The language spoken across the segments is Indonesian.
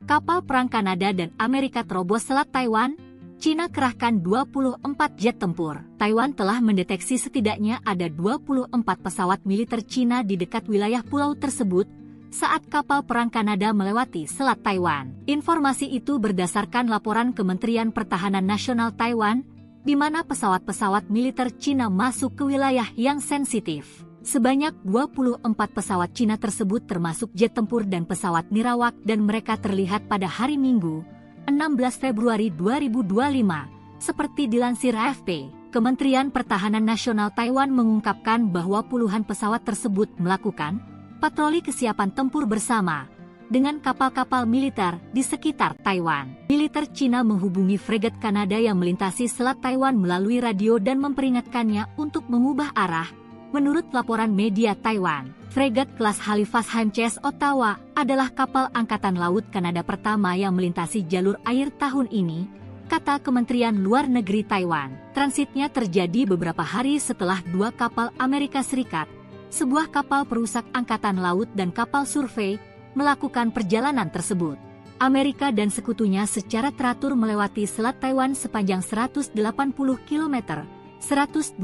Kapal perang Kanada dan Amerika terobos Selat Taiwan. Cina kerahkan 24 jet tempur. Taiwan telah mendeteksi setidaknya ada 24 pesawat militer Cina di dekat wilayah pulau tersebut saat kapal perang Kanada melewati Selat Taiwan. Informasi itu berdasarkan laporan Kementerian Pertahanan Nasional Taiwan, di mana pesawat-pesawat militer Cina masuk ke wilayah yang sensitif. Sebanyak 24 pesawat Cina tersebut termasuk jet tempur dan pesawat nirawak dan mereka terlihat pada hari Minggu, 16 Februari 2025, seperti dilansir AFP. Kementerian Pertahanan Nasional Taiwan mengungkapkan bahwa puluhan pesawat tersebut melakukan patroli kesiapan tempur bersama dengan kapal-kapal militer di sekitar Taiwan. Militer Cina menghubungi fregat Kanada yang melintasi Selat Taiwan melalui radio dan memperingatkannya untuk mengubah arah. Menurut laporan media Taiwan, fregat kelas Halifax HMCS Ottawa adalah kapal Angkatan Laut Kanada pertama yang melintasi jalur air tahun ini, kata Kementerian Luar Negeri Taiwan. Transitnya terjadi beberapa hari setelah dua kapal Amerika Serikat, sebuah kapal perusak Angkatan Laut dan kapal survei, melakukan perjalanan tersebut. Amerika dan sekutunya secara teratur melewati Selat Taiwan sepanjang 180 km, 112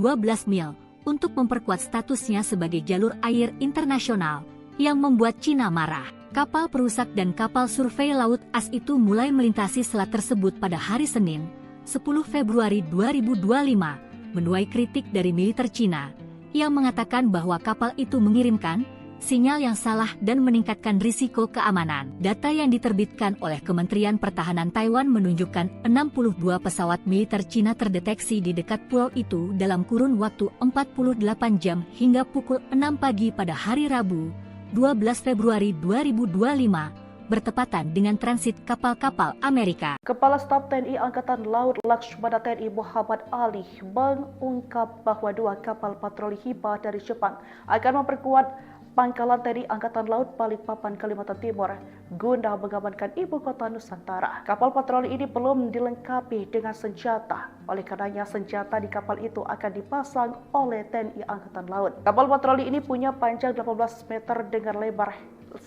mil, untuk memperkuat statusnya sebagai jalur air internasional, yang membuat Cina marah. Kapal perusak dan kapal survei laut AS itu mulai melintasi selat tersebut pada hari Senin, 10 Februari 2025, menuai kritik dari militer Cina, yang mengatakan bahwa kapal itu mengirimkan sinyal yang salah dan meningkatkan risiko keamanan. Data yang diterbitkan oleh Kementerian Pertahanan Taiwan menunjukkan 62 pesawat militer Cina terdeteksi di dekat pulau itu dalam kurun waktu 48 jam hingga pukul 6 pagi pada hari Rabu, 12 Februari 2025, bertepatan dengan transit kapal-kapal Amerika. Kepala Staf TNI Angkatan Laut Laksamana TNI Muhammad Ali mengungkap bahwa dua kapal patroli Hiba dari Jepang akan memperkuat Pangkalan TNI Angkatan Laut Balikpapan, Kalimantan Timur guna mengamankan ibu kota Nusantara. Kapal patroli ini belum dilengkapi dengan senjata. Oleh karenanya senjata di kapal itu akan dipasang oleh TNI Angkatan Laut. Kapal patroli ini punya panjang 18 meter dengan lebar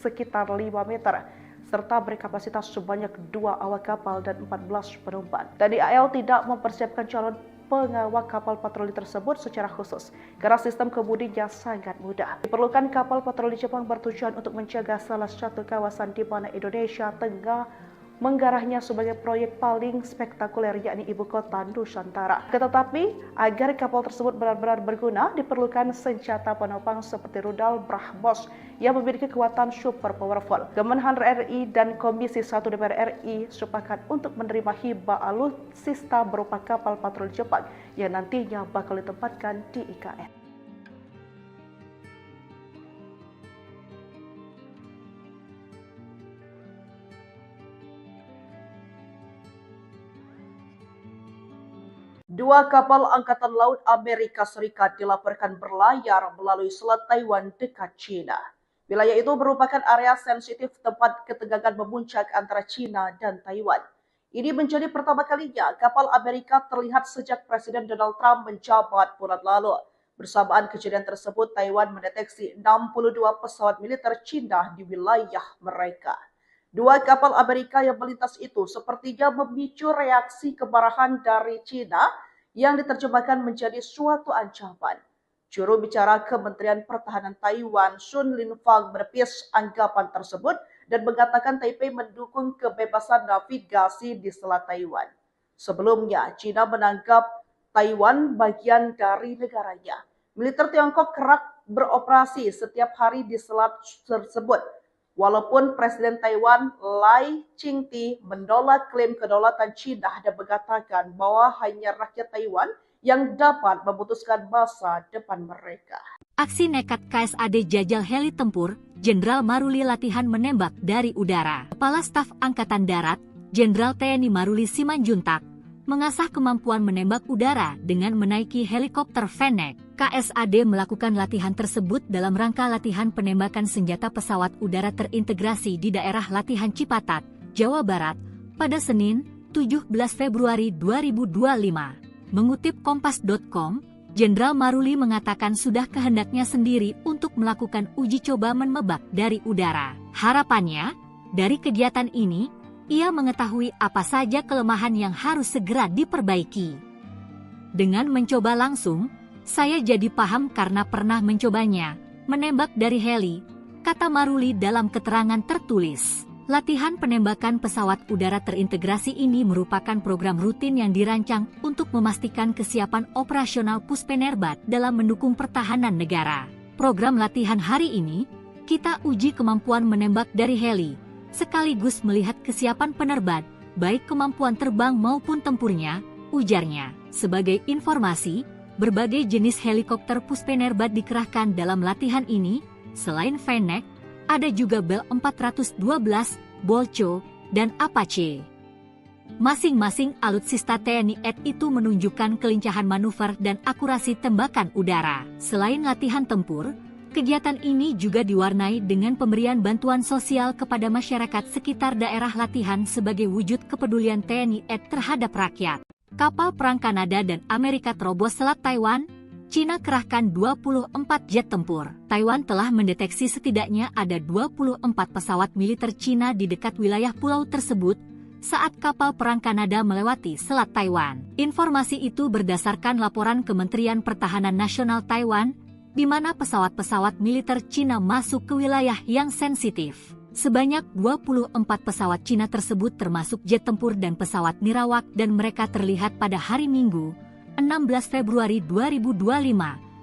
sekitar 5 meter. Serta berkapasitas sebanyak 2 awak kapal dan 14 penumpang. TNI AL tidak mempersiapkan calon pengawal kapal patroli tersebut secara khusus karena sistem kemudinya sangat mudah. Diperlukan kapal patroli Jepang bertujuan untuk menjaga salah satu kawasan di mana Indonesia tengah menggarahnya sebagai proyek paling spektakuler yakni ibu kota Nusantara. Tetapi agar kapal tersebut benar-benar berguna diperlukan senjata penopang seperti rudal BrahMos yang memiliki kekuatan super powerful. Kemenhan RI dan Komisi 1 DPR RI sepakat untuk menerima hibah alutsista berupa kapal patroli Jepang yang nantinya bakal ditempatkan di IKN. Dua kapal Angkatan Laut Amerika Serikat dilaporkan berlayar melalui Selat Taiwan dekat China. Wilayah itu merupakan area sensitif tempat ketegangan memuncak antara China dan Taiwan. Ini menjadi pertama kalinya kapal Amerika terlihat sejak Presiden Donald Trump menjabat bulan lalu. Bersamaan kejadian tersebut, Taiwan mendeteksi 62 pesawat militer China di wilayah mereka. Dua kapal Amerika yang melintas itu sepertinya memicu reaksi kemarahan dari China yang diterjemahkan menjadi suatu ancaman. Juru bicara Kementerian Pertahanan Taiwan, Sun Linfang, menepis anggapan tersebut dan mengatakan Taipei mendukung kebebasan navigasi di Selat Taiwan. Sebelumnya, China menganggap Taiwan bagian dari negaranya. Militer Tiongkok kerap beroperasi setiap hari di selat tersebut. Walaupun Presiden Taiwan Lai Ching-te menolak klaim kedaulatan China dan mengatakan bahwa hanya rakyat Taiwan yang dapat memutuskan masa depan mereka. Aksi nekat KSAD jajal heli tempur, Jenderal Maruli latihan menembak dari udara. Kepala Staf Angkatan Darat, Jenderal TNI Maruli Simanjuntak, mengasah kemampuan menembak udara dengan menaiki helikopter Fennec. KSAD melakukan latihan tersebut dalam rangka latihan penembakan senjata pesawat udara terintegrasi di daerah latihan Cipatat, Jawa Barat, pada Senin, 17 Februari 2025. Mengutip Kompas.com, Jenderal Maruli mengatakan sudah kehendaknya sendiri untuk melakukan uji coba menembak dari udara. Harapannya, dari kegiatan ini, ia mengetahui apa saja kelemahan yang harus segera diperbaiki. Dengan mencoba langsung, saya jadi paham karena pernah mencobanya, menembak dari heli, kata Maruli dalam keterangan tertulis. Latihan penembakan pesawat udara terintegrasi ini merupakan program rutin yang dirancang untuk memastikan kesiapan operasional Puspenerbat dalam mendukung pertahanan negara. Program latihan hari ini, kita uji kemampuan menembak dari heli, sekaligus melihat kesiapan penerbang, baik kemampuan terbang maupun tempurnya, ujarnya. Sebagai informasi, berbagai jenis helikopter Puspenerbat dikerahkan dalam latihan ini, selain Fennec, ada juga Bell 412, Bolcho, dan Apache. Masing-masing alutsista TNI AD itu menunjukkan kelincahan manuver dan akurasi tembakan udara. Selain latihan tempur, kegiatan ini juga diwarnai dengan pemberian bantuan sosial kepada masyarakat sekitar daerah latihan sebagai wujud kepedulian TNI AD terhadap rakyat. Kapal perang Kanada dan Amerika terobos Selat Taiwan. Cina kerahkan 24 jet tempur. Taiwan telah mendeteksi setidaknya ada 24 pesawat militer Cina di dekat wilayah pulau tersebut saat kapal perang Kanada melewati Selat Taiwan. Informasi itu berdasarkan laporan Kementerian Pertahanan Nasional Taiwan, di mana pesawat-pesawat militer Cina masuk ke wilayah yang sensitif. Sebanyak 24 pesawat Cina tersebut termasuk jet tempur dan pesawat nirawak dan mereka terlihat pada hari Minggu, 16 Februari 2025,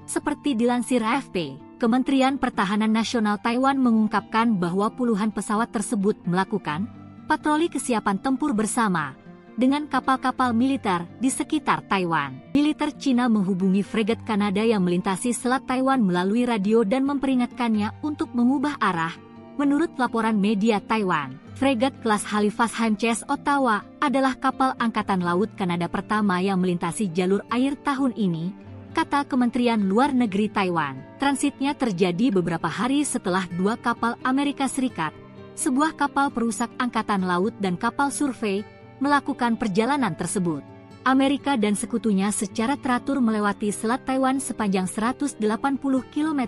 seperti dilansir AFP. Kementerian Pertahanan Nasional Taiwan mengungkapkan bahwa puluhan pesawat tersebut melakukan patroli kesiapan tempur bersama dengan kapal-kapal militer di sekitar Taiwan. Militer Cina menghubungi fregat Kanada yang melintasi Selat Taiwan melalui radio dan memperingatkannya untuk mengubah arah. Menurut laporan media Taiwan, fregat kelas Halifax HMCS Ottawa adalah kapal Angkatan Laut Kanada pertama yang melintasi jalur air tahun ini, kata Kementerian Luar Negeri Taiwan. Transitnya terjadi beberapa hari setelah dua kapal Amerika Serikat, sebuah kapal perusak Angkatan Laut dan kapal survei, melakukan perjalanan tersebut. Amerika dan sekutunya secara teratur melewati Selat Taiwan sepanjang 180 km,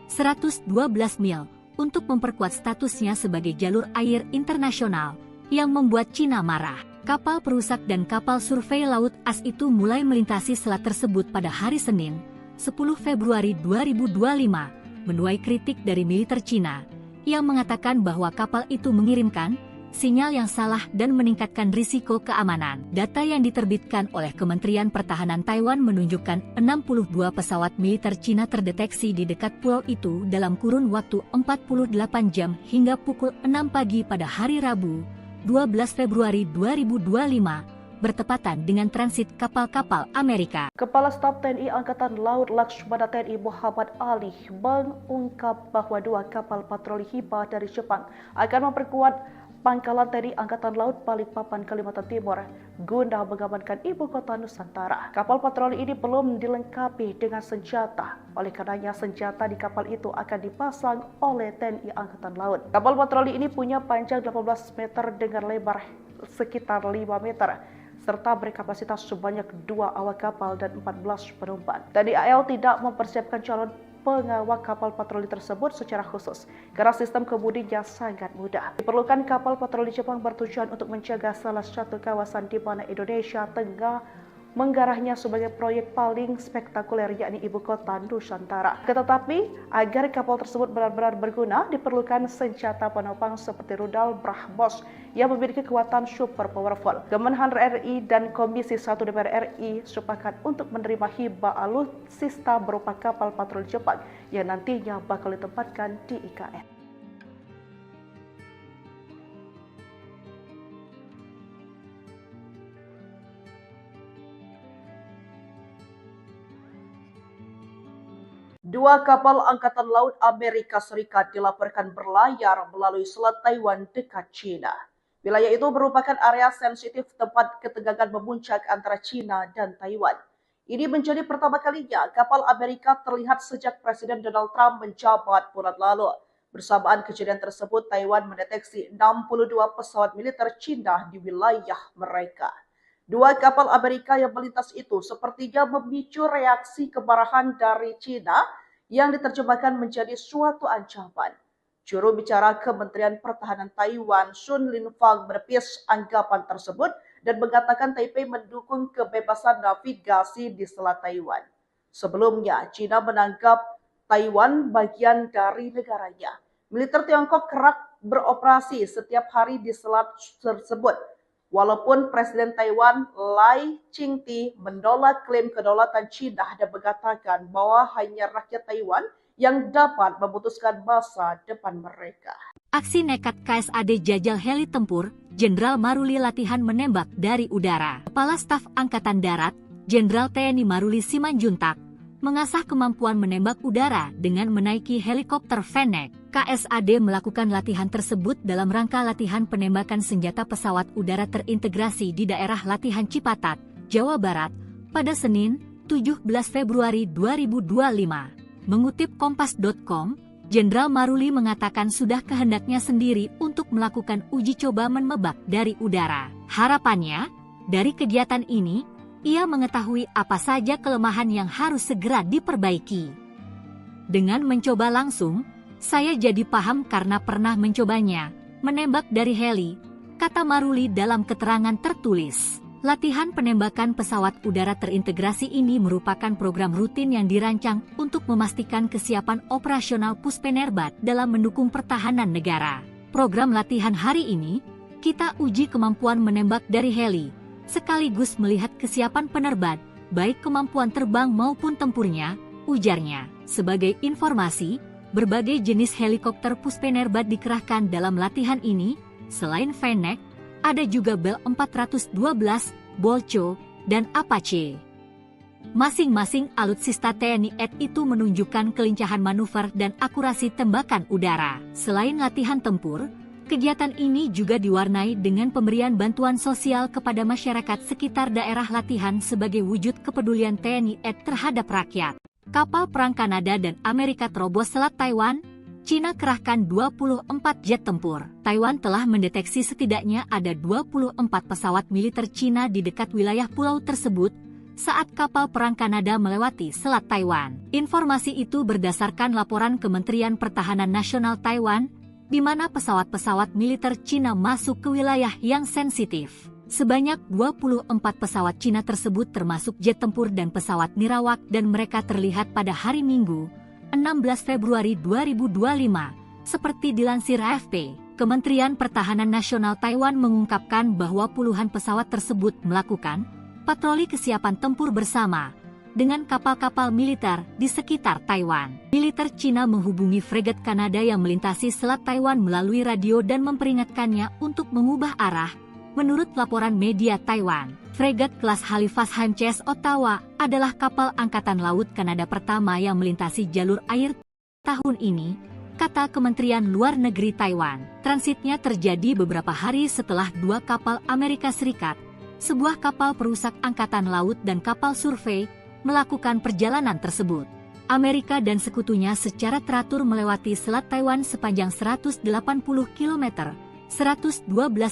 112 mil, untuk memperkuat statusnya sebagai jalur air internasional, yang membuat Cina marah. Kapal perusak dan kapal survei laut AS itu mulai melintasi selat tersebut pada hari Senin, 10 Februari 2025, menuai kritik dari militer Cina, yang mengatakan bahwa kapal itu mengirimkan sinyal yang salah dan meningkatkan risiko keamanan. Data yang diterbitkan oleh Kementerian Pertahanan Taiwan menunjukkan 62 pesawat militer Cina terdeteksi di dekat pulau itu dalam kurun waktu 48 jam hingga pukul 6 pagi pada hari Rabu, 12 Februari 2025, bertepatan dengan transit kapal-kapal Amerika. Kepala Staf TNI Angkatan Laut Laksamana TNI Muhammad Ali mengungkap bahwa dua kapal patroli Hiba dari Jepang akan memperkuat Pangkalan TNI Angkatan Laut Balikpapan, Kalimantan Timur guna mengamankan ibu kota Nusantara. Kapal patroli ini belum dilengkapi dengan senjata. Oleh karenanya senjata di kapal itu akan dipasang oleh TNI Angkatan Laut. Kapal patroli ini punya panjang 18 meter dengan lebar sekitar 5 meter. Serta berkapasitas sebanyak 2 awak kapal dan 14 penumpang. TNI AL tidak mempersiapkan calon pengawal kapal patroli tersebut secara khusus karena sistem kemudinya sangat mudah. Diperlukan kapal patroli Jepang bertujuan untuk menjaga salah satu kawasan di mana Indonesia tengah menggarahnya sebagai proyek paling spektakuler yakni ibu kota Nusantara. Tetapi agar kapal tersebut benar-benar berguna diperlukan senjata penopang seperti rudal BrahMos yang memiliki kekuatan super powerful. Kemenhan RI dan Komisi 1 DPR RI sepakat untuk menerima hibah alutsista berupa kapal patroli Jepang yang nantinya bakal ditempatkan di IKN. Dua kapal Angkatan Laut Amerika Serikat dilaporkan berlayar melalui Selat Taiwan dekat China. Wilayah itu merupakan area sensitif tempat ketegangan memuncak antara China dan Taiwan. Ini menjadi pertama kalinya kapal Amerika terlihat sejak Presiden Donald Trump menjabat bulan lalu. Bersamaan kejadian tersebut, Taiwan mendeteksi 62 pesawat militer China di wilayah mereka. Dua kapal Amerika yang melintas itu sepertinya memicu reaksi kemarahan dari China yang diterjemahkan menjadi suatu ancaman. Juru bicara Kementerian Pertahanan Taiwan, Sun Linfang, menepis anggapan tersebut dan mengatakan Taipei mendukung kebebasan navigasi di Selat Taiwan. Sebelumnya, China menganggap Taiwan bagian dari negaranya. Militer Tiongkok kerap beroperasi setiap hari di selat tersebut. Walaupun Presiden Taiwan Lai Ching-te menolak klaim kedaulatan China dan mengatakan bahwa hanya rakyat Taiwan yang dapat memutuskan masa depan mereka. Aksi nekat KSAD jajal heli tempur, Jenderal Maruli latihan menembak dari udara. Kepala Staf Angkatan Darat, Jenderal TNI Maruli Simanjuntak, mengasah kemampuan menembak udara dengan menaiki helikopter Fennec. KSAD melakukan latihan tersebut dalam rangka latihan penembakan senjata pesawat udara terintegrasi di daerah latihan Cipatat, Jawa Barat, pada Senin, 17 Februari 2025. Mengutip Kompas.com, Jenderal Maruli mengatakan sudah kehendaknya sendiri untuk melakukan uji coba menembak dari udara. Harapannya, dari kegiatan ini, ia mengetahui apa saja kelemahan yang harus segera diperbaiki. Dengan mencoba langsung, saya jadi paham karena pernah mencobanya, menembak dari heli, kata Maruli dalam keterangan tertulis. Latihan penembakan pesawat udara terintegrasi ini merupakan program rutin yang dirancang untuk memastikan kesiapan operasional Puspenerbat dalam mendukung pertahanan negara. Program latihan hari ini, kita uji kemampuan menembak dari heli, sekaligus melihat kesiapan penerbat, baik kemampuan terbang maupun tempurnya, ujarnya. Sebagai informasi, berbagai jenis helikopter Puspenerbat dikerahkan dalam latihan ini, selain Fennec, ada juga Bell 412, Bolcho, dan Apache. Masing-masing alutsista TNI AD itu menunjukkan kelincahan manuver dan akurasi tembakan udara. Selain latihan tempur, kegiatan ini juga diwarnai dengan pemberian bantuan sosial kepada masyarakat sekitar daerah latihan sebagai wujud kepedulian TNI AD terhadap rakyat. Kapal perang Kanada dan Amerika terobos Selat Taiwan. China kerahkan 24 jet tempur. Taiwan telah mendeteksi setidaknya ada 24 pesawat militer China di dekat wilayah pulau tersebut saat kapal perang Kanada melewati Selat Taiwan. Informasi itu berdasarkan laporan Kementerian Pertahanan Nasional Taiwan, di mana pesawat-pesawat militer China masuk ke wilayah yang sensitif. Sebanyak 24 pesawat China tersebut termasuk jet tempur dan pesawat nirawak dan mereka terlihat pada hari Minggu, 16 Februari 2025, seperti dilansir AFP. Kementerian Pertahanan Nasional Taiwan mengungkapkan bahwa puluhan pesawat tersebut melakukan patroli kesiapan tempur bersama dengan kapal-kapal militer di sekitar Taiwan. Militer China menghubungi fregat Kanada yang melintasi Selat Taiwan melalui radio dan memperingatkannya untuk mengubah arah. Menurut laporan media Taiwan, fregat kelas Halifax HMCS Ottawa adalah kapal Angkatan Laut Kanada pertama yang melintasi jalur air tahun ini, kata Kementerian Luar Negeri Taiwan. Transitnya terjadi beberapa hari setelah dua kapal Amerika Serikat, sebuah kapal perusak Angkatan Laut dan kapal survei, melakukan perjalanan tersebut. Amerika dan sekutunya secara teratur melewati Selat Taiwan sepanjang 180 km, 112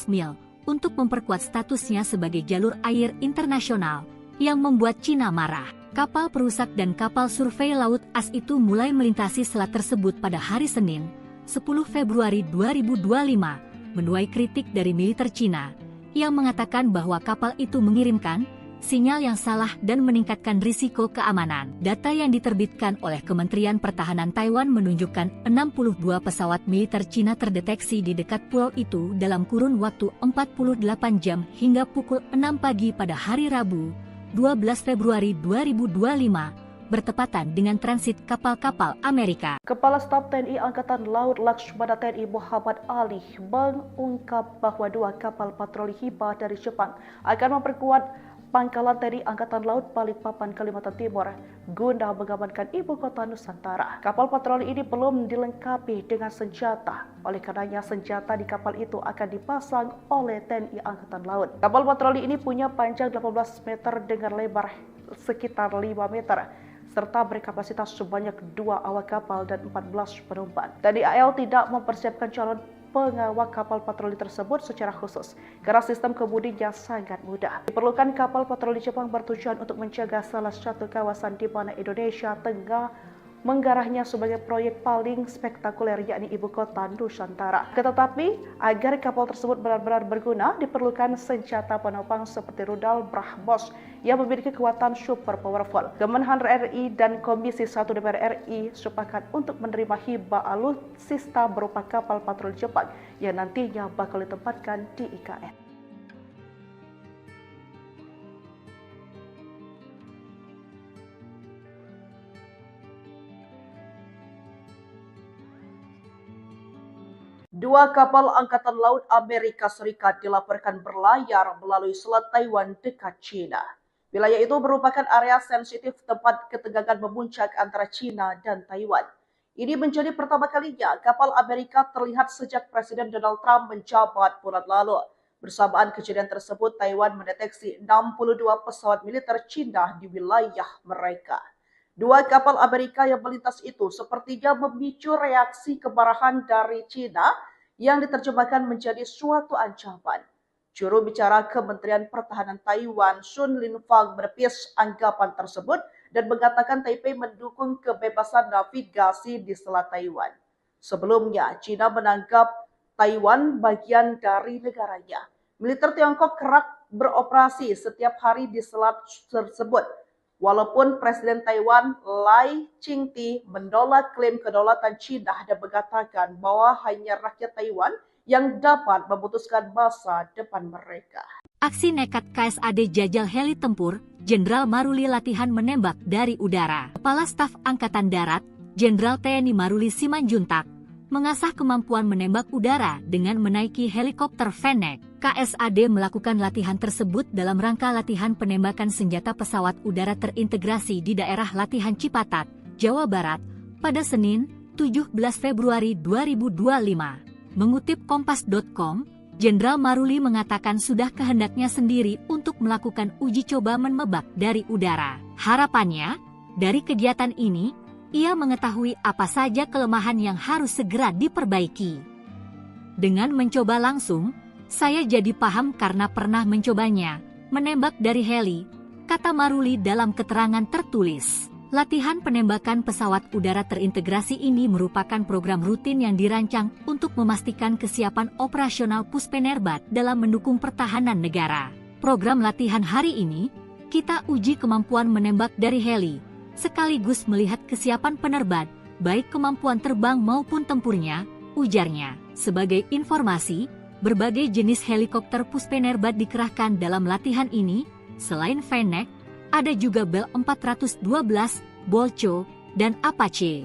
mil, untuk memperkuat statusnya sebagai jalur air internasional, yang membuat China marah. Kapal perusak dan kapal survei laut AS itu mulai melintasi selat tersebut pada hari Senin, 10 Februari 2025, menuai kritik dari militer China, yang mengatakan bahwa kapal itu mengirimkan sinyal yang salah dan meningkatkan risiko keamanan. Data yang diterbitkan oleh Kementerian Pertahanan Taiwan menunjukkan 62 pesawat militer China terdeteksi di dekat pulau itu dalam kurun waktu 48 jam hingga pukul 6 pagi pada hari Rabu, 12 Februari 2025, bertepatan dengan transit kapal-kapal Amerika. Kepala Staf TNI Angkatan Laut Laksamana TNI Muhammad Ali mengungkap bahwa dua kapal patroli Hiba dari Jepang akan memperkuat Pangkalan TNI Angkatan Laut Balikpapan, Kalimantan Timur, guna mengamankan ibu kota Nusantara. Kapal patroli ini belum dilengkapi dengan senjata, oleh karenanya senjata di kapal itu akan dipasang oleh TNI Angkatan Laut. Kapal patroli ini punya panjang 18 meter dengan lebar sekitar 5 meter, serta berkapasitas sebanyak 2 awak kapal dan 14 penumpang. TNI AL tidak mempersiapkan calon pengawal kapal patroli tersebut secara khusus, karena sistem kemudinya sangat mudah. Diperlukan kapal patroli Jepang bertujuan untuk menjaga salah satu kawasan di mana Indonesia tengah menggarahnya sebagai proyek paling spektakuler yakni Ibu Kota Nusantara. Tetapi agar kapal tersebut benar-benar berguna diperlukan senjata penopang seperti rudal BrahMos yang memiliki kekuatan super powerful. Kemenhan RI dan Komisi 1 DPR RI sepakat untuk menerima hibah alutsista berupa kapal patroli Jepang yang nantinya bakal ditempatkan di IKN. Dua kapal Angkatan Laut Amerika Serikat dilaporkan berlayar melalui Selat Taiwan dekat China. Wilayah itu merupakan area sensitif tempat ketegangan memuncak antara China dan Taiwan. Ini menjadi pertama kalinya kapal Amerika terlihat sejak Presiden Donald Trump menjabat bulan lalu. Bersamaan kejadian tersebut, Taiwan mendeteksi 62 pesawat militer China di wilayah mereka. Dua kapal Amerika yang melintas itu sepertinya memicu reaksi kemarahan dari China yang diterjemahkan menjadi suatu ancaman. Juru bicara Kementerian Pertahanan Taiwan, Sun Linfang, menepis anggapan tersebut dan mengatakan Taipei mendukung kebebasan navigasi di Selat Taiwan. Sebelumnya, China menganggap Taiwan bagian dari negaranya. Militer Tiongkok kerap beroperasi setiap hari di selat tersebut. Walaupun Presiden Taiwan Lai Ching-te menolak klaim kedaulatan China dan mengatakan bahwa hanya rakyat Taiwan yang dapat memutuskan masa depan mereka. Aksi nekat KSAD jajal heli tempur, Jenderal Maruli latihan menembak dari udara. Kepala Staf Angkatan Darat, Jenderal TNI Maruli Simanjuntak, mengasah kemampuan menembak udara dengan menaiki helikopter Fennec. KSAD melakukan latihan tersebut dalam rangka latihan penembakan senjata pesawat udara terintegrasi di daerah latihan Cipatat, Jawa Barat, pada Senin, 17 Februari 2025. Mengutip Kompas.com, Jenderal Maruli mengatakan sudah kehendaknya sendiri untuk melakukan uji coba menembak dari udara. Harapannya, dari kegiatan ini, ia mengetahui apa saja kelemahan yang harus segera diperbaiki. Dengan mencoba langsung, saya jadi paham karena pernah mencobanya, menembak dari heli, kata Maruli dalam keterangan tertulis. Latihan penembakan pesawat udara terintegrasi ini merupakan program rutin yang dirancang untuk memastikan kesiapan operasional Puspenerbat dalam mendukung pertahanan negara. Program latihan hari ini, kita uji kemampuan menembak dari heli, sekaligus melihat kesiapan penerbat, baik kemampuan terbang maupun tempurnya, ujarnya. Sebagai informasi, berbagai jenis helikopter Puspenerbat dikerahkan dalam latihan ini. Selain Fennec, ada juga Bell 412, Bolcho, dan Apache.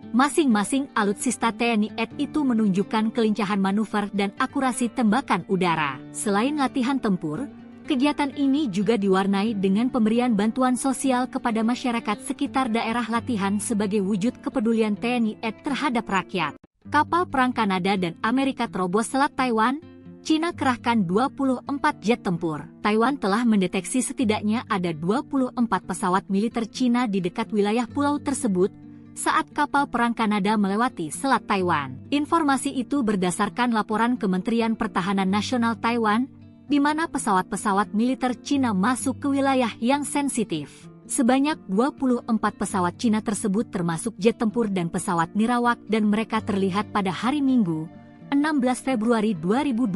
Masing-masing alutsista TNI AD itu menunjukkan kelincahan manuver dan akurasi tembakan udara. Selain latihan tempur, kegiatan ini juga diwarnai dengan pemberian bantuan sosial kepada masyarakat sekitar daerah latihan sebagai wujud kepedulian TNI AD terhadap rakyat. Kapal perang Kanada dan Amerika terobos Selat Taiwan, China kerahkan 24 jet tempur. Taiwan telah mendeteksi setidaknya ada 24 pesawat militer China di dekat wilayah pulau tersebut saat kapal perang Kanada melewati Selat Taiwan. Informasi itu berdasarkan laporan Kementerian Pertahanan Nasional Taiwan, di mana pesawat-pesawat militer China masuk ke wilayah yang sensitif. Sebanyak 24 pesawat Cina tersebut termasuk jet tempur dan pesawat nirawak dan mereka terlihat pada hari Minggu, 16 Februari 2025,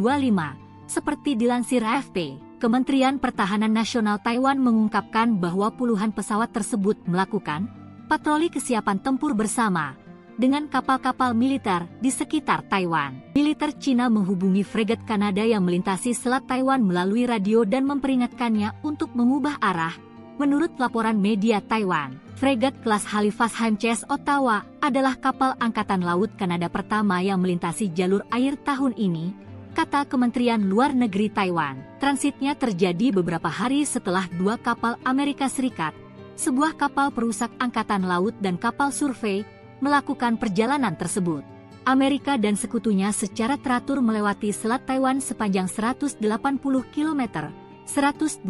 seperti dilansir AFP. Kementerian Pertahanan Nasional Taiwan mengungkapkan bahwa puluhan pesawat tersebut melakukan patroli kesiapan tempur bersama dengan kapal-kapal militer di sekitar Taiwan. Militer Cina menghubungi fregat Kanada yang melintasi Selat Taiwan melalui radio dan memperingatkannya untuk mengubah arah. Menurut laporan media Taiwan, fregat kelas Halifax HMCS Ottawa adalah kapal Angkatan Laut Kanada pertama yang melintasi jalur air tahun ini, kata Kementerian Luar Negeri Taiwan. Transitnya terjadi beberapa hari setelah dua kapal Amerika Serikat, sebuah kapal perusak angkatan laut dan kapal survei, melakukan perjalanan tersebut. Amerika dan sekutunya secara teratur melewati Selat Taiwan sepanjang 180 km, 112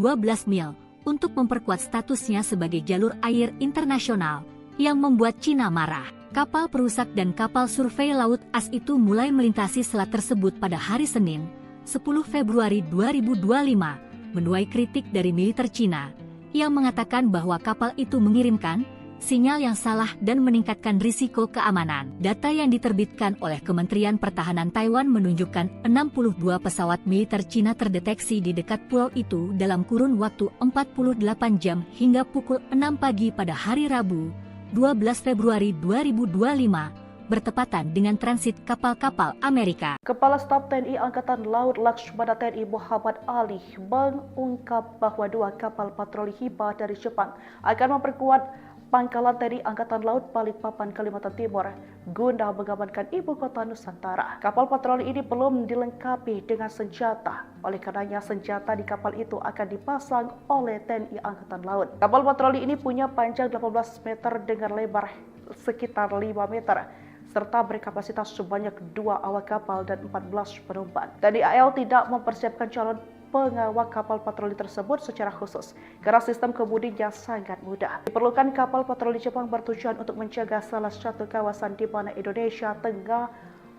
mil, untuk memperkuat statusnya sebagai jalur air internasional, yang membuat China marah. Kapal perusak dan kapal survei laut AS itu mulai melintasi selat tersebut pada hari Senin, 10 Februari 2025, menuai kritik dari militer China, yang mengatakan bahwa kapal itu mengirimkan sinyal yang salah dan meningkatkan risiko keamanan. Data yang diterbitkan oleh Kementerian Pertahanan Taiwan menunjukkan 62 pesawat militer Cina terdeteksi di dekat pulau itu dalam kurun waktu 48 jam hingga pukul 6 pagi pada hari Rabu, 12 Februari 2025. Bertepatan dengan transit kapal-kapal Amerika. Kepala Staf TNI Angkatan Laut Laksamana TNI Muhammad Ali mengungkap bahwa 2 kapal patroli Hiba dari Jepang akan memperkuat pangkalan TNI Angkatan Laut Balikpapan, Kalimantan Timur guna mengamankan ibu kota Nusantara. Kapal patroli ini belum dilengkapi dengan senjata. Oleh karenanya senjata di kapal itu akan dipasang oleh TNI Angkatan Laut. Kapal patroli ini punya panjang 18 meter dengan lebar sekitar 5 meter. Serta berkapasitas sebanyak 2 awak kapal dan 14 penumpang. TNI AL tidak mempersiapkan calon pengawak kapal patroli tersebut secara khusus karena sistem kemudinya sangat mudah. Diperlukan kapal patroli Jepang bertujuan untuk menjaga salah satu kawasan di mana Indonesia tengah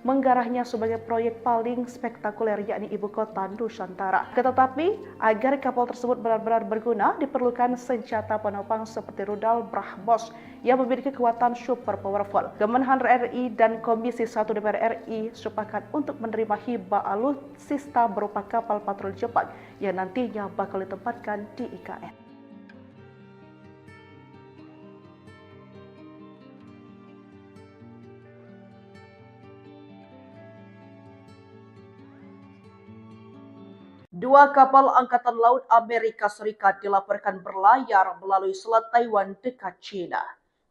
menggarahnya sebagai proyek paling spektakuler yakni ibu kota Nusantara. Tetapi agar kapal tersebut benar-benar berguna diperlukan senjata penopang seperti rudal BrahMos yang memiliki kekuatan super powerful. Kemenhan RI dan Komisi 1 DPR RI sepakat untuk menerima hibah alutsista berupa kapal patroli Jepang yang nantinya bakal ditempatkan di IKN. Dua kapal Angkatan Laut Amerika Serikat dilaporkan berlayar melalui Selat Taiwan dekat China.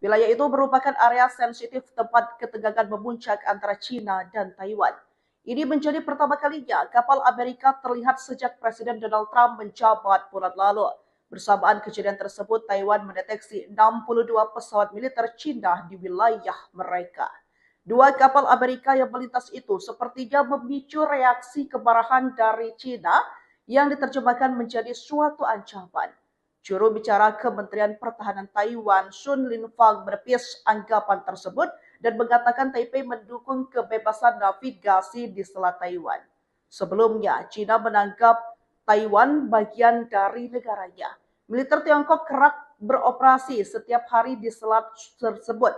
Wilayah itu merupakan area sensitif tempat ketegangan memuncak antara China dan Taiwan. Ini menjadi pertama kalinya kapal Amerika terlihat sejak Presiden Donald Trump menjabat bulan lalu. Bersamaan kejadian tersebut, Taiwan mendeteksi 62 pesawat militer China di wilayah mereka. Dua kapal Amerika yang melintas itu sepertinya memicu reaksi kemarahan dari China yang diterjemahkan menjadi suatu ancaman. Juru bicara Kementerian Pertahanan Taiwan, Sun Linfang, menepis anggapan tersebut dan mengatakan Taipei mendukung kebebasan navigasi di Selat Taiwan. Sebelumnya, China menganggap Taiwan bagian dari negaranya. Militer Tiongkok kerap beroperasi setiap hari di selat tersebut.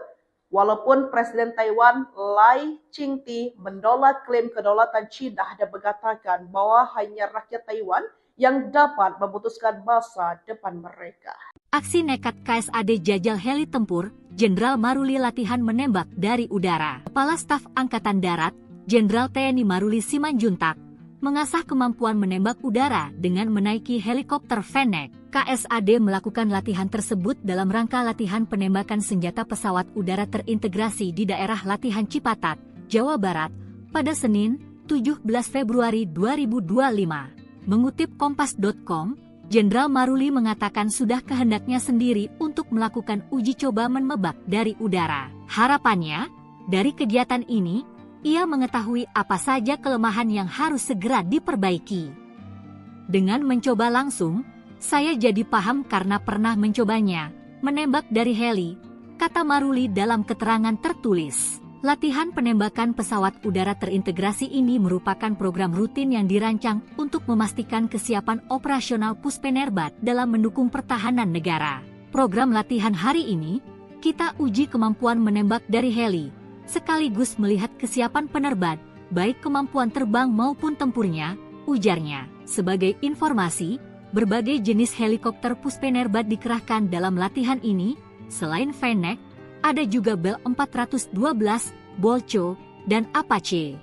Walaupun Presiden Taiwan Lai Ching-te menolak klaim kedaulatan China dan mengatakan bahwa hanya rakyat Taiwan yang dapat memutuskan masa depan mereka. Aksi nekat KSAD jajal heli tempur, Jenderal Maruli latihan menembak dari udara. Kepala Staf Angkatan Darat, Jenderal TNI Maruli Simanjuntak, mengasah kemampuan menembak udara dengan menaiki helikopter Fennec. KSAD melakukan latihan tersebut dalam rangka latihan penembakan senjata pesawat udara terintegrasi di daerah latihan Cipatat, Jawa Barat, pada Senin, 17 Februari 2025. Mengutip Kompas.com, Jenderal Maruli mengatakan sudah kehendaknya sendiri untuk melakukan uji coba menembak dari udara. Harapannya, dari kegiatan ini, ia mengetahui apa saja kelemahan yang harus segera diperbaiki. Dengan mencoba langsung, saya jadi paham karena pernah mencobanya, menembak dari heli, kata Maruli dalam keterangan tertulis. Latihan penembakan pesawat udara terintegrasi ini merupakan program rutin yang dirancang untuk memastikan kesiapan operasional Puspenerbat dalam mendukung pertahanan negara. Program latihan hari ini, kita uji kemampuan menembak dari heli, sekaligus melihat kesiapan penerbang, baik kemampuan terbang maupun tempurnya, ujarnya. Sebagai informasi, berbagai jenis helikopter Puspenerbat dikerahkan dalam latihan ini. Selain Fennec, ada juga Bell 412, Bolcho, dan Apache.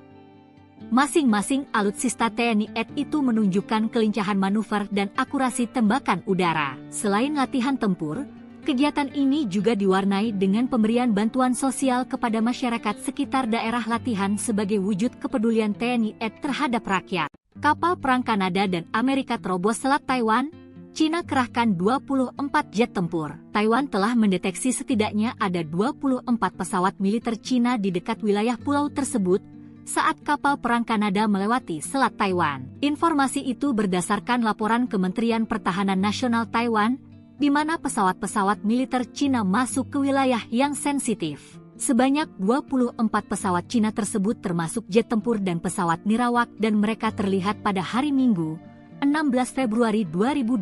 Masing-masing alutsista TNI AD itu menunjukkan kelincahan manuver dan akurasi tembakan udara. Selain latihan tempur, kegiatan ini juga diwarnai dengan pemberian bantuan sosial kepada masyarakat sekitar daerah latihan sebagai wujud kepedulian TNI AD terhadap rakyat. Kapal perang Kanada dan Amerika terobos Selat Taiwan, China kerahkan 24 jet tempur. Taiwan telah mendeteksi setidaknya ada 24 pesawat militer China di dekat wilayah pulau tersebut saat kapal perang Kanada melewati Selat Taiwan. Informasi itu berdasarkan laporan Kementerian Pertahanan Nasional Taiwan, di mana pesawat-pesawat militer China masuk ke wilayah yang sensitif. Sebanyak 24 pesawat China tersebut termasuk jet tempur dan pesawat nirawak dan mereka terlihat pada hari Minggu, 16 Februari 2025,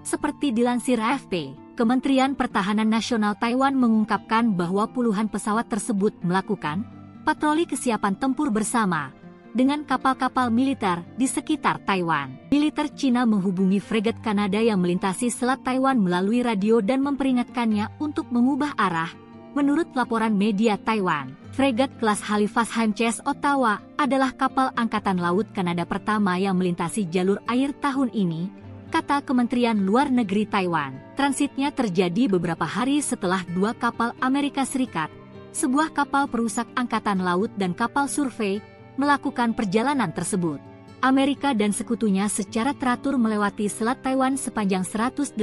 seperti dilansir AFP. Kementerian Pertahanan Nasional Taiwan mengungkapkan bahwa puluhan pesawat tersebut melakukan patroli kesiapan tempur bersama dengan kapal-kapal militer di sekitar Taiwan. Militer Cina menghubungi fregat Kanada yang melintasi Selat Taiwan melalui radio dan memperingatkannya untuk mengubah arah. Menurut laporan media Taiwan, fregat kelas Halifax HMCS Ottawa adalah kapal Angkatan Laut Kanada pertama yang melintasi jalur air tahun ini, kata Kementerian Luar Negeri Taiwan. Transitnya terjadi beberapa hari setelah dua kapal Amerika Serikat, sebuah kapal perusak angkatan laut dan kapal survei, melakukan perjalanan tersebut. Amerika dan sekutunya secara teratur melewati Selat Taiwan sepanjang 180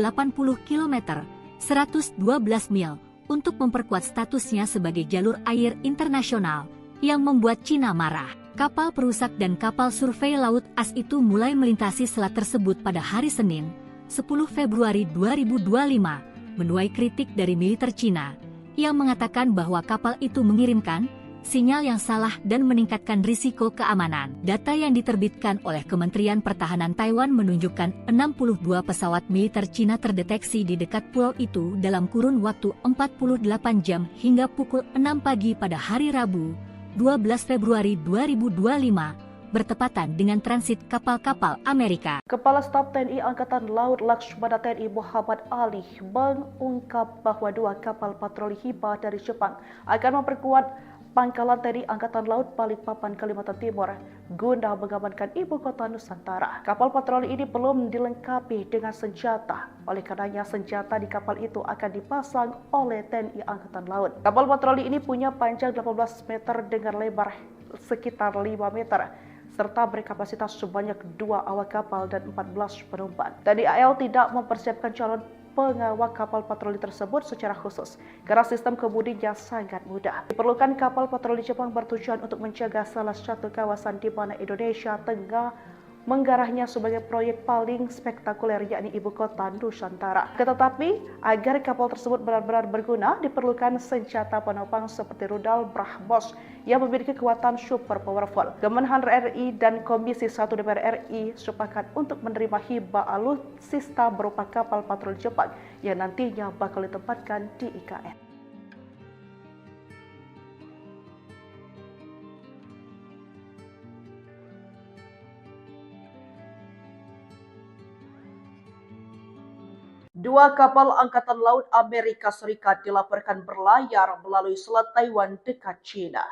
km, 112 mil, untuk memperkuat statusnya sebagai jalur air internasional, yang membuat Cina marah. Kapal perusak dan kapal survei laut AS itu mulai melintasi selat tersebut pada hari Senin, 10 Februari 2025, menuai kritik dari militer Cina, yang mengatakan bahwa kapal itu mengirimkan sinyal yang salah dan meningkatkan risiko keamanan. Data yang diterbitkan oleh Kementerian Pertahanan Taiwan menunjukkan 62 pesawat militer Cina terdeteksi di dekat pulau itu dalam kurun waktu 48 jam hingga pukul 6 pagi pada hari Rabu, 12 Februari 2025, bertepatan dengan transit kapal-kapal Amerika. Kepala Staf TNI Angkatan Laut Laksamana TNI Muhammad Ali mengungkap bahwa dua kapal patroli Hiba dari Jepang akan memperkuat Pangkalan TNI Angkatan Laut Balikpapan, Kalimantan Timur guna mengamankan ibu kota Nusantara. Kapal patroli ini belum dilengkapi dengan senjata. Oleh karenanya senjata di kapal itu akan dipasang oleh TNI Angkatan Laut. Kapal patroli ini punya panjang 18 meter dengan lebar sekitar 5 meter. Serta berkapasitas sebanyak 2 awak kapal dan 14 penumpang. TNI AL tidak mempersiapkan calon pengawal kapal patroli tersebut secara khusus karena sistem kemudinya sangat mudah. Diperlukan kapal patroli Jepang bertujuan untuk menjaga salah satu kawasan di mana Indonesia tengah menggarahnya sebagai proyek paling spektakuler, yakni ibu kota Nusantara. Tetapi agar kapal tersebut benar-benar berguna, diperlukan senjata penopang seperti rudal BrahMos yang memiliki kekuatan super powerful. Kemenhan RI dan Komisi 1 DPR RI sepakat untuk menerima hibah alutsista berupa kapal patroli Jepang yang nantinya bakal ditempatkan di IKN. Dua kapal Angkatan Laut Amerika Serikat dilaporkan berlayar melalui Selat Taiwan dekat China.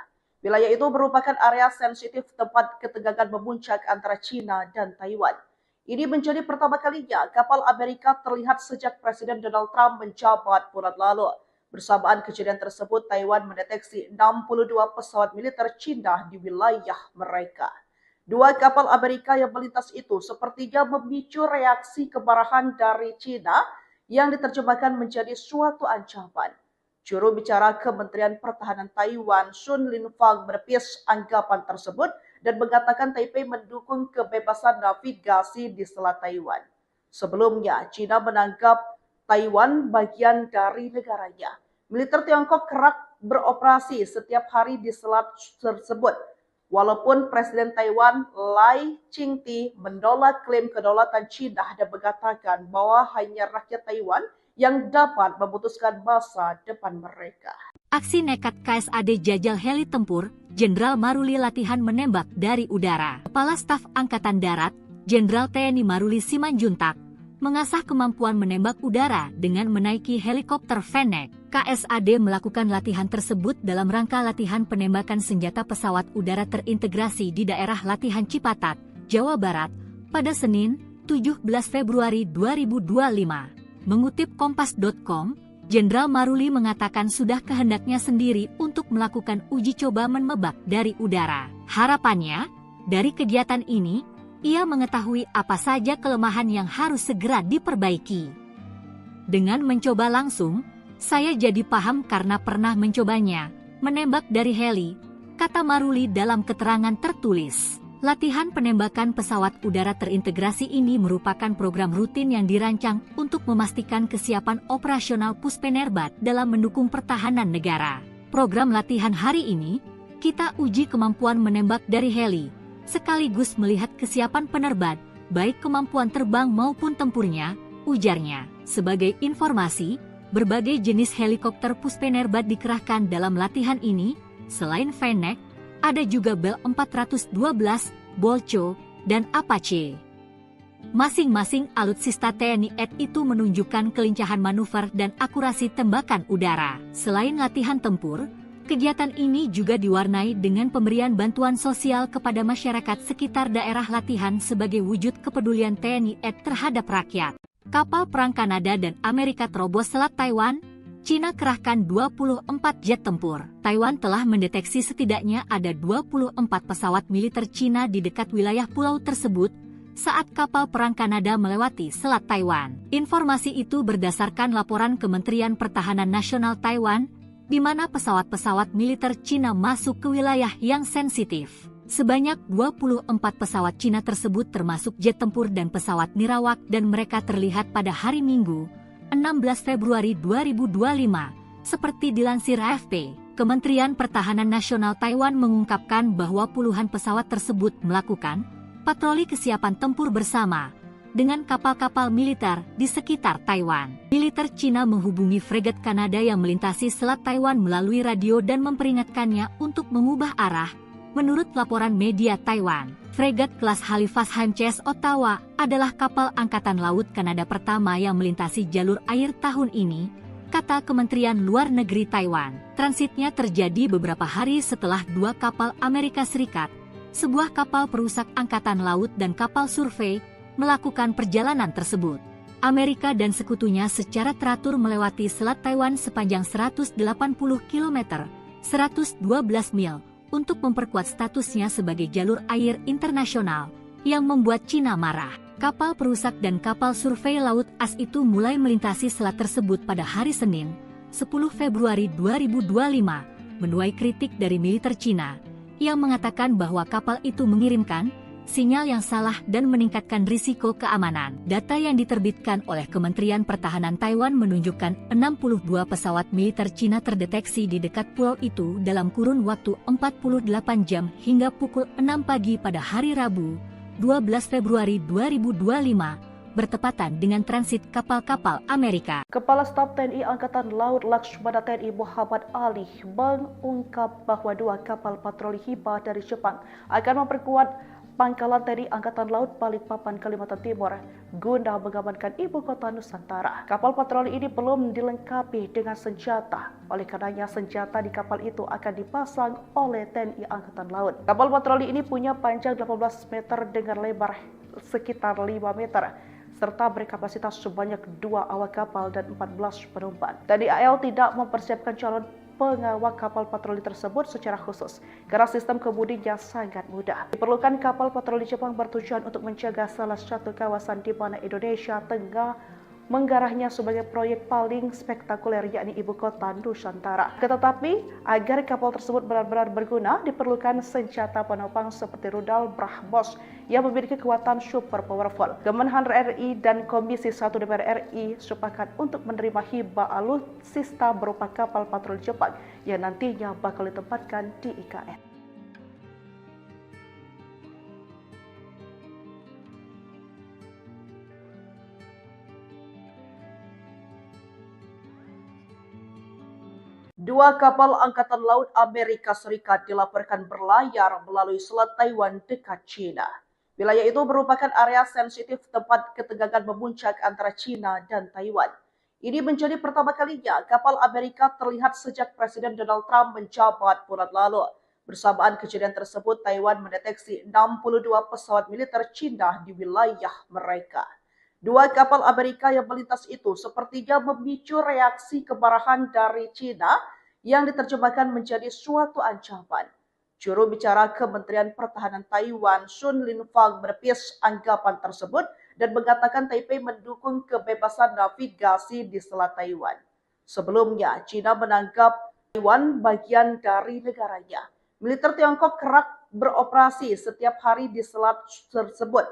Wilayah itu merupakan area sensitif tempat ketegangan memuncak antara China dan Taiwan. Ini menjadi pertama kalinya kapal Amerika terlihat sejak Presiden Donald Trump menjabat bulan lalu. Bersamaan kejadian tersebut, Taiwan mendeteksi 62 pesawat militer China di wilayah mereka. Dua kapal Amerika yang melintas itu sepertinya memicu reaksi kemarahan dari China yang diterjemahkan menjadi suatu ancaman. Juru bicara Kementerian Pertahanan Taiwan, Sun Linfang, menepis anggapan tersebut dan mengatakan Taipei mendukung kebebasan navigasi di Selat Taiwan. Sebelumnya, China menganggap Taiwan bagian dari negaranya. Militer Tiongkok kerap beroperasi setiap hari di selat tersebut. Walaupun Presiden Taiwan Lai Ching-te menolak klaim kedaulatan China dan mengatakan bahwa hanya rakyat Taiwan yang dapat memutuskan masa depan mereka. Aksi nekat KSAD jajal heli tempur, Jenderal Maruli latihan menembak dari udara. Kepala Staf Angkatan Darat, Jenderal TNI Maruli Simanjuntak, mengasah kemampuan menembak udara dengan menaiki helikopter Fennec. KSAD melakukan latihan tersebut dalam rangka latihan penembakan senjata pesawat udara terintegrasi di daerah latihan Cipatat, Jawa Barat, pada Senin, 17 Februari 2025. Mengutip Kompas.com, Jenderal Maruli mengatakan sudah kehendaknya sendiri untuk melakukan uji coba menembak dari udara. Harapannya, dari kegiatan ini, ia mengetahui apa saja kelemahan yang harus segera diperbaiki. Dengan mencoba langsung, saya jadi paham karena pernah mencobanya, menembak dari heli, kata Maruli dalam keterangan tertulis. Latihan penembakan pesawat udara terintegrasi ini merupakan program rutin yang dirancang untuk memastikan kesiapan operasional Puspenerbat dalam mendukung pertahanan negara. Program latihan hari ini, kita uji kemampuan menembak dari heli, sekaligus melihat kesiapan penerbat, baik kemampuan terbang maupun tempurnya, ujarnya. Sebagai informasi, berbagai jenis helikopter Puspenerbat dikerahkan dalam latihan ini. Selain Fennec, ada juga Bell 412, Bolcho, dan Apache. Masing-masing alutsista TNI AD itu menunjukkan kelincahan manuver dan akurasi tembakan udara. Selain latihan tempur, kegiatan ini juga diwarnai dengan pemberian bantuan sosial kepada masyarakat sekitar daerah latihan sebagai wujud kepedulian TNI AD terhadap rakyat. Kapal perang Kanada dan Amerika terobos Selat Taiwan. Cina kerahkan 24 jet tempur. Taiwan telah mendeteksi setidaknya ada 24 pesawat militer Cina di dekat wilayah pulau tersebut saat kapal perang Kanada melewati Selat Taiwan. Informasi itu berdasarkan laporan Kementerian Pertahanan Nasional Taiwan, di mana pesawat-pesawat militer Cina masuk ke wilayah yang sensitif. Sebanyak 24 pesawat Cina tersebut termasuk jet tempur dan pesawat nirawak dan mereka terlihat pada hari Minggu, 16 Februari 2025, seperti dilansir AFP. Kementerian Pertahanan Nasional Taiwan mengungkapkan bahwa puluhan pesawat tersebut melakukan patroli kesiapan tempur bersama dengan kapal-kapal militer di sekitar Taiwan. Militer Cina menghubungi fregat Kanada yang melintasi Selat Taiwan melalui radio dan memperingatkannya untuk mengubah arah. Menurut laporan media Taiwan, fregat kelas Halifax HMCS Ottawa adalah kapal Angkatan Laut Kanada pertama yang melintasi jalur air tahun ini, kata Kementerian Luar Negeri Taiwan. Transitnya terjadi beberapa hari setelah dua kapal Amerika Serikat, sebuah kapal perusak Angkatan Laut dan kapal survei, melakukan perjalanan tersebut. Amerika dan sekutunya secara teratur melewati Selat Taiwan sepanjang 180 km, 112 mil, untuk memperkuat statusnya sebagai jalur air internasional, yang membuat Cina marah. Kapal perusak dan kapal survei laut AS itu mulai melintasi selat tersebut pada hari Senin, 10 Februari 2025, menuai kritik dari militer Cina, yang mengatakan bahwa kapal itu mengirimkan sinyal yang salah dan meningkatkan risiko keamanan. Data yang diterbitkan oleh Kementerian Pertahanan Taiwan menunjukkan 62 pesawat militer Cina terdeteksi di dekat pulau itu dalam kurun waktu 48 jam hingga pukul 6 pagi pada hari Rabu, 12 Februari 2025, bertepatan dengan transit kapal-kapal Amerika. Kepala Staf TNI Angkatan Laut Laksamana TNI Muhammad Ali mengungkap bahwa dua kapal patroli Hiba dari Jepang akan memperkuat Pangkalan TNI Angkatan Laut Balikpapan, Kalimantan Timur guna mengamankan ibu kota Nusantara. Kapal patroli ini belum dilengkapi dengan senjata. Oleh karenanya senjata di kapal itu akan dipasang oleh TNI Angkatan Laut. Kapal patroli ini punya panjang 18 meter dengan lebar sekitar 5 meter. Serta berkapasitas sebanyak 2 awak kapal dan 14 penumpang. TNI AL tidak mempersiapkan calon pengawal kapal patroli tersebut secara khusus karena sistem kemudinya sangat mudah. Diperlukan kapal patroli Jepang bertujuan untuk menjaga salah satu kawasan di mana Indonesia tengah menggarahnya sebagai proyek paling spektakuler yakni ibu kota Nusantara. Tetapi agar kapal tersebut benar-benar berguna diperlukan senjata penopang seperti rudal BrahMos yang memiliki kekuatan super powerful. Kemenhan RI dan Komisi 1 DPR RI sepakat untuk menerima hibah alutsista berupa kapal patroli Jepang yang nantinya bakal ditempatkan di IKN. Dua kapal Angkatan Laut Amerika Serikat dilaporkan berlayar melalui Selat Taiwan dekat China. Wilayah itu merupakan area sensitif tempat ketegangan memuncak antara China dan Taiwan. Ini menjadi pertama kalinya kapal Amerika terlihat sejak Presiden Donald Trump menjabat bulan lalu. Bersamaan kejadian tersebut, Taiwan mendeteksi 62 pesawat militer China di wilayah mereka. Dua kapal Amerika yang melintas itu sepertinya memicu reaksi kemarahan dari China yang diterjemahkan menjadi suatu ancaman. Juru bicara Kementerian Pertahanan Taiwan, Sun Linfang, menepis anggapan tersebut dan mengatakan Taipei mendukung kebebasan navigasi di Selat Taiwan. Sebelumnya, China menganggap Taiwan bagian dari negaranya. Militer Tiongkok kerap beroperasi setiap hari di selat tersebut.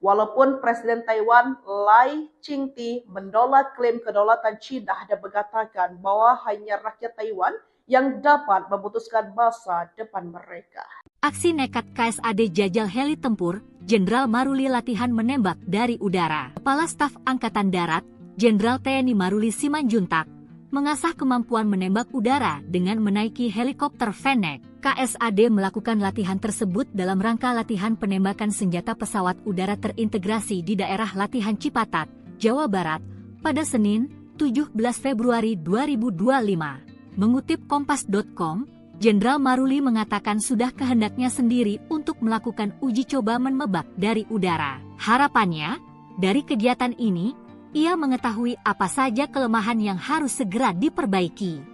Walaupun Presiden Taiwan Lai Ching-te menolak klaim kedaulatan China dan mengatakan bahwa hanya rakyat Taiwan yang dapat memutuskan masa depan mereka. Aksi nekat KSAD jajal heli tempur, Jenderal Maruli latihan menembak dari udara. Kepala Staf Angkatan Darat, Jenderal TNI Maruli Simanjuntak, mengasah kemampuan menembak udara dengan menaiki helikopter Fennec. KSAD melakukan latihan tersebut dalam rangka latihan penembakan senjata pesawat udara terintegrasi di daerah latihan Cipatat, Jawa Barat, pada Senin, 17 Februari 2025. Mengutip Kompas.com, Jenderal Maruli mengatakan sudah kehendaknya sendiri untuk melakukan uji coba menembak dari udara. Harapannya, dari kegiatan ini, ia mengetahui apa saja kelemahan yang harus segera diperbaiki.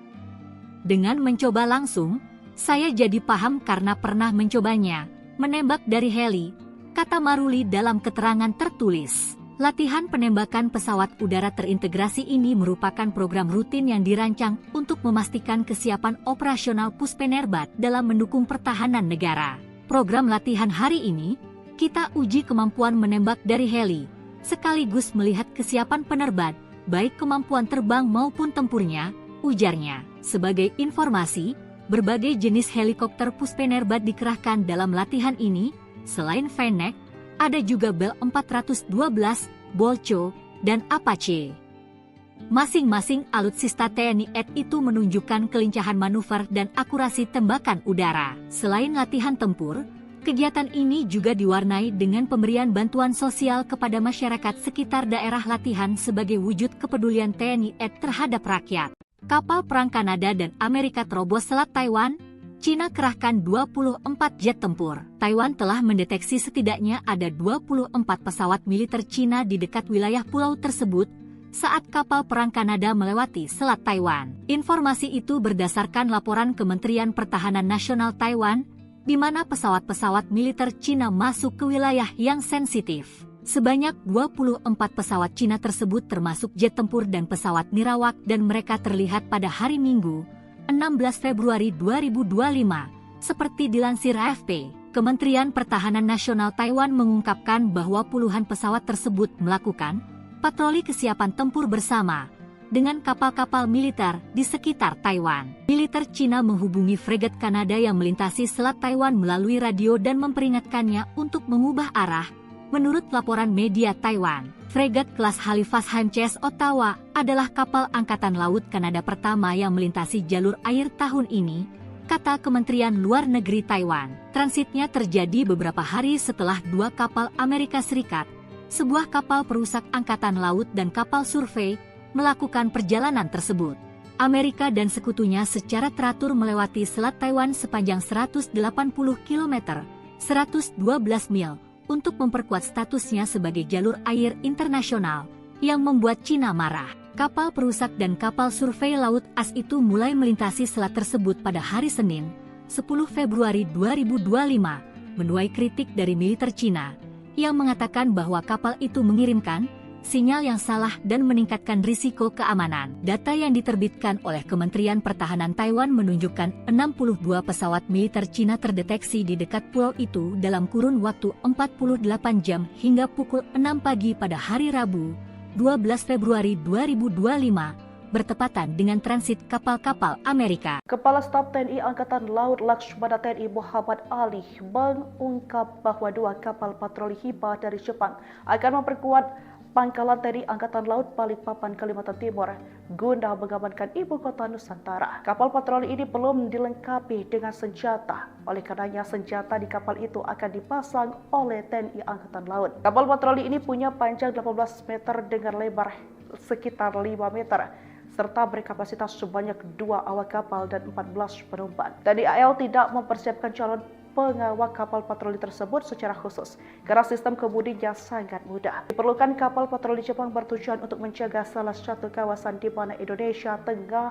Dengan mencoba langsung, saya jadi paham karena pernah mencobanya, menembak dari heli, kata Maruli dalam keterangan tertulis. Latihan penembakan pesawat udara terintegrasi ini merupakan program rutin yang dirancang untuk memastikan kesiapan operasional Puspenerbat dalam mendukung pertahanan negara. Program latihan hari ini, kita uji kemampuan menembak dari heli, sekaligus melihat kesiapan penerbang, baik kemampuan terbang maupun tempurnya, ujarnya. Sebagai informasi, berbagai jenis helikopter Puspenerbat dikerahkan dalam latihan ini, selain Fennec, ada juga Bell 412, Bolcho, dan Apache. Masing-masing alutsista TNI AD itu menunjukkan kelincahan manuver dan akurasi tembakan udara. Selain latihan tempur, kegiatan ini juga diwarnai dengan pemberian bantuan sosial kepada masyarakat sekitar daerah latihan sebagai wujud kepedulian TNI AD terhadap rakyat. Kapal perang Kanada dan Amerika terobos Selat Taiwan. Cina kerahkan 24 jet tempur. Taiwan telah mendeteksi setidaknya ada 24 pesawat militer Cina di dekat wilayah pulau tersebut saat kapal perang Kanada melewati Selat Taiwan. Informasi itu berdasarkan laporan Kementerian Pertahanan Nasional Taiwan, di mana pesawat-pesawat militer Cina masuk ke wilayah yang sensitif. Sebanyak 24 pesawat Cina tersebut termasuk jet tempur dan pesawat nirawak dan mereka terlihat pada hari Minggu, 16 Februari 2025, seperti dilansir AFP. Kementerian Pertahanan Nasional Taiwan mengungkapkan bahwa puluhan pesawat tersebut melakukan patroli kesiapan tempur bersama dengan kapal-kapal militer di sekitar Taiwan. Militer Cina menghubungi fregat Kanada yang melintasi Selat Taiwan melalui radio dan memperingatkannya untuk mengubah arah. Menurut laporan media Taiwan, fregat kelas Halifax HMCS Ottawa adalah kapal Angkatan Laut Kanada pertama yang melintasi jalur air tahun ini, kata Kementerian Luar Negeri Taiwan. Transitnya terjadi beberapa hari setelah dua kapal Amerika Serikat, sebuah kapal perusak Angkatan Laut dan kapal survei, melakukan perjalanan tersebut. Amerika dan sekutunya secara teratur melewati Selat Taiwan sepanjang 180 km, 112 mil, untuk memperkuat statusnya sebagai jalur air internasional, yang membuat Cina marah. Kapal perusak dan kapal survei laut AS itu mulai melintasi selat tersebut pada hari Senin, 10 Februari 2025, menuai kritik dari militer Cina, yang mengatakan bahwa kapal itu mengirimkan sinyal yang salah dan meningkatkan risiko keamanan. Data yang diterbitkan oleh Kementerian Pertahanan Taiwan menunjukkan 62 pesawat militer Cina terdeteksi di dekat pulau itu dalam kurun waktu 48 jam hingga pukul 6 pagi pada hari Rabu, 12 Februari 2025, bertepatan dengan transit kapal-kapal Amerika. Kepala Staf TNI Angkatan Laut Laksamana TNI Muhammad Ali mengungkap bahwa dua kapal patroli Hiba dari Jepang akan memperkuat Pangkalan TNI Angkatan Laut Balikpapan, Kalimantan Timur, guna mengamankan ibu kota Nusantara. Kapal patroli ini belum dilengkapi dengan senjata, oleh karenanya senjata di kapal itu akan dipasang oleh TNI Angkatan Laut. Kapal patroli ini punya panjang 18 meter dengan lebar sekitar 5 meter, serta berkapasitas sebanyak 2 awak kapal dan 14 penumpang. TNI AL tidak mempersiapkan calon pengawal kapal patroli tersebut secara khusus, karena sistem kemudinya sangat mudah. Diperlukan kapal patroli Jepang bertujuan untuk menjaga salah satu kawasan di mana Indonesia tengah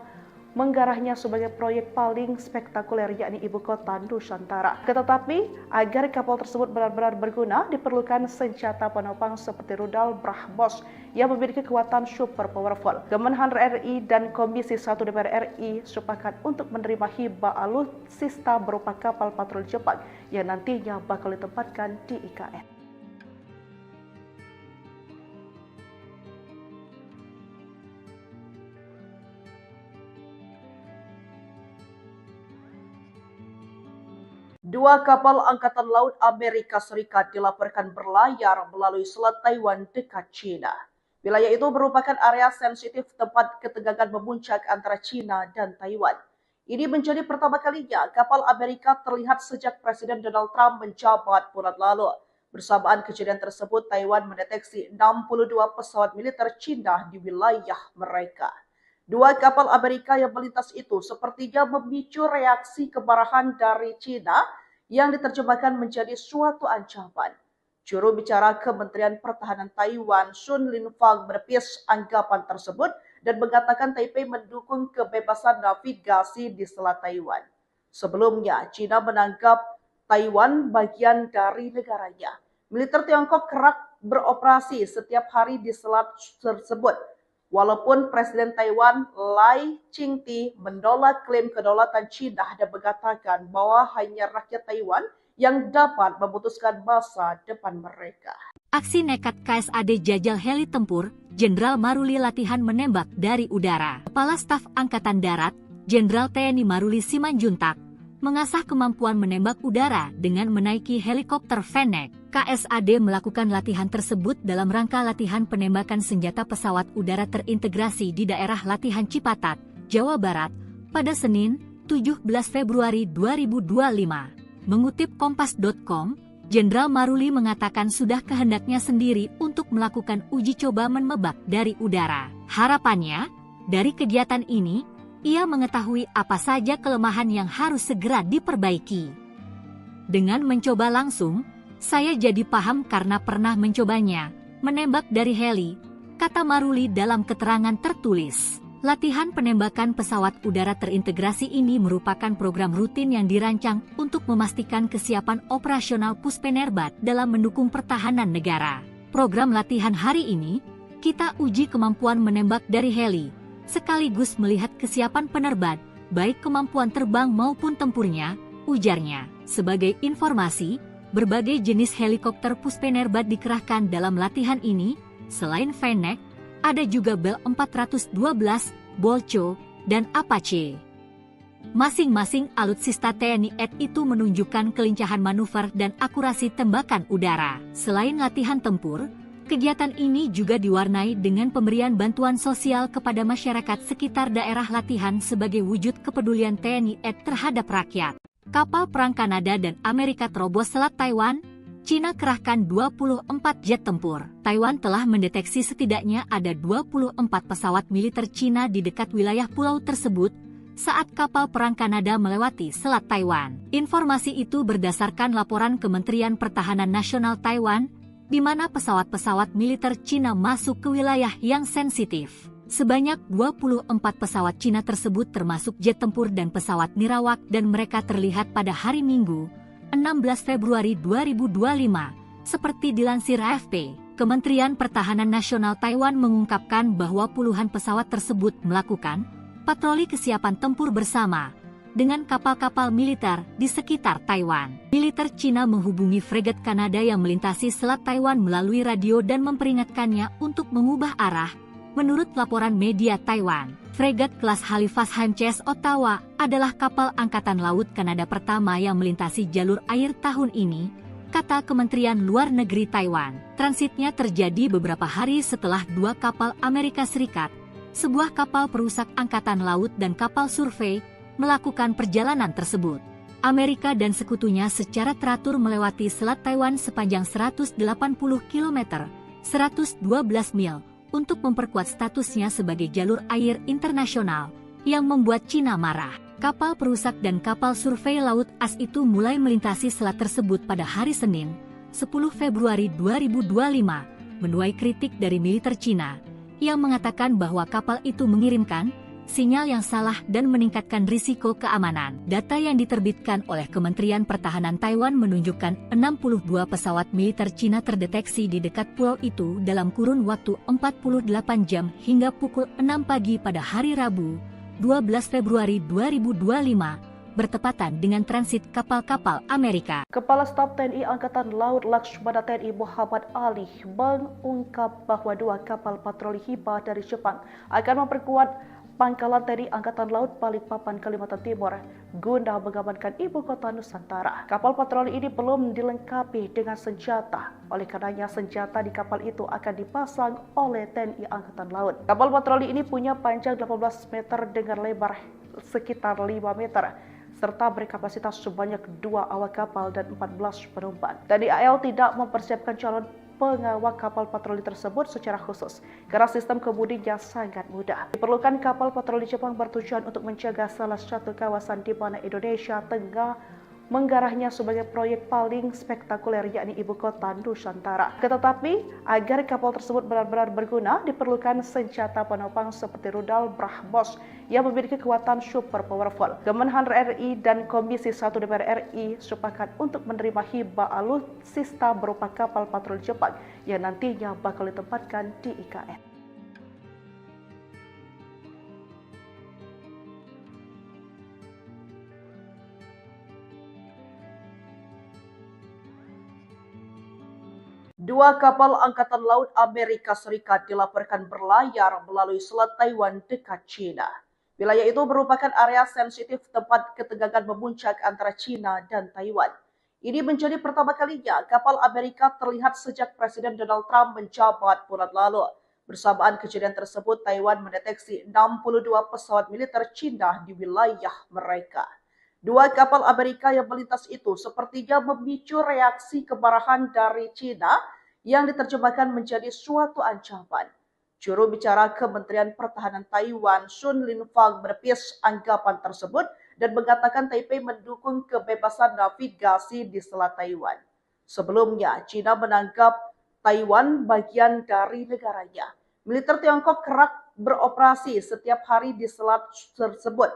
menggarahnya sebagai proyek paling spektakuler, yakni ibu kota Nusantara. Tetapi agar kapal tersebut benar-benar berguna, diperlukan senjata penopang seperti rudal BrahMos yang memiliki kekuatan super powerful. Kemenhan RI dan Komisi 1 DPR RI sepakat untuk menerima hibah alutsista berupa kapal patroli Jepang yang nantinya bakal ditempatkan di IKN. Dua kapal Angkatan Laut Amerika Serikat dilaporkan berlayar melalui Selat Taiwan dekat China. Wilayah itu merupakan area sensitif tempat ketegangan memuncak antara China dan Taiwan. Ini menjadi pertama kalinya kapal Amerika terlihat sejak Presiden Donald Trump menjabat bulan lalu. Bersamaan kejadian tersebut, Taiwan mendeteksi 62 pesawat militer China di wilayah mereka. Dua kapal Amerika yang melintas itu sepertinya memicu reaksi kemarahan dari China yang diterjemahkan menjadi suatu ancaman. Juru bicara Kementerian Pertahanan Taiwan, Sun Linfang, menepis anggapan tersebut dan mengatakan Taipei mendukung kebebasan navigasi di Selat Taiwan. Sebelumnya, China menganggap Taiwan bagian dari negaranya. Militer Tiongkok kerap beroperasi setiap hari di selat tersebut. Walaupun Presiden Taiwan Lai Ching-te menolak klaim kedaulatan China dan mengatakan bahwa hanya rakyat Taiwan yang dapat memutuskan masa depan mereka. Aksi nekat KSAD jajal heli tempur, Jenderal Maruli latihan menembak dari udara. Kepala Staf Angkatan Darat, Jenderal TNI Maruli Simanjuntak, mengasah kemampuan menembak udara dengan menaiki helikopter Fennec. KSAD melakukan latihan tersebut dalam rangka latihan penembakan senjata pesawat udara terintegrasi di daerah latihan Cipatat, Jawa Barat, pada Senin, 17 Februari 2025. Mengutip Kompas.com, Jenderal Maruli mengatakan sudah kehendaknya sendiri untuk melakukan uji coba menembak dari udara. Harapannya, dari kegiatan ini, ia mengetahui apa saja kelemahan yang harus segera diperbaiki. Dengan mencoba langsung, saya jadi paham karena pernah mencobanya, menembak dari heli, kata Maruli dalam keterangan tertulis. Latihan penembakan pesawat udara terintegrasi ini merupakan program rutin yang dirancang untuk memastikan kesiapan operasional Puspenerbat dalam mendukung pertahanan negara. Program latihan hari ini, kita uji kemampuan menembak dari heli, sekaligus melihat kesiapan penerbat, baik kemampuan terbang maupun tempurnya, ujarnya. Sebagai informasi, berbagai jenis helikopter Puspenerbat dikerahkan dalam latihan ini. Selain Fennec, ada juga Bell 412, Bolcho, dan Apache. Masing-masing alutsista TNI AD itu menunjukkan kelincahan manuver dan akurasi tembakan udara. Selain latihan tempur, kegiatan ini juga diwarnai dengan pemberian bantuan sosial kepada masyarakat sekitar daerah latihan sebagai wujud kepedulian TNI AD terhadap rakyat. Kapal perang Kanada dan Amerika terobos Selat Taiwan, China kerahkan 24 jet tempur. Taiwan telah mendeteksi setidaknya ada 24 pesawat militer China di dekat wilayah pulau tersebut saat kapal perang Kanada melewati Selat Taiwan. Informasi itu berdasarkan laporan Kementerian Pertahanan Nasional Taiwan, di mana pesawat-pesawat militer China masuk ke wilayah yang sensitif. Sebanyak 24 pesawat Cina tersebut termasuk jet tempur dan pesawat nirawak dan mereka terlihat pada hari Minggu, 16 Februari 2025, seperti dilansir AFP. Kementerian Pertahanan Nasional Taiwan mengungkapkan bahwa puluhan pesawat tersebut melakukan patroli kesiapan tempur bersama dengan kapal-kapal militer di sekitar Taiwan. Militer Cina menghubungi fregat Kanada yang melintasi Selat Taiwan melalui radio dan memperingatkannya untuk mengubah arah. Menurut laporan media Taiwan, fregat kelas Halifax HMCS Ottawa adalah kapal Angkatan Laut Kanada pertama yang melintasi jalur air tahun ini, kata Kementerian Luar Negeri Taiwan. Transitnya terjadi beberapa hari setelah dua kapal Amerika Serikat, sebuah kapal perusak angkatan laut dan kapal survei, melakukan perjalanan tersebut. Amerika dan sekutunya secara teratur melewati Selat Taiwan sepanjang 180 km, 112 mil, untuk memperkuat statusnya sebagai jalur air internasional, yang membuat China marah. Kapal perusak dan kapal survei laut AS itu mulai melintasi selat tersebut pada hari Senin, 10 Februari 2025, menuai kritik dari militer China, yang mengatakan bahwa kapal itu mengirimkan sinyal yang salah dan meningkatkan risiko keamanan. Data yang diterbitkan oleh Kementerian Pertahanan Taiwan menunjukkan 62 pesawat militer Cina terdeteksi di dekat pulau itu dalam kurun waktu 48 jam hingga pukul 6 pagi pada hari Rabu, 12 Februari 2025, bertepatan dengan transit kapal-kapal Amerika. Kepala Staf TNI Angkatan Laut Laksamana TNI Muhammad Ali mengungkap bahwa dua kapal patroli Hiba dari Jepang akan memperkuat Pangkalan TNI Angkatan Laut Balikpapan, Kalimantan Timur guna mengamankan ibu kota Nusantara. Kapal patroli ini belum dilengkapi dengan senjata. Oleh karenanya senjata di kapal itu akan dipasang oleh TNI Angkatan Laut. Kapal patroli ini punya panjang 18 meter dengan lebar sekitar 5 meter. Serta berkapasitas sebanyak 2 awak kapal dan 14 penumpang. TNI AL tidak mempersiapkan calon pengawal kapal patroli tersebut secara khusus karena sistem kemudinya sangat mudah. Diperlukan kapal patroli Jepang bertujuan untuk menjaga salah satu kawasan di mana Indonesia tengah menggarahnya sebagai proyek paling spektakuler, yakni ibu kota Nusantara. Tetapi agar kapal tersebut benar-benar berguna, diperlukan senjata penopang seperti rudal BrahMos yang memiliki kekuatan super powerful. Kemenhan RI dan Komisi 1 DPR RI sepakat untuk menerima hibah alutsista berupa kapal patroli Jepang yang nantinya bakal ditempatkan di IKN. Dua kapal Angkatan Laut Amerika Serikat dilaporkan berlayar melalui Selat Taiwan dekat China. Wilayah itu merupakan area sensitif tempat ketegangan memuncak antara China dan Taiwan. Ini menjadi pertama kalinya kapal Amerika terlihat sejak Presiden Donald Trump menjabat bulan lalu. Bersamaan kejadian tersebut, Taiwan mendeteksi 62 pesawat militer China di wilayah mereka. Dua kapal Amerika yang melintas itu sepertinya memicu reaksi kemarahan dari China yang diterjemahkan menjadi suatu ancaman. Juru bicara Kementerian Pertahanan Taiwan, Sun Linfang, menepis anggapan tersebut dan mengatakan Taipei mendukung kebebasan navigasi di Selat Taiwan. Sebelumnya, China menganggap Taiwan bagian dari negaranya. Militer Tiongkok kerap beroperasi setiap hari di selat tersebut.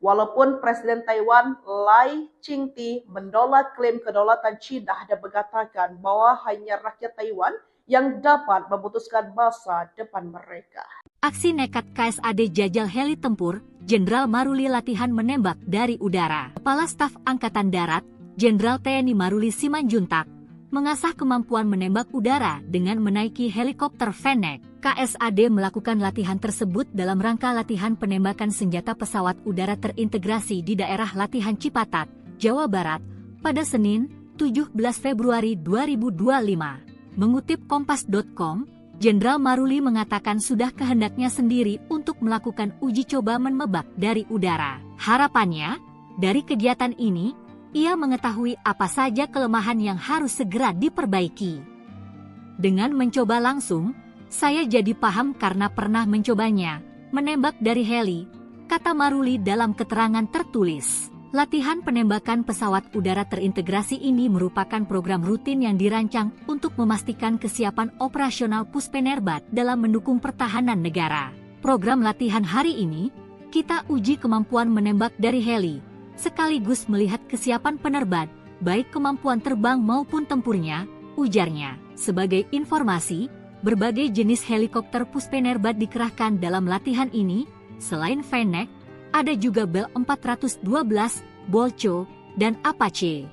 Walaupun Presiden Taiwan Lai Ching-te menolak klaim kedaulatan China dan mengatakan bahwa hanya rakyat Taiwan yang dapat memutuskan masa depan mereka. Aksi nekat KSAD jajal heli tempur, Jenderal Maruli latihan menembak dari udara. Kepala Staf Angkatan Darat, Jenderal TNI Maruli Simanjuntak, mengasah kemampuan menembak udara dengan menaiki helikopter Fennec. KSAD melakukan latihan tersebut dalam rangka latihan penembakan senjata pesawat udara terintegrasi di daerah latihan Cipatat, Jawa Barat, pada Senin, 17 Februari 2025. Mengutip Kompas.com, Jenderal Maruli mengatakan sudah kehendaknya sendiri untuk melakukan uji coba menembak dari udara. Harapannya, dari kegiatan ini, ia mengetahui apa saja kelemahan yang harus segera diperbaiki. Dengan mencoba langsung, saya jadi paham karena pernah mencobanya, menembak dari heli, kata Maruli dalam keterangan tertulis. Latihan penembakan pesawat udara terintegrasi ini merupakan program rutin yang dirancang untuk memastikan kesiapan operasional Puspenerbat dalam mendukung pertahanan negara. Program latihan hari ini, kita uji kemampuan menembak dari heli, sekaligus melihat kesiapan penerbang, baik kemampuan terbang maupun tempurnya, ujarnya. Sebagai informasi, berbagai jenis helikopter Puspenerbat dikerahkan dalam latihan ini. Selain Fennec, ada juga Bell 412, Bolcho, dan Apache.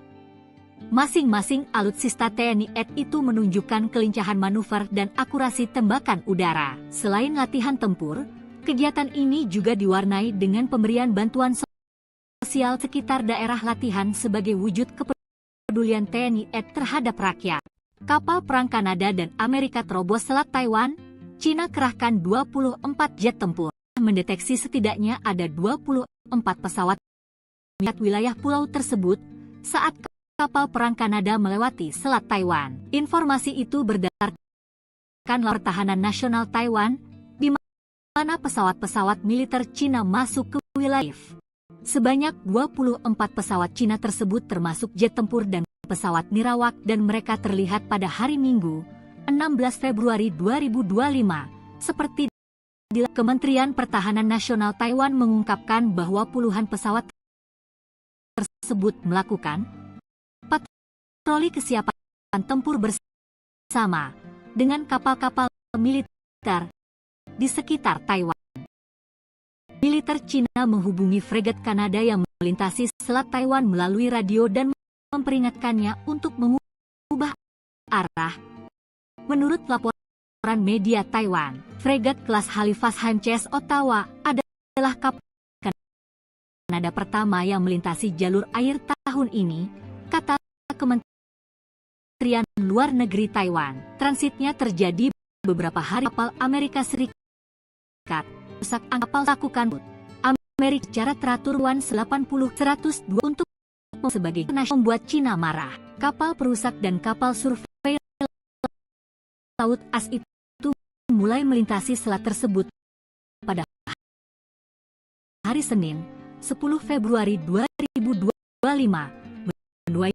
Masing-masing alutsista TNI AD itu menunjukkan kelincahan manuver dan akurasi tembakan udara. Selain latihan tempur, kegiatan ini juga diwarnai dengan pemberian bantuan sosial sekitar daerah latihan sebagai wujud kepedulian TNI AD terhadap rakyat. Kapal perang Kanada dan Amerika terobos Selat Taiwan, China kerahkan 24 jet tempur. Mendeteksi setidaknya ada 24 pesawat wilayah pulau tersebut saat kapal perang Kanada melewati Selat Taiwan. Informasi itu berdasarkan Pertahanan Nasional Taiwan, di mana pesawat-pesawat militer Cina masuk ke wilayah. Sebanyak 24 pesawat Cina tersebut termasuk jet tempur dan pesawat nirawak dan mereka terlihat pada hari Minggu, 16 Februari 2025, seperti Kementerian Pertahanan Nasional Taiwan mengungkapkan bahwa puluhan pesawat tersebut melakukan patroli kesiapan tempur bersama dengan kapal-kapal militer di sekitar Taiwan. Militer Cina menghubungi fregat Kanada yang melintasi Selat Taiwan melalui radio dan memperingatkannya untuk mengubah arah. Menurut laporan media Taiwan, fregat kelas Halifax HMCS Ottawa adalah adalah kapal Kanada pertama yang melintasi jalur air tahun ini, kata Kementerian Luar Negeri Taiwan. Transitnya terjadi beberapa hari. Kapal Amerika Serikat rusak kapal lakukan Amerika secara teratur 80-102 untuk sebagai nasional membuat Cina marah. Kapal perusak dan kapal survei laut AS itu mulai melintasi selat tersebut pada hari Senin, 10 Februari 2025. Menuai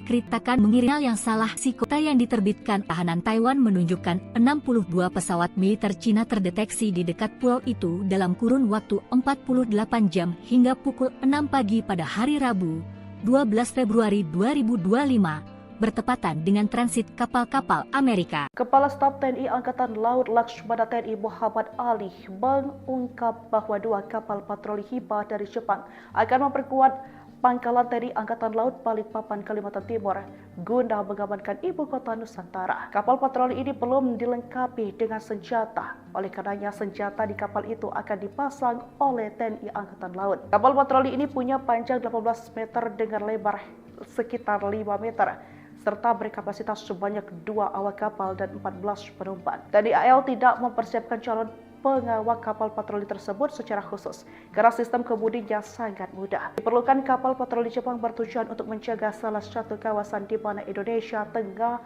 kritikan mengiringal yang salah si kota yang diterbitkan tahanan Taiwan menunjukkan 62 pesawat militer Cina terdeteksi di dekat pulau itu dalam kurun waktu 48 jam hingga pukul 6 pagi pada hari Rabu, 12 Februari 2025, bertepatan dengan transit kapal-kapal Amerika. Kepala Staf TNI Angkatan Laut Laksamana TNI Muhammad Ali mengungkap bahwa 2 kapal patroli Hiba dari Jepang akan memperkuat Pangkalan TNI Angkatan Laut Balikpapan, Kalimantan Timur guna mengamankan ibu kota Nusantara. Kapal patroli ini belum dilengkapi dengan senjata. Oleh karenanya senjata di kapal itu akan dipasang oleh TNI Angkatan Laut. Kapal patroli ini punya panjang 18 meter dengan lebar sekitar 5 meter. Serta berkapasitas sebanyak 2 awak kapal dan 14 penumpang. TNI AL tidak mempersiapkan calon pengawak kapal patroli tersebut secara khusus karena sistem kemudinya sangat mudah. Diperlukan kapal patroli Jepang bertujuan untuk menjaga salah satu kawasan di mana Indonesia tengah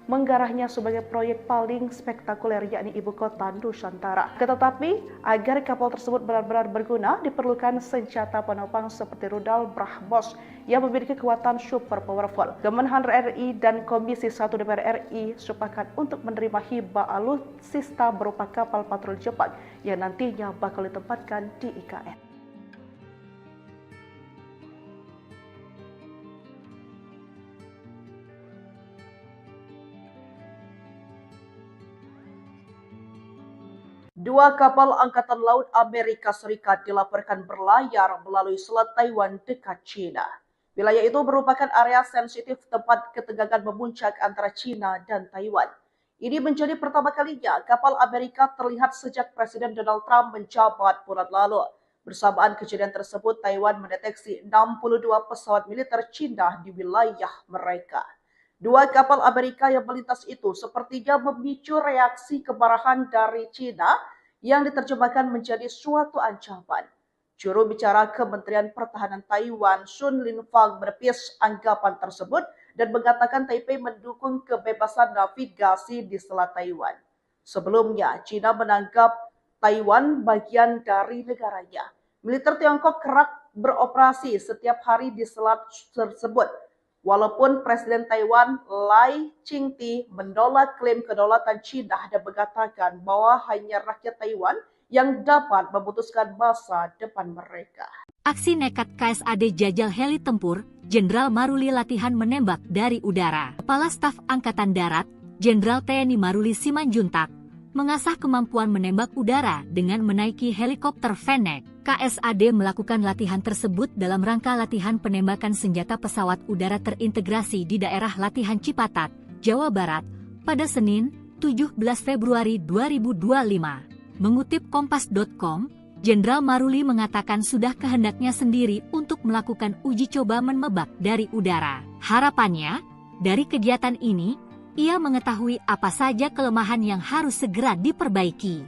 menggarahnya sebagai proyek paling spektakuler yakni ibu kota Nusantara. Tetapi agar kapal tersebut benar-benar berguna diperlukan senjata penopang seperti rudal BrahMos yang memiliki kekuatan super powerful. Kemenhan RI dan Komisi 1 DPR RI sepakat untuk menerima hibah alutsista berupa kapal patroli Jepang yang nantinya bakal ditempatkan di IKN. Dua kapal Angkatan Laut Amerika Serikat dilaporkan berlayar melalui Selat Taiwan dekat China. Wilayah itu merupakan area sensitif tempat ketegangan memuncak antara China dan Taiwan. Ini menjadi pertama kalinya kapal Amerika terlihat sejak Presiden Donald Trump menjabat bulan lalu. Bersamaan kejadian tersebut, Taiwan mendeteksi 62 pesawat militer China di wilayah mereka. 2 kapal Amerika yang melintas itu sepertinya memicu reaksi kemarahan dari China yang diterjemahkan menjadi suatu ancaman. Juru bicara Kementerian Pertahanan Taiwan, Sun Linfang, menepis anggapan tersebut dan mengatakan Taipei mendukung kebebasan navigasi di Selat Taiwan. Sebelumnya, China menganggap Taiwan bagian dari negaranya. Militer Tiongkok kerap beroperasi setiap hari di selat tersebut. Walaupun Presiden Taiwan Lai Ching-te menolak klaim kedaulatan China dan mengatakan bahwa hanya rakyat Taiwan yang dapat memutuskan masa depan mereka. Aksi nekat KSAD jajal heli tempur, Jenderal Maruli latihan menembak dari udara. Kepala Staf Angkatan Darat, Jenderal TNI Maruli Simanjuntak, mengasah kemampuan menembak udara dengan menaiki helikopter Fennec. KSAD melakukan latihan tersebut dalam rangka latihan penembakan senjata pesawat udara terintegrasi di daerah latihan Cipatat, Jawa Barat, pada Senin, 17 Februari 2025. Mengutip Kompas.com, Jenderal Maruli mengatakan sudah kehendaknya sendiri untuk melakukan uji coba menembak dari udara. Harapannya, dari kegiatan ini, ia mengetahui apa saja kelemahan yang harus segera diperbaiki.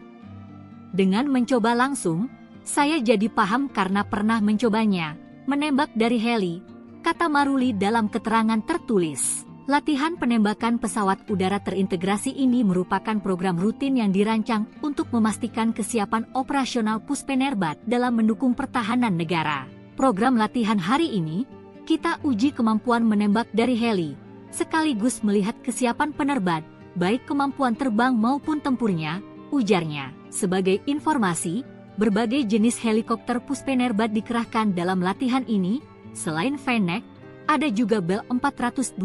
Dengan mencoba langsung, saya jadi paham karena pernah mencobanya, menembak dari heli, kata Maruli dalam keterangan tertulis. Latihan penembakan pesawat udara terintegrasi ini merupakan program rutin yang dirancang untuk memastikan kesiapan operasional Puspenerbat dalam mendukung pertahanan negara. Program latihan hari ini, kita uji kemampuan menembak dari heli, sekaligus melihat kesiapan penerbang, baik kemampuan terbang maupun tempurnya, ujarnya. Sebagai informasi, berbagai jenis helikopter Puspenerbat dikerahkan dalam latihan ini. Selain Fennec, ada juga Bell 412,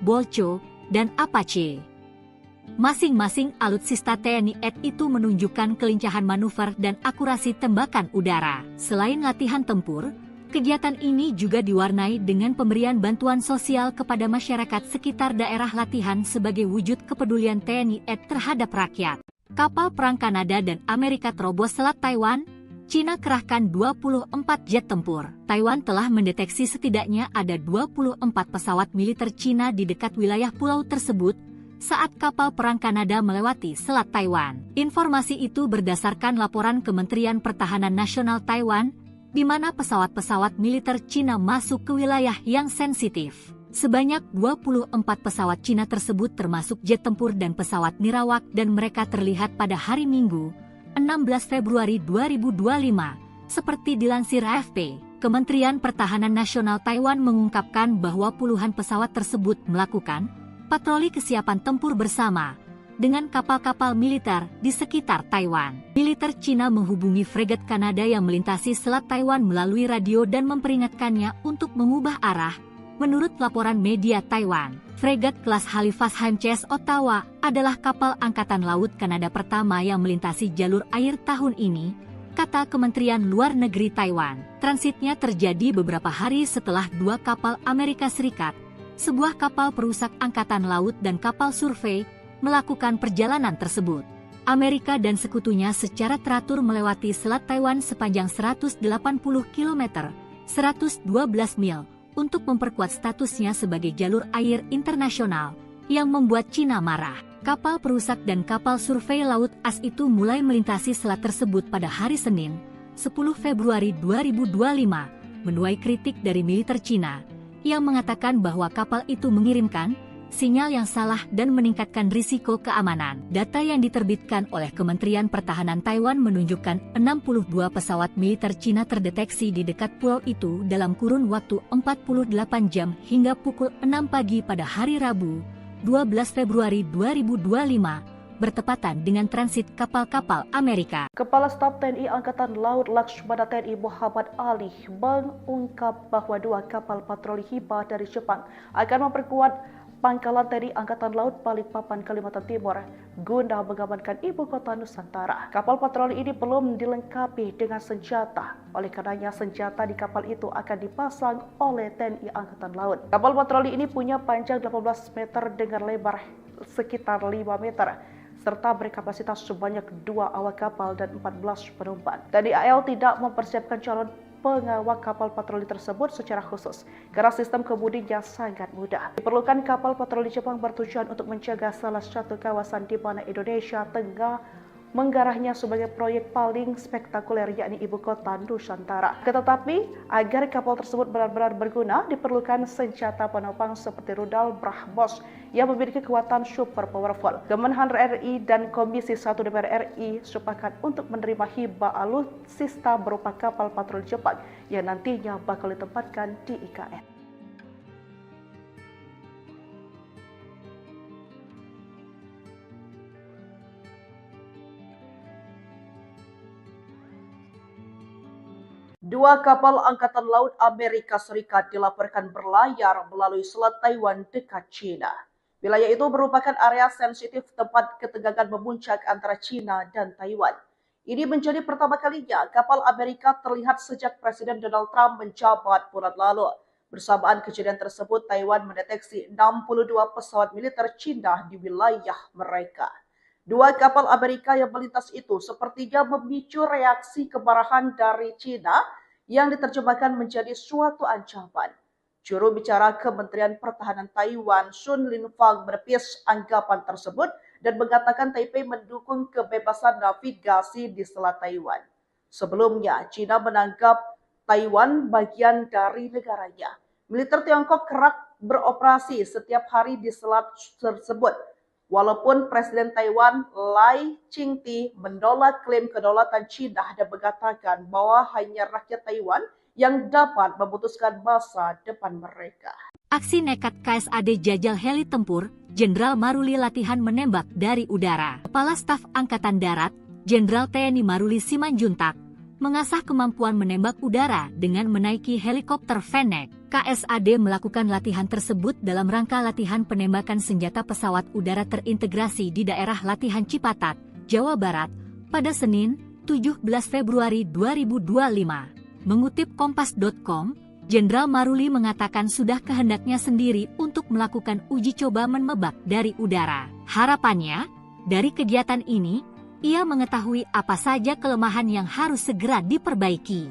Bolcho, dan Apache. Masing-masing alutsista TNI AD itu menunjukkan kelincahan manuver dan akurasi tembakan udara. Selain latihan tempur, kegiatan ini juga diwarnai dengan pemberian bantuan sosial kepada masyarakat sekitar daerah latihan sebagai wujud kepedulian TNI AD terhadap rakyat. Kapal perang Kanada dan Amerika terobos Selat Taiwan, Cina kerahkan 24 jet tempur. Taiwan telah mendeteksi setidaknya ada 24 pesawat militer Cina di dekat wilayah pulau tersebut saat kapal perang Kanada melewati Selat Taiwan. Informasi itu berdasarkan laporan Kementerian Pertahanan Nasional Taiwan, di mana pesawat-pesawat militer Cina masuk ke wilayah yang sensitif. Sebanyak 24 pesawat Cina tersebut termasuk jet tempur dan pesawat nirawak dan mereka terlihat pada hari Minggu, 16 Februari 2025, seperti dilansir AFP. Kementerian Pertahanan Nasional Taiwan mengungkapkan bahwa puluhan pesawat tersebut melakukan patroli kesiapan tempur bersama dengan kapal-kapal militer di sekitar Taiwan. Militer Cina menghubungi fregat Kanada yang melintasi Selat Taiwan melalui radio dan memperingatkannya untuk mengubah arah. Menurut laporan media Taiwan, fregat kelas Halifax HMCS Ottawa adalah kapal Angkatan Laut Kanada pertama yang melintasi jalur air tahun ini, kata Kementerian Luar Negeri Taiwan. Transitnya terjadi beberapa hari setelah dua kapal Amerika Serikat, sebuah kapal perusak Angkatan Laut dan kapal survei, melakukan perjalanan tersebut. Amerika dan sekutunya secara teratur melewati Selat Taiwan sepanjang 180 km, 112 mil, untuk memperkuat statusnya sebagai jalur air internasional, yang membuat Cina marah. Kapal perusak dan kapal survei laut AS itu mulai melintasi selat tersebut pada hari Senin, 10 Februari 2025, menuai kritik dari militer Cina, yang mengatakan bahwa kapal itu mengirimkan sinyal yang salah dan meningkatkan risiko keamanan. Data yang diterbitkan oleh Kementerian Pertahanan Taiwan menunjukkan 62 pesawat militer Cina terdeteksi di dekat pulau itu dalam kurun waktu 48 jam hingga pukul 6 pagi pada hari Rabu, 12 Februari 2025, bertepatan dengan transit kapal-kapal Amerika. Kepala Staf TNI Angkatan Laut Laksamana TNI Muhammad Ali mengungkap bahwa dua kapal patroli Hiba dari Jepang akan memperkuat Pangkalan TNI Angkatan Laut Balikpapan, Kalimantan Timur guna mengamankan ibu kota Nusantara. Kapal patroli ini belum dilengkapi dengan senjata. Oleh karenanya senjata di kapal itu akan dipasang oleh TNI Angkatan Laut. Kapal patroli ini punya panjang 18 meter dengan lebar sekitar 5 meter. Serta berkapasitas sebanyak 2 awak kapal dan 14 penumpang. TNI AL tidak mempersiapkan calon pengawal kapal patroli tersebut secara khusus karena sistem kemudinya sangat mudah. Diperlukan kapal patroli Jepang bertujuan untuk menjaga salah satu kawasan di mana Indonesia tengah menggarahnya sebagai proyek paling spektakuler yakni ibu kota Nusantara. Tetapi agar kapal tersebut benar-benar berguna diperlukan senjata penopang seperti rudal BrahMos yang memiliki kekuatan super powerful. Kemenhan RI dan Komisi 1 DPR RI sepakat untuk menerima hibah alutsista berupa kapal patroli Jepang yang nantinya bakal ditempatkan di IKN. Dua kapal Angkatan Laut Amerika Serikat dilaporkan berlayar melalui Selat Taiwan dekat China. Wilayah itu merupakan area sensitif tempat ketegangan memuncak antara China dan Taiwan. Ini menjadi pertama kalinya kapal Amerika terlihat sejak Presiden Donald Trump menjabat bulan lalu. Bersamaan kejadian tersebut, Taiwan mendeteksi 62 pesawat militer China di wilayah mereka. Dua kapal Amerika yang melintas itu sepertinya memicu reaksi kemarahan dari China yang diterjemahkan menjadi suatu ancaman. Juru bicara Kementerian Pertahanan Taiwan, Sun Linfang, menepis anggapan tersebut dan mengatakan Taipei mendukung kebebasan navigasi di Selat Taiwan. Sebelumnya, China menganggap Taiwan bagian dari negaranya. Militer Tiongkok kerap beroperasi setiap hari di selat tersebut. Walaupun Presiden Taiwan Lai Ching-te menolak klaim kedaulatan China dan mengatakan bahwa hanya rakyat Taiwan yang dapat memutuskan masa depan mereka. Aksi nekat KSAD jajal heli tempur, Jenderal Maruli latihan menembak dari udara. Kepala Staf Angkatan Darat, Jenderal TNI Maruli Simanjuntak, mengasah kemampuan menembak udara dengan menaiki helikopter Fennec. KSAD melakukan latihan tersebut dalam rangka latihan penembakan senjata pesawat udara terintegrasi di daerah latihan Cipatat, Jawa Barat, pada Senin, 17 Februari 2025. Mengutip Kompas.com, Jenderal Maruli mengatakan sudah kehendaknya sendiri untuk melakukan uji coba menembak dari udara. Harapannya, dari kegiatan ini, ia mengetahui apa saja kelemahan yang harus segera diperbaiki.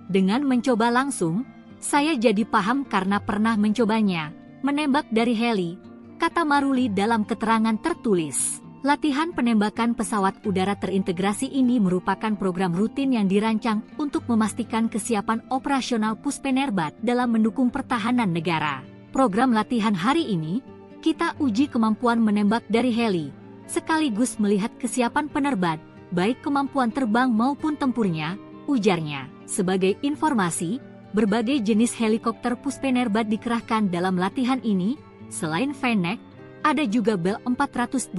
Dengan mencoba langsung, saya jadi paham karena pernah mencobanya, menembak dari heli, kata Maruli dalam keterangan tertulis. Latihan penembakan pesawat udara terintegrasi ini merupakan program rutin yang dirancang untuk memastikan kesiapan operasional Puspenerbat dalam mendukung pertahanan negara. Program latihan hari ini, kita uji kemampuan menembak dari heli, sekaligus melihat kesiapan penerbat, baik kemampuan terbang maupun tempurnya, ujarnya. Sebagai informasi, berbagai jenis helikopter Puspenerbat dikerahkan dalam latihan ini, selain Fennec, ada juga Bell 412,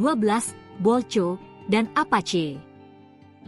Bolcho, dan Apache.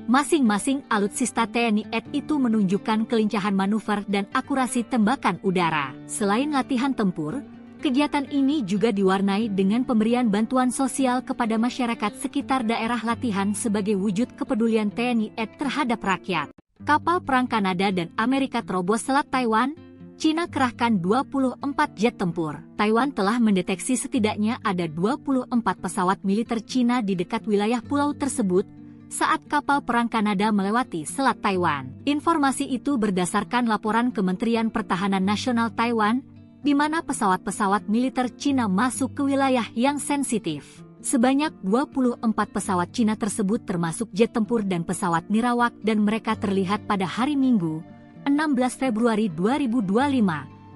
Masing-masing alutsista TNI AD itu menunjukkan kelincahan manuver dan akurasi tembakan udara. Selain latihan tempur, kegiatan ini juga diwarnai dengan pemberian bantuan sosial kepada masyarakat sekitar daerah latihan sebagai wujud kepedulian TNI AD terhadap rakyat. Kapal perang Kanada dan Amerika terobos Selat Taiwan, Cina kerahkan 24 jet tempur. Taiwan telah mendeteksi setidaknya ada 24 pesawat militer Cina di dekat wilayah pulau tersebut saat kapal perang Kanada melewati Selat Taiwan. Informasi itu berdasarkan laporan Kementerian Pertahanan Nasional Taiwan, di mana pesawat-pesawat militer Cina masuk ke wilayah yang sensitif. Sebanyak 24 pesawat Cina tersebut termasuk jet tempur dan pesawat nirawak dan mereka terlihat pada hari Minggu, 16 Februari 2025,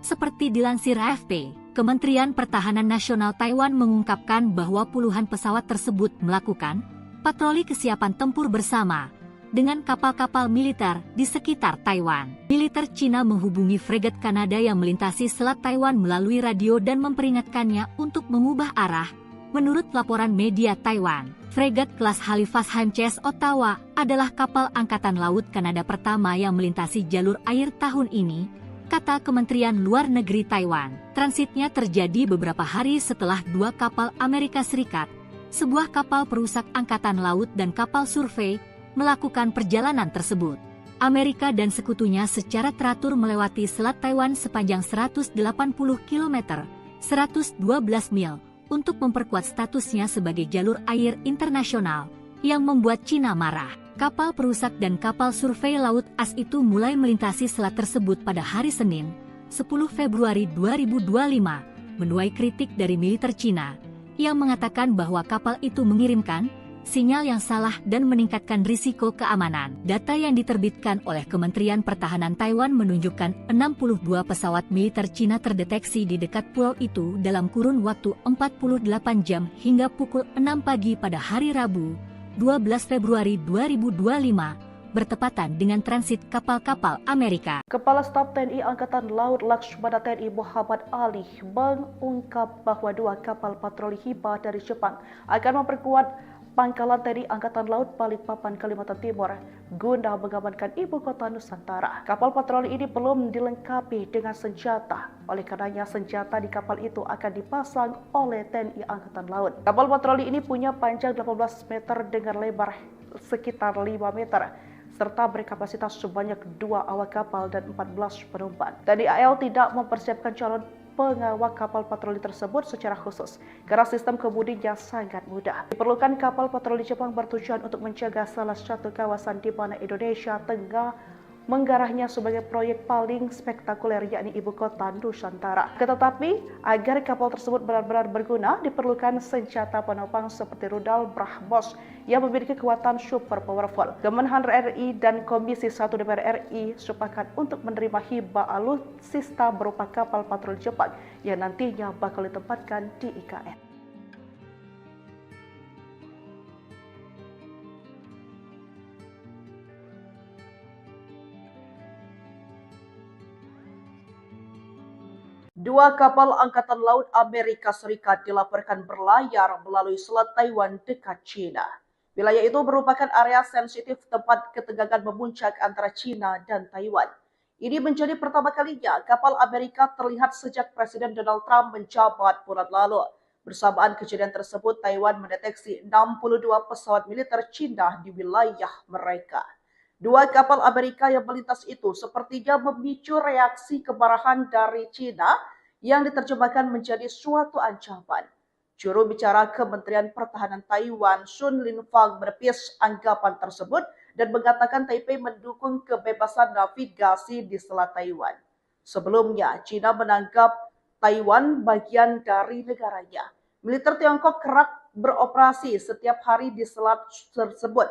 seperti dilansir AFP. Kementerian Pertahanan Nasional Taiwan mengungkapkan bahwa puluhan pesawat tersebut melakukan patroli kesiapan tempur bersama dengan kapal-kapal militer di sekitar Taiwan. Militer Cina menghubungi fregat Kanada yang melintasi Selat Taiwan melalui radio dan memperingatkannya untuk mengubah arah. Menurut laporan media Taiwan, fregat kelas Halifax HMCS Ottawa adalah kapal Angkatan Laut Kanada pertama yang melintasi jalur air tahun ini, kata Kementerian Luar Negeri Taiwan. Transitnya terjadi beberapa hari setelah dua kapal Amerika Serikat, sebuah kapal perusak Angkatan Laut dan kapal survei, melakukan perjalanan tersebut. Amerika dan sekutunya secara teratur melewati Selat Taiwan sepanjang 180 km, 112 mil, untuk memperkuat statusnya sebagai jalur air internasional, yang membuat Cina marah. Kapal perusak dan kapal survei laut AS itu mulai melintasi selat tersebut pada hari Senin, 10 Februari 2025, menuai kritik dari militer Cina, yang mengatakan bahwa kapal itu mengirimkan sinyal yang salah dan meningkatkan risiko keamanan. Data yang diterbitkan oleh Kementerian Pertahanan Taiwan menunjukkan 62 pesawat militer Cina terdeteksi di dekat pulau itu dalam kurun waktu 48 jam hingga pukul 6 pagi pada hari Rabu, 12 Februari 2025, bertepatan dengan transit kapal-kapal Amerika. Kepala Staf TNI Angkatan Laut Laksamana TNI Muhammad Ali mengungkap bahwa dua kapal patroli Hiba dari Jepang akan memperkuat Pangkalan TNI Angkatan Laut Balikpapan, Kalimantan Timur, guna mengamankan ibu kota Nusantara. Kapal patroli ini belum dilengkapi dengan senjata, oleh karenanya senjata di kapal itu akan dipasang oleh TNI Angkatan Laut. Kapal patroli ini punya panjang 18 meter dengan lebar sekitar 5 meter, serta berkapasitas sebanyak 2 awak kapal dan 14 penumpang. TNI AL tidak mempersiapkan calon pengawak kapal patroli tersebut secara khusus karena sistem kemudinya sangat mudah. Diperlukan kapal patroli Jepang bertujuan untuk menjaga salah satu kawasan di mana Indonesia tengah menggarahnya sebagai proyek paling spektakuler, yakni ibu kota Nusantara. Tetapi agar kapal tersebut benar-benar berguna, diperlukan senjata penopang seperti rudal BrahMos yang memiliki kekuatan super powerful. Kemenhan RI dan Komisi 1 DPR RI sepakat untuk menerima hibah alutsista berupa kapal patroli Jepang yang nantinya bakal ditempatkan di IKN. Dua kapal Angkatan Laut Amerika Serikat dilaporkan berlayar melalui Selat Taiwan dekat Cina. Wilayah itu merupakan area sensitif tempat ketegangan memuncak antara Cina dan Taiwan. Ini menjadi pertama kalinya kapal Amerika terlihat sejak Presiden Donald Trump menjabat bulan lalu. Bersamaan kejadian tersebut, Taiwan mendeteksi 62 pesawat militer Cina di wilayah mereka. Dua kapal Amerika yang melintas itu sepertinya memicu reaksi kemarahan dari Cina yang diterjemahkan menjadi suatu ancaman. Juru bicara Kementerian Pertahanan Taiwan, Sun Linfang, menepis anggapan tersebut dan mengatakan Taipei mendukung kebebasan navigasi di Selat Taiwan. Sebelumnya, China menganggap Taiwan bagian dari negaranya. Militer Tiongkok kerap beroperasi setiap hari di selat tersebut.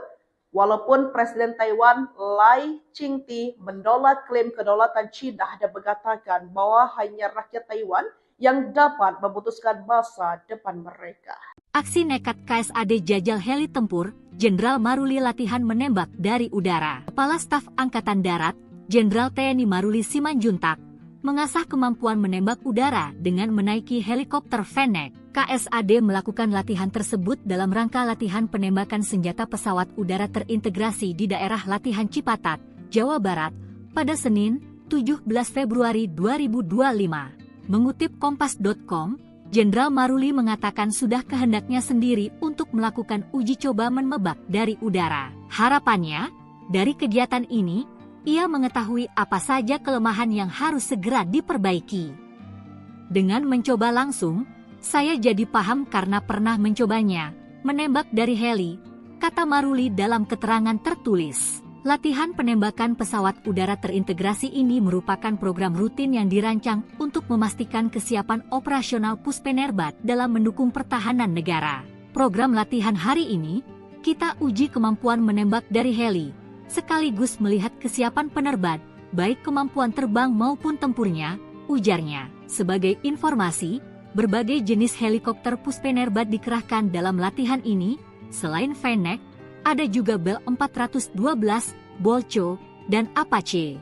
Walaupun Presiden Taiwan Lai Ching-te menolak klaim kedaulatan China dan mengatakan bahwa hanya rakyat Taiwan yang dapat memutuskan masa depan mereka. Aksi nekat KSAD jajal heli tempur, Jenderal Maruli latihan menembak dari udara. Kepala Staf Angkatan Darat, Jenderal TNI Maruli Simanjuntak, mengasah kemampuan menembak udara dengan menaiki helikopter Fennec. KSAD melakukan latihan tersebut dalam rangka latihan penembakan senjata pesawat udara terintegrasi di daerah latihan Cipatat, Jawa Barat, pada Senin, 17 Februari 2025. Mengutip Kompas.com, Jenderal Maruli mengatakan sudah kehendaknya sendiri untuk melakukan uji coba menembak dari udara. Harapannya, dari kegiatan ini, ia mengetahui apa saja kelemahan yang harus segera diperbaiki. Dengan mencoba langsung, saya jadi paham karena pernah mencobanya, menembak dari heli, kata Maruli dalam keterangan tertulis. Latihan penembakan pesawat udara terintegrasi ini merupakan program rutin yang dirancang untuk memastikan kesiapan operasional Puspenerbat dalam mendukung pertahanan negara. Program latihan hari ini, kita uji kemampuan menembak dari heli, sekaligus melihat kesiapan penerbang, baik kemampuan terbang maupun tempurnya, ujarnya. Sebagai informasi, berbagai jenis helikopter Puspenerbat dikerahkan dalam latihan ini, selain Fennec, ada juga Bell 412, Bolcho, dan Apache.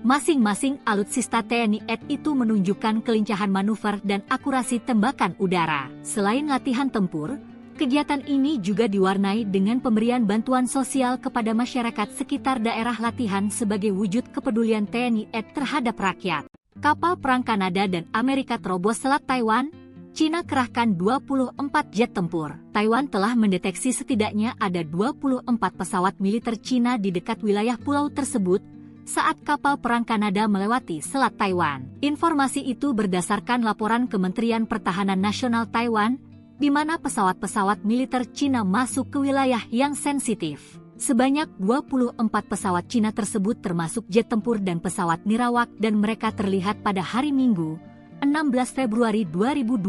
Masing-masing alutsista TNI AD itu menunjukkan kelincahan manuver dan akurasi tembakan udara. Selain latihan tempur, kegiatan ini juga diwarnai dengan pemberian bantuan sosial kepada masyarakat sekitar daerah latihan sebagai wujud kepedulian TNI AD terhadap rakyat. Kapal perang Kanada dan Amerika terobos Selat Taiwan. China kerahkan 24 jet tempur. Taiwan telah mendeteksi setidaknya ada 24 pesawat militer China di dekat wilayah pulau tersebut saat kapal perang Kanada melewati Selat Taiwan. Informasi itu berdasarkan laporan Kementerian Pertahanan Nasional Taiwan, di mana pesawat-pesawat militer China masuk ke wilayah yang sensitif. Sebanyak 24 pesawat China tersebut termasuk jet tempur dan pesawat nirawak dan mereka terlihat pada hari Minggu, 16 Februari 2025,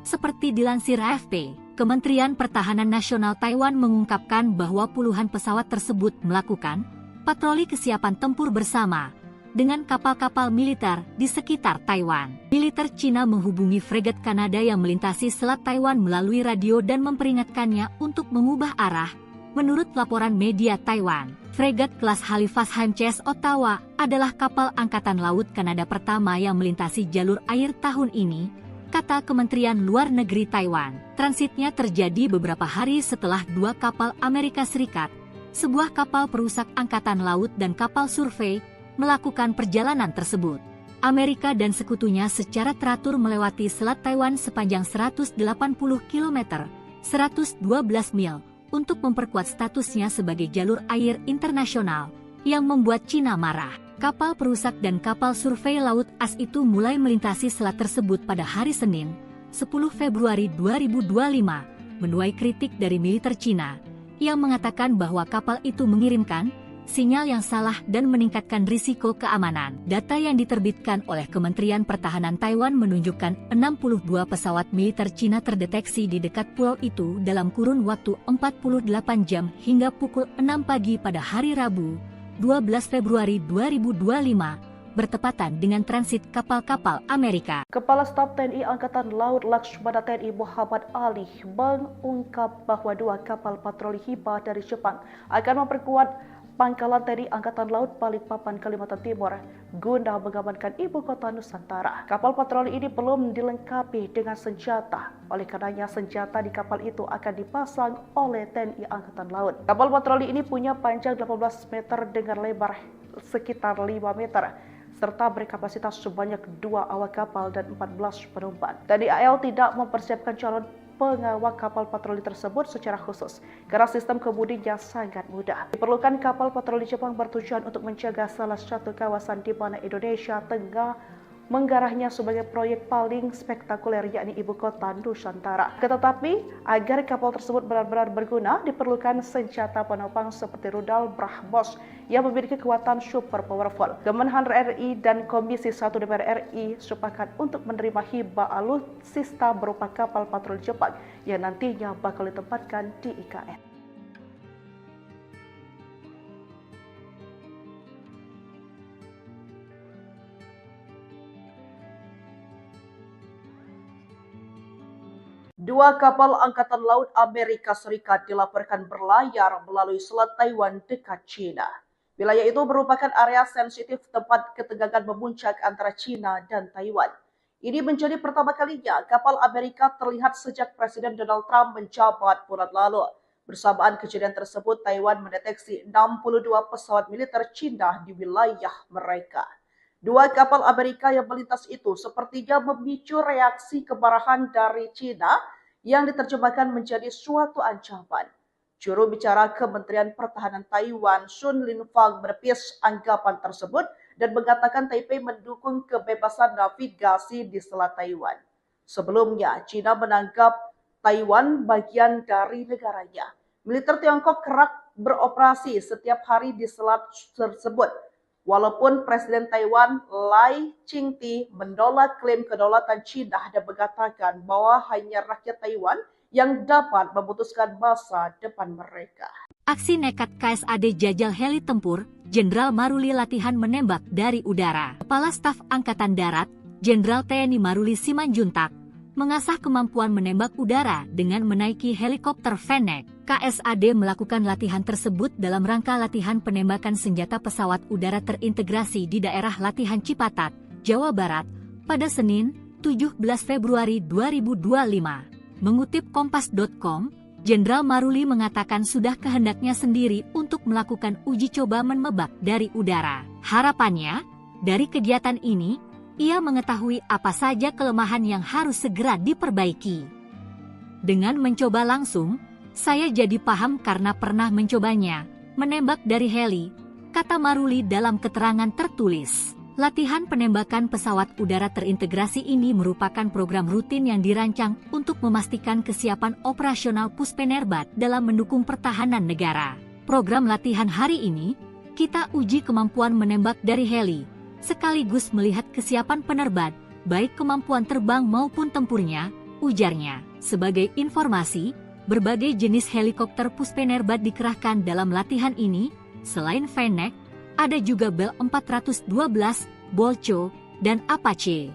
seperti dilansir AFP. Kementerian Pertahanan Nasional Taiwan mengungkapkan bahwa puluhan pesawat tersebut melakukan patroli kesiapan tempur bersama dengan kapal-kapal militer di sekitar Taiwan. Militer China menghubungi fregat Kanada yang melintasi Selat Taiwan melalui radio dan memperingatkannya untuk mengubah arah. Menurut laporan media Taiwan, fregat kelas Halifax HMCS Ottawa adalah kapal Angkatan Laut Kanada pertama yang melintasi jalur air tahun ini, kata Kementerian Luar Negeri Taiwan. Transitnya terjadi beberapa hari setelah dua kapal Amerika Serikat, sebuah kapal perusak Angkatan Laut dan kapal survei, melakukan perjalanan tersebut. Amerika dan sekutunya secara teratur melewati Selat Taiwan sepanjang 180 km, 112 mil, untuk memperkuat statusnya sebagai jalur air internasional, yang membuat China marah. Kapal perusak dan kapal survei laut AS itu mulai melintasi selat tersebut pada hari Senin, 10 Februari 2025, menuai kritik dari militer China, yang mengatakan bahwa kapal itu mengirimkan sinyal yang salah dan meningkatkan risiko keamanan. Data yang diterbitkan oleh Kementerian Pertahanan Taiwan menunjukkan 62 pesawat militer China terdeteksi di dekat pulau itu dalam kurun waktu 48 jam hingga pukul 6 pagi pada hari Rabu, 12 Februari 2025, bertepatan dengan transit kapal-kapal Amerika. Kepala Staf TNI Angkatan Laut Laksamana TNI Muhammad Ali mengungkap bahwa dua kapal patroli Hiba dari Jepang akan memperkuat Pangkalan TNI Angkatan Laut Balikpapan, Kalimantan Timur guna mengamankan ibu kota Nusantara. Kapal patroli ini belum dilengkapi dengan senjata. Oleh karenanya senjata di kapal itu akan dipasang oleh TNI Angkatan Laut. Kapal patroli ini punya panjang 18 meter dengan lebar sekitar 5 meter. Serta berkapasitas sebanyak 2 awak kapal dan 14 penumpang. TNI AL tidak mempersiapkan calon pengawal kapal patroli tersebut secara khusus karena sistem kemudinya sangat mudah. Diperlukan kapal patroli Jepang bertujuan untuk menjaga salah satu kawasan di mana Indonesia tengah menggarahnya sebagai proyek paling spektakuler yakni Ibu Kota Nusantara. Tetapi agar kapal tersebut benar-benar berguna diperlukan senjata penopang seperti rudal BrahMos yang memiliki kekuatan super powerful. Kemenhan RI dan Komisi 1 DPR RI sepakat untuk menerima hibah alutsista berupa kapal patroli Jepang yang nantinya bakal ditempatkan di IKN. Dua kapal Angkatan Laut Amerika Serikat dilaporkan berlayar melalui Selat Taiwan dekat China. Wilayah itu merupakan area sensitif tempat ketegangan memuncak antara China dan Taiwan. Ini menjadi pertama kalinya kapal Amerika terlihat sejak Presiden Donald Trump menjabat bulan lalu. Bersamaan kejadian tersebut, Taiwan mendeteksi 62 pesawat militer China di wilayah mereka. Dua kapal Amerika yang melintas itu sepertinya memicu reaksi kemarahan dari China yang diterjemahkan menjadi suatu ancaman. Juru bicara Kementerian Pertahanan Taiwan, Sun Linfang, menepis anggapan tersebut dan mengatakan Taipei mendukung kebebasan navigasi di Selat Taiwan. Sebelumnya, China menganggap Taiwan bagian dari negaranya. Militer Tiongkok kerap beroperasi setiap hari di selat tersebut. Walaupun Presiden Taiwan Lai Ching-te menolak klaim kedaulatan China dan mengatakan bahwa hanya rakyat Taiwan yang dapat memutuskan masa depan mereka. Aksi nekat KSAD jajal heli tempur, Jenderal Maruli latihan menembak dari udara. Kepala Staf Angkatan Darat, Jenderal TNI Maruli Simanjuntak, mengasah kemampuan menembak udara dengan menaiki helikopter Fennec. KSAD melakukan latihan tersebut dalam rangka latihan penembakan senjata pesawat udara terintegrasi di daerah latihan Cipatat, Jawa Barat, pada Senin, 17 Februari 2025. Mengutip Kompas.com, Jenderal Maruli mengatakan sudah kehendaknya sendiri untuk melakukan uji coba menembak dari udara. Harapannya, dari kegiatan ini, ia mengetahui apa saja kelemahan yang harus segera diperbaiki. Dengan mencoba langsung, saya jadi paham karena pernah mencobanya, menembak dari heli, kata Maruli dalam keterangan tertulis. Latihan penembakan pesawat udara terintegrasi ini merupakan program rutin yang dirancang untuk memastikan kesiapan operasional Puspenerbat dalam mendukung pertahanan negara. Program latihan hari ini, kita uji kemampuan menembak dari heli, sekaligus melihat kesiapan penerbat, baik kemampuan terbang maupun tempurnya, ujarnya. Sebagai informasi, berbagai jenis helikopter Puspenerbat dikerahkan dalam latihan ini. Selain Fennec, ada juga Bell 412, Bolcho, dan Apache.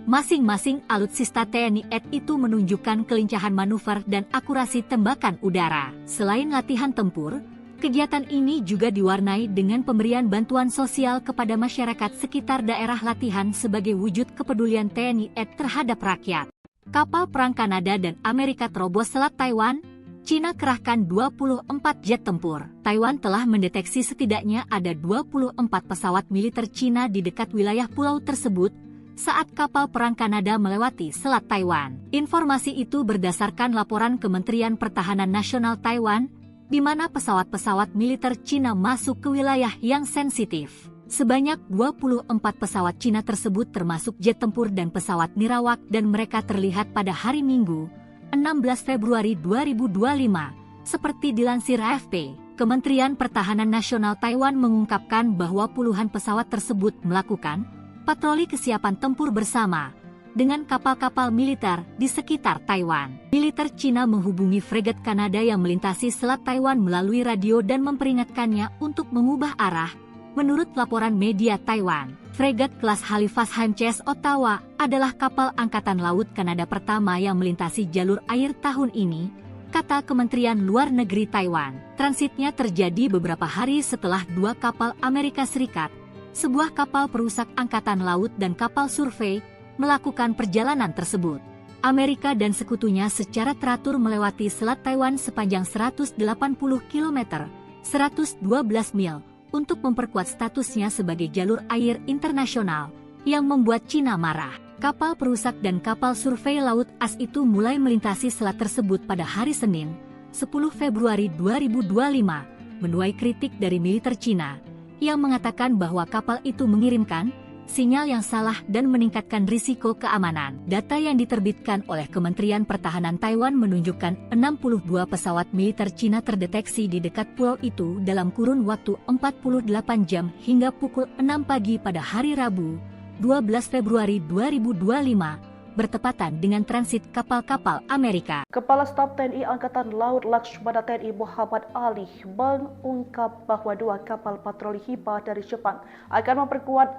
Masing-masing alutsista TNI AD itu menunjukkan kelincahan manuver dan akurasi tembakan udara. Selain latihan tempur, kegiatan ini juga diwarnai dengan pemberian bantuan sosial kepada masyarakat sekitar daerah latihan sebagai wujud kepedulian TNI AD terhadap rakyat. Kapal perang Kanada dan Amerika terobos Selat Taiwan, China kerahkan 24 jet tempur. Taiwan telah mendeteksi setidaknya ada 24 pesawat militer China di dekat wilayah pulau tersebut saat kapal perang Kanada melewati Selat Taiwan. Informasi itu berdasarkan laporan Kementerian Pertahanan Nasional Taiwan, di mana pesawat-pesawat militer China masuk ke wilayah yang sensitif. Sebanyak 24 pesawat China tersebut termasuk jet tempur dan pesawat nirawak dan mereka terlihat pada hari Minggu, 16 Februari 2025, seperti dilansir AFP. Kementerian Pertahanan Nasional Taiwan mengungkapkan bahwa puluhan pesawat tersebut melakukan patroli kesiapan tempur bersama dengan kapal-kapal militer di sekitar Taiwan. Militer China menghubungi fregat Kanada yang melintasi Selat Taiwan melalui radio dan memperingatkannya untuk mengubah arah. Menurut laporan media Taiwan, fregat kelas Halifax HMCS Ottawa adalah kapal Angkatan Laut Kanada pertama yang melintasi jalur air tahun ini, kata Kementerian Luar Negeri Taiwan. Transitnya terjadi beberapa hari setelah dua kapal Amerika Serikat, sebuah kapal perusak Angkatan Laut dan kapal survei, melakukan perjalanan tersebut. Amerika dan sekutunya secara teratur melewati Selat Taiwan sepanjang 180 km, 112 mil, untuk memperkuat statusnya sebagai jalur air internasional, yang membuat China marah. Kapal perusak dan kapal survei laut AS itu mulai melintasi selat tersebut pada hari Senin, 10 Februari 2025, menuai kritik dari militer China, yang mengatakan bahwa kapal itu mengirimkan sinyal yang salah dan meningkatkan risiko keamanan. Data yang diterbitkan oleh Kementerian Pertahanan Taiwan menunjukkan 62 pesawat militer Cina terdeteksi di dekat pulau itu dalam kurun waktu 48 jam hingga pukul 6 pagi pada hari Rabu, 12 Februari 2025, bertepatan dengan transit kapal-kapal Amerika. Kepala Staf TNI Angkatan Laut Laksamana TNI Muhammad Ali mengungkap bahwa 2 kapal patroli Hiba dari Jepang akan memperkuat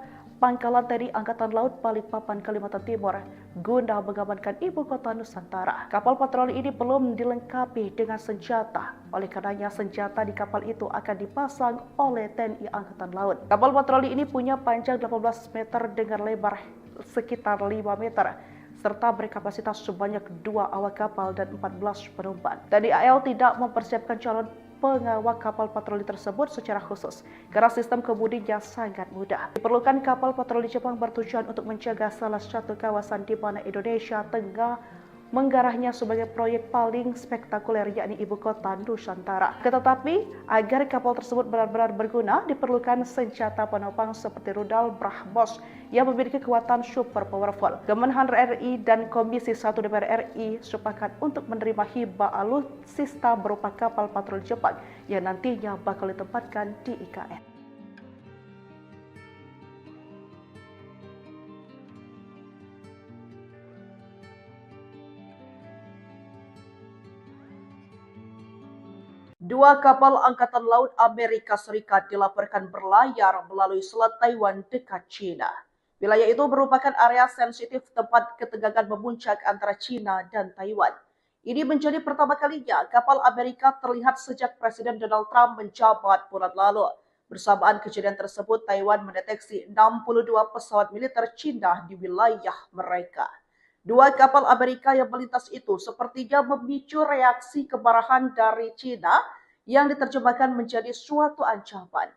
Pangkalan TNI Angkatan Laut Balikpapan, Kalimantan Timur guna mengamankan ibu kota Nusantara. Kapal patroli ini belum dilengkapi dengan senjata. Oleh karenanya senjata di kapal itu akan dipasang oleh TNI Angkatan Laut. Kapal patroli ini punya panjang 18 meter dengan lebar sekitar 5 meter. Serta berkapasitas sebanyak 2 awak kapal dan 14 penumpang. TNI AL tidak mempersiapkan calon pengawal kapal patroli tersebut secara khusus karena sistem kemudinya sangat mudah. Diperlukan kapal patroli Jepang bertujuan untuk menjaga salah satu kawasan di mana Indonesia tengah menggarahnya sebagai proyek paling spektakuler yakni ibu kota Nusantara. Tetapi agar kapal tersebut benar-benar berguna diperlukan senjata penopang seperti rudal BrahMos yang memiliki kekuatan super powerful. Kemenhan RI dan Komisi 1 DPR RI sepakat untuk menerima hibah alutsista berupa kapal patroli Jepang yang nantinya bakal ditempatkan di IKN. Dua kapal Angkatan Laut Amerika Serikat dilaporkan berlayar melalui Selat Taiwan dekat China. Wilayah itu merupakan area sensitif tempat ketegangan memuncak antara China dan Taiwan. Ini menjadi pertama kalinya kapal Amerika terlihat sejak Presiden Donald Trump menjabat bulan lalu. Bersamaan kejadian tersebut, Taiwan mendeteksi 62 pesawat militer China di wilayah mereka. 2 kapal Amerika yang melintas itu sepertinya memicu reaksi kemarahan dari China yang diterjemahkan menjadi suatu ancaman.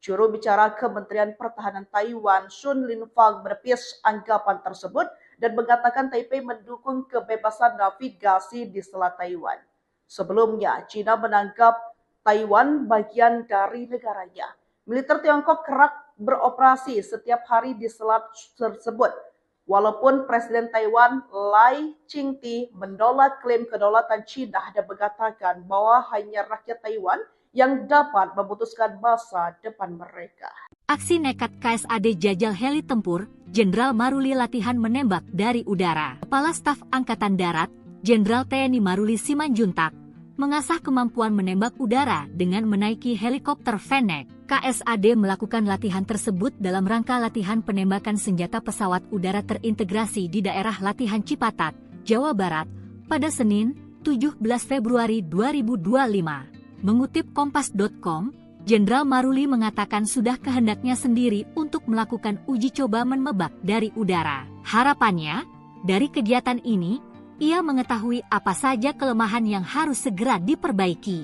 Juru bicara Kementerian Pertahanan Taiwan, Sun Linfang, menepis anggapan tersebut dan mengatakan Taipei mendukung kebebasan navigasi di Selat Taiwan. Sebelumnya, China menganggap Taiwan bagian dari negaranya. Militer Tiongkok kerap beroperasi setiap hari di selat tersebut. Walaupun Presiden Taiwan Lai Ching-te menolak klaim kedaulatan China dan mengatakan bahwa hanya rakyat Taiwan yang dapat memutuskan masa depan mereka. Aksi nekat KSAD jajal heli tempur, Jenderal Maruli latihan menembak dari udara. Kepala Staf Angkatan Darat, Jenderal TNI Maruli Simanjuntak, mengasah kemampuan menembak udara dengan menaiki helikopter Fennec. KSAD melakukan latihan tersebut dalam rangka latihan penembakan senjata pesawat udara terintegrasi di daerah latihan Cipatat, Jawa Barat, pada Senin, 17 Februari 2025. Mengutip Kompas.com, Jenderal Maruli mengatakan sudah kehendaknya sendiri untuk melakukan uji coba menembak dari udara. Harapannya, dari kegiatan ini, ia mengetahui apa saja kelemahan yang harus segera diperbaiki.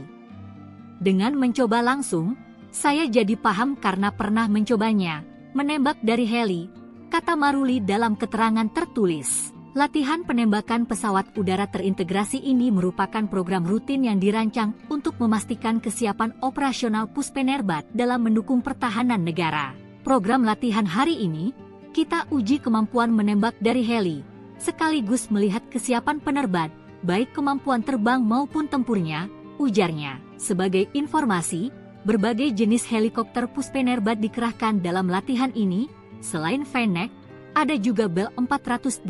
Dengan mencoba langsung, saya jadi paham karena pernah mencobanya, menembak dari heli, kata Maruli dalam keterangan tertulis. Latihan penembakan pesawat udara terintegrasi ini merupakan program rutin yang dirancang untuk memastikan kesiapan operasional Puspenerbat dalam mendukung pertahanan negara. Program latihan hari ini, kita uji kemampuan menembak dari heli, sekaligus melihat kesiapan penerbat, baik kemampuan terbang maupun tempurnya, ujarnya. Sebagai informasi, berbagai jenis helikopter Puspenerbat dikerahkan dalam latihan ini. Selain Fennec, ada juga Bell 412,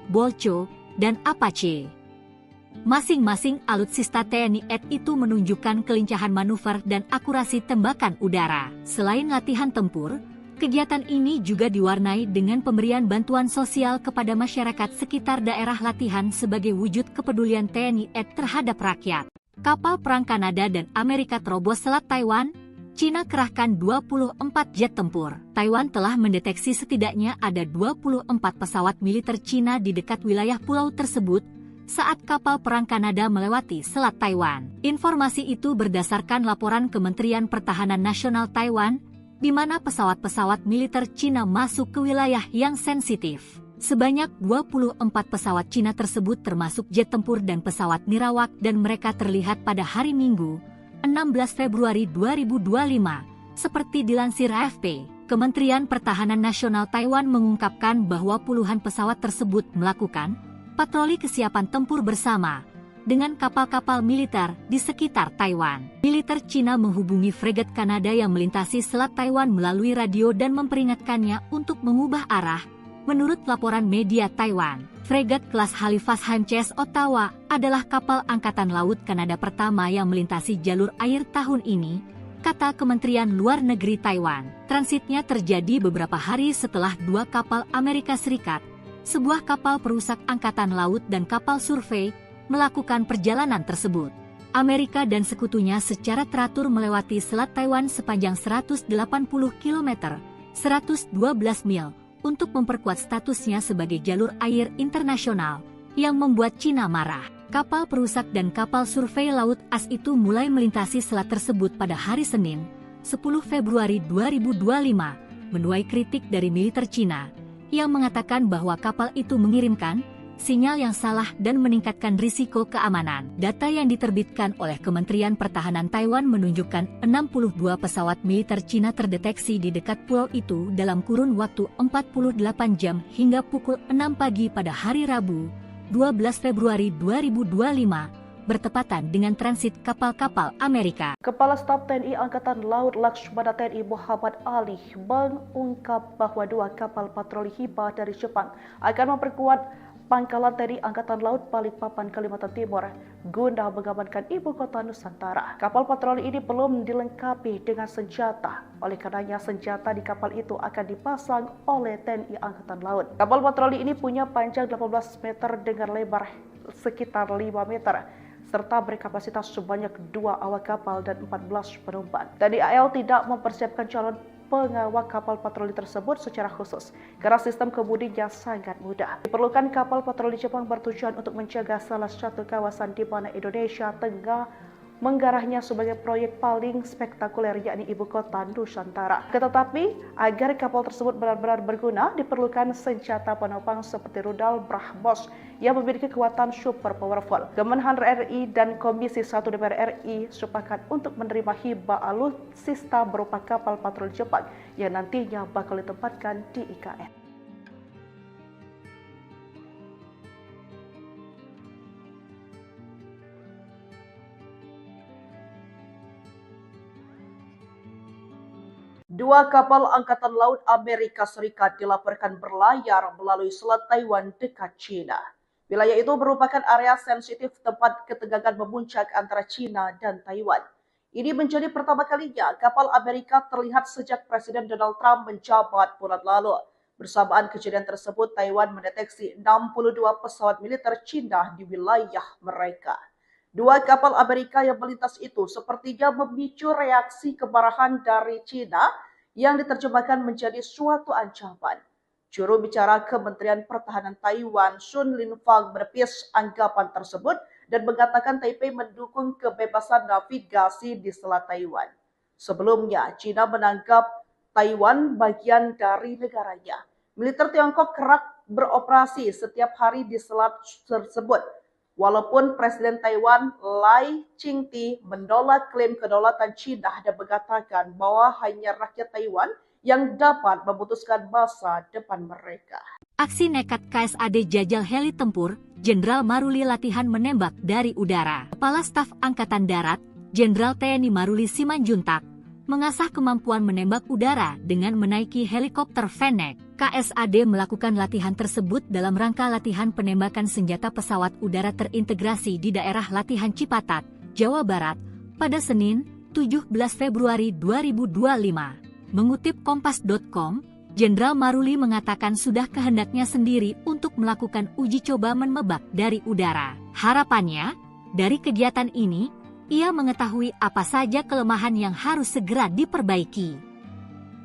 Bolcho, dan Apache. Masing-masing alutsista TNI AD itu menunjukkan kelincahan manuver dan akurasi tembakan udara. Selain latihan tempur, kegiatan ini juga diwarnai dengan pemberian bantuan sosial kepada masyarakat sekitar daerah latihan sebagai wujud kepedulian TNI AD terhadap rakyat. Kapal perang Kanada dan Amerika terobos Selat Taiwan, China kerahkan 24 jet tempur. Taiwan telah mendeteksi setidaknya ada 24 pesawat militer China di dekat wilayah pulau tersebut saat kapal perang Kanada melewati Selat Taiwan. Informasi itu berdasarkan laporan Kementerian Pertahanan Nasional Taiwan, di mana pesawat-pesawat militer China masuk ke wilayah yang sensitif. Sebanyak 24 pesawat Cina tersebut termasuk jet tempur dan pesawat nirawak dan mereka terlihat pada hari Minggu, 16 Februari 2025, seperti dilansir AFP. Kementerian Pertahanan Nasional Taiwan mengungkapkan bahwa puluhan pesawat tersebut melakukan patroli kesiapan tempur bersama dengan kapal-kapal militer di sekitar Taiwan. Militer Cina menghubungi fregat Kanada yang melintasi Selat Taiwan melalui radio dan memperingatkannya untuk mengubah arah. Menurut laporan media Taiwan, fregat kelas Halifax HMCS Ottawa adalah kapal Angkatan Laut Kanada pertama yang melintasi jalur air tahun ini, kata Kementerian Luar Negeri Taiwan. Transitnya terjadi beberapa hari setelah dua kapal Amerika Serikat, sebuah kapal perusak angkatan laut dan kapal survei, melakukan perjalanan tersebut. Amerika dan sekutunya secara teratur melewati Selat Taiwan sepanjang 180 km, 112 mil, untuk memperkuat statusnya sebagai jalur air internasional, yang membuat Cina marah. Kapal perusak dan kapal survei laut AS itu mulai melintasi selat tersebut pada hari Senin, 10 Februari 2025, menuai kritik dari militer Cina, yang mengatakan bahwa kapal itu mengirimkan sinyal yang salah dan meningkatkan risiko keamanan. Data yang diterbitkan oleh Kementerian Pertahanan Taiwan menunjukkan 62 pesawat militer Cina terdeteksi di dekat pulau itu dalam kurun waktu 48 jam hingga pukul 6 pagi pada hari Rabu, 12 Februari 2025, bertepatan dengan transit kapal-kapal Amerika. Kepala Staf TNI Angkatan Laut Laksamana TNI Muhammad Ali mengungkap bahwa dua kapal patroli Hiba dari Jepang akan memperkuat Pangkalan TNI Angkatan Laut Balikpapan, Kalimantan Timur guna mengamankan ibu kota Nusantara. Kapal patroli ini belum dilengkapi dengan senjata. Oleh karenanya senjata di kapal itu akan dipasang oleh TNI Angkatan Laut. Kapal patroli ini punya panjang 18 meter dengan lebar sekitar 5 meter. Serta berkapasitas sebanyak 2 awak kapal dan 14 penumpang. TNI AL tidak mempersiapkan calon pengawal kapal patroli tersebut secara khusus karena sistem kemudinya sangat mudah. Diperlukan kapal patroli Jepang bertujuan untuk menjaga salah satu kawasan di mana Indonesia tengah menggarahnya sebagai proyek paling spektakuler, yakni ibu kota Nusantara. Tetapi agar kapal tersebut benar-benar berguna, diperlukan senjata penopang seperti rudal BrahMos yang memiliki kekuatan super powerful. Kemenhan RI dan Komisi 1 DPR RI sepakat untuk menerima hibah alutsista berupa kapal patroli Jepang yang nantinya bakal ditempatkan di IKN. Dua kapal Angkatan Laut Amerika Serikat dilaporkan berlayar melalui Selat Taiwan dekat China. Wilayah itu merupakan area sensitif tempat ketegangan memuncak antara China dan Taiwan. Ini menjadi pertama kalinya kapal Amerika terlihat sejak Presiden Donald Trump menjabat bulan lalu. Bersamaan kejadian tersebut, Taiwan mendeteksi 62 pesawat militer China di wilayah mereka. Dua kapal Amerika yang melintas itu sepertinya memicu reaksi kemarahan dari China yang diterjemahkan menjadi suatu ancaman. Juru bicara Kementerian Pertahanan Taiwan, Sun Linfang, menepis anggapan tersebut dan mengatakan Taipei mendukung kebebasan navigasi di Selat Taiwan. Sebelumnya, China menganggap Taiwan bagian dari negaranya. Militer Tiongkok kerap beroperasi setiap hari di selat tersebut. Walaupun Presiden Taiwan Lai Ching-te menolak klaim kedaulatan China dan mengatakan bahwa hanya rakyat Taiwan yang dapat memutuskan masa depan mereka. Aksi nekat KSAD jajal heli tempur, Jenderal Maruli latihan menembak dari udara. Kepala Staf Angkatan Darat, Jenderal TNI Maruli Simanjuntak, mengasah kemampuan menembak udara dengan menaiki helikopter Fennec. KSAD melakukan latihan tersebut dalam rangka latihan penembakan senjata pesawat udara terintegrasi di daerah latihan Cipatat, Jawa Barat, pada Senin, 17 Februari 2025. Mengutip Kompas.com, Jenderal Maruli mengatakan sudah kehendaknya sendiri untuk melakukan uji coba menembak dari udara. Harapannya, dari kegiatan ini, ia mengetahui apa saja kelemahan yang harus segera diperbaiki.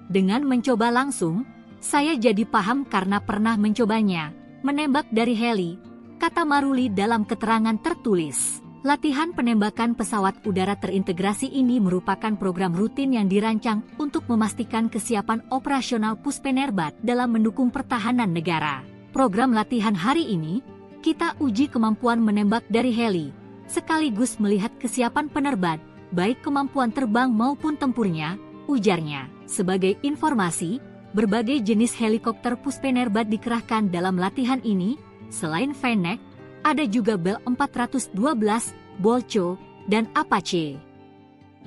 Dengan mencoba langsung, saya jadi paham karena pernah mencobanya, menembak dari heli, kata Maruli dalam keterangan tertulis. Latihan penembakan pesawat udara terintegrasi ini merupakan program rutin yang dirancang untuk memastikan kesiapan operasional Puspenerbat dalam mendukung pertahanan negara. Program latihan hari ini, kita uji kemampuan menembak dari heli, sekaligus melihat kesiapan penerbang, baik kemampuan terbang maupun tempurnya, ujarnya. Sebagai informasi, berbagai jenis helikopter Puspenerbat dikerahkan dalam latihan ini. Selain Fennec, ada juga Bell 412, Bolcho, dan Apache.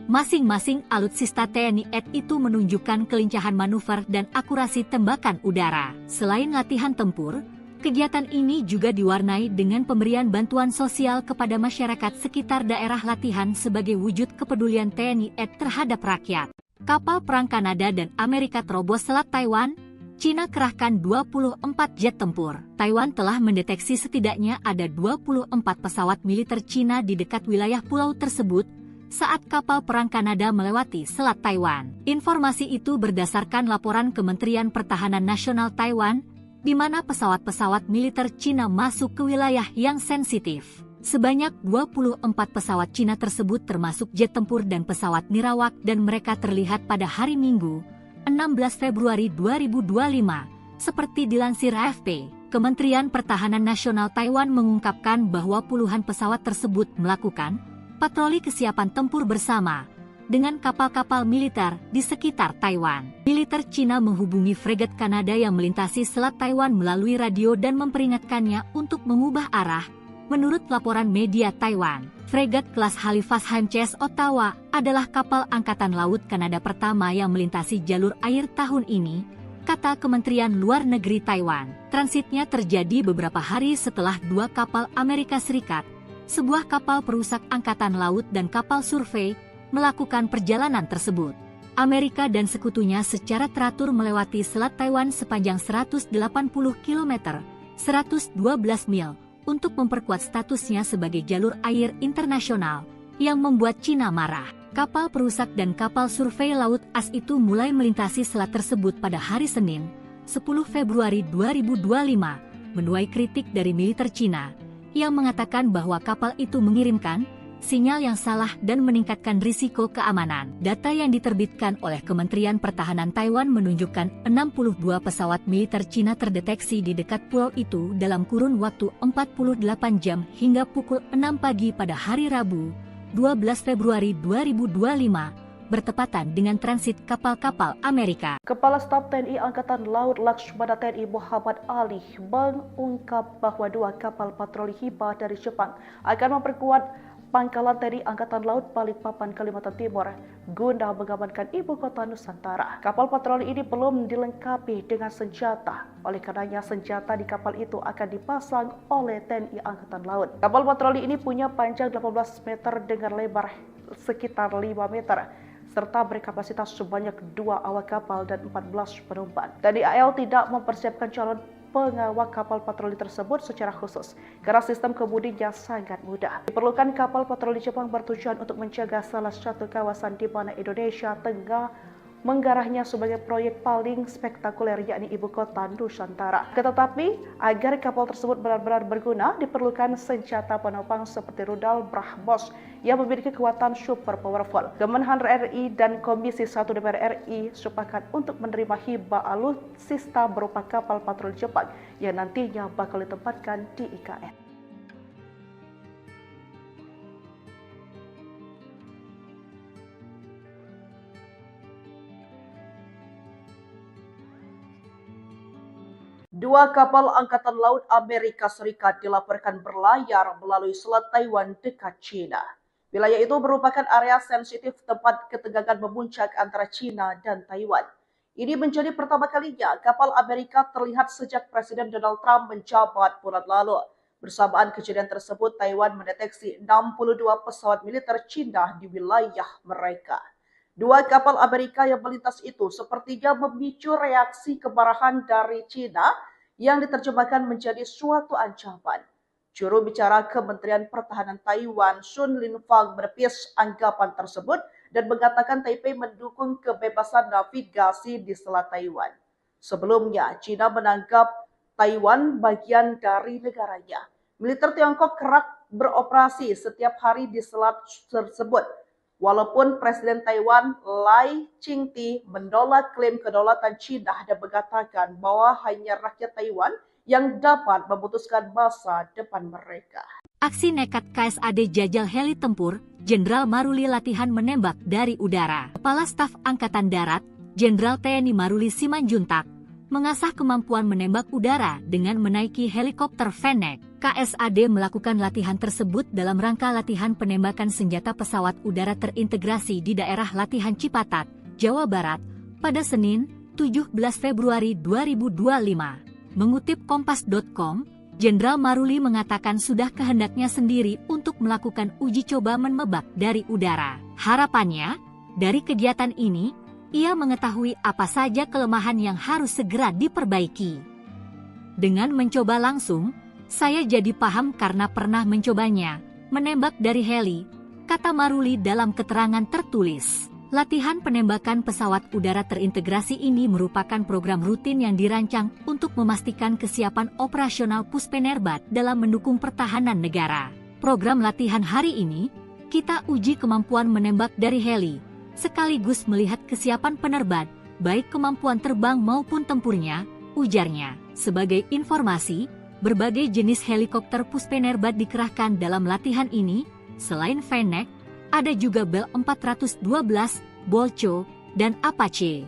Masing-masing alutsista TNI AD itu menunjukkan kelincahan manuver dan akurasi tembakan udara. Selain latihan tempur, kegiatan ini juga diwarnai dengan pemberian bantuan sosial kepada masyarakat sekitar daerah latihan sebagai wujud kepedulian TNI AD terhadap rakyat. Kapal perang Kanada dan Amerika terobos Selat Taiwan. Cina kerahkan 24 jet tempur. Taiwan telah mendeteksi setidaknya ada 24 pesawat militer Cina di dekat wilayah pulau tersebut saat kapal perang Kanada melewati Selat Taiwan. Informasi itu berdasarkan laporan Kementerian Pertahanan Nasional Taiwan, di mana pesawat-pesawat militer Cina masuk ke wilayah yang sensitif. Sebanyak 24 pesawat Cina tersebut termasuk jet tempur dan pesawat nirawak dan mereka terlihat pada hari Minggu, 16 Februari 2025. Seperti dilansir AFP, Kementerian Pertahanan Nasional Taiwan mengungkapkan bahwa puluhan pesawat tersebut melakukan patroli kesiapan tempur bersama dengan kapal-kapal militer di sekitar Taiwan. Militer Cina menghubungi fregat Kanada yang melintasi Selat Taiwan melalui radio dan memperingatkannya untuk mengubah arah. Menurut laporan media Taiwan, fregat kelas Halifax HMCS Ottawa adalah kapal Angkatan Laut Kanada pertama yang melintasi jalur air tahun ini, kata Kementerian Luar Negeri Taiwan. Transitnya terjadi beberapa hari setelah dua kapal Amerika Serikat, sebuah kapal perusak Angkatan Laut dan kapal survei, melakukan perjalanan tersebut. Amerika dan sekutunya secara teratur melewati Selat Taiwan sepanjang 180 km, 112 mil, untuk memperkuat statusnya sebagai jalur air internasional, yang membuat Cina marah. Kapal perusak dan kapal survei laut AS itu mulai melintasi selat tersebut pada hari Senin, 10 Februari 2025, menuai kritik dari militer Cina, yang mengatakan bahwa kapal itu mengirimkan sinyal yang salah dan meningkatkan risiko keamanan. Data yang diterbitkan oleh Kementerian Pertahanan Taiwan menunjukkan 62 pesawat militer Cina terdeteksi di dekat pulau itu dalam kurun waktu 48 jam hingga pukul 6 pagi pada hari Rabu, 12 Februari 2025, bertepatan dengan transit kapal-kapal Amerika. Kepala Staf TNI Angkatan Laut Laksamana TNI Muhammad Ali mengungkap bahwa dua kapal patroli Hiba dari Jepang akan memperkuat Pangkalan TNI Angkatan Laut Balikpapan, Kalimantan Timur guna mengamankan ibu kota Nusantara. Kapal patroli ini belum dilengkapi dengan senjata. Oleh karenanya senjata di kapal itu akan dipasang oleh TNI Angkatan Laut. Kapal patroli ini punya panjang 18 meter dengan lebar sekitar 5 meter. Serta berkapasitas sebanyak 2 awak kapal dan 14 penumpang. TNI AL tidak mempersiapkan calon pengawal kapal patroli tersebut secara khusus karena sistem kemudinya sangat mudah. Diperlukan kapal patroli Jepang bertujuan untuk menjaga salah satu kawasan di mana Indonesia tengah menggarahnya sebagai proyek paling spektakuler yakni ibu kota Nusantara. Tetapi agar kapal tersebut benar-benar berguna diperlukan senjata penopang seperti rudal BrahMos yang memiliki kekuatan super powerful. Kemenhan RI dan Komisi 1 DPR RI sepakat untuk menerima hibah alutsista berupa kapal patroli Jepang yang nantinya bakal ditempatkan di IKN. Dua kapal Angkatan Laut Amerika Serikat dilaporkan berlayar melalui Selat Taiwan dekat China. Wilayah itu merupakan area sensitif tempat ketegangan memuncak antara China dan Taiwan. Ini menjadi pertama kalinya kapal Amerika terlihat sejak Presiden Donald Trump menjabat bulan lalu. Bersamaan kejadian tersebut, Taiwan mendeteksi 62 pesawat militer China di wilayah mereka. Dua kapal Amerika yang melintas itu sepertinya memicu reaksi kemarahan dari China yang diterjemahkan menjadi suatu ancaman. Juru bicara Kementerian Pertahanan Taiwan, Sun Linfang, menepis anggapan tersebut dan mengatakan Taipei mendukung kebebasan navigasi di Selat Taiwan. Sebelumnya, China menganggap Taiwan bagian dari negaranya. Militer Tiongkok kerap beroperasi setiap hari di selat tersebut. Walaupun Presiden Taiwan Lai Ching-te menolak klaim kedaulatan China dan mengatakan bahwa hanya rakyat Taiwan yang dapat memutuskan masa depan mereka. Aksi nekat KSAD jajal heli tempur, Jenderal Maruli latihan menembak dari udara. Kepala Staf Angkatan Darat, Jenderal TNI Maruli Simanjuntak mengasah kemampuan menembak udara dengan menaiki helikopter Fennec. KSAD melakukan latihan tersebut dalam rangka latihan penembakan senjata pesawat udara terintegrasi di daerah latihan Cipatat, Jawa Barat, pada Senin, 17 Februari 2025. Mengutip Kompas.com, Jenderal Maruli mengatakan sudah kehendaknya sendiri untuk melakukan uji coba menembak dari udara. Harapannya, dari kegiatan ini, ia mengetahui apa saja kelemahan yang harus segera diperbaiki. Dengan mencoba langsung, saya jadi paham karena pernah mencobanya, menembak dari heli, kata Maruli dalam keterangan tertulis. Latihan penembakan pesawat udara terintegrasi ini merupakan program rutin yang dirancang untuk memastikan kesiapan operasional Puspenerbat dalam mendukung pertahanan negara. Program latihan hari ini, kita uji kemampuan menembak dari heli, sekaligus melihat kesiapan penerbat, baik kemampuan terbang maupun tempurnya, ujarnya. Sebagai informasi, berbagai jenis helikopter Puspenerbat dikerahkan dalam latihan ini. Selain Fennec, ada juga Bell 412, Bolcho, dan Apache.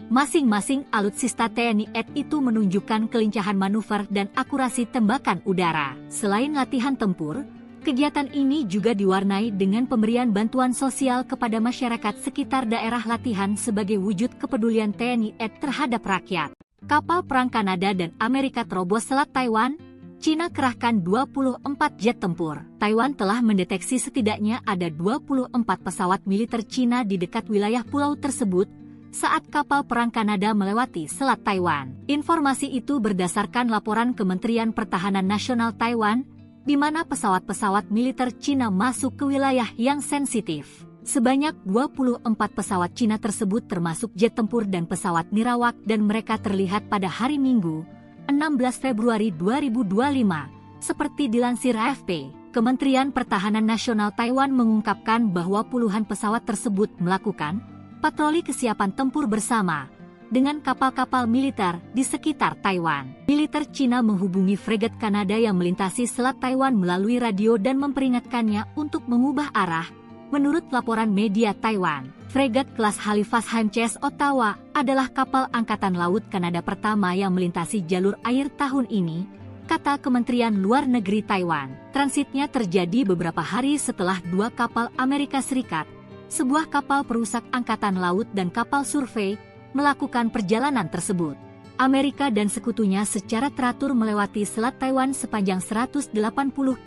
Masing-masing alutsista TNI AD itu menunjukkan kelincahan manuver dan akurasi tembakan udara. Selain latihan tempur, kegiatan ini juga diwarnai dengan pemberian bantuan sosial kepada masyarakat sekitar daerah latihan sebagai wujud kepedulian TNI AD terhadap rakyat. Kapal perang Kanada dan Amerika terobos Selat Taiwan, Cina kerahkan 24 jet tempur. Taiwan telah mendeteksi setidaknya ada 24 pesawat militer Cina di dekat wilayah pulau tersebut saat kapal perang Kanada melewati Selat Taiwan. Informasi itu berdasarkan laporan Kementerian Pertahanan Nasional Taiwan, di mana pesawat-pesawat militer Cina masuk ke wilayah yang sensitif. Sebanyak 24 pesawat Cina tersebut termasuk jet tempur dan pesawat nirawak dan mereka terlihat pada hari Minggu, 16 Februari 2025, seperti dilansir AFP. Kementerian Pertahanan Nasional Taiwan mengungkapkan bahwa puluhan pesawat tersebut melakukan patroli kesiapan tempur bersama dengan kapal-kapal militer di sekitar Taiwan. Militer Cina menghubungi fregat Kanada yang melintasi Selat Taiwan melalui radio dan memperingatkannya untuk mengubah arah. Menurut laporan media Taiwan, fregat kelas Halifax HMCS Ottawa adalah kapal Angkatan Laut Kanada pertama yang melintasi jalur air tahun ini, kata Kementerian Luar Negeri Taiwan. Transitnya terjadi beberapa hari setelah dua kapal Amerika Serikat, sebuah kapal perusak angkatan laut dan kapal survei, melakukan perjalanan tersebut. Amerika dan sekutunya secara teratur melewati Selat Taiwan sepanjang 180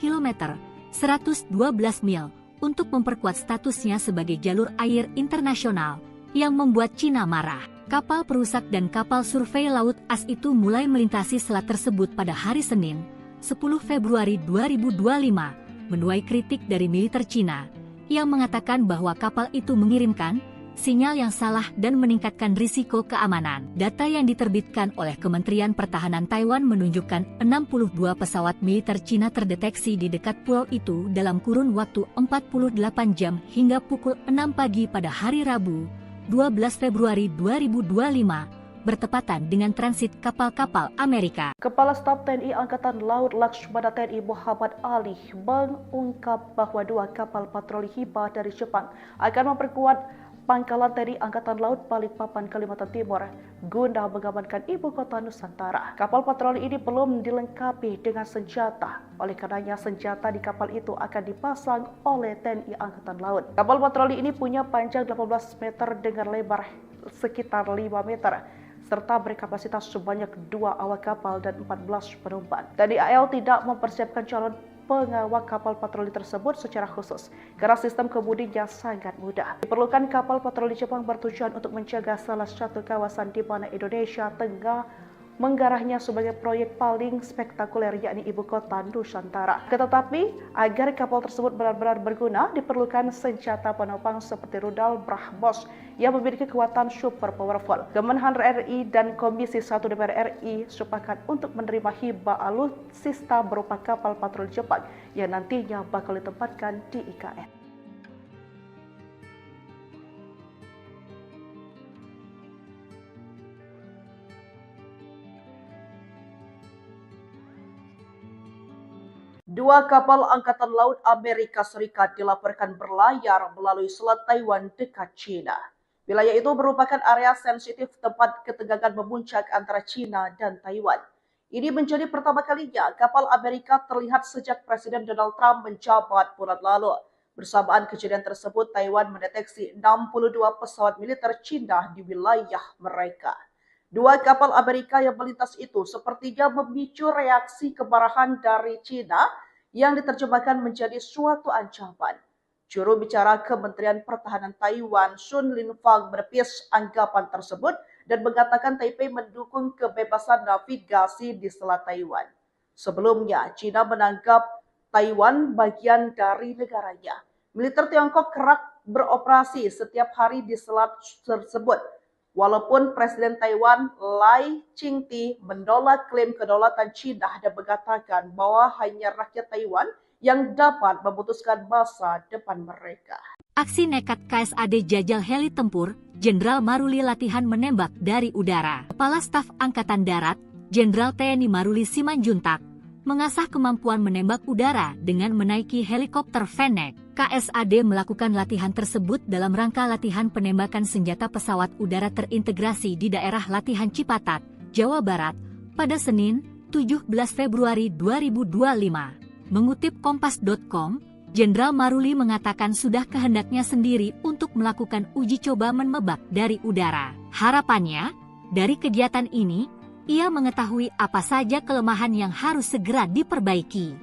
km, 112 mil, untuk memperkuat statusnya sebagai jalur air internasional, yang membuat Cina marah. Kapal perusak dan kapal survei laut AS itu mulai melintasi selat tersebut pada hari Senin, 10 Februari 2025, menuai kritik dari militer Cina, yang mengatakan bahwa kapal itu mengirimkan sinyal yang salah dan meningkatkan risiko keamanan. Data yang diterbitkan oleh Kementerian Pertahanan Taiwan menunjukkan 62 pesawat militer Cina terdeteksi di dekat pulau itu dalam kurun waktu 48 jam hingga pukul 6 pagi pada hari Rabu, 12 Februari 2025, bertepatan dengan transit kapal-kapal Amerika. Kepala Staf TNI Angkatan Laut Laksamana TNI Muhammad Ali mengungkap bahwa dua kapal patroli Hiba dari Jepang akan memperkuat Pangkalan TNI Angkatan Laut Balikpapan, Kalimantan Timur, guna mengamankan ibu kota Nusantara. Kapal patroli ini belum dilengkapi dengan senjata, oleh karenanya senjata di kapal itu akan dipasang oleh TNI Angkatan Laut. Kapal patroli ini punya panjang 18 meter dengan lebar sekitar 5 meter, serta berkapasitas sebanyak 2 awak kapal dan 14 penumpang. TNI AL tidak mempersiapkan calon pengawal kapal patroli tersebut secara khusus karena sistem kemudinya sangat mudah. Diperlukan kapal patroli Jepang bertujuan untuk menjaga salah satu kawasan di mana Indonesia tengah menggarahnya sebagai proyek paling spektakuler, yakni ibu kota Nusantara. Tetapi agar kapal tersebut benar-benar berguna, diperlukan senjata penopang seperti rudal BrahMos yang memiliki kekuatan super powerful. Kemenhan RI dan Komisi 1 DPR RI sepakat untuk menerima hibah alutsista berupa kapal patroli Jepang yang nantinya bakal ditempatkan di IKN. Dua kapal Angkatan Laut Amerika Serikat dilaporkan berlayar melalui Selat Taiwan dekat China. Wilayah itu merupakan area sensitif tempat ketegangan memuncak antara China dan Taiwan. Ini menjadi pertama kalinya kapal Amerika terlihat sejak Presiden Donald Trump menjabat bulan lalu. Bersamaan kejadian tersebut, Taiwan mendeteksi 62 pesawat militer China di wilayah mereka. Dua kapal Amerika yang melintas itu sepertinya memicu reaksi kemarahan dari China yang diterjemahkan menjadi suatu ancaman. Juru bicara Kementerian Pertahanan Taiwan, Sun Linfang, menepis anggapan tersebut dan mengatakan Taipei mendukung kebebasan navigasi di Selat Taiwan. Sebelumnya, China menganggap Taiwan bagian dari negaranya. Militer Tiongkok kerap beroperasi setiap hari di selat tersebut. Walaupun Presiden Taiwan Lai Ching-te menolak klaim kedaulatan China dan mengatakan bahwa hanya rakyat Taiwan yang dapat memutuskan masa depan mereka. Aksi nekat KSAD jajal heli tempur, Jenderal Maruli latihan menembak dari udara. Kepala Staf Angkatan Darat, Jenderal TNI Maruli Simanjuntak, mengasah kemampuan menembak udara dengan menaiki helikopter Fennec. KSAD melakukan latihan tersebut dalam rangka latihan penembakan senjata pesawat udara terintegrasi di daerah latihan Cipatat, Jawa Barat, pada Senin, 17 Februari 2025. Mengutip Kompas.com, Jenderal Maruli mengatakan sudah kehendaknya sendiri untuk melakukan uji coba menembak dari udara. Harapannya, dari kegiatan ini, ia mengetahui apa saja kelemahan yang harus segera diperbaiki.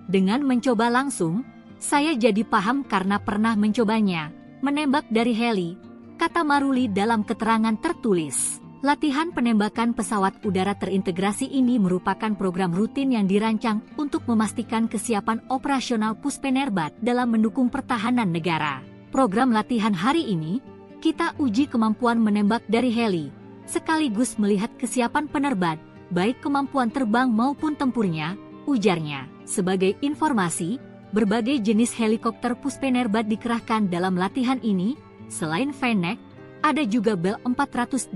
Dengan mencoba langsung, saya jadi paham karena pernah mencobanya, menembak dari heli, kata Maruli dalam keterangan tertulis. Latihan penembakan pesawat udara terintegrasi ini merupakan program rutin yang dirancang untuk memastikan kesiapan operasional Puspenerbat dalam mendukung pertahanan negara. Program latihan hari ini, kita uji kemampuan menembak dari heli, sekaligus melihat kesiapan penerbang, baik kemampuan terbang maupun tempurnya, ujarnya. Sebagai informasi, berbagai jenis helikopter Puspenerbat dikerahkan dalam latihan ini, selain Fennec, ada juga Bell 412,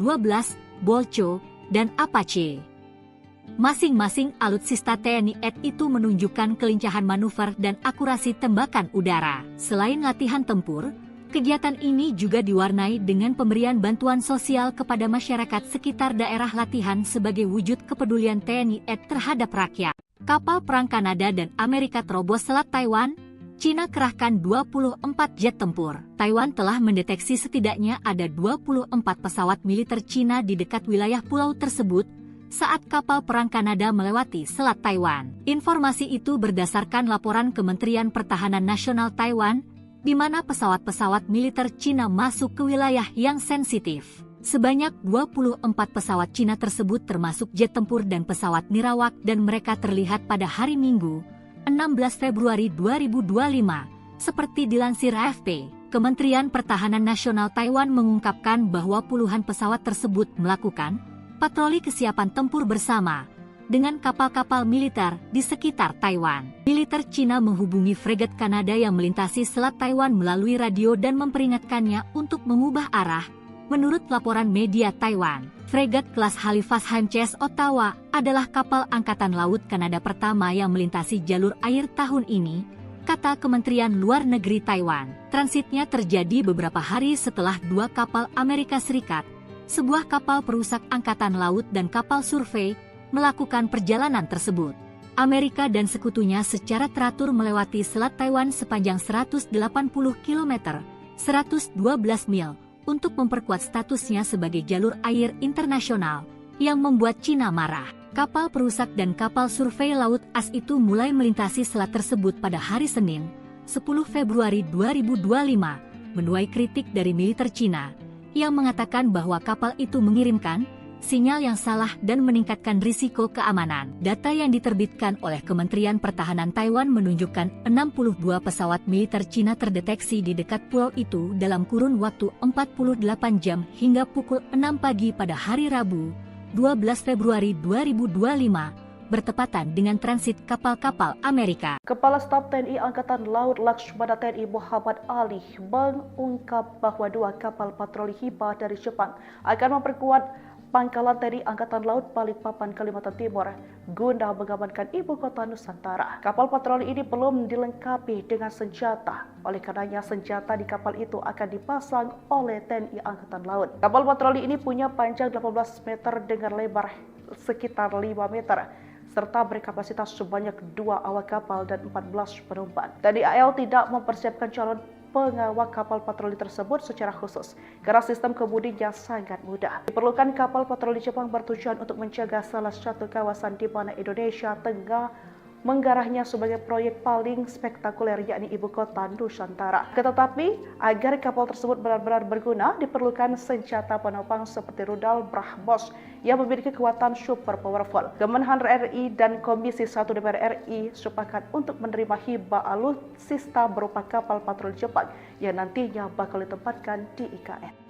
Bolcho, dan Apache. Masing-masing alutsista TNI AD itu menunjukkan kelincahan manuver dan akurasi tembakan udara. Selain latihan tempur, kegiatan ini juga diwarnai dengan pemberian bantuan sosial kepada masyarakat sekitar daerah latihan sebagai wujud kepedulian TNI AD terhadap rakyat. Kapal perang Kanada dan Amerika terobos Selat Taiwan, China kerahkan 24 jet tempur. Taiwan telah mendeteksi setidaknya ada 24 pesawat militer China di dekat wilayah pulau tersebut saat kapal perang Kanada melewati Selat Taiwan. Informasi itu berdasarkan laporan Kementerian Pertahanan Nasional Taiwan, di mana pesawat-pesawat militer China masuk ke wilayah yang sensitif. Sebanyak 24 pesawat China tersebut termasuk jet tempur dan pesawat nirawak dan mereka terlihat pada hari Minggu, 16 Februari 2025, seperti dilansir AFP. Kementerian Pertahanan Nasional Taiwan mengungkapkan bahwa puluhan pesawat tersebut melakukan patroli kesiapan tempur bersama dengan kapal-kapal militer di sekitar Taiwan. Militer China menghubungi fregat Kanada yang melintasi Selat Taiwan melalui radio dan memperingatkannya untuk mengubah arah. Menurut laporan media Taiwan, fregat kelas Halifax HMCS Ottawa adalah kapal Angkatan Laut Kanada pertama yang melintasi jalur air tahun ini, kata Kementerian Luar Negeri Taiwan. Transitnya terjadi beberapa hari setelah dua kapal Amerika Serikat, sebuah kapal perusak Angkatan Laut dan kapal survei, melakukan perjalanan tersebut. Amerika dan sekutunya secara teratur melewati Selat Taiwan sepanjang 180 km, 112 mil, untuk memperkuat statusnya sebagai jalur air internasional, yang membuat China marah. Kapal perusak dan kapal survei laut AS itu mulai melintasi selat tersebut pada hari Senin, 10 Februari 2025, menuai kritik dari militer China, yang mengatakan bahwa kapal itu mengirimkan sinyal yang salah dan meningkatkan risiko keamanan. Data yang diterbitkan oleh Kementerian Pertahanan Taiwan menunjukkan 62 pesawat militer China terdeteksi di dekat pulau itu dalam kurun waktu 48 jam hingga pukul 6 pagi pada hari Rabu, 12 Februari 2025, bertepatan dengan transit kapal-kapal Amerika. Kepala Staf TNI Angkatan Laut Laksamana TNI Muhammad Ali mengungkap bahwa dua kapal patroli Hiba dari Jepang akan memperkuat Pangkalan TNI Angkatan Laut Balikpapan, Kalimantan Timur guna mengamankan ibu kota Nusantara. Kapal patroli ini belum dilengkapi dengan senjata. Oleh karenanya senjata di kapal itu akan dipasang oleh TNI Angkatan Laut. Kapal patroli ini punya panjang 18 meter dengan lebar sekitar 5 meter serta berkapasitas sebanyak 2 awak kapal dan 14 penumpang. TNI AL tidak mempersiapkan calon pengawal kapal patroli tersebut secara khusus karena sistem kemudinya sangat mudah. Diperlukan kapal patroli Jepang bertujuan untuk menjaga salah satu kawasan di mana Indonesia tengah menggarahnya sebagai proyek paling spektakuler yakni ibu kota Nusantara. Tetapi agar kapal tersebut benar-benar berguna diperlukan senjata penopang seperti rudal BrahMos yang memiliki kekuatan super powerful. Kemenhan RI dan Komisi 1 DPR RI sepakat untuk menerima hibah alutsista berupa kapal patroli Jepang yang nantinya bakal ditempatkan di IKN.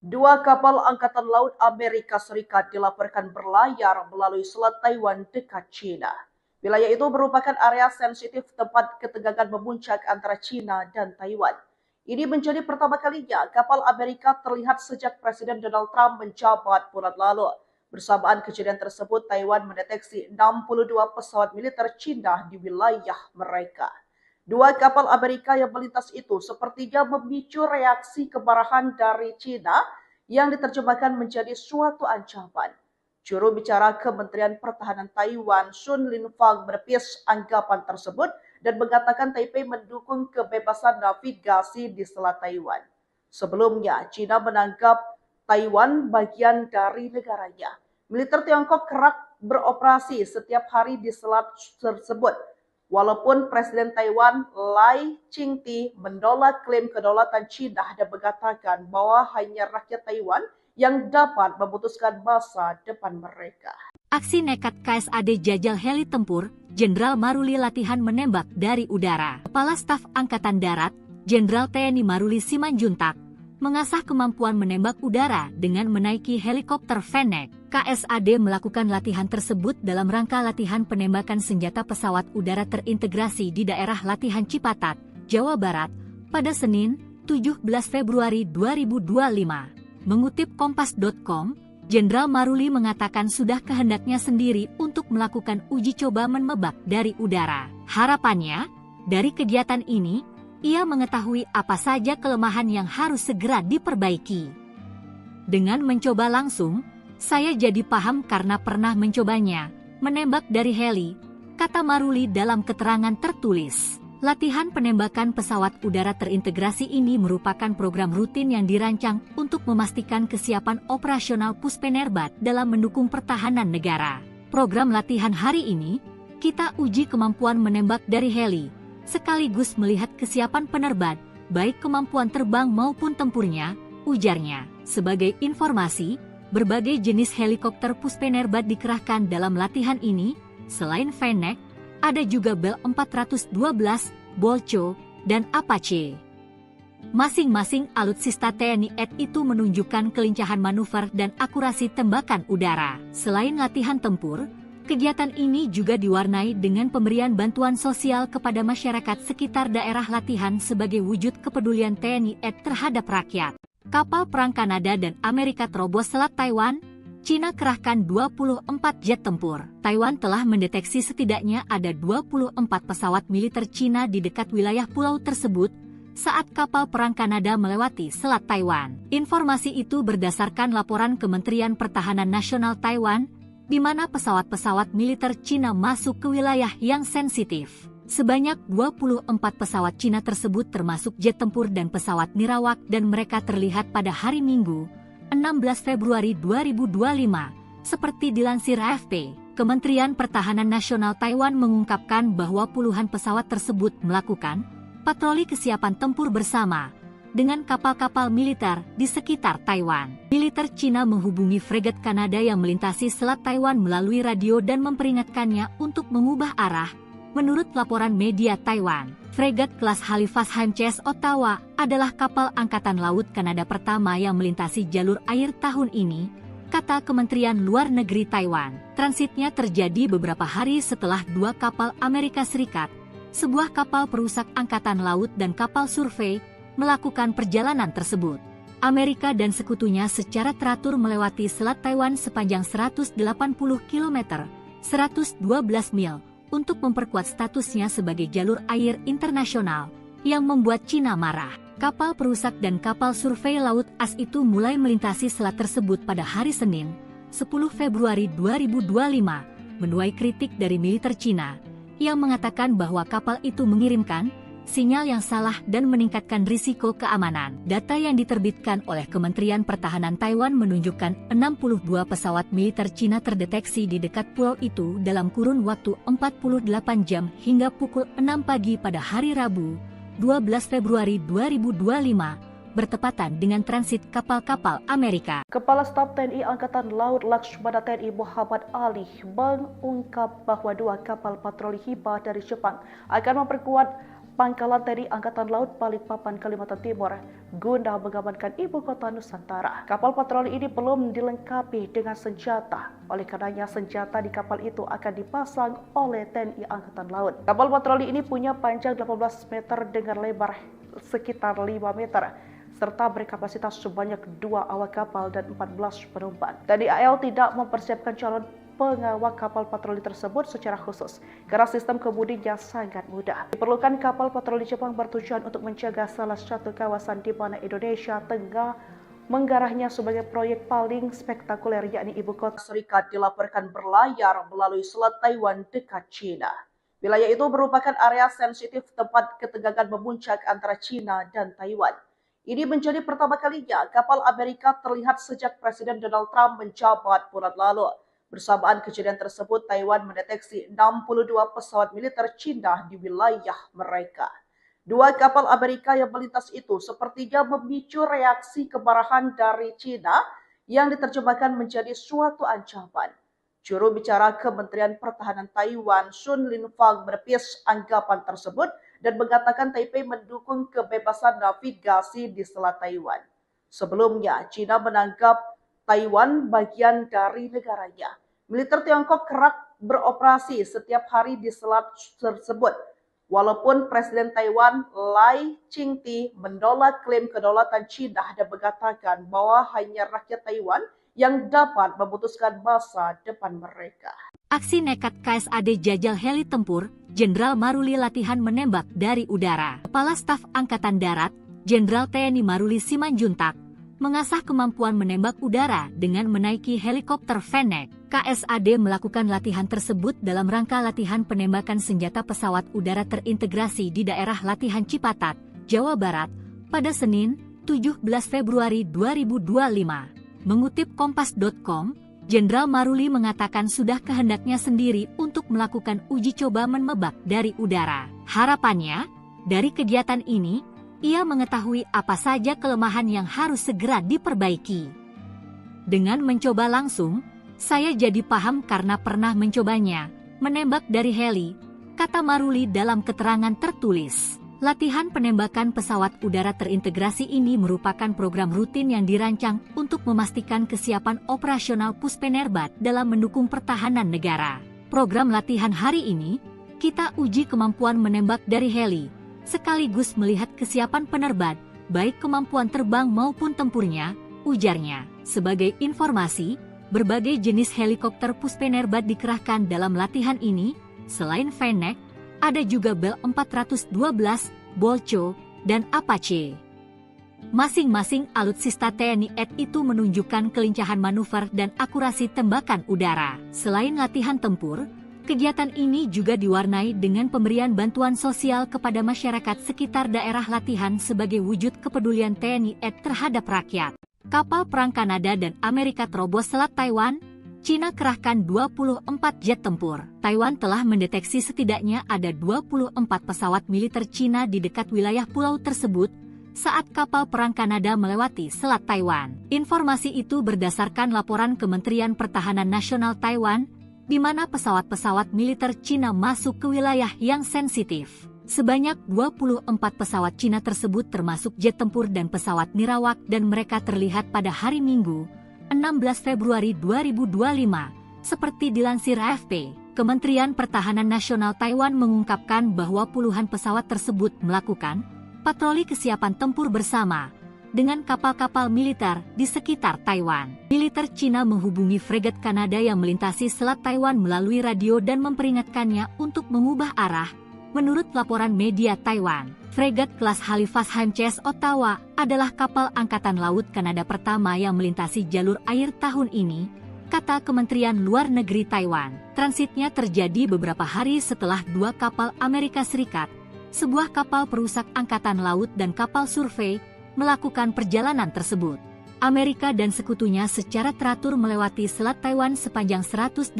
Dua kapal Angkatan Laut Amerika Serikat dilaporkan berlayar melalui Selat Taiwan dekat China. Wilayah itu merupakan area sensitif tempat ketegangan memuncak antara China dan Taiwan. Ini menjadi pertama kalinya kapal Amerika terlihat sejak Presiden Donald Trump menjabat bulan lalu. Bersamaan kejadian tersebut, Taiwan mendeteksi 62 pesawat militer China di wilayah mereka. Dua kapal Amerika yang melintas itu sepertinya memicu reaksi kemarahan dari China yang diterjemahkan menjadi suatu ancaman. Juru bicara Kementerian Pertahanan Taiwan, Sun Linfang, menepis anggapan tersebut dan mengatakan Taipei mendukung kebebasan navigasi di Selat Taiwan. Sebelumnya, China menganggap Taiwan bagian dari negaranya. Militer Tiongkok kerap beroperasi setiap hari di selat tersebut. Walaupun Presiden Taiwan Lai Ching-te menolak klaim kedaulatan China dan mengatakan bahwa hanya rakyat Taiwan yang dapat memutuskan masa depan mereka. Aksi nekat KSAD jajal heli tempur, Jenderal Maruli latihan menembak dari udara. Kepala Staf Angkatan Darat, Jenderal TNI Maruli Simanjuntak, mengasah kemampuan menembak udara dengan menaiki helikopter Fennec. KSAD melakukan latihan tersebut dalam rangka latihan penembakan senjata pesawat udara terintegrasi di daerah latihan Cipatat, Jawa Barat, pada Senin, 17 Februari 2025. Mengutip Kompas.com, Jenderal Maruli mengatakan sudah kehendaknya sendiri untuk melakukan uji coba menembak dari udara. Harapannya, dari kegiatan ini, ia mengetahui apa saja kelemahan yang harus segera diperbaiki. Dengan mencoba langsung, saya jadi paham karena pernah mencobanya, menembak dari heli, kata Maruli dalam keterangan tertulis. Latihan penembakan pesawat udara terintegrasi ini merupakan program rutin yang dirancang untuk memastikan kesiapan operasional Puspenerbat dalam mendukung pertahanan negara. Program latihan hari ini, kita uji kemampuan menembak dari heli, sekaligus melihat kesiapan penerbat, baik kemampuan terbang maupun tempurnya, ujarnya. Sebagai informasi, berbagai jenis helikopter Puspenerbat dikerahkan dalam latihan ini. Selain Fennec, ada juga Bell 412, Bolcho, dan Apache. Masing-masing alutsista TNI AD itu menunjukkan kelincahan manuver dan akurasi tembakan udara. Selain latihan tempur, kegiatan ini juga diwarnai dengan pemberian bantuan sosial kepada masyarakat sekitar daerah latihan sebagai wujud kepedulian TNI AD terhadap rakyat. Kapal perang Kanada dan Amerika terobos Selat Taiwan, China kerahkan 24 jet tempur. Taiwan telah mendeteksi setidaknya ada 24 pesawat militer China di dekat wilayah pulau tersebut saat kapal perang Kanada melewati Selat Taiwan. Informasi itu berdasarkan laporan Kementerian Pertahanan Nasional Taiwan, di mana pesawat-pesawat militer China masuk ke wilayah yang sensitif. Sebanyak 24 pesawat Cina tersebut termasuk jet tempur dan pesawat nirawak dan mereka terlihat pada hari Minggu, 16 Februari 2025. Seperti dilansir AFP, Kementerian Pertahanan Nasional Taiwan mengungkapkan bahwa puluhan pesawat tersebut melakukan patroli kesiapan tempur bersama dengan kapal-kapal militer di sekitar Taiwan. Militer Cina menghubungi fregat Kanada yang melintasi Selat Taiwan melalui radio dan memperingatkannya untuk mengubah arah. Menurut laporan media Taiwan, fregat kelas Halifax HMCS Ottawa adalah kapal Angkatan Laut Kanada pertama yang melintasi jalur air tahun ini. kata Kementerian Luar Negeri Taiwan. Transitnya terjadi beberapa hari setelah 2 kapal Amerika Serikat, sebuah kapal perusak angkatan laut dan kapal survei, melakukan perjalanan tersebut. Amerika dan sekutunya secara teratur melewati Selat Taiwan sepanjang 180 km, 112 mil, untuk memperkuat statusnya sebagai jalur air internasional, yang membuat Cina marah. Kapal perusak dan kapal survei laut AS itu mulai melintasi selat tersebut pada hari Senin, 10 Februari 2025, menuai kritik dari militer Cina, yang mengatakan bahwa kapal itu mengirimkan sinyal yang salah dan meningkatkan risiko keamanan. Data yang diterbitkan oleh Kementerian Pertahanan Taiwan menunjukkan 62 pesawat militer Cina terdeteksi di dekat pulau itu dalam kurun waktu 48 jam hingga pukul 6 pagi pada hari Rabu, 12 Februari 2025, bertepatan dengan transit kapal-kapal Amerika. Kepala Staf TNI Angkatan Laut Laksamana TNI Muhammad Ali mengungkap bahwa 2 kapal patroli Hiba dari Jepang akan memperkuat Pangkalan TNI Angkatan Laut Balikpapan, Kalimantan Timur guna mengamankan ibu kota Nusantara. Kapal patroli ini belum dilengkapi dengan senjata. Oleh karenanya senjata di kapal itu akan dipasang oleh TNI Angkatan Laut. Kapal patroli ini punya panjang 18 meter dengan lebar sekitar 5 meter. Serta berkapasitas sebanyak 2 awak kapal dan 14 penumpang. TNI AL tidak mempersiapkan calon pengawal kapal patroli tersebut secara khusus karena sistem kemudinya sangat mudah. Diperlukan kapal patroli Jepang bertujuan untuk menjaga salah satu kawasan di mana Indonesia tengah menggarahnya sebagai proyek paling spektakuler, yakni ibu kota Serikat dilaporkan berlayar melalui Selat Taiwan dekat Cina. Wilayah itu merupakan area sensitif tempat ketegangan memuncak antara Cina dan Taiwan. Ini menjadi pertama kalinya kapal Amerika terlihat sejak Presiden Donald Trump menjabat bulan lalu. Bersamaan kejadian tersebut, Taiwan mendeteksi 62 pesawat militer Cina di wilayah mereka. 2 kapal Amerika yang melintas itu sepertinya memicu reaksi kemarahan dari Cina yang diterjemahkan menjadi suatu ancaman. Juru bicara Kementerian Pertahanan Taiwan, Sun Linfang, menepis anggapan tersebut dan mengatakan Taipei mendukung kebebasan navigasi di Selat Taiwan. Sebelumnya, Cina menganggap Taiwan bagian dari negaranya. Militer Tiongkok kerap beroperasi setiap hari di selat tersebut. Walaupun Presiden Taiwan Lai Ching-te menolak klaim kedaulatan Cina dan mengatakan bahwa hanya rakyat Taiwan yang dapat memutuskan masa depan mereka. Aksi nekat KSAD jajal heli tempur, Jenderal Maruli latihan menembak dari udara. Kepala Staf Angkatan Darat, Jenderal TNI Maruli Simanjuntak, mengasah kemampuan menembak udara dengan menaiki helikopter Fennec. KSAD melakukan latihan tersebut dalam rangka latihan penembakan senjata pesawat udara terintegrasi di daerah latihan Cipatat, Jawa Barat, pada Senin, 17 Februari 2025. Mengutip Kompas.com, Jenderal Maruli mengatakan sudah kehendaknya sendiri untuk melakukan uji coba menembak dari udara. Harapannya, dari kegiatan ini, ia mengetahui apa saja kelemahan yang harus segera diperbaiki. Dengan mencoba langsung, saya jadi paham karena pernah mencobanya, menembak dari heli, kata Maruli dalam keterangan tertulis. Latihan penembakan pesawat udara terintegrasi ini merupakan program rutin yang dirancang untuk memastikan kesiapan operasional Puspenerbat dalam mendukung pertahanan negara. Program latihan hari ini, kita uji kemampuan menembak dari heli, sekaligus melihat kesiapan penerbat, baik kemampuan terbang maupun tempurnya, ujarnya. Sebagai informasi, berbagai jenis helikopter Puspenerbat dikerahkan dalam latihan ini. Selain Fennec, ada juga Bell 412, Bolcho, dan Apache. Masing-masing alutsista TNI AD itu menunjukkan kelincahan manuver dan akurasi tembakan udara. Selain latihan tempur, kegiatan ini juga diwarnai dengan pemberian bantuan sosial kepada masyarakat sekitar daerah latihan sebagai wujud kepedulian TNI AD terhadap rakyat. Kapal perang Kanada dan Amerika terobos Selat Taiwan, Cina kerahkan 24 jet tempur. Taiwan telah mendeteksi setidaknya ada 24 pesawat militer Cina di dekat wilayah pulau tersebut saat kapal perang Kanada melewati Selat Taiwan. Informasi itu berdasarkan laporan Kementerian Pertahanan Nasional Taiwan, di mana pesawat-pesawat militer Cina masuk ke wilayah yang sensitif. Sebanyak 24 pesawat Cina tersebut termasuk jet tempur dan pesawat nirawak dan mereka terlihat pada hari Minggu, 16 Februari 2025. Seperti dilansir AFP, Kementerian Pertahanan Nasional Taiwan mengungkapkan bahwa puluhan pesawat tersebut melakukan patroli kesiapan tempur bersama dengan kapal-kapal militer di sekitar Taiwan. Militer Cina menghubungi fregat Kanada yang melintasi Selat Taiwan melalui radio dan memperingatkannya untuk mengubah arah. Menurut laporan media Taiwan, fregat kelas Halifax HMCS Ottawa adalah kapal Angkatan Laut Kanada pertama yang melintasi jalur air tahun ini, kata Kementerian Luar Negeri Taiwan. Transitnya terjadi beberapa hari setelah dua kapal Amerika Serikat, sebuah kapal perusak Angkatan Laut dan kapal survei, melakukan perjalanan tersebut. Amerika dan sekutunya secara teratur melewati Selat Taiwan sepanjang 180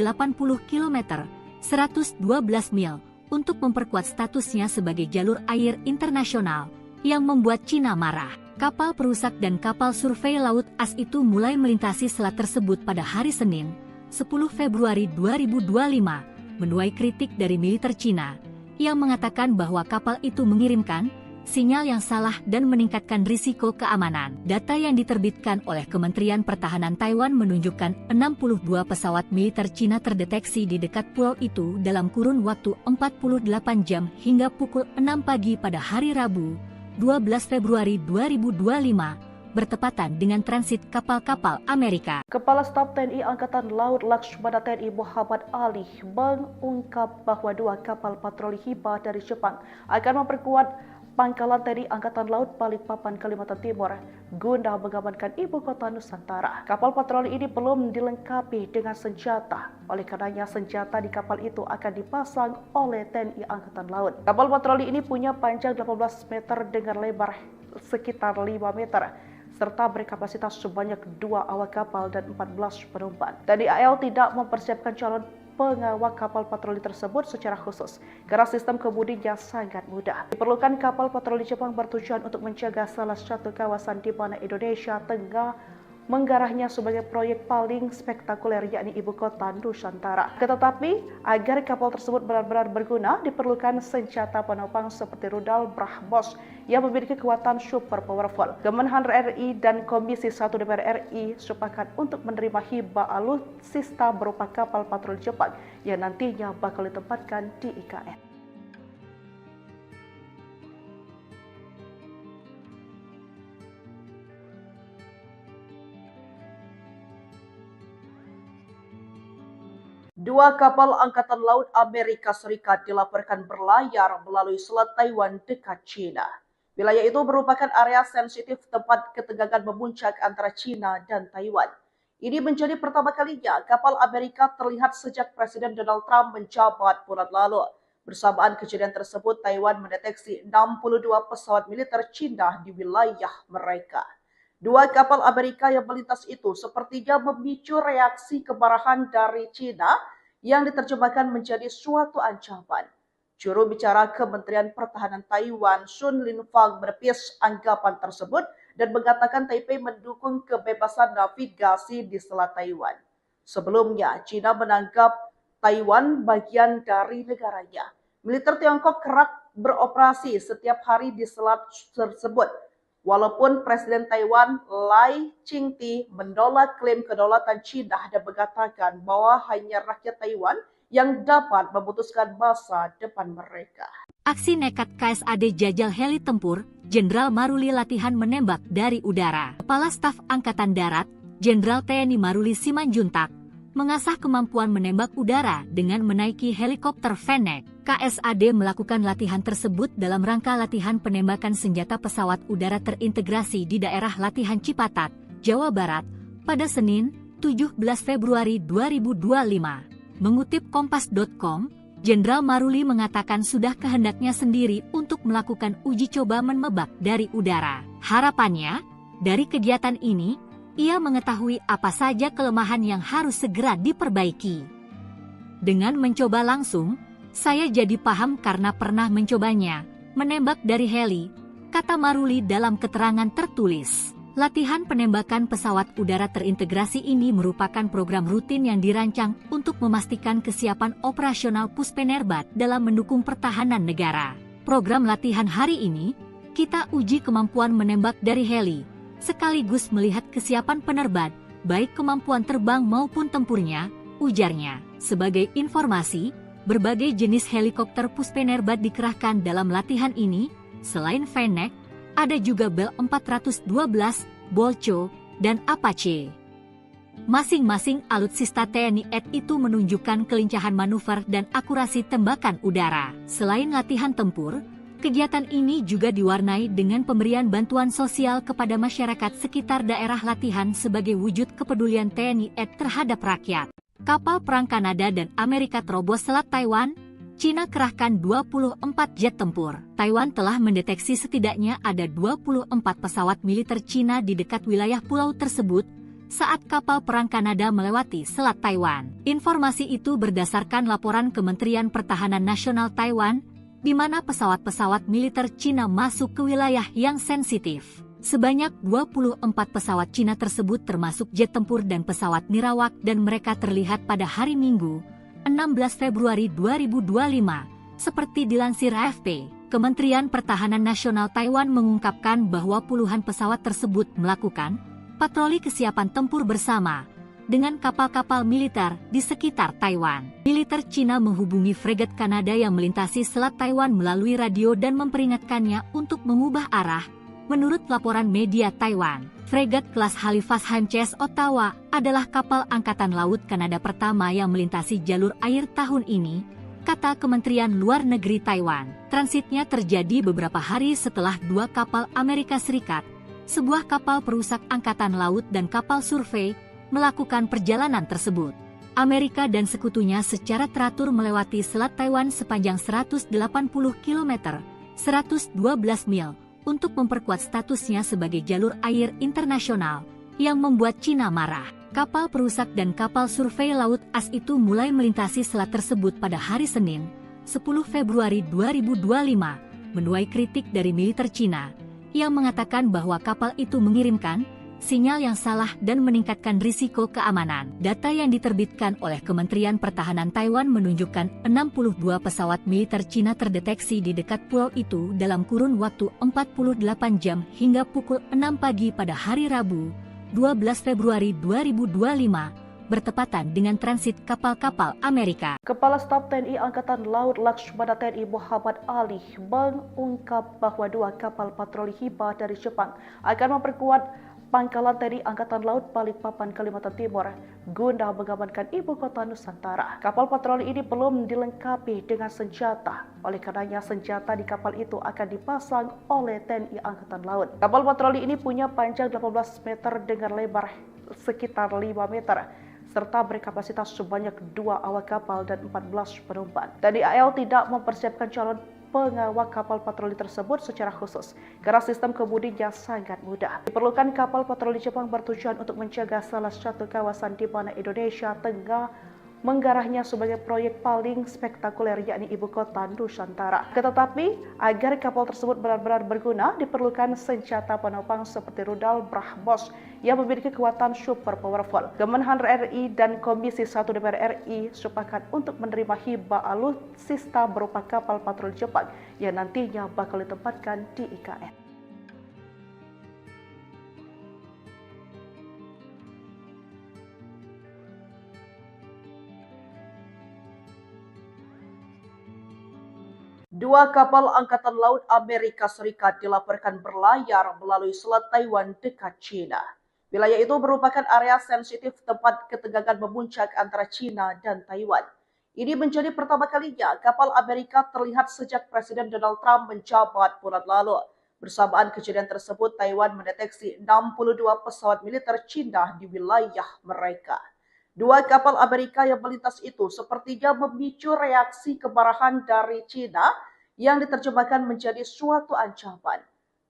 km, 112 mil, untuk memperkuat statusnya sebagai jalur air internasional, yang membuat Cina marah. Kapal perusak dan kapal survei laut AS itu mulai melintasi selat tersebut pada hari Senin, 10 Februari 2025, menuai kritik dari militer Cina, yang mengatakan bahwa kapal itu mengirimkan sinyal yang salah dan meningkatkan risiko keamanan. Data yang diterbitkan oleh Kementerian Pertahanan Taiwan menunjukkan 62 pesawat militer Cina terdeteksi di dekat pulau itu dalam kurun waktu 48 jam hingga pukul 6 pagi pada hari Rabu, 12 Februari 2025, bertepatan dengan transit kapal-kapal Amerika. Kepala Staf TNI Angkatan Laut Laksamana TNI Muhammad Ali mengungkap bahwa dua kapal patroli Hiba dari Jepang akan memperkuat Pangkalan TNI Angkatan Laut Balikpapan, Kalimantan Timur, guna mengamankan ibu kota Nusantara. Kapal patroli ini belum dilengkapi dengan senjata. Oleh karenanya, senjata di kapal itu akan dipasang oleh TNI Angkatan Laut. Kapal patroli ini punya panjang 18 meter dengan lebar sekitar 5 meter, serta berkapasitas sebanyak 2 awak kapal dan 14 penumpang. TNI AL tidak mempersiapkan calon pengawal kapal patroli tersebut secara khusus, karena sistem kemudinya sangat mudah. Diperlukan kapal patroli Jepang bertujuan untuk menjaga salah satu kawasan di mana Indonesia tengah menggarahnya sebagai proyek paling spektakuler, yakni ibu kota Nusantara. Tetapi agar kapal tersebut benar-benar berguna, diperlukan senjata penopang seperti rudal BrahMos yang memiliki kekuatan super powerful. Kemenhan RI dan Komisi 1 DPR RI sepakat untuk menerima hibah alutsista berupa kapal patroli Jepang yang nantinya bakal ditempatkan di IKN. Dua kapal Angkatan Laut Amerika Serikat dilaporkan berlayar melalui Selat Taiwan dekat China. Wilayah itu merupakan area sensitif tempat ketegangan memuncak antara China dan Taiwan. Ini menjadi pertama kalinya kapal Amerika terlihat sejak Presiden Donald Trump menjabat bulan lalu. Bersamaan kejadian tersebut, Taiwan mendeteksi 62 pesawat militer China di wilayah mereka. Dua kapal Amerika yang melintas itu sepertinya memicu reaksi kemarahan dari China yang diterjemahkan menjadi suatu ancaman. Juru bicara Kementerian Pertahanan Taiwan, Sun Linfang, menepis anggapan tersebut dan mengatakan Taipei mendukung kebebasan navigasi di Selat Taiwan. Sebelumnya, China menganggap Taiwan bagian dari negaranya. Militer Tiongkok kerap beroperasi setiap hari di selat tersebut. Walaupun Presiden Taiwan Lai Ching-te menolak klaim kedaulatan China dan mengatakan bahwa hanya rakyat Taiwan yang dapat memutuskan masa depan mereka. Aksi nekat KSAD jajal heli tempur, Jenderal Maruli latihan menembak dari udara. Kepala Staf Angkatan Darat, Jenderal TNI Maruli Simanjuntak, mengasah kemampuan menembak udara dengan menaiki helikopter Fennec. KSAD melakukan latihan tersebut dalam rangka latihan penembakan senjata pesawat udara terintegrasi di daerah latihan Cipatat, Jawa Barat, pada Senin, 17 Februari 2025. Mengutip Kompas.com, Jenderal Maruli mengatakan sudah kehendaknya sendiri untuk melakukan uji coba menembak dari udara. Harapannya, dari kegiatan ini, ia mengetahui apa saja kelemahan yang harus segera diperbaiki. Dengan mencoba langsung, saya jadi paham karena pernah mencobanya, menembak dari heli, kata Maruli dalam keterangan tertulis. Latihan penembakan pesawat udara terintegrasi ini merupakan program rutin yang dirancang untuk memastikan kesiapan operasional Puspenerbat dalam mendukung pertahanan negara. Program latihan hari ini, kita uji kemampuan menembak dari heli, sekaligus melihat kesiapan penerbang baik kemampuan terbang maupun tempurnya, ujarnya. Sebagai informasi, berbagai jenis helikopter Puspenerbat dikerahkan dalam latihan ini. Selain Fennec, ada juga Bell 412, Bolcho, dan Apache. Masing-masing alutsista TNI AD itu menunjukkan kelincahan manuver dan akurasi tembakan udara. Selain latihan tempur, kegiatan ini juga diwarnai dengan pemberian bantuan sosial kepada masyarakat sekitar daerah latihan sebagai wujud kepedulian TNI AD terhadap rakyat. Kapal perang Kanada dan Amerika terobos Selat Taiwan. Cina kerahkan 24 jet tempur. Taiwan telah mendeteksi setidaknya ada 24 pesawat militer Cina di dekat wilayah pulau tersebut saat kapal perang Kanada melewati Selat Taiwan. Informasi itu berdasarkan laporan Kementerian Pertahanan Nasional Taiwan, di mana pesawat-pesawat militer Cina masuk ke wilayah yang sensitif. Sebanyak 24 pesawat Cina tersebut termasuk jet tempur dan pesawat nirawak dan mereka terlihat pada hari Minggu, 16 Februari 2025. Seperti dilansir AFP, Kementerian Pertahanan Nasional Taiwan mengungkapkan bahwa puluhan pesawat tersebut melakukan patroli kesiapan tempur bersama dengan kapal-kapal militer di sekitar Taiwan. Militer Cina menghubungi fregat Kanada yang melintasi Selat Taiwan melalui radio dan memperingatkannya untuk mengubah arah. Menurut laporan media Taiwan, fregat kelas Halifax HMCS Ottawa adalah kapal Angkatan Laut Kanada pertama yang melintasi jalur air tahun ini, kata Kementerian Luar Negeri Taiwan. Transitnya terjadi beberapa hari setelah dua kapal Amerika Serikat, sebuah kapal perusak angkatan laut dan kapal survei, melakukan perjalanan tersebut. Amerika dan sekutunya secara teratur melewati Selat Taiwan sepanjang 180 km, 112 mil, untuk memperkuat statusnya sebagai jalur air internasional, yang membuat Cina marah. Kapal perusak dan kapal survei laut AS itu mulai melintasi selat tersebut pada hari Senin, 10 Februari 2025, menuai kritik dari militer Cina, yang mengatakan bahwa kapal itu mengirimkan sinyal yang salah dan meningkatkan risiko keamanan. Data yang diterbitkan oleh Kementerian Pertahanan Taiwan menunjukkan 62 pesawat militer Cina terdeteksi di dekat pulau itu dalam kurun waktu 48 jam hingga pukul 6 pagi pada hari Rabu, 12 Februari 2025, bertepatan dengan transit kapal-kapal Amerika. Kepala Staf TNI Angkatan Laut Laksamana TNI Muhammad Ali mengungkap bahwa dua kapal patroli Hiba dari Jepang akan memperkuat pangkalan TNI Angkatan Laut Balikpapan, Kalimantan Timur guna mengamankan ibu kota Nusantara. Kapal patroli ini belum dilengkapi dengan senjata. Oleh karenanya senjata di kapal itu akan dipasang oleh TNI Angkatan Laut. Kapal patroli ini punya panjang 18 meter dengan lebar sekitar 5 meter. Serta berkapasitas sebanyak 2 awak kapal dan 14 penumpang. TNI AL tidak mempersiapkan calon pengawal kapal patroli tersebut secara khusus, karena sistem kemudinya sangat mudah. Diperlukan kapal patroli Jepang bertujuan untuk menjaga salah satu kawasan di mana Indonesia tengah menggarahnya sebagai proyek paling spektakuler, yakni ibu kota Nusantara. Tetapi agar kapal tersebut benar-benar berguna, diperlukan senjata penopang seperti rudal BrahMos yang memiliki kekuatan super powerful. Kemenhan RI dan Komisi 1 DPR RI sepakat untuk menerima hibah alutsista berupa kapal patroli Jepang yang nantinya bakal ditempatkan di IKN. Dua kapal Angkatan Laut Amerika Serikat dilaporkan berlayar melalui Selat Taiwan dekat China. Wilayah itu merupakan area sensitif tempat ketegangan memuncak antara China dan Taiwan. Ini menjadi pertama kalinya kapal Amerika terlihat sejak Presiden Donald Trump menjabat bulan lalu. Bersamaan kejadian tersebut, Taiwan mendeteksi 62 pesawat militer China di wilayah mereka. Dua kapal Amerika yang melintas itu sepertinya memicu reaksi kemarahan dari China yang diterjemahkan menjadi suatu ancaman.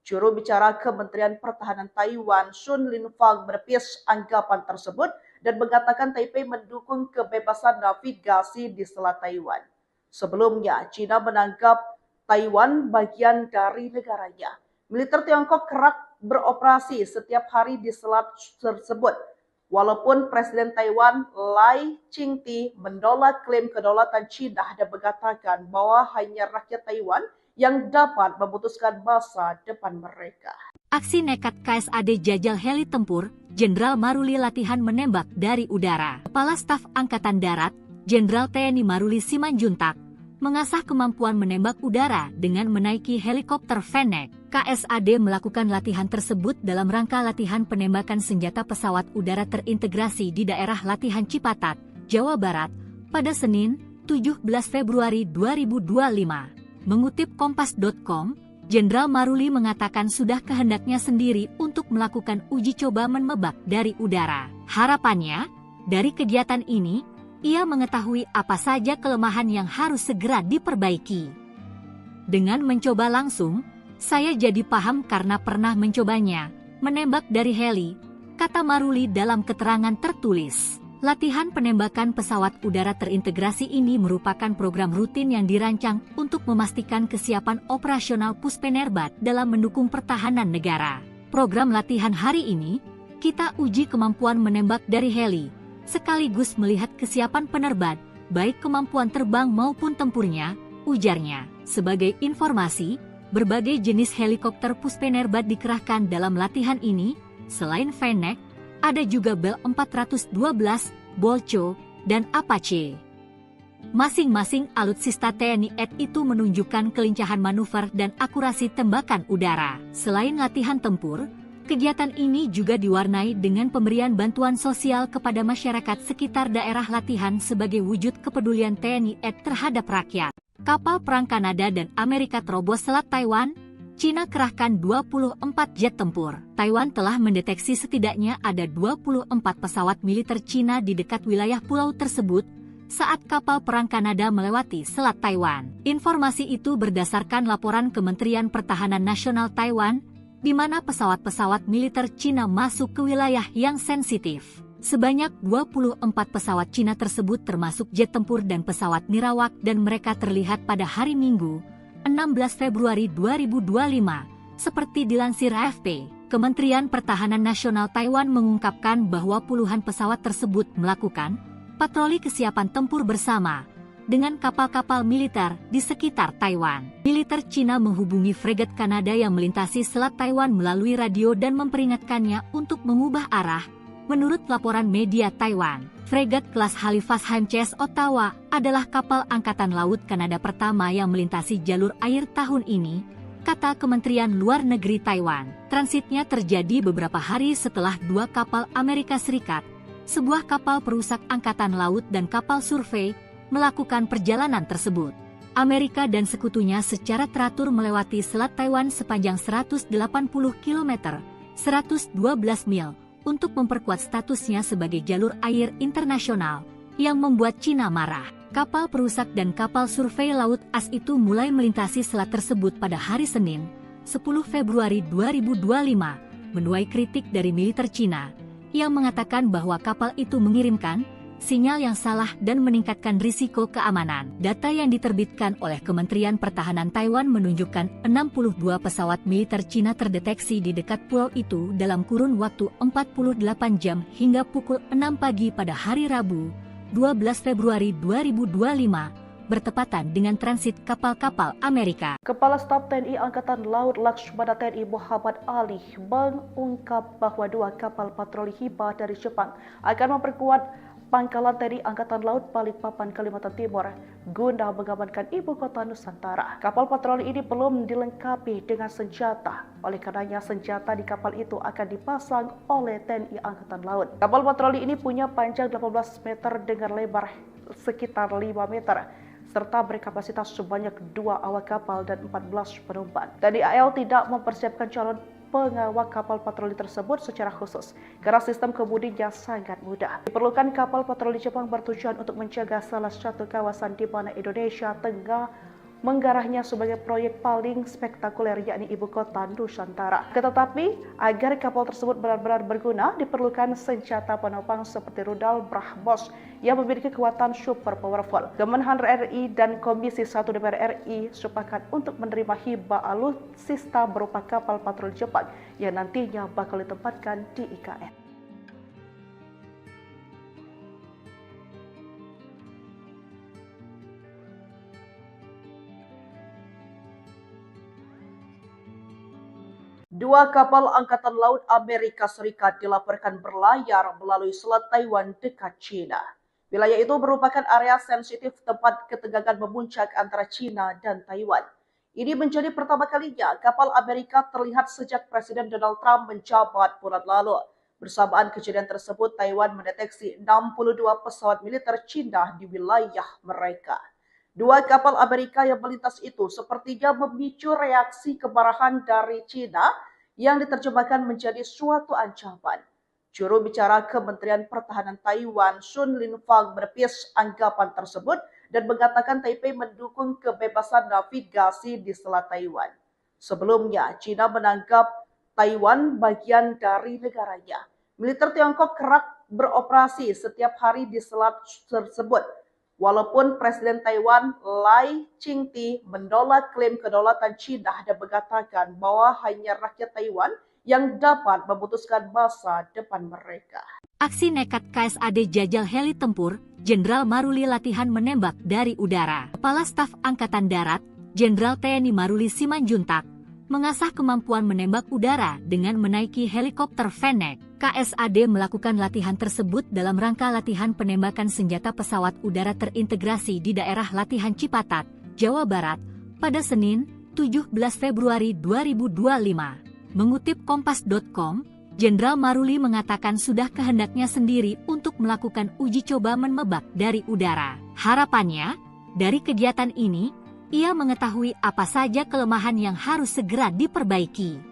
Juru bicara Kementerian Pertahanan Taiwan, Sun Linfang, menepis anggapan tersebut dan mengatakan Taipei mendukung kebebasan navigasi di Selat Taiwan. Sebelumnya, China menganggap Taiwan bagian dari negaranya. Militer Tiongkok kerap beroperasi setiap hari di selat tersebut. Walaupun Presiden Taiwan Lai Ching-te menolak klaim kedaulatan China dan mengatakan bahwa hanya rakyat Taiwan yang dapat memutuskan masa depan mereka. Aksi nekat KSAD jajal heli tempur, Jenderal Maruli latihan menembak dari udara. Kepala Staf Angkatan Darat, Jenderal TNI Maruli Simanjuntak, mengasah kemampuan menembak udara dengan menaiki helikopter Fennec. KSAD melakukan latihan tersebut dalam rangka latihan penembakan senjata pesawat udara terintegrasi di daerah latihan Cipatat, Jawa Barat, pada Senin, 17 Februari 2025. Mengutip Kompas.com, Jenderal Maruli mengatakan sudah kehendaknya sendiri untuk melakukan uji coba menembak dari udara. Harapannya, dari kegiatan ini, ia mengetahui apa saja kelemahan yang harus segera diperbaiki. Dengan mencoba langsung, saya jadi paham karena pernah mencobanya, menembak dari heli, kata Maruli dalam keterangan tertulis. Latihan penembakan pesawat udara terintegrasi ini merupakan program rutin yang dirancang untuk memastikan kesiapan operasional Puspenerbat dalam mendukung pertahanan negara. Program latihan hari ini, kita uji kemampuan menembak dari heli, sekaligus melihat kesiapan penerbang, baik kemampuan terbang maupun tempurnya, ujarnya. Sebagai informasi, berbagai jenis helikopter Puspenerbat dikerahkan dalam latihan ini, selain Fennec, ada juga Bell 412, Bolcho, dan Apache. Masing-masing alutsista TNI AD itu menunjukkan kelincahan manuver dan akurasi tembakan udara. Selain latihan tempur, kegiatan ini juga diwarnai dengan pemberian bantuan sosial kepada masyarakat sekitar daerah latihan sebagai wujud kepedulian TNI AD terhadap rakyat. Kapal perang Kanada dan Amerika terobos Selat Taiwan, Cina kerahkan 24 jet tempur. Taiwan telah mendeteksi setidaknya ada 24 pesawat militer Cina di dekat wilayah pulau tersebut saat kapal perang Kanada melewati Selat Taiwan. Informasi itu berdasarkan laporan Kementerian Pertahanan Nasional Taiwan, di mana pesawat-pesawat militer Cina masuk ke wilayah yang sensitif. Sebanyak 24 pesawat Cina tersebut termasuk jet tempur dan pesawat nirawak dan mereka terlihat pada hari Minggu, 16 Februari 2025, seperti dilansir AFP. Kementerian Pertahanan Nasional Taiwan mengungkapkan bahwa puluhan pesawat tersebut melakukan patroli kesiapan tempur bersama dengan kapal-kapal militer di sekitar Taiwan. Militer Cina menghubungi fregat Kanada yang melintasi Selat Taiwan melalui radio dan memperingatkannya untuk mengubah arah. Menurut laporan media Taiwan, fregat kelas Halifax HMCS Ottawa adalah kapal Angkatan Laut Kanada pertama yang melintasi jalur air tahun ini, kata Kementerian Luar Negeri Taiwan. Transitnya terjadi beberapa hari setelah dua kapal Amerika Serikat, sebuah kapal perusak Angkatan Laut dan kapal survei, melakukan perjalanan tersebut. Amerika dan sekutunya secara teratur melewati Selat Taiwan sepanjang 180 km, 112 mil, untuk memperkuat statusnya sebagai jalur air internasional, yang membuat Cina marah. Kapal perusak dan kapal survei laut AS itu mulai melintasi selat tersebut pada hari Senin, 10 Februari 2025, menuai kritik dari militer Cina, yang mengatakan bahwa kapal itu mengirimkan sinyal yang salah dan meningkatkan risiko keamanan. Data yang diterbitkan oleh Kementerian Pertahanan Taiwan menunjukkan 62 pesawat militer Cina terdeteksi di dekat pulau itu dalam kurun waktu 48 jam hingga pukul 6 pagi pada hari Rabu, 12 Februari 2025, bertepatan dengan transit kapal-kapal Amerika. Kepala Staf TNI Angkatan Laut Laksamana TNI Muhammad Ali mengungkap bahwa dua kapal patroli Hiba dari Jepang akan memperkuat Pangkalan TNI Angkatan Laut Balikpapan, Kalimantan Timur guna mengamankan ibu kota Nusantara. Kapal patroli ini belum dilengkapi dengan senjata. Oleh karenanya senjata di kapal itu akan dipasang oleh TNI Angkatan Laut. Kapal patroli ini punya panjang 18 meter dengan lebar sekitar 5 meter. Serta berkapasitas sebanyak 2 awak kapal dan 14 penumpang. TNI AL tidak mempersiapkan calon pengawal kapal patroli tersebut secara khusus karena sistem kemudinya sangat mudah. Diperlukan kapal patroli Jepang bertujuan untuk menjaga salah satu kawasan di mana Indonesia tengah menggarahnya sebagai proyek paling spektakuler yakni ibu kota Nusantara. Tetapi agar kapal tersebut benar-benar berguna diperlukan senjata penopang seperti rudal BrahMos yang memiliki kekuatan super powerful. Kemenhan RI dan Komisi 1 DPR RI sepakat untuk menerima hibah alutsista berupa kapal patroli Jepang yang nantinya bakal ditempatkan di IKN. Dua kapal Angkatan Laut Amerika Serikat dilaporkan berlayar melalui Selat Taiwan dekat China. Wilayah itu merupakan area sensitif tempat ketegangan memuncak antara China dan Taiwan. Ini menjadi pertama kalinya kapal Amerika terlihat sejak Presiden Donald Trump menjabat bulan lalu. Bersamaan kejadian tersebut, Taiwan mendeteksi 62 pesawat militer China di wilayah mereka. Dua kapal Amerika yang melintas itu sepertinya memicu reaksi kemarahan dari China yang diterjemahkan menjadi suatu ancaman. Juru bicara Kementerian Pertahanan Taiwan, Sun Linfang, menepis anggapan tersebut dan mengatakan Taipei mendukung kebebasan navigasi di Selat Taiwan. Sebelumnya, China menganggap Taiwan bagian dari negaranya. Militer Tiongkok kerap beroperasi setiap hari di selat tersebut. Walaupun Presiden Taiwan Lai Ching-te menolak klaim kedaulatan China dan mengatakan bahwa hanya rakyat Taiwan yang dapat memutuskan masa depan mereka. Aksi nekat KSAD jajal heli tempur, Jenderal Maruli latihan menembak dari udara. Kepala Staf Angkatan Darat, Jenderal TNI Maruli Simanjuntak, mengasah kemampuan menembak udara dengan menaiki helikopter Fennec. KSAD melakukan latihan tersebut dalam rangka latihan penembakan senjata pesawat udara terintegrasi di daerah latihan Cipatat, Jawa Barat, pada Senin, 17 Februari 2025. Mengutip Kompas.com, Jenderal Maruli mengatakan sudah kehendaknya sendiri untuk melakukan uji coba menembak dari udara. Harapannya, dari kegiatan ini, ia mengetahui apa saja kelemahan yang harus segera diperbaiki.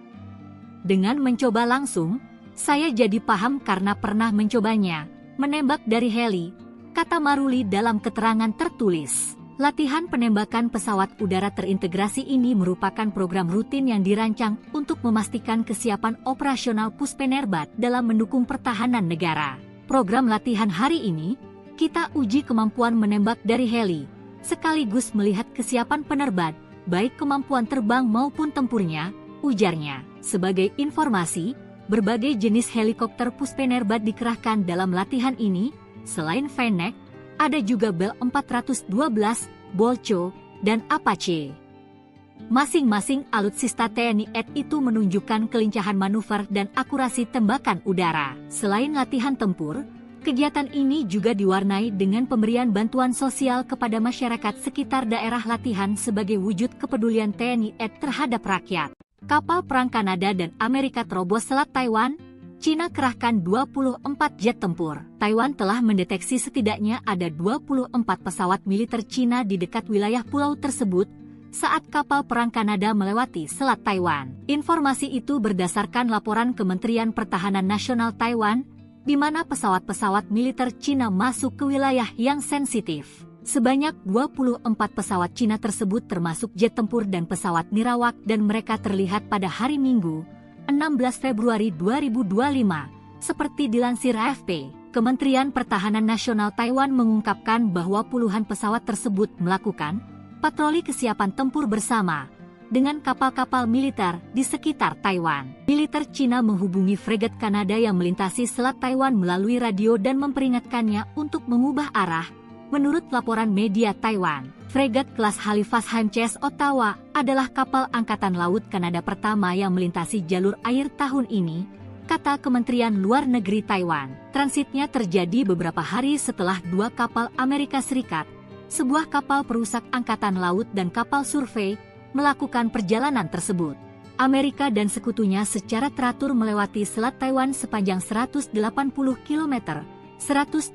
Dengan mencoba langsung, saya jadi paham karena pernah mencobanya, menembak dari heli, kata Maruli dalam keterangan tertulis. Latihan penembakan pesawat udara terintegrasi ini merupakan program rutin yang dirancang untuk memastikan kesiapan operasional Puspenerbat dalam mendukung pertahanan negara. Program latihan hari ini, kita uji kemampuan menembak dari heli, sekaligus melihat kesiapan penerbang, baik kemampuan terbang maupun tempurnya, ujarnya. Sebagai informasi, berbagai jenis helikopter Puspenerbat dikerahkan dalam latihan ini, selain Fennec, ada juga Bell 412, Bolcho, dan Apache. Masing-masing alutsista TNI AD itu menunjukkan kelincahan manuver dan akurasi tembakan udara. Selain latihan tempur, kegiatan ini juga diwarnai dengan pemberian bantuan sosial kepada masyarakat sekitar daerah latihan sebagai wujud kepedulian TNI AD terhadap rakyat. Kapal perang Kanada dan Amerika terobos Selat Taiwan, China kerahkan 24 jet tempur. Taiwan telah mendeteksi setidaknya ada 24 pesawat militer China di dekat wilayah pulau tersebut saat kapal perang Kanada melewati Selat Taiwan. Informasi itu berdasarkan laporan Kementerian Pertahanan Nasional Taiwan, di mana pesawat-pesawat militer China masuk ke wilayah yang sensitif. Sebanyak 24 pesawat Cina tersebut termasuk jet tempur dan pesawat nirawak dan mereka terlihat pada hari Minggu, 16 Februari 2025, seperti dilansir AFP. Kementerian Pertahanan Nasional Taiwan mengungkapkan bahwa puluhan pesawat tersebut melakukan patroli kesiapan tempur bersama dengan kapal-kapal militer di sekitar Taiwan. Militer Cina menghubungi fregat Kanada yang melintasi Selat Taiwan melalui radio dan memperingatkannya untuk mengubah arah. Menurut laporan media Taiwan, fregat kelas Halifax HMCS Ottawa adalah kapal Angkatan Laut Kanada pertama yang melintasi jalur air tahun ini, kata Kementerian Luar Negeri Taiwan. Transitnya terjadi beberapa hari setelah dua kapal Amerika Serikat, sebuah kapal perusak Angkatan Laut dan kapal survei, melakukan perjalanan tersebut. Amerika dan sekutunya secara teratur melewati Selat Taiwan sepanjang 180 km, 112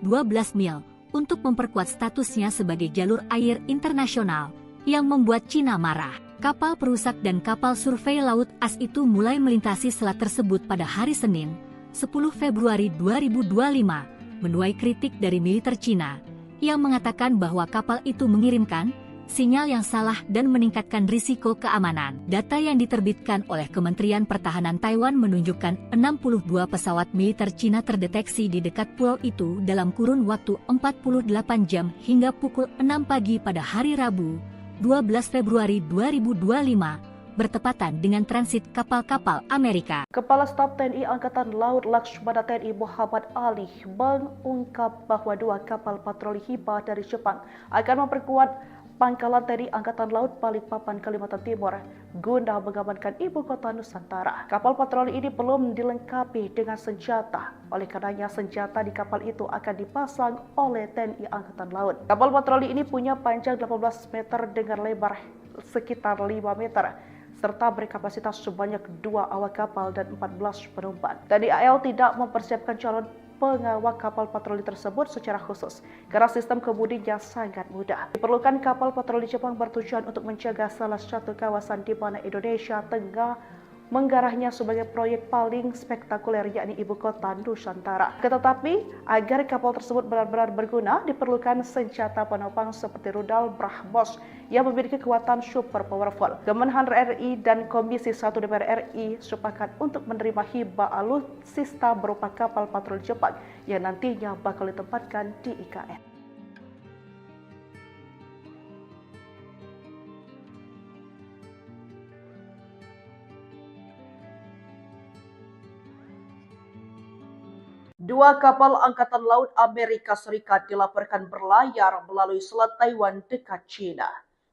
mil, untuk memperkuat statusnya sebagai jalur air internasional, yang membuat Cina marah. Kapal perusak dan kapal survei laut AS itu mulai melintasi selat tersebut pada hari Senin, 10 Februari 2025, menuai kritik dari militer Cina, yang mengatakan bahwa kapal itu mengirimkan sinyal yang salah dan meningkatkan risiko keamanan. Data yang diterbitkan oleh Kementerian Pertahanan Taiwan menunjukkan 62 pesawat militer Cina terdeteksi di dekat pulau itu dalam kurun waktu 48 jam hingga pukul 6 pagi pada hari Rabu, 12 Februari 2025, bertepatan dengan transit kapal-kapal Amerika. Kepala Staf TNI Angkatan Laut Laksamana TNI Muhammad Ali mengungkap bahwa dua kapal patroli hibah dari Jepang akan memperkuat Pangkalan TNI Angkatan Laut Balikpapan, Kalimantan Timur guna mengamankan ibu kota Nusantara. Kapal patroli ini belum dilengkapi dengan senjata. Oleh karenanya senjata di kapal itu akan dipasang oleh TNI Angkatan Laut. Kapal patroli ini punya panjang 18 meter dengan lebar sekitar 5 meter. Serta berkapasitas sebanyak 2 awak kapal dan 14 penumpang. TNI AL tidak mempersiapkan calon pengawak kapal patroli tersebut secara khusus karena sistem kemudinya sangat mudah. Diperlukan kapal patroli Jepang bertujuan untuk menjaga salah satu kawasan di mana Indonesia tengah menggarahnya sebagai proyek paling spektakuler yakni ibu kota Nusantara. Tetapi agar kapal tersebut benar-benar berguna diperlukan senjata penopang seperti rudal BrahMos yang memiliki kekuatan super powerful. Kemenhan RI dan Komisi 1 DPR RI sepakat untuk menerima hibah alutsista berupa kapal patroli Jepang yang nantinya bakal ditempatkan di IKN. Dua kapal Angkatan Laut Amerika Serikat dilaporkan berlayar melalui Selat Taiwan dekat China.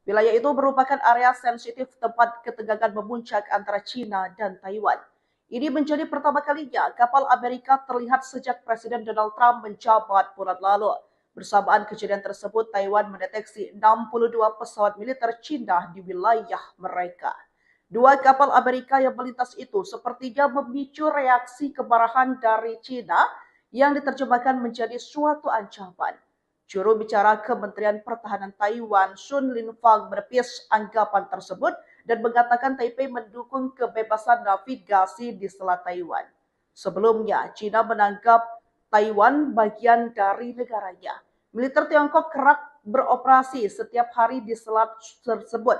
Wilayah itu merupakan area sensitif tempat ketegangan memuncak antara China dan Taiwan. Ini menjadi pertama kalinya kapal Amerika terlihat sejak Presiden Donald Trump menjabat bulan lalu. Bersamaan kejadian tersebut, Taiwan mendeteksi 62 pesawat militer China di wilayah mereka. Dua kapal Amerika yang melintas itu sepertinya memicu reaksi kemarahan dari China yang diterjemahkan menjadi suatu ancaman. Juru bicara Kementerian Pertahanan Taiwan, Sun Linfang, menepis anggapan tersebut dan mengatakan Taipei mendukung kebebasan navigasi di Selat Taiwan. Sebelumnya, China menganggap Taiwan bagian dari negaranya. Militer Tiongkok kerap beroperasi setiap hari di selat tersebut.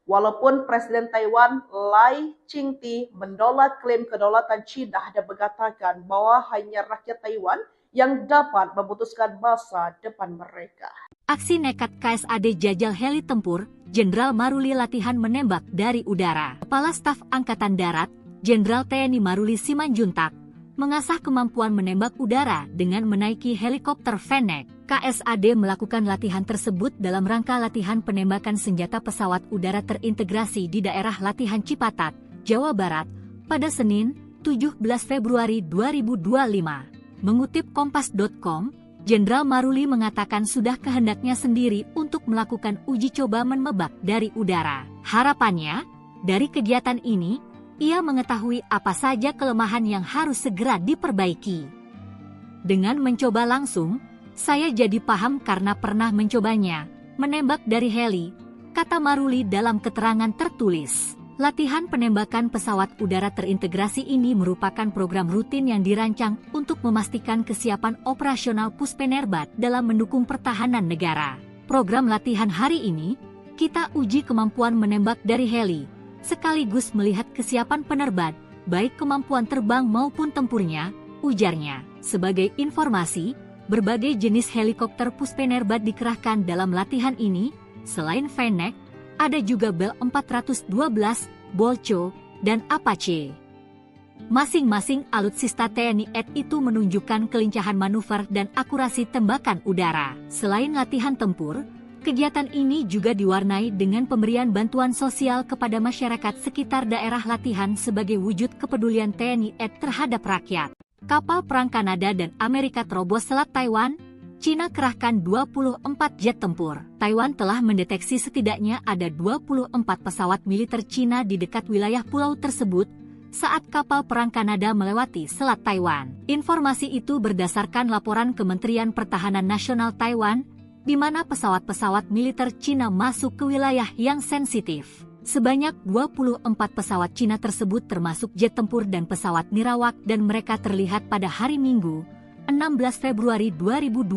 Walaupun Presiden Taiwan Lai Ching-te menolak klaim kedaulatan China dan mengatakan bahwa hanya rakyat Taiwan yang dapat memutuskan masa depan mereka. Aksi nekat KSAD jajal heli tempur, Jenderal Maruli latihan menembak dari udara. Kepala Staf Angkatan Darat, Jenderal TNI Maruli Simanjuntak, mengasah kemampuan menembak udara dengan menaiki helikopter Fennec. KSAD melakukan latihan tersebut dalam rangka latihan penembakan senjata pesawat udara terintegrasi di daerah latihan Cipatat, Jawa Barat, pada Senin, 17 Februari 2025. Mengutip Kompas.com, Jenderal Maruli mengatakan sudah kehendaknya sendiri untuk melakukan uji coba menembak dari udara. Harapannya, dari kegiatan ini, ia mengetahui apa saja kelemahan yang harus segera diperbaiki. Dengan mencoba langsung, saya jadi paham karena pernah mencobanya, menembak dari heli, kata Maruli dalam keterangan tertulis. Latihan penembakan pesawat udara terintegrasi ini merupakan program rutin yang dirancang untuk memastikan kesiapan operasional Puspenerbat dalam mendukung pertahanan negara. Program latihan hari ini, kita uji kemampuan menembak dari heli, sekaligus melihat kesiapan penerbat, baik kemampuan terbang maupun tempurnya, ujarnya. Sebagai informasi, berbagai jenis helikopter Puspenerbat dikerahkan dalam latihan ini. Selain Fennec, ada juga Bell 412, Bolcho, dan Apache. Masing-masing alutsista TNI AD itu menunjukkan kelincahan manuver dan akurasi tembakan udara. Selain latihan tempur, kegiatan ini juga diwarnai dengan pemberian bantuan sosial kepada masyarakat sekitar daerah latihan sebagai wujud kepedulian TNI AD terhadap rakyat. Kapal perang Kanada dan Amerika terobos Selat Taiwan, China kerahkan 24 jet tempur. Taiwan telah mendeteksi setidaknya ada 24 pesawat militer China di dekat wilayah pulau tersebut saat kapal perang Kanada melewati Selat Taiwan. Informasi itu berdasarkan laporan Kementerian Pertahanan Nasional Taiwan, di mana pesawat-pesawat militer China masuk ke wilayah yang sensitif. Sebanyak 24 pesawat Cina tersebut termasuk jet tempur dan pesawat nirawak dan mereka terlihat pada hari Minggu, 16 Februari 2025,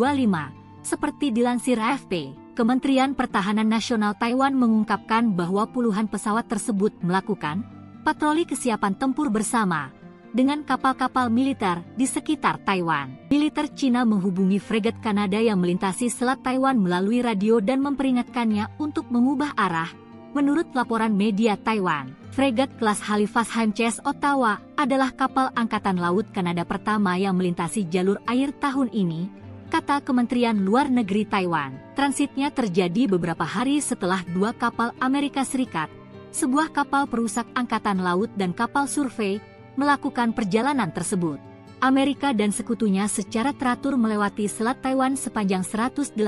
seperti dilansir AFP. Kementerian Pertahanan Nasional Taiwan mengungkapkan bahwa puluhan pesawat tersebut melakukan patroli kesiapan tempur bersama dengan kapal-kapal militer di sekitar Taiwan. Militer Cina menghubungi fregat Kanada yang melintasi Selat Taiwan melalui radio dan memperingatkannya untuk mengubah arah. Menurut laporan media Taiwan, fregat kelas Halifax HMCS Ottawa adalah kapal Angkatan Laut Kanada pertama yang melintasi jalur air tahun ini, kata Kementerian Luar Negeri Taiwan. Transitnya terjadi beberapa hari setelah 2 kapal Amerika Serikat, sebuah kapal perusak angkatan laut dan kapal survei, melakukan perjalanan tersebut. Amerika dan sekutunya secara teratur melewati Selat Taiwan sepanjang 180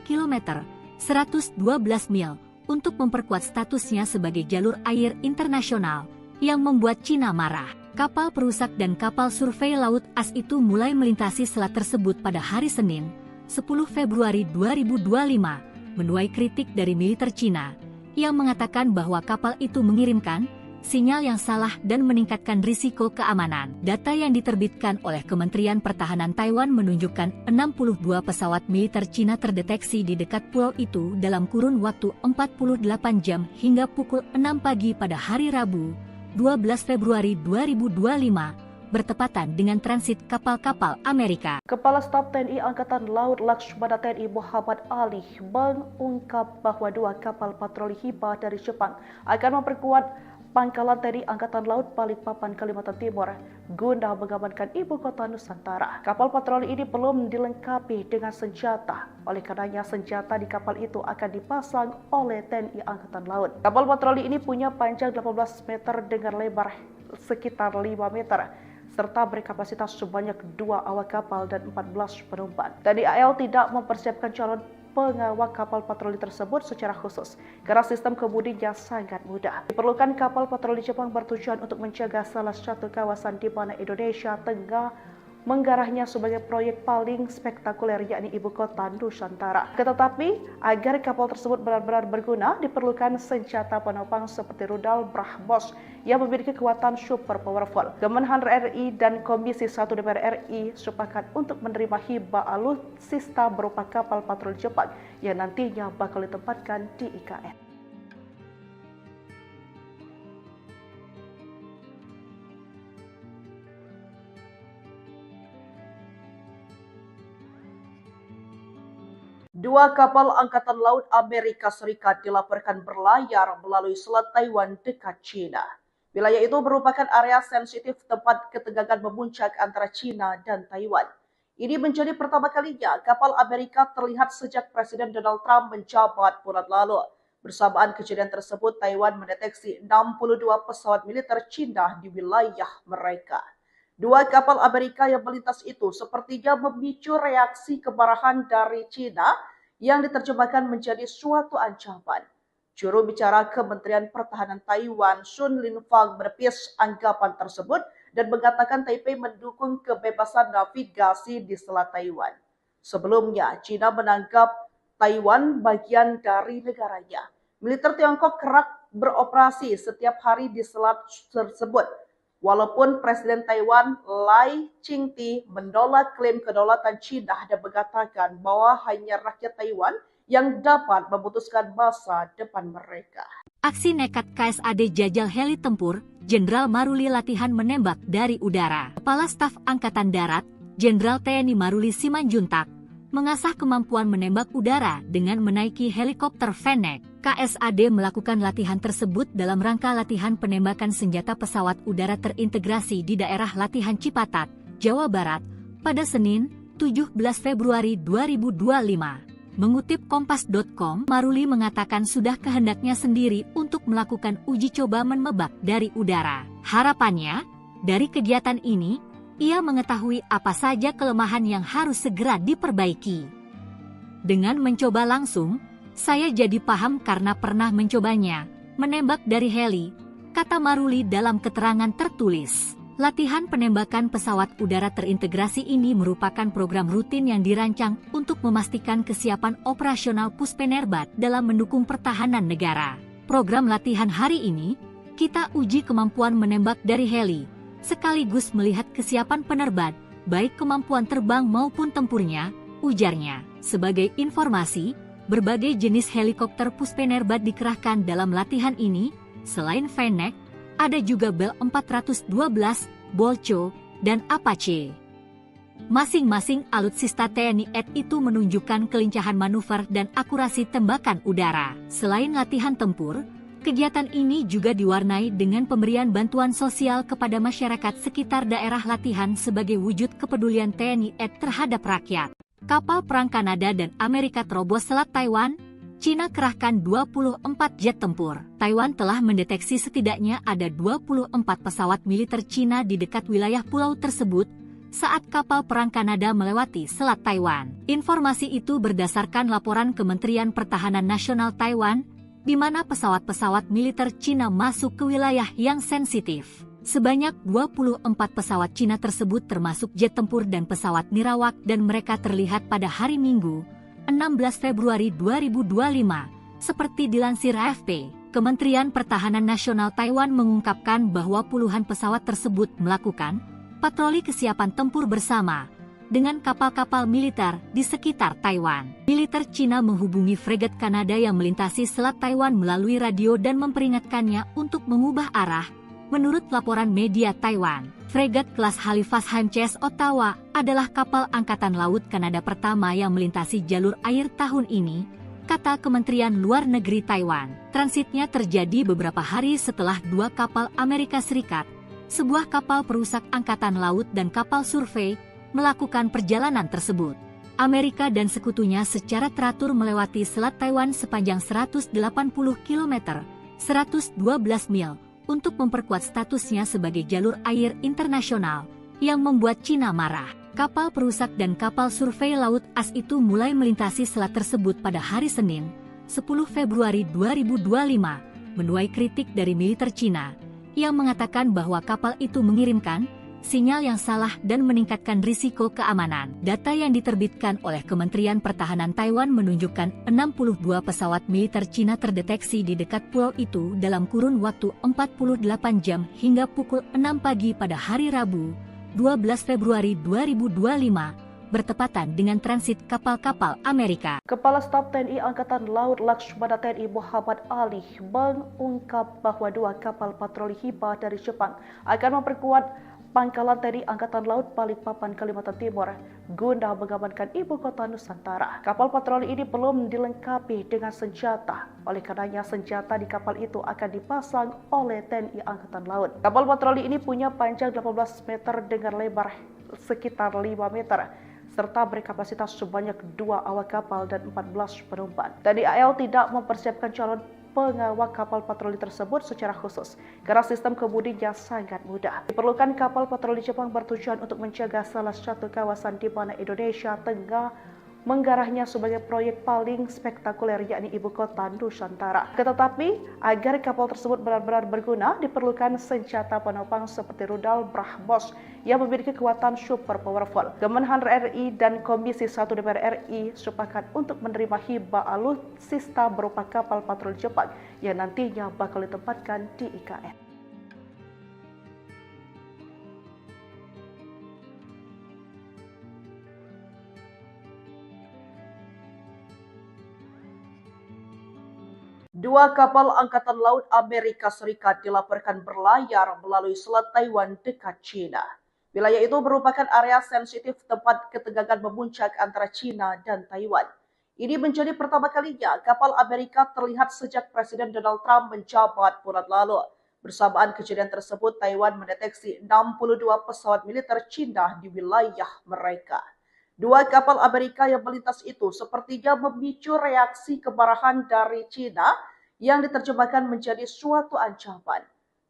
km, 112 mil, untuk memperkuat statusnya sebagai jalur air internasional, yang membuat Cina marah. Kapal perusak dan kapal survei laut AS itu mulai melintasi selat tersebut pada hari Senin, 10 Februari 2025, menuai kritik dari militer Cina, yang mengatakan bahwa kapal itu mengirimkan sinyal yang salah dan meningkatkan risiko keamanan. Data yang diterbitkan oleh Kementerian Pertahanan Taiwan menunjukkan 62 pesawat militer Cina terdeteksi di dekat pulau itu dalam kurun waktu 48 jam hingga pukul 6 pagi pada hari Rabu, 12 Februari 2025, bertepatan dengan transit kapal-kapal Amerika. Kepala Staf TNI Angkatan Laut Laksamana TNI Muhammad Ali mengungkap bahwa 2 kapal patroli Hiba dari Jepang akan memperkuat Pangkalan TNI Angkatan Laut Balikpapan, Kalimantan Timur guna mengamankan ibu kota Nusantara. Kapal patroli ini belum dilengkapi dengan senjata. Oleh karenanya senjata di kapal itu akan dipasang oleh TNI Angkatan Laut. Kapal patroli ini punya panjang 18 meter dengan lebar sekitar 5 meter. Serta berkapasitas sebanyak 2 awak kapal dan 14 penumpang. TNI AL tidak mempersiapkan calon pengawal kapal patroli tersebut secara khusus, karena sistem kemudinya sangat mudah. Diperlukan kapal patroli Jepang bertujuan untuk menjaga salah satu kawasan di mana Indonesia tengah menggarahnya sebagai proyek paling spektakuler, yakni ibu kota Nusantara. Tetapi agar kapal tersebut benar-benar berguna, diperlukan senjata penopang seperti rudal BrahMos yang memiliki kekuatan super powerful. Kemenhan RI dan Komisi 1 DPR RI sepakat untuk menerima hibah alutsista berupa kapal patroli Jepang yang nantinya bakal ditempatkan di IKN. Dua kapal Angkatan Laut Amerika Serikat dilaporkan berlayar melalui Selat Taiwan dekat China. Wilayah itu merupakan area sensitif tempat ketegangan memuncak antara China dan Taiwan. Ini menjadi pertama kalinya kapal Amerika terlihat sejak Presiden Donald Trump menjabat bulan lalu. Bersamaan kejadian tersebut, Taiwan mendeteksi 62 pesawat militer China di wilayah mereka. 2 kapal Amerika yang melintas itu sepertinya memicu reaksi kemarahan dari China yang diterjemahkan menjadi suatu ancaman. Juru bicara Kementerian Pertahanan Taiwan, Sun Linfang, menepis anggapan tersebut dan mengatakan Taipei mendukung kebebasan navigasi di Selat Taiwan. Sebelumnya, China menganggap Taiwan bagian dari negaranya. Militer Tiongkok kerap beroperasi setiap hari di selat tersebut. Walaupun Presiden Taiwan Lai Ching-te menolak klaim kedaulatan China dan mengatakan bahwa hanya rakyat Taiwan yang dapat memutuskan masa depan mereka. Aksi nekat KSAD jajal heli tempur, Jenderal Maruli latihan menembak dari udara. Kepala Staf Angkatan Darat, Jenderal TNI Maruli Simanjuntak, mengasah kemampuan menembak udara dengan menaiki helikopter Fennec. KSAD melakukan latihan tersebut dalam rangka latihan penembakan senjata pesawat udara terintegrasi di daerah latihan Cipatat, Jawa Barat, pada Senin, 17 Februari 2025. Mengutip Kompas.com, Maruli mengatakan sudah kehendaknya sendiri untuk melakukan uji coba menembak dari udara. Harapannya, dari kegiatan ini, ia mengetahui apa saja kelemahan yang harus segera diperbaiki. Dengan mencoba langsung, saya jadi paham karena pernah mencobanya, menembak dari heli, kata Maruli dalam keterangan tertulis. Latihan penembakan pesawat udara terintegrasi ini merupakan program rutin yang dirancang untuk memastikan kesiapan operasional Puspenerbat dalam mendukung pertahanan negara. Program latihan hari ini, kita uji kemampuan menembak dari heli, sekaligus melihat kesiapan penerbat, baik kemampuan terbang maupun tempurnya, ujarnya. Sebagai informasi, berbagai jenis helikopter Puspenerbat dikerahkan dalam latihan ini, selain Fennec, ada juga Bell 412, Bolcho, dan Apache. Masing-masing alutsista TNI AD itu menunjukkan kelincahan manuver dan akurasi tembakan udara. Selain latihan tempur, kegiatan ini juga diwarnai dengan pemberian bantuan sosial kepada masyarakat sekitar daerah latihan sebagai wujud kepedulian TNI AD terhadap rakyat. Kapal perang Kanada dan Amerika terobos Selat Taiwan, China kerahkan 24 jet tempur. Taiwan telah mendeteksi setidaknya ada 24 pesawat militer China di dekat wilayah pulau tersebut saat kapal perang Kanada melewati Selat Taiwan. Informasi itu berdasarkan laporan Kementerian Pertahanan Nasional Taiwan, di mana pesawat-pesawat militer China masuk ke wilayah yang sensitif. Sebanyak 24 pesawat China tersebut termasuk jet tempur dan pesawat nirawak dan mereka terlihat pada hari Minggu, 16 Februari 2025, seperti dilansir AFP. Kementerian Pertahanan Nasional Taiwan mengungkapkan bahwa puluhan pesawat tersebut melakukan patroli kesiapan tempur bersama dengan kapal-kapal militer di sekitar Taiwan. Militer China menghubungi fregat Kanada yang melintasi Selat Taiwan melalui radio dan memperingatkannya untuk mengubah arah. Menurut laporan media Taiwan, fregat kelas Halifax HMCS Ottawa adalah kapal Angkatan Laut Kanada pertama yang melintasi jalur air tahun ini, kata Kementerian Luar Negeri Taiwan. Transitnya terjadi beberapa hari setelah dua kapal Amerika Serikat, sebuah kapal perusak Angkatan Laut dan kapal survei, melakukan perjalanan tersebut. Amerika dan sekutunya secara teratur melewati Selat Taiwan sepanjang 180 km, 112 mil, untuk memperkuat statusnya sebagai jalur air internasional, yang membuat China marah. Kapal perusak dan kapal survei laut AS itu mulai melintasi selat tersebut pada hari Senin, 10 Februari 2025, menuai kritik dari militer China, yang mengatakan bahwa kapal itu mengirimkan sinyal yang salah dan meningkatkan risiko keamanan. Data yang diterbitkan oleh Kementerian Pertahanan Taiwan menunjukkan 62 pesawat militer China terdeteksi di dekat pulau itu dalam kurun waktu 48 jam hingga pukul 6 pagi pada hari Rabu, 12 Februari 2025, bertepatan dengan transit kapal-kapal Amerika. Kepala Staf TNI Angkatan Laut Laksamana TNI Muhammad Ali mengungkap bahwa dua kapal patroli Hiba dari Jepang akan memperkuat Pangkalan TNI Angkatan Laut Balikpapan, Kalimantan Timur guna mengamankan ibu kota Nusantara. Kapal patroli ini belum dilengkapi dengan senjata. Oleh karenanya senjata di kapal itu akan dipasang oleh TNI Angkatan Laut. Kapal patroli ini punya panjang 18 meter dengan lebar sekitar 5 meter. Serta berkapasitas sebanyak 2 awak kapal dan 14 penumpang. TNI AL tidak mempersiapkan calon pengawal kapal patroli tersebut secara khusus karena sistem kemudinya sangat mudah. Diperlukan kapal patroli Jepang bertujuan untuk menjaga salah satu kawasan di mana Indonesia tengah menggarahnya sebagai proyek paling spektakuler yakni ibu kota Nusantara. Tetapi agar kapal tersebut benar-benar berguna diperlukan senjata penopang seperti rudal BrahMos yang memiliki kekuatan super powerful. Kemenhan RI dan Komisi 1 DPR RI sepakat untuk menerima hibah alutsista berupa kapal patroli Jepang yang nantinya bakal ditempatkan di IKN. Dua kapal Angkatan Laut Amerika Serikat dilaporkan berlayar melalui Selat Taiwan dekat China. Wilayah itu merupakan area sensitif tempat ketegangan memuncak antara China dan Taiwan. Ini menjadi pertama kalinya kapal Amerika terlihat sejak Presiden Donald Trump menjabat bulan lalu. Bersamaan kejadian tersebut, Taiwan mendeteksi 62 pesawat militer China di wilayah mereka. Dua kapal Amerika yang melintas itu sepertinya memicu reaksi kemarahan dari China yang diterjemahkan menjadi suatu ancaman.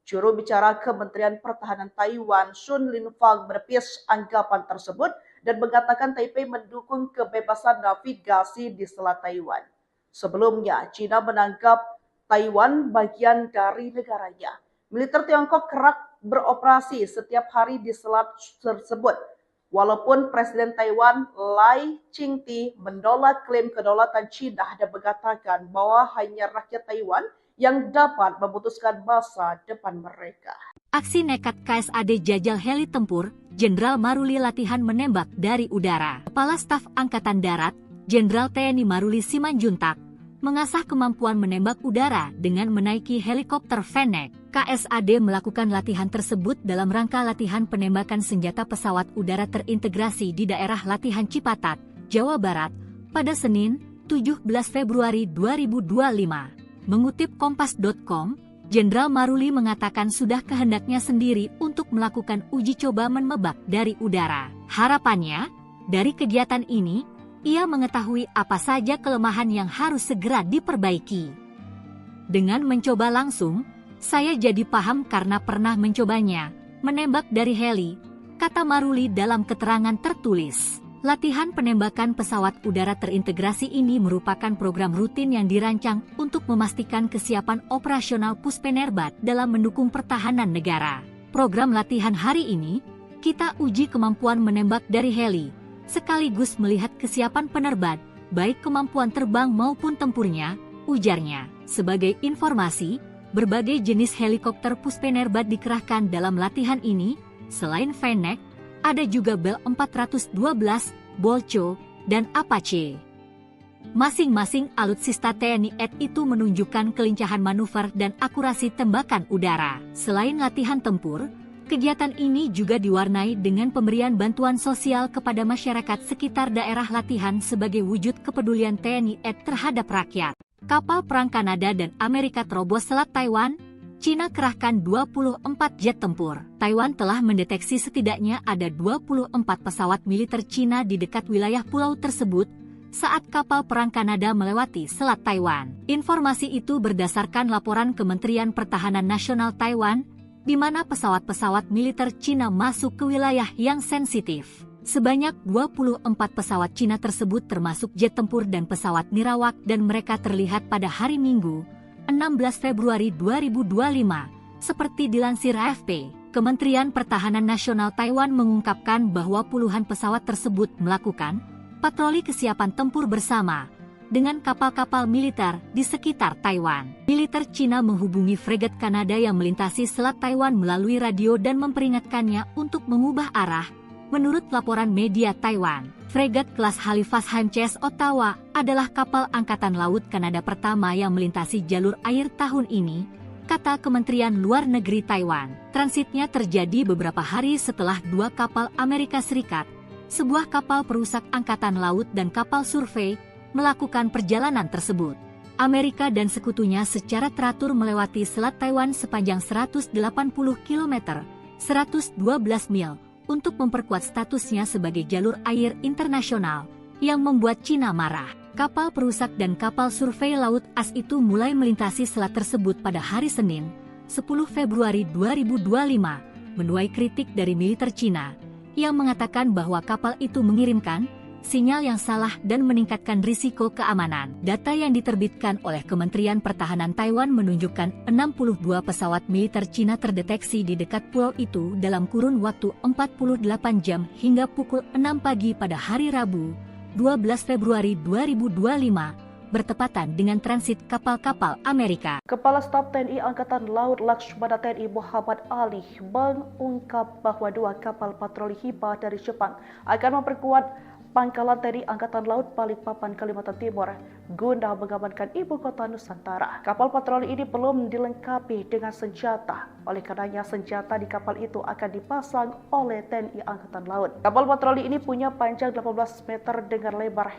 Juru bicara Kementerian Pertahanan Taiwan, Sun Linfang, menepis anggapan tersebut dan mengatakan Taipei mendukung kebebasan navigasi di Selat Taiwan. Sebelumnya, China menganggap Taiwan bagian dari negaranya. Militer Tiongkok kerap beroperasi setiap hari di selat tersebut. Walaupun Presiden Taiwan Lai Ching-te menolak klaim kedaulatan China dan mengatakan bahwa hanya rakyat Taiwan yang dapat memutuskan masa depan mereka. Aksi nekat KSAD jajal heli tempur, Jenderal Maruli latihan menembak dari udara. Kepala Staf Angkatan Darat, Jenderal TNI Maruli Simanjuntak, mengasah kemampuan menembak udara dengan menaiki helikopter Fennec. KSAD melakukan latihan tersebut dalam rangka latihan penembakan senjata pesawat udara terintegrasi di daerah latihan Cipatat, Jawa Barat, pada Senin, 17 Februari 2025. Mengutip Kompas.com, Jenderal Maruli mengatakan sudah kehendaknya sendiri untuk melakukan uji coba menembak dari udara. Harapannya, dari kegiatan ini, ia mengetahui apa saja kelemahan yang harus segera diperbaiki. Dengan mencoba langsung, saya jadi paham karena pernah mencobanya, menembak dari heli, kata Maruli dalam keterangan tertulis. Latihan penembakan pesawat udara terintegrasi ini merupakan program rutin yang dirancang untuk memastikan kesiapan operasional Puspenerbat dalam mendukung pertahanan negara. Program latihan hari ini, kita uji kemampuan menembak dari heli, sekaligus melihat kesiapan penerbang, baik kemampuan terbang maupun tempurnya, ujarnya. Sebagai informasi, berbagai jenis helikopter Puspenerbat dikerahkan dalam latihan ini, selain Fennec, ada juga Bell 412, Bolcho, dan Apache. Masing-masing alutsista TNI AD itu menunjukkan kelincahan manuver dan akurasi tembakan udara. Selain latihan tempur, kegiatan ini juga diwarnai dengan pemberian bantuan sosial kepada masyarakat sekitar daerah latihan sebagai wujud kepedulian TNI AD terhadap rakyat. Kapal perang Kanada dan Amerika terobos Selat Taiwan. Cina kerahkan 24 jet tempur. Taiwan telah mendeteksi setidaknya ada 24 pesawat militer Cina di dekat wilayah pulau tersebut saat kapal perang Kanada melewati Selat Taiwan. Informasi itu berdasarkan laporan Kementerian Pertahanan Nasional Taiwan, di mana pesawat-pesawat militer Cina masuk ke wilayah yang sensitif. Sebanyak 24 pesawat Cina tersebut termasuk jet tempur dan pesawat nirawak dan mereka terlihat pada hari Minggu, 16 Februari 2025, seperti dilansir AFP. Kementerian Pertahanan Nasional Taiwan mengungkapkan bahwa puluhan pesawat tersebut melakukan patroli kesiapan tempur bersama dengan kapal-kapal militer di sekitar Taiwan. Militer Cina menghubungi fregat Kanada yang melintasi Selat Taiwan melalui radio dan memperingatkannya untuk mengubah arah. Menurut laporan media Taiwan, fregat kelas Halifax HMCS Ottawa adalah kapal Angkatan Laut Kanada pertama yang melintasi jalur air tahun ini, kata Kementerian Luar Negeri Taiwan. Transitnya terjadi beberapa hari setelah dua kapal Amerika Serikat, sebuah kapal perusak Angkatan Laut dan kapal survei, melakukan perjalanan tersebut. Amerika dan sekutunya secara teratur melewati Selat Taiwan sepanjang 180 km, 112 mil, untuk memperkuat statusnya sebagai jalur air internasional, yang membuat Cina marah. Kapal perusak dan kapal survei laut AS itu mulai melintasi selat tersebut pada hari Senin, 10 Februari 2025, menuai kritik dari militer Cina, yang mengatakan bahwa kapal itu mengirimkan sinyal yang salah dan meningkatkan risiko keamanan. Data yang diterbitkan oleh Kementerian Pertahanan Taiwan menunjukkan 62 pesawat militer Cina terdeteksi di dekat pulau itu dalam kurun waktu 48 jam hingga pukul 6 pagi pada hari Rabu, 12 Februari 2025, bertepatan dengan transit kapal-kapal Amerika. Kepala Staf TNI Angkatan Laut Laksamana TNI Muhammad Ali mengungkap bahwa dua kapal patroli Hiba dari Jepang akan memperkuat Pangkalan TNI Angkatan Laut Balikpapan, Kalimantan Timur guna mengamankan ibu kota Nusantara. Kapal patroli ini belum dilengkapi dengan senjata. Oleh karenanya senjata di kapal itu akan dipasang oleh TNI Angkatan Laut. Kapal patroli ini punya panjang 18 meter dengan lebar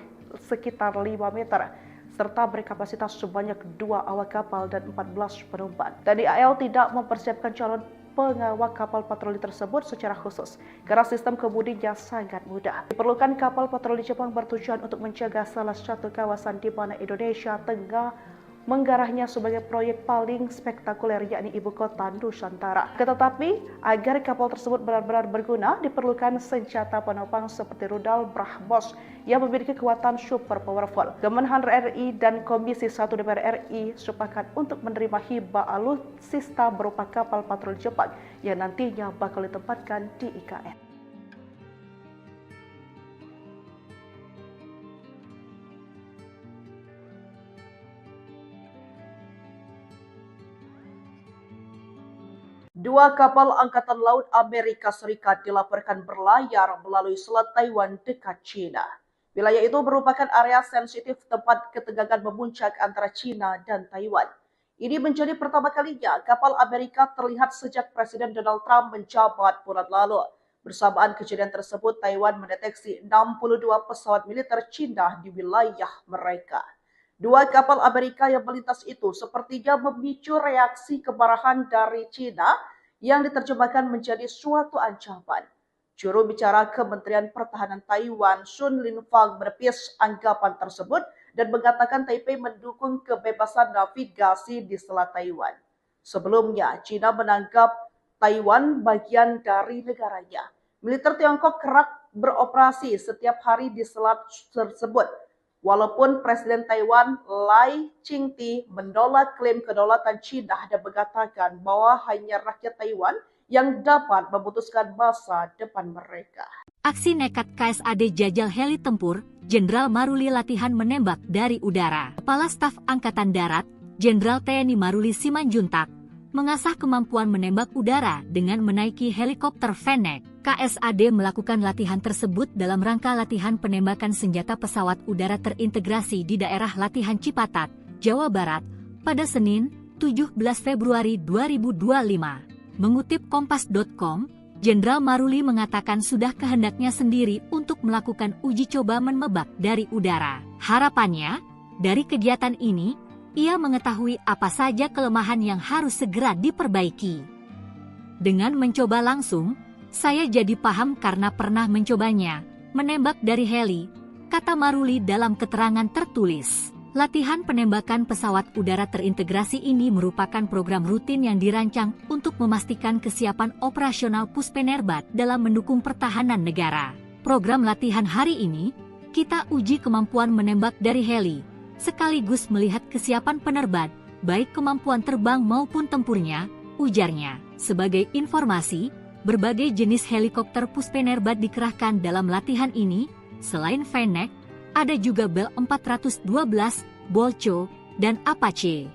sekitar 5 meter. Serta berkapasitas sebanyak 2 awak kapal dan 14 penumpang. TNI AL tidak mempersiapkan calon pengawal kapal patroli tersebut secara khusus karena sistem kemudinya sangat mudah. Diperlukan kapal patroli Jepang bertujuan untuk menjaga salah satu kawasan di mana Indonesia tengah menggarahnya sebagai proyek paling spektakuler yakni ibu kota Nusantara. Tetapi agar kapal tersebut benar-benar berguna diperlukan senjata penopang seperti rudal BrahMos yang memiliki kekuatan super powerful. Kemenhan RI dan Komisi 1 DPR RI sepakat untuk menerima hibah alutsista berupa kapal patroli Jepang yang nantinya bakal ditempatkan di IKN. Dua kapal Angkatan Laut Amerika Serikat dilaporkan berlayar melalui Selat Taiwan dekat China. Wilayah itu merupakan area sensitif tempat ketegangan memuncak antara China dan Taiwan. Ini menjadi pertama kalinya kapal Amerika terlihat sejak Presiden Donald Trump menjabat bulan lalu. Bersamaan kejadian tersebut, Taiwan mendeteksi 62 pesawat militer China di wilayah mereka. Dua kapal Amerika yang melintas itu sepertinya memicu reaksi kemarahan dari China yang diterjemahkan menjadi suatu ancaman. Juru bicara Kementerian Pertahanan Taiwan, Sun Linfang, menepis anggapan tersebut dan mengatakan Taipei mendukung kebebasan navigasi di Selat Taiwan. Sebelumnya, China menganggap Taiwan bagian dari negaranya. Militer Tiongkok kerap beroperasi setiap hari di selat tersebut. Walaupun Presiden Taiwan Lai Ching-te menolak klaim kedaulatan China dan mengatakan bahwa hanya rakyat Taiwan yang dapat memutuskan masa depan mereka. Aksi nekat KSAD jajal heli tempur, Jenderal Maruli latihan menembak dari udara. Kepala Staf Angkatan Darat, Jenderal TNI Maruli Simanjuntak, mengasah kemampuan menembak udara dengan menaiki helikopter Fennec. KSAD melakukan latihan tersebut dalam rangka latihan penembakan senjata pesawat udara terintegrasi di daerah latihan Cipatat, Jawa Barat, pada Senin, 17 Februari 2025. Mengutip Kompas.com, Jenderal Maruli mengatakan sudah kehendaknya sendiri untuk melakukan uji coba menembak dari udara. Harapannya, dari kegiatan ini, ia mengetahui apa saja kelemahan yang harus segera diperbaiki. Dengan mencoba langsung, saya jadi paham karena pernah mencobanya, menembak dari heli, kata Maruli dalam keterangan tertulis. Latihan penembakan pesawat udara terintegrasi ini merupakan program rutin yang dirancang untuk memastikan kesiapan operasional Puspenerbat dalam mendukung pertahanan negara. Program latihan hari ini, kita uji kemampuan menembak dari heli, sekaligus melihat kesiapan penerbang, baik kemampuan terbang maupun tempurnya, ujarnya. Sebagai informasi, berbagai jenis helikopter Puspenerbat dikerahkan dalam latihan ini, selain Fennec, ada juga Bell 412, Bolcho, dan Apache.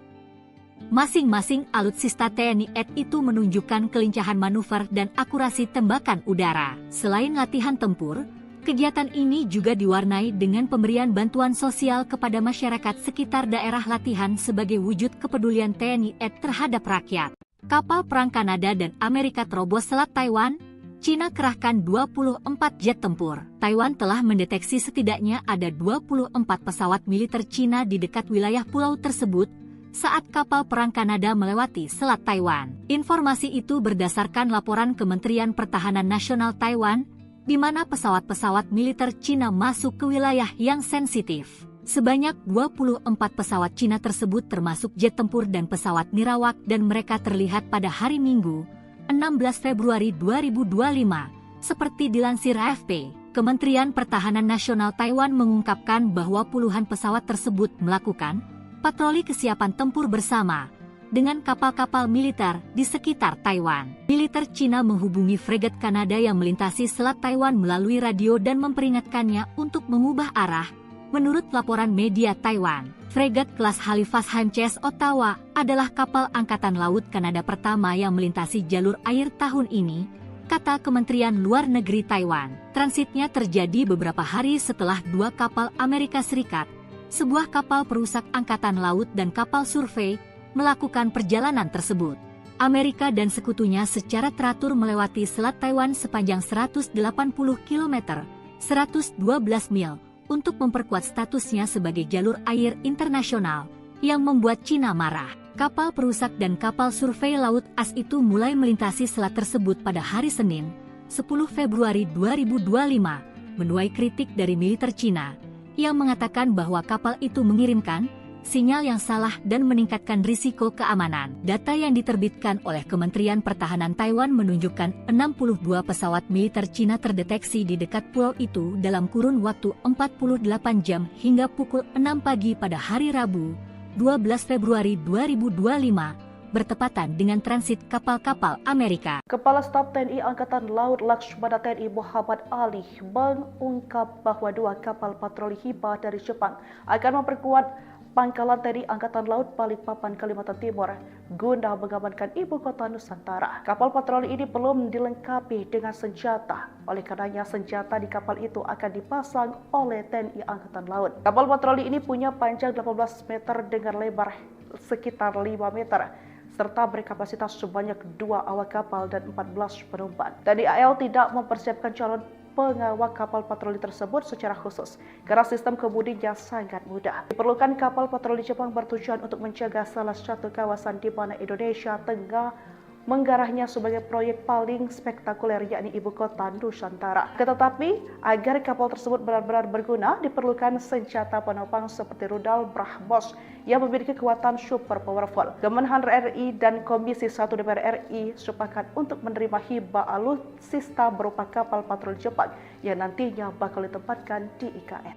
Masing-masing alutsista TNI AD itu menunjukkan kelincahan manuver dan akurasi tembakan udara. Selain latihan tempur, kegiatan ini juga diwarnai dengan pemberian bantuan sosial kepada masyarakat sekitar daerah latihan sebagai wujud kepedulian TNI AD terhadap rakyat. Kapal perang Kanada dan Amerika terobos Selat Taiwan. China kerahkan 24 jet tempur. Taiwan telah mendeteksi setidaknya ada 24 pesawat militer China di dekat wilayah pulau tersebut saat kapal perang Kanada melewati Selat Taiwan. Informasi itu berdasarkan laporan Kementerian Pertahanan Nasional Taiwan, di mana pesawat-pesawat militer China masuk ke wilayah yang sensitif. Sebanyak 24 pesawat China tersebut termasuk jet tempur dan pesawat nirawak dan mereka terlihat pada hari Minggu, 16 Februari 2025, seperti dilansir AFP. Kementerian Pertahanan Nasional Taiwan mengungkapkan bahwa puluhan pesawat tersebut melakukan patroli kesiapan tempur bersama dengan kapal-kapal militer di sekitar Taiwan. Militer China menghubungi fregat Kanada yang melintasi Selat Taiwan melalui radio dan memperingatkannya untuk mengubah arah. Menurut laporan media Taiwan, fregat kelas Halifax HMCS Ottawa adalah kapal Angkatan Laut Kanada pertama yang melintasi jalur air tahun ini, kata Kementerian Luar Negeri Taiwan. Transitnya terjadi beberapa hari setelah dua kapal Amerika Serikat, sebuah kapal perusak Angkatan Laut dan kapal survei, melakukan perjalanan tersebut. Amerika dan sekutunya secara teratur melewati Selat Taiwan sepanjang 180 km, 112 mil, untuk memperkuat statusnya sebagai jalur air internasional, yang membuat China marah. Kapal perusak dan kapal survei laut AS itu mulai melintasi selat tersebut pada hari Senin, 10 Februari 2025, menuai kritik dari militer China, yang mengatakan bahwa kapal itu mengirimkan sinyal yang salah dan meningkatkan risiko keamanan. Data yang diterbitkan oleh Kementerian Pertahanan Taiwan menunjukkan 62 pesawat militer China terdeteksi di dekat pulau itu dalam kurun waktu 48 jam hingga pukul 6 pagi pada hari Rabu, 12 Februari 2025, bertepatan dengan transit kapal-kapal Amerika. Kepala Staf TNI Angkatan Laut Lakshmana TNI Muhammad Ali mengungkap bahwa dua kapal patroli Hiba dari Jepang akan memperkuat Pangkalan TNI Angkatan Laut Balikpapan, Kalimantan Timur, guna mengamankan ibu kota Nusantara. Kapal patroli ini belum dilengkapi dengan senjata, oleh karenanya senjata di kapal itu akan dipasang oleh TNI Angkatan Laut. Kapal patroli ini punya panjang 18 meter dengan lebar sekitar 5 meter, serta berkapasitas sebanyak 2 awak kapal dan 14 penumpang. TNI AL tidak mempersiapkan calon pengawak kapal patroli tersebut secara khusus karena sistem kemudinya sangat mudah. Diperlukan kapal patroli Jepang bertujuan untuk menjaga salah satu kawasan di mana Indonesia tengah menggarahnya sebagai proyek paling spektakuler yakni ibu kota Nusantara. Tetapi agar kapal tersebut benar-benar berguna diperlukan senjata penopang seperti rudal BrahMos yang memiliki kekuatan super powerful. Kemenhan RI dan Komisi 1 DPR RI sepakat untuk menerima hibah alutsista berupa kapal patroli Jepang yang nantinya bakal ditempatkan di IKN.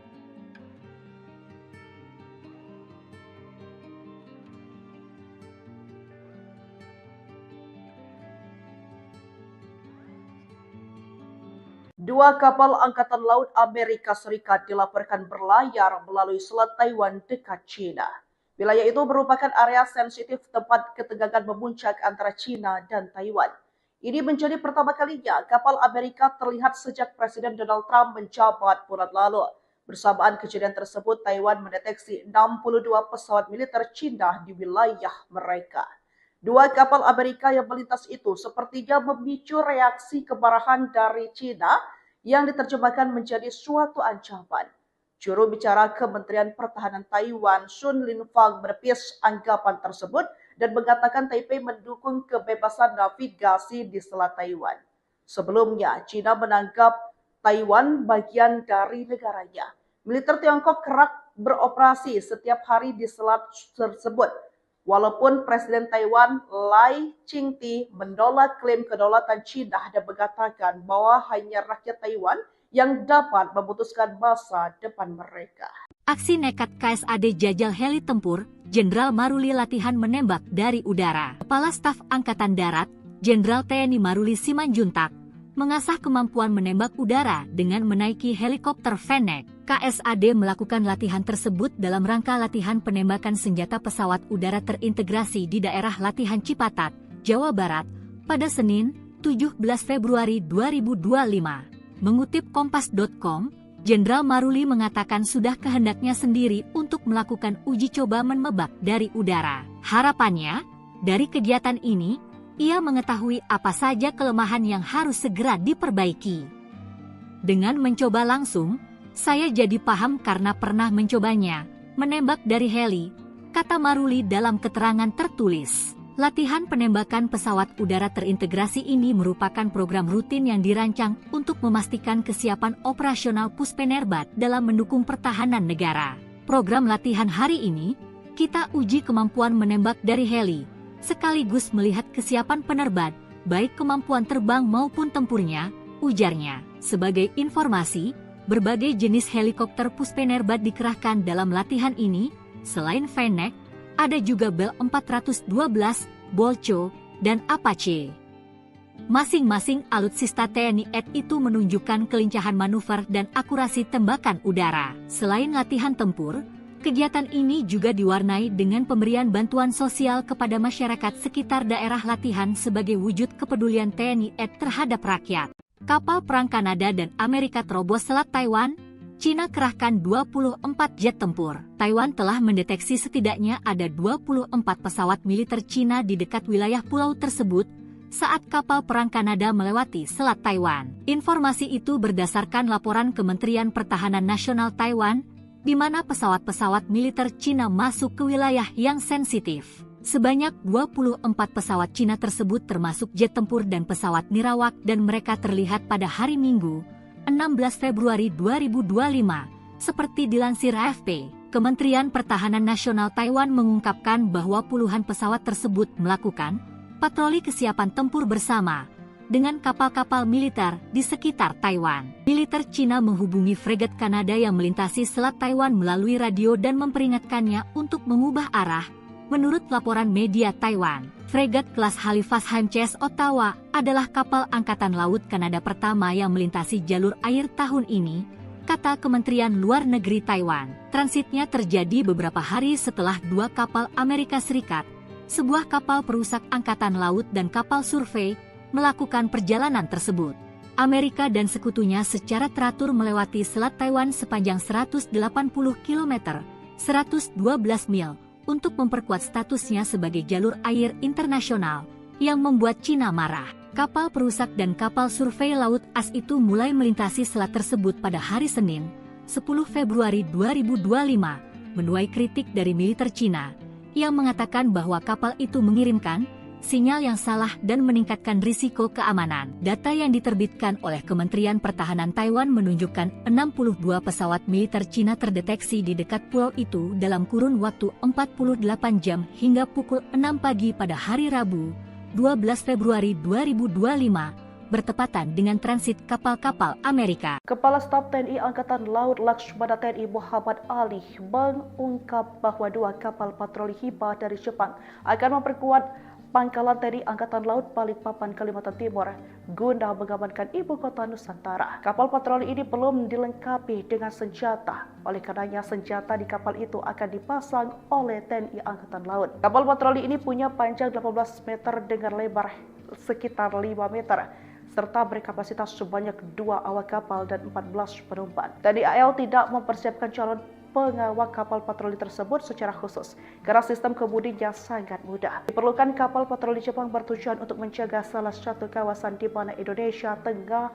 Dua kapal Angkatan Laut Amerika Serikat dilaporkan berlayar melalui Selat Taiwan dekat China. Wilayah itu merupakan area sensitif tempat ketegangan memuncak antara China dan Taiwan. Ini menjadi pertama kalinya kapal Amerika terlihat sejak Presiden Donald Trump menjabat bulan lalu. Bersamaan kejadian tersebut, Taiwan mendeteksi 62 pesawat militer China di wilayah mereka. Dua kapal Amerika yang melintas itu sepertinya memicu reaksi kemarahan dari China yang diterjemahkan menjadi suatu ancaman. Juru bicara Kementerian Pertahanan Taiwan, Sun Linfang, menepis anggapan tersebut dan mengatakan Taipei mendukung kebebasan navigasi di Selat Taiwan. Sebelumnya, China menganggap Taiwan bagian dari negaranya. Militer Tiongkok kerap beroperasi setiap hari di selat tersebut. Walaupun Presiden Taiwan Lai Ching-te menolak klaim kedaulatan China dan mengatakan bahwa hanya rakyat Taiwan yang dapat memutuskan masa depan mereka. Aksi nekat KSAD jajal heli tempur, Jenderal Maruli latihan menembak dari udara. Kepala Staf Angkatan Darat, Jenderal TNI Maruli Simanjuntak, mengasah kemampuan menembak udara dengan menaiki helikopter Fennec. KSAD melakukan latihan tersebut dalam rangka latihan penembakan senjata pesawat udara terintegrasi di daerah latihan Cipatat, Jawa Barat, pada Senin, 17 Februari 2025. Mengutip Kompas.com, Jenderal Maruli mengatakan sudah kehendaknya sendiri untuk melakukan uji coba menembak dari udara. Harapannya, dari kegiatan ini, ia mengetahui apa saja kelemahan yang harus segera diperbaiki. Dengan mencoba langsung, saya jadi paham karena pernah mencobanya, menembak dari heli, kata Maruli dalam keterangan tertulis. Latihan penembakan pesawat udara terintegrasi ini merupakan program rutin yang dirancang untuk memastikan kesiapan operasional Puspenerbat dalam mendukung pertahanan negara. Program latihan hari ini, kita uji kemampuan menembak dari heli, sekaligus melihat kesiapan penerbat, baik kemampuan terbang maupun tempurnya, ujarnya. Sebagai informasi, berbagai jenis helikopter Puspenerbat dikerahkan dalam latihan ini. Selain Fennec, ada juga Bell 412, Bolcho, dan Apache. Masing-masing alutsista TNI AD itu menunjukkan kelincahan manuver dan akurasi tembakan udara. Selain latihan tempur, kegiatan ini juga diwarnai dengan pemberian bantuan sosial kepada masyarakat sekitar daerah latihan sebagai wujud kepedulian TNI AD terhadap rakyat. Kapal perang Kanada dan Amerika terobos Selat Taiwan, China kerahkan 24 jet tempur. Taiwan telah mendeteksi setidaknya ada 24 pesawat militer China di dekat wilayah pulau tersebut saat kapal perang Kanada melewati Selat Taiwan. Informasi itu berdasarkan laporan Kementerian Pertahanan Nasional Taiwan, di mana pesawat-pesawat militer China masuk ke wilayah yang sensitif. Sebanyak 24 pesawat Cina tersebut termasuk jet tempur dan pesawat nirawak dan mereka terlihat pada hari Minggu, 16 Februari 2025, seperti dilansir AFP. Kementerian Pertahanan Nasional Taiwan mengungkapkan bahwa puluhan pesawat tersebut melakukan patroli kesiapan tempur bersama dengan kapal-kapal militer di sekitar Taiwan. Militer Cina menghubungi fregat Kanada yang melintasi Selat Taiwan melalui radio dan memperingatkannya untuk mengubah arah. Menurut laporan media Taiwan, fregat kelas Halifax HMCS Ottawa adalah kapal Angkatan Laut Kanada pertama yang melintasi jalur air tahun ini, kata Kementerian Luar Negeri Taiwan. Transitnya terjadi beberapa hari setelah dua kapal Amerika Serikat, sebuah kapal perusak Angkatan Laut dan kapal survei, melakukan perjalanan tersebut. Amerika dan sekutunya secara teratur melewati Selat Taiwan sepanjang 180 km, 112 mil, untuk memperkuat statusnya sebagai jalur air internasional, yang membuat China marah. Kapal perusak dan kapal survei laut AS itu mulai melintasi selat tersebut pada hari Senin, 10 Februari 2025, menuai kritik dari militer China, yang mengatakan bahwa kapal itu mengirimkan sinyal yang salah dan meningkatkan risiko keamanan. Data yang diterbitkan oleh Kementerian Pertahanan Taiwan menunjukkan 62 pesawat militer Cina terdeteksi di dekat pulau itu dalam kurun waktu 48 jam hingga pukul 6 pagi pada hari Rabu, 12 Februari 2025. Bertepatan dengan transit kapal-kapal Amerika. Kepala Staf TNI Angkatan Laut Laksamana TNI Muhammad Ali mengungkap bahwa 2 kapal patroli Hiba dari Jepang akan memperkuat pangkalan TNI Angkatan Laut Balikpapan, Kalimantan Timur guna mengamankan ibu kota Nusantara. Kapal patroli ini belum dilengkapi dengan senjata. Oleh karenanya senjata di kapal itu akan dipasang oleh TNI Angkatan Laut. Kapal patroli ini punya panjang 18 meter dengan lebar sekitar 5 meter. Serta berkapasitas sebanyak 2 awak kapal dan 14 penumpang. TNI AL tidak mempersiapkan calon pengawal kapal patroli tersebut secara khusus, karena sistem kemudinya sangat mudah. Diperlukan kapal patroli Jepang bertujuan untuk menjaga salah satu kawasan di mana Indonesia tengah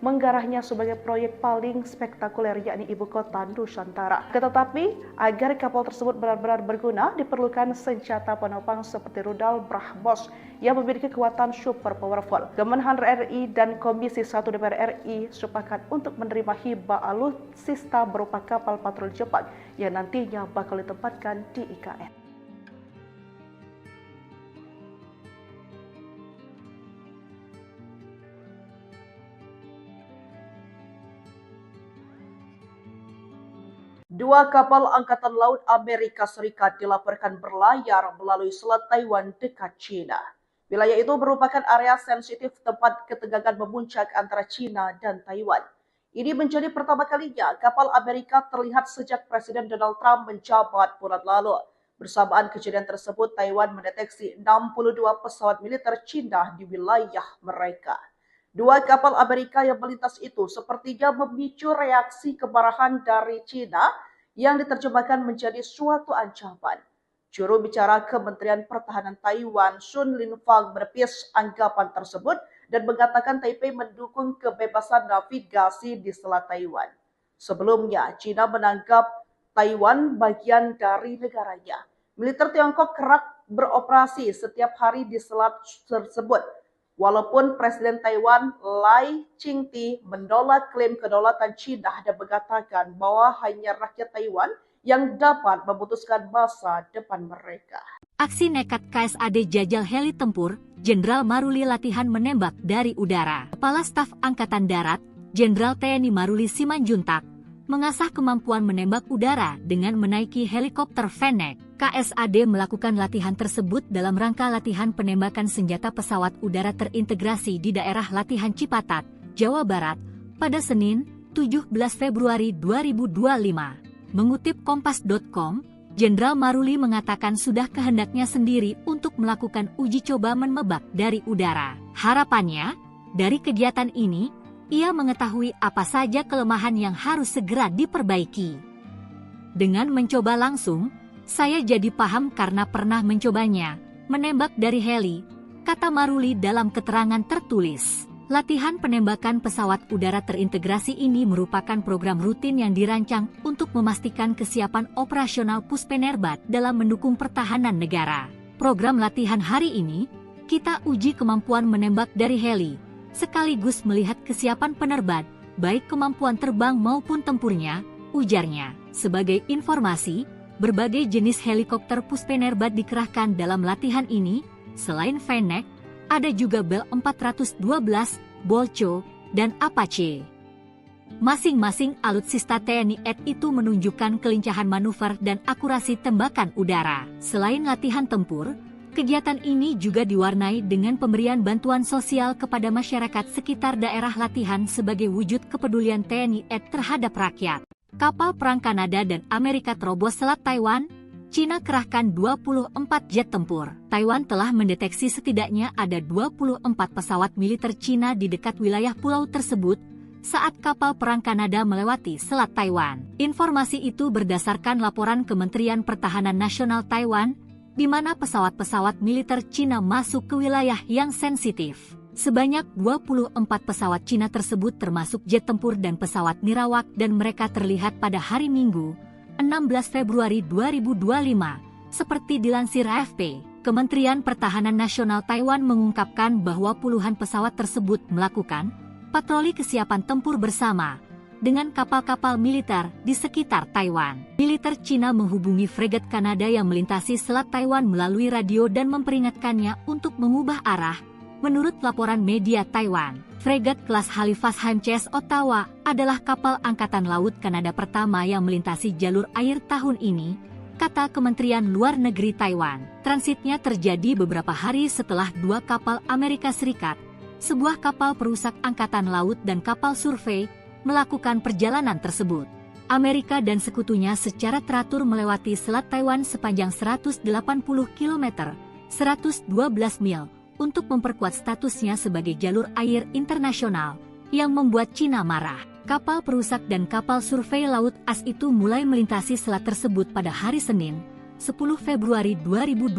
menggarahnya sebagai proyek paling spektakuler, yakni ibu kota Nusantara. Tetapi agar kapal tersebut benar-benar berguna, diperlukan senjata penopang seperti rudal BrahMos yang memiliki kekuatan super powerful. Kemenhan RI dan Komisi 1 DPR RI sepakat untuk menerima hibah alutsista berupa kapal patroli Jepang yang nantinya bakal ditempatkan di IKN. Dua kapal Angkatan Laut Amerika Serikat dilaporkan berlayar melalui Selat Taiwan dekat China. Wilayah itu merupakan area sensitif tempat ketegangan memuncak antara China dan Taiwan. Ini menjadi pertama kalinya kapal Amerika terlihat sejak Presiden Donald Trump menjabat bulan lalu. Bersamaan kejadian tersebut, Taiwan mendeteksi 62 pesawat militer China di wilayah mereka. Dua kapal Amerika yang melintas itu sepertinya memicu reaksi kemarahan dari China yang diterjemahkan menjadi suatu ancaman. Juru bicara Kementerian Pertahanan Taiwan, Sun Linfang, menepis anggapan tersebut dan mengatakan Taipei mendukung kebebasan navigasi di Selat Taiwan. Sebelumnya, China menganggap Taiwan bagian dari negaranya. Militer Tiongkok kerap beroperasi setiap hari di selat tersebut. Walaupun Presiden Taiwan Lai Ching-te menolak klaim kedaulatan China dan mengatakan bahwa hanya rakyat Taiwan yang dapat memutuskan masa depan mereka. Aksi nekat KSAD jajal heli tempur, Jenderal Maruli latihan menembak dari udara. Kepala Staf Angkatan Darat, Jenderal TNI Maruli Simanjuntak, mengasah kemampuan menembak udara dengan menaiki helikopter Fennec. KSAD melakukan latihan tersebut dalam rangka latihan penembakan senjata pesawat udara terintegrasi di daerah latihan Cipatat, Jawa Barat, pada Senin, 17 Februari 2025. Mengutip Kompas.com, Jenderal Maruli mengatakan sudah kehendaknya sendiri untuk melakukan uji coba menembak dari udara. Harapannya, dari kegiatan ini, ia mengetahui apa saja kelemahan yang harus segera diperbaiki. Dengan mencoba langsung, saya jadi paham karena pernah mencobanya, menembak dari heli, kata Maruli dalam keterangan tertulis. Latihan penembakan pesawat udara terintegrasi ini merupakan program rutin yang dirancang untuk memastikan kesiapan operasional Puspenerbat dalam mendukung pertahanan negara. Program latihan hari ini, kita uji kemampuan menembak dari heli, sekaligus melihat kesiapan penerbang, baik kemampuan terbang maupun tempurnya, ujarnya. Sebagai informasi, berbagai jenis helikopter Puspenerbat dikerahkan dalam latihan ini. Selain Fennec, ada juga Bell 412, Bolcho, dan Apache. Masing-masing alutsista TNI AD itu menunjukkan kelincahan manuver dan akurasi tembakan udara. Selain latihan tempur, kegiatan ini juga diwarnai dengan pemberian bantuan sosial kepada masyarakat sekitar daerah latihan sebagai wujud kepedulian TNI AD terhadap rakyat. Kapal perang Kanada dan Amerika terobos Selat Taiwan. China kerahkan 24 jet tempur. Taiwan telah mendeteksi setidaknya ada 24 pesawat militer China di dekat wilayah pulau tersebut saat kapal perang Kanada melewati Selat Taiwan. Informasi itu berdasarkan laporan Kementerian Pertahanan Nasional Taiwan, di mana pesawat-pesawat militer China masuk ke wilayah yang sensitif. Sebanyak 24 pesawat China tersebut termasuk jet tempur dan pesawat nirawak dan mereka terlihat pada hari Minggu, 16 Februari 2025, seperti dilansir AFP. Kementerian Pertahanan Nasional Taiwan mengungkapkan bahwa puluhan pesawat tersebut melakukan patroli kesiapan tempur bersama dengan kapal-kapal militer di sekitar Taiwan. Militer Cina menghubungi fregat Kanada yang melintasi Selat Taiwan melalui radio dan memperingatkannya untuk mengubah arah. Menurut laporan media Taiwan, fregat kelas Halifax HMCS Ottawa adalah kapal Angkatan Laut Kanada pertama yang melintasi jalur air tahun ini, kata Kementerian Luar Negeri Taiwan. Transitnya terjadi beberapa hari setelah dua kapal Amerika Serikat, sebuah kapal perusak angkatan laut dan kapal survei, melakukan perjalanan tersebut. Amerika dan sekutunya secara teratur melewati Selat Taiwan sepanjang 180 km, 112 mil, untuk memperkuat statusnya sebagai jalur air internasional, yang membuat Cina marah. Kapal perusak dan kapal survei laut AS itu mulai melintasi selat tersebut pada hari Senin, 10 Februari 2025,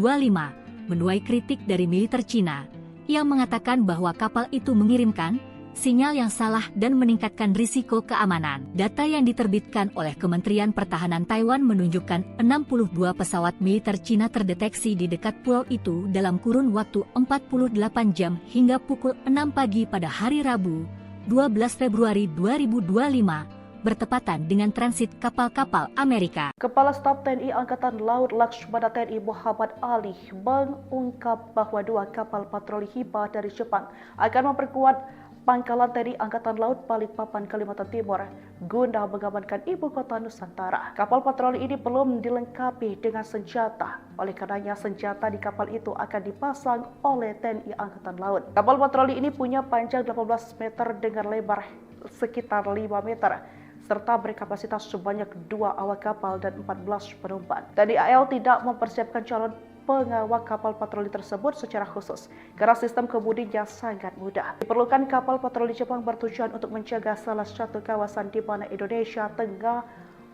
menuai kritik dari militer Cina, yang mengatakan bahwa kapal itu mengirimkan sinyal yang salah dan meningkatkan risiko keamanan. Data yang diterbitkan oleh Kementerian Pertahanan Taiwan menunjukkan 62 pesawat militer Cina terdeteksi di dekat pulau itu dalam kurun waktu 48 jam hingga pukul 6 pagi pada hari Rabu, 12 Februari 2025, bertepatan dengan transit kapal-kapal Amerika. Kepala Staf TNI Angkatan Laut Laksamana TNI Muhammad Ali mengungkap bahwa dua kapal patroli Hiba dari Jepang akan memperkuat Pangkalan TNI Angkatan Laut Balikpapan, Kalimantan Timur guna mengamankan ibu kota Nusantara. Kapal patroli ini belum dilengkapi dengan senjata. Oleh karenanya senjata di kapal itu akan dipasang oleh TNI Angkatan Laut. Kapal patroli ini punya panjang 18 meter dengan lebar sekitar 5 meter. Serta berkapasitas sebanyak 2 awak kapal dan 14 penumpang. TNI AL tidak mempersiapkan calon pengawak kapal patroli tersebut secara khusus karena sistem kemudinya sangat mudah. Diperlukan kapal patroli Jepang bertujuan untuk menjaga salah satu kawasan di mana Indonesia tengah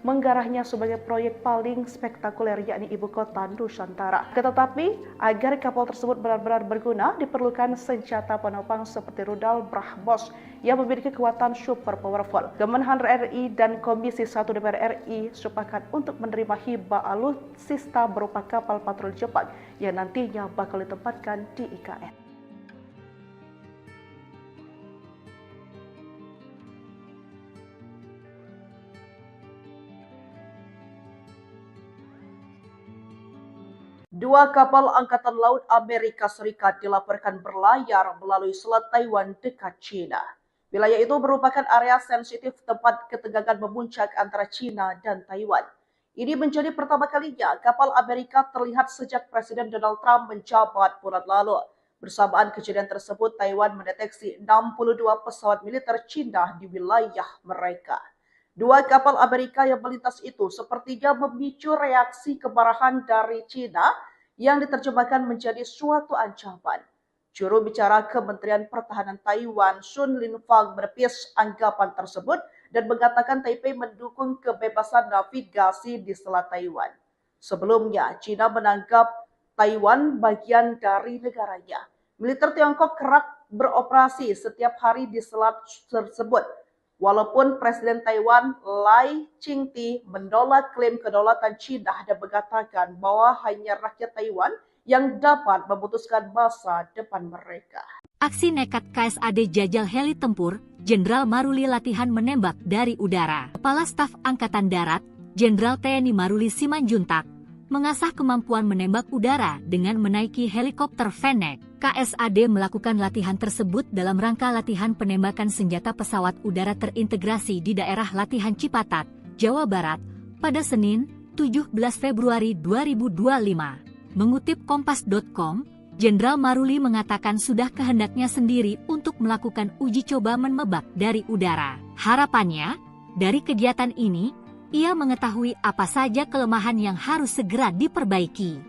menggarahnya sebagai proyek paling spektakuler yakni ibu kota Nusantara. Tetapi agar kapal tersebut benar-benar berguna diperlukan senjata penopang seperti rudal BrahMos yang memiliki kekuatan super powerful. Kemenhan RI dan Komisi 1 DPR RI sepakat untuk menerima hibah alutsista berupa kapal patroli Jepang yang nantinya bakal ditempatkan di IKN. Dua kapal Angkatan Laut Amerika Serikat dilaporkan berlayar melalui Selat Taiwan dekat Cina. Wilayah itu merupakan area sensitif tempat ketegangan memuncak antara Cina dan Taiwan. Ini menjadi pertama kalinya kapal Amerika terlihat sejak Presiden Donald Trump menjabat bulan lalu. Bersamaan kejadian tersebut, Taiwan mendeteksi 62 pesawat militer Cina di wilayah mereka. Dua kapal Amerika yang melintas itu sepertinya memicu reaksi kemarahan dari Cina yang diterjemahkan menjadi suatu ancaman. Juru bicara Kementerian Pertahanan Taiwan, Sun Linfang, menepis anggapan tersebut dan mengatakan Taipei mendukung kebebasan navigasi di Selat Taiwan. Sebelumnya, Cina menganggap Taiwan bagian dari negaranya. Militer Tiongkok kerap beroperasi setiap hari di selat tersebut. Walaupun Presiden Taiwan Lai Ching-te menolak klaim kedaulatan Cina dan mengatakan bahwa hanya rakyat Taiwan yang dapat memutuskan masa depan mereka. Aksi nekat KSAD jajal heli tempur, Jenderal Maruli latihan menembak dari udara. Kepala Staf Angkatan Darat, Jenderal TNI Maruli Simanjuntak, mengasah kemampuan menembak udara dengan menaiki helikopter Fennec. KSAD melakukan latihan tersebut dalam rangka latihan penembakan senjata pesawat udara terintegrasi di daerah latihan Cipatat, Jawa Barat, pada Senin, 17 Februari 2025. Mengutip Kompas.com, Jenderal Maruli mengatakan sudah kehendaknya sendiri untuk melakukan uji coba menembak dari udara. Harapannya, dari kegiatan ini, ia mengetahui apa saja kelemahan yang harus segera diperbaiki.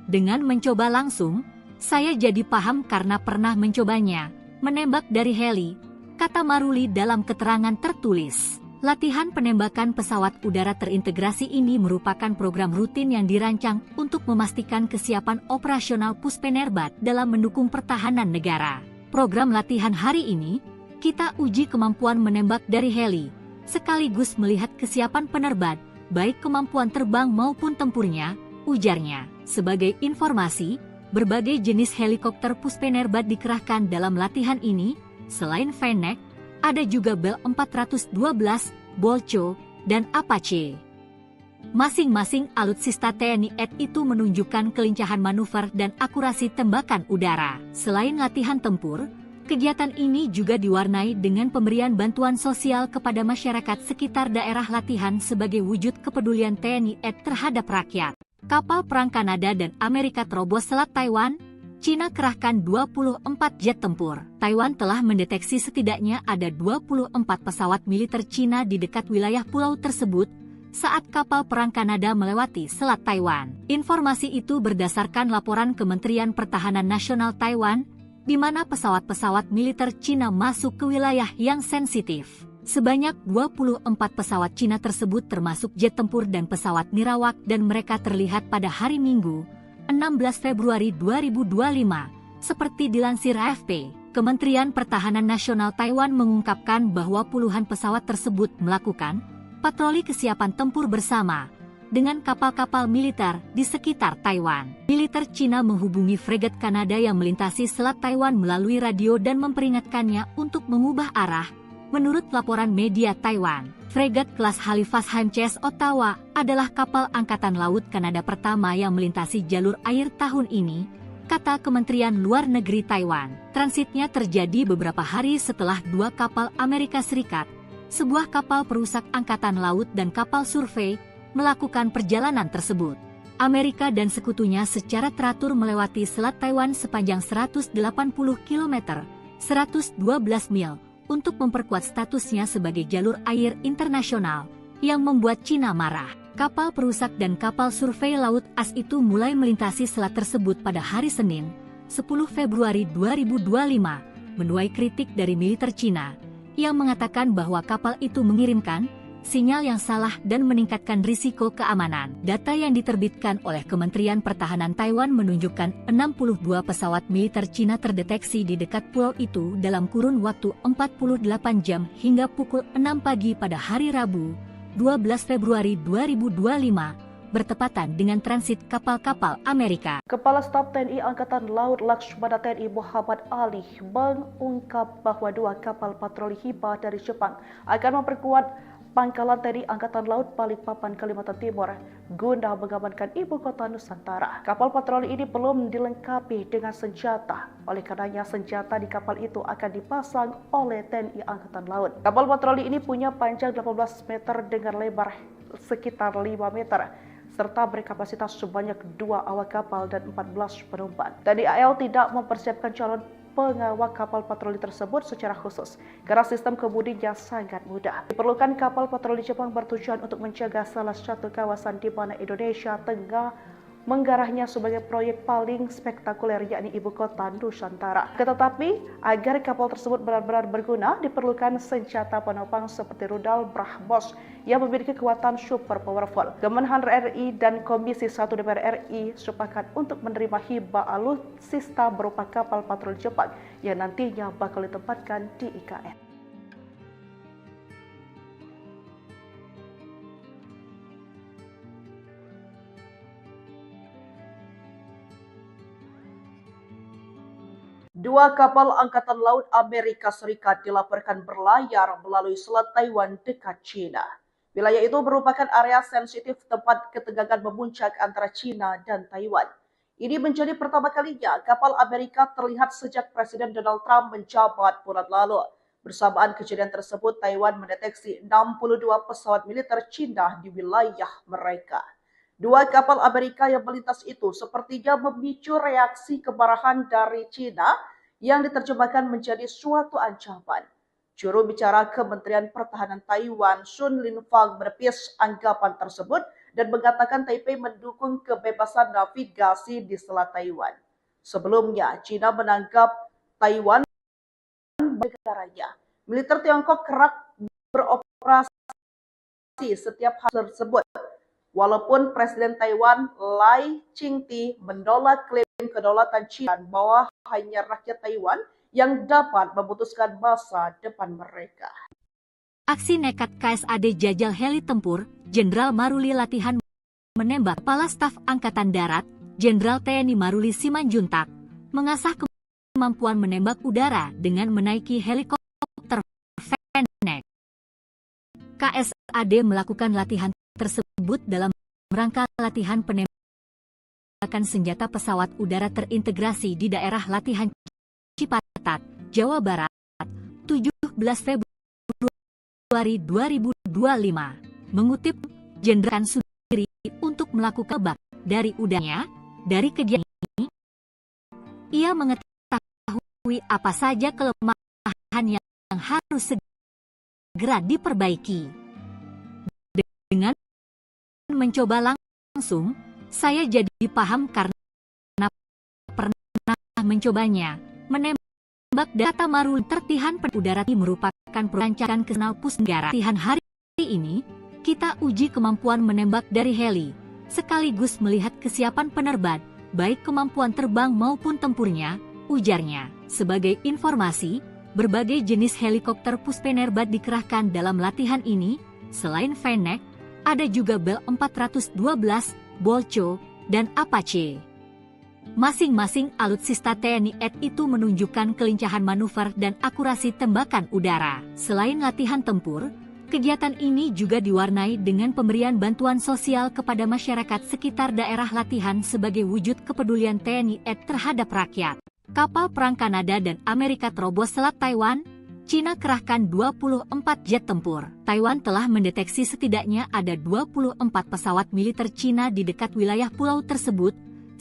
Dengan mencoba langsung, saya jadi paham karena pernah mencobanya, menembak dari heli, kata Maruli dalam keterangan tertulis. Latihan penembakan pesawat udara terintegrasi ini merupakan program rutin yang dirancang untuk memastikan kesiapan operasional Puspenerbat dalam mendukung pertahanan negara. Program latihan hari ini, kita uji kemampuan menembak dari heli, sekaligus melihat kesiapan penerbat, baik kemampuan terbang maupun tempurnya, ujarnya. Sebagai informasi, berbagai jenis helikopter Puspenerbat dikerahkan dalam latihan ini. Selain Fennec, ada juga Bell 412, Bolcho, dan Apache. Masing-masing alutsista TNI AD itu menunjukkan kelincahan manuver dan akurasi tembakan udara. Selain latihan tempur, kegiatan ini juga diwarnai dengan pemberian bantuan sosial kepada masyarakat sekitar daerah latihan sebagai wujud kepedulian TNI AD terhadap rakyat. Kapal perang Kanada dan Amerika terobos Selat Taiwan. Cina kerahkan 24 jet tempur. Taiwan telah mendeteksi setidaknya ada 24 pesawat militer Cina di dekat wilayah pulau tersebut saat kapal perang Kanada melewati Selat Taiwan. Informasi itu berdasarkan laporan Kementerian Pertahanan Nasional Taiwan, di mana pesawat-pesawat militer Cina masuk ke wilayah yang sensitif. Sebanyak 24 pesawat Cina tersebut termasuk jet tempur dan pesawat nirawak dan mereka terlihat pada hari Minggu, 16 Februari 2025, seperti dilansir AFP. Kementerian Pertahanan Nasional Taiwan mengungkapkan bahwa puluhan pesawat tersebut melakukan patroli kesiapan tempur bersama dengan kapal-kapal militer di sekitar Taiwan. Militer Cina menghubungi fregat Kanada yang melintasi Selat Taiwan melalui radio dan memperingatkannya untuk mengubah arah. Menurut laporan media Taiwan, fregat kelas Halifax HMCS Ottawa adalah kapal Angkatan Laut Kanada pertama yang melintasi jalur air tahun ini, kata Kementerian Luar Negeri Taiwan. Transitnya terjadi beberapa hari setelah dua kapal Amerika Serikat, sebuah kapal perusak Angkatan Laut dan kapal survei, melakukan perjalanan tersebut. Amerika dan sekutunya secara teratur melewati Selat Taiwan sepanjang 180 km, 112 mil, untuk memperkuat statusnya sebagai jalur air internasional, yang membuat Cina marah. Kapal perusak dan kapal survei laut AS itu mulai melintasi selat tersebut pada hari Senin, 10 Februari 2025, menuai kritik dari militer Cina, yang mengatakan bahwa kapal itu mengirimkan sinyal yang salah dan meningkatkan risiko keamanan. Data yang diterbitkan oleh Kementerian Pertahanan Taiwan menunjukkan 62 pesawat militer Cina terdeteksi di dekat pulau itu dalam kurun waktu 48 jam hingga pukul 6 pagi pada hari Rabu, 12 Februari 2025, bertepatan dengan transit kapal-kapal Amerika. Kepala Staf TNI Angkatan Laut Laksamana TNI Muhammad Ali mengungkap bahwa dua kapal patroli Hiba dari Jepang akan memperkuat Pangkalan TNI Angkatan Laut Balikpapan, Kalimantan Timur guna mengamankan ibu kota Nusantara. Kapal patroli ini belum dilengkapi dengan senjata. Oleh karenanya senjata di kapal itu akan dipasang oleh TNI Angkatan Laut. Kapal patroli ini punya panjang 18 meter dengan lebar sekitar 5 meter. Serta berkapasitas sebanyak 2 awak kapal dan 14 penumpang. TNI AL tidak mempersiapkan calon pengawal kapal patroli tersebut secara khusus karena sistem kemudinya sangat mudah. Diperlukan kapal patroli Jepang bertujuan untuk menjaga salah satu kawasan di mana Indonesia tengah menggarahnya sebagai proyek paling spektakuler yakni ibu kota Nusantara. Tetapi agar kapal tersebut benar-benar berguna diperlukan senjata penopang seperti rudal BrahMos yang memiliki kekuatan super powerful. Kemenhan RI dan Komisi 1 DPR RI sepakat untuk menerima hibah alutsista berupa kapal patroli Jepang yang nantinya bakal ditempatkan di IKN. Dua kapal Angkatan Laut Amerika Serikat dilaporkan berlayar melalui Selat Taiwan dekat China. Wilayah itu merupakan area sensitif tempat ketegangan memuncak antara China dan Taiwan. Ini menjadi pertama kalinya kapal Amerika terlihat sejak Presiden Donald Trump menjabat bulan lalu. Bersamaan kejadian tersebut, Taiwan mendeteksi 62 pesawat militer China di wilayah mereka. Dua kapal Amerika yang melintas itu sepertinya memicu reaksi kemarahan dari China yang diterjemahkan menjadi suatu ancaman. Juru bicara Kementerian Pertahanan Taiwan, Sun Linfang, menepis anggapan tersebut dan mengatakan Taipei mendukung kebebasan navigasi di Selat Taiwan. Sebelumnya, China menganggap Taiwan negaranya. Militer Tiongkok kerap beroperasi setiap hal tersebut. Walaupun Presiden Taiwan Lai Ching-te menolak klaim kedaulatan China bahwa hanya rakyat Taiwan yang dapat memutuskan masa depan mereka. Aksi nekat KSAD jajal heli tempur, Jenderal Maruli latihan menembak. Kepala Staf Angkatan Darat, Jenderal TNI Maruli Simanjuntak, mengasah kemampuan menembak udara dengan menaiki helikopter Fennec. KSAD melakukan latihan tersebut dalam rangka latihan penembakan senjata pesawat udara terintegrasi di daerah latihan Cipatat, Jawa Barat, 17 Februari 2025. Mengutip Jenderal Sudiri untuk melakukan bak dari udaranya, dari kegiatan ini, ia mengetahui apa saja kelemahan yang harus segera diperbaiki. Dengan mencoba langsung, saya jadi paham karena pernah mencobanya. Menembak data Maruli tertihan udara merupakan perancangan Kesenal Pusnegara. Latihan hari ini, kita uji kemampuan menembak dari heli, sekaligus melihat kesiapan penerbang, baik kemampuan terbang maupun tempurnya, ujarnya. Sebagai informasi, berbagai jenis helikopter Puspenerbat dikerahkan dalam latihan ini. Selain Fennec, ada juga Bell 412, Bolcho, dan Apache. Masing-masing alutsista TNI AD itu menunjukkan kelincahan manuver dan akurasi tembakan udara. Selain latihan tempur, kegiatan ini juga diwarnai dengan pemberian bantuan sosial kepada masyarakat sekitar daerah latihan sebagai wujud kepedulian TNI AD terhadap rakyat. Kapal perang Kanada dan Amerika terobos Selat Taiwan. Cina kerahkan 24 jet tempur. Taiwan telah mendeteksi setidaknya ada 24 pesawat militer Cina di dekat wilayah pulau tersebut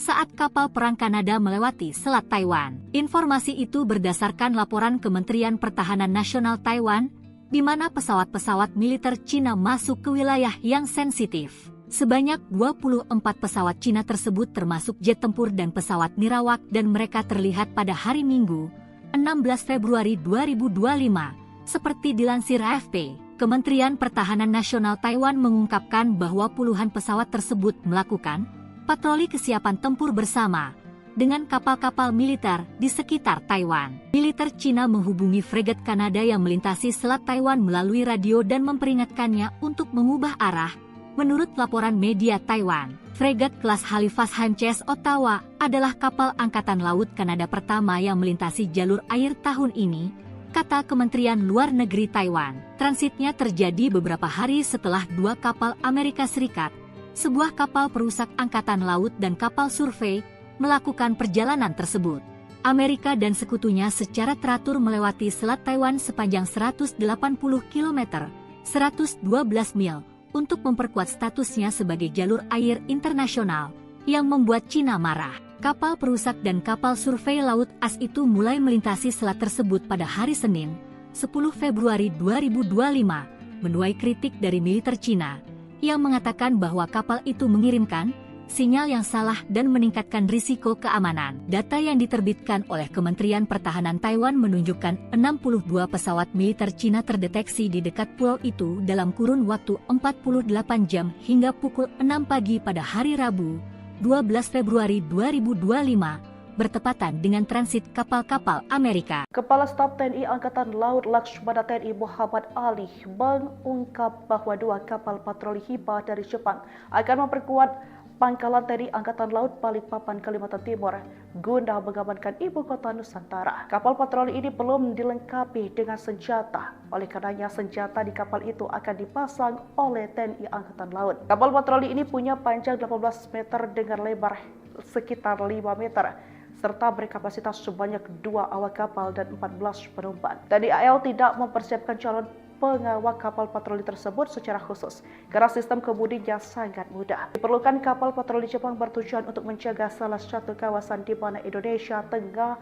saat kapal perang Kanada melewati Selat Taiwan. Informasi itu berdasarkan laporan Kementerian Pertahanan Nasional Taiwan, di mana pesawat-pesawat militer Cina masuk ke wilayah yang sensitif. Sebanyak 24 pesawat Cina tersebut termasuk jet tempur dan pesawat nirawak dan mereka terlihat pada hari Minggu, 16 Februari 2025. Seperti dilansir AFP, Kementerian Pertahanan Nasional Taiwan mengungkapkan bahwa puluhan pesawat tersebut melakukan patroli kesiapan tempur bersama dengan kapal-kapal militer di sekitar Taiwan. Militer Cina menghubungi fregat Kanada yang melintasi Selat Taiwan melalui radio dan memperingatkannya untuk mengubah arah. Menurut laporan media Taiwan, fregat kelas Halifax HMCS Ottawa adalah kapal Angkatan Laut Kanada pertama yang melintasi jalur air tahun ini, kata Kementerian Luar Negeri Taiwan. Transitnya terjadi beberapa hari setelah dua kapal Amerika Serikat, sebuah kapal perusak Angkatan Laut dan kapal survei, melakukan perjalanan tersebut. Amerika dan sekutunya secara teratur melewati Selat Taiwan sepanjang 180 km, 112 mil, untuk memperkuat statusnya sebagai jalur air internasional, yang membuat Cina marah. Kapal perusak dan kapal survei laut AS itu mulai melintasi selat tersebut pada hari Senin, 10 Februari 2025, menuai kritik dari militer Cina, yang mengatakan bahwa kapal itu mengirimkan sinyal yang salah dan meningkatkan risiko keamanan. Data yang diterbitkan oleh Kementerian Pertahanan Taiwan menunjukkan 62 pesawat militer Cina terdeteksi di dekat pulau itu dalam kurun waktu 48 jam hingga pukul 6 pagi pada hari Rabu, 12 Februari 2025, bertepatan dengan transit kapal-kapal Amerika. Kepala Staf TNI Angkatan Laut Laksamana TNI Muhammad Ali mengungkap bahwa dua kapal patroli Hiba dari Jepang akan memperkuat Pangkalan TNI Angkatan Laut Balikpapan, Kalimantan Timur guna mengamankan ibu kota Nusantara. Kapal patroli ini belum dilengkapi dengan senjata. Oleh karenanya senjata di kapal itu akan dipasang oleh TNI Angkatan Laut. Kapal patroli ini punya panjang 18 meter dengan lebar sekitar 5 meter. Serta berkapasitas sebanyak 2 awak kapal dan 14 penumpang. TNI AL tidak mempersiapkan calon pengawal kapal patroli tersebut secara khusus karena sistem kemudinya sangat mudah. Diperlukan kapal patroli Jepang bertujuan untuk menjaga salah satu kawasan di mana Indonesia tengah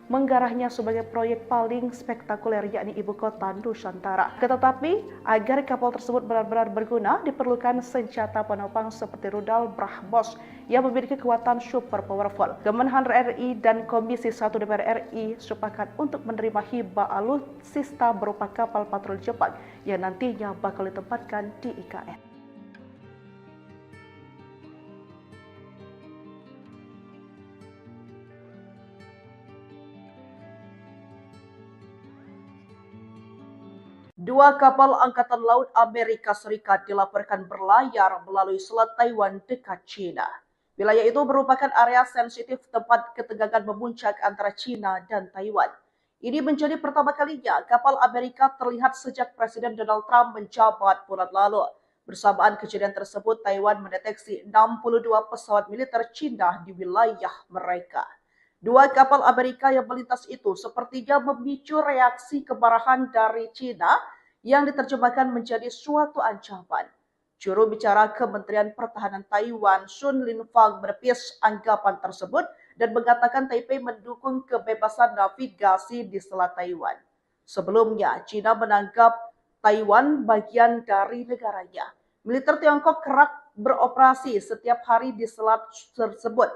menggarahnya sebagai proyek paling spektakuler yakni ibu kota Nusantara. Tetapi agar kapal tersebut benar-benar berguna diperlukan senjata penopang seperti rudal BrahMos yang memiliki kekuatan super powerful. Kemenhan RI dan Komisi 1 DPR RI sepakat untuk menerima hibah alutsista berupa kapal patroli Jepang yang nantinya bakal ditempatkan di IKN. Dua kapal Angkatan Laut Amerika Serikat dilaporkan berlayar melalui Selat Taiwan dekat China. Wilayah itu merupakan area sensitif tempat ketegangan memuncak antara China dan Taiwan. Ini menjadi pertama kalinya kapal Amerika terlihat sejak Presiden Donald Trump menjabat bulan lalu. Bersamaan kejadian tersebut, Taiwan mendeteksi 62 pesawat militer China di wilayah mereka. Dua kapal Amerika yang melintas itu sepertinya memicu reaksi kemarahan dari China yang diterjemahkan menjadi suatu ancaman. Juru bicara Kementerian Pertahanan Taiwan, Sun Linfang, menepis anggapan tersebut dan mengatakan Taipei mendukung kebebasan navigasi di Selat Taiwan. Sebelumnya, China menganggap Taiwan bagian dari negaranya. Militer Tiongkok kerap beroperasi setiap hari di selat tersebut.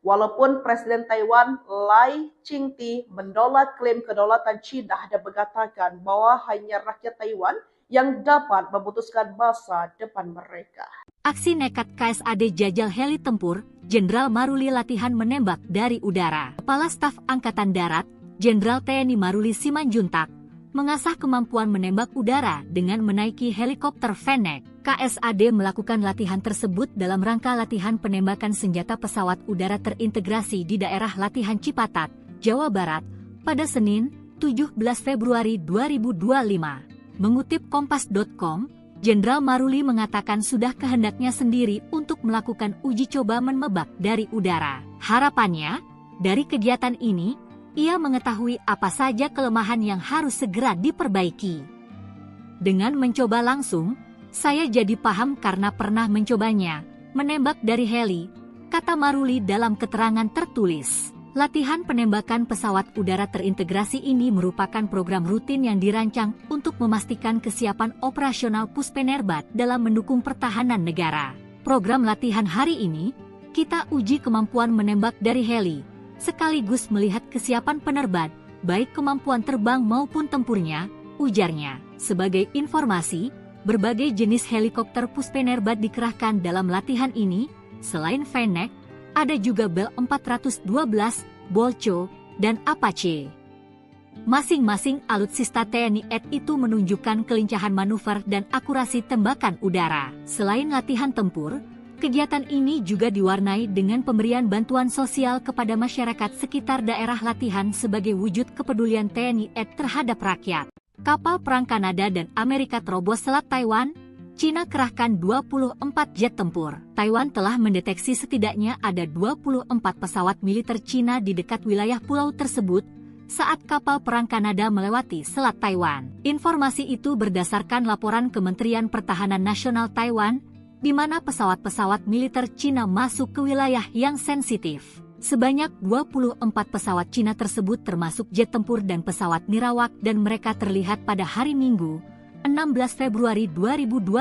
Walaupun Presiden Taiwan Lai Ching-te menolak klaim kedaulatan China dan mengatakan bahwa hanya rakyat Taiwan yang dapat memutuskan masa depan mereka. Aksi nekat KSAD jajal heli tempur, Jenderal Maruli latihan menembak dari udara. Kepala Staf Angkatan Darat, Jenderal TNI Maruli Simanjuntak, mengasah kemampuan menembak udara dengan menaiki helikopter Fennec. KSAD melakukan latihan tersebut dalam rangka latihan penembakan senjata pesawat udara terintegrasi di daerah latihan Cipatat, Jawa Barat, pada Senin, 17 Februari 2025. Mengutip Kompas.com, Jenderal Maruli mengatakan sudah kehendaknya sendiri untuk melakukan uji coba menembak dari udara. Harapannya, dari kegiatan ini, ia mengetahui apa saja kelemahan yang harus segera diperbaiki. Dengan mencoba langsung, saya jadi paham karena pernah mencobanya, menembak dari heli, kata Maruli dalam keterangan tertulis. Latihan penembakan pesawat udara terintegrasi ini merupakan program rutin yang dirancang untuk memastikan kesiapan operasional Puspenerbat dalam mendukung pertahanan negara. Program latihan hari ini, kita uji kemampuan menembak dari heli, sekaligus melihat kesiapan penerbat, baik kemampuan terbang maupun tempurnya, ujarnya. Sebagai informasi, berbagai jenis helikopter Puspenerbat dikerahkan dalam latihan ini. Selain Fennec, ada juga Bell 412, Bolcho, dan Apache. Masing-masing alutsista TNI AD itu menunjukkan kelincahan manuver dan akurasi tembakan udara. Selain latihan tempur, kegiatan ini juga diwarnai dengan pemberian bantuan sosial kepada masyarakat sekitar daerah latihan sebagai wujud kepedulian TNI AD terhadap rakyat. Kapal perang Kanada dan Amerika terobos Selat Taiwan, China kerahkan 24 jet tempur. Taiwan telah mendeteksi setidaknya ada 24 pesawat militer China di dekat wilayah pulau tersebut saat kapal perang Kanada melewati Selat Taiwan. Informasi itu berdasarkan laporan Kementerian Pertahanan Nasional Taiwan, di mana pesawat-pesawat militer China masuk ke wilayah yang sensitif. Sebanyak 24 pesawat China tersebut termasuk jet tempur dan pesawat nirawak dan mereka terlihat pada hari Minggu, 16 Februari 2025.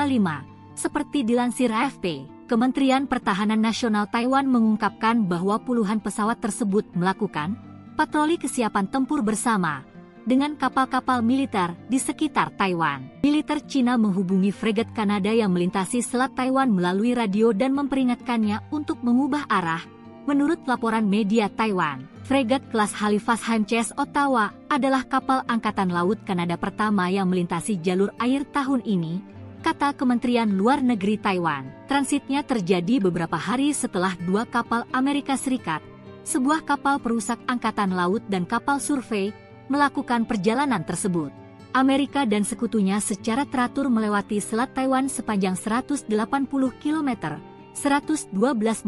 Seperti dilansir AFP, Kementerian Pertahanan Nasional Taiwan mengungkapkan bahwa puluhan pesawat tersebut melakukan patroli kesiapan tempur bersama dengan kapal-kapal militer di sekitar Taiwan. Militer China menghubungi fregat Kanada yang melintasi Selat Taiwan melalui radio dan memperingatkannya untuk mengubah arah. Menurut laporan media Taiwan, fregat kelas Halifax HMCS Ottawa adalah kapal Angkatan Laut Kanada pertama yang melintasi jalur air tahun ini, kata Kementerian Luar Negeri Taiwan. Transitnya terjadi beberapa hari setelah dua kapal Amerika Serikat, sebuah kapal perusak angkatan laut dan kapal survei, melakukan perjalanan tersebut. Amerika dan sekutunya secara teratur melewati Selat Taiwan sepanjang 180 km, 112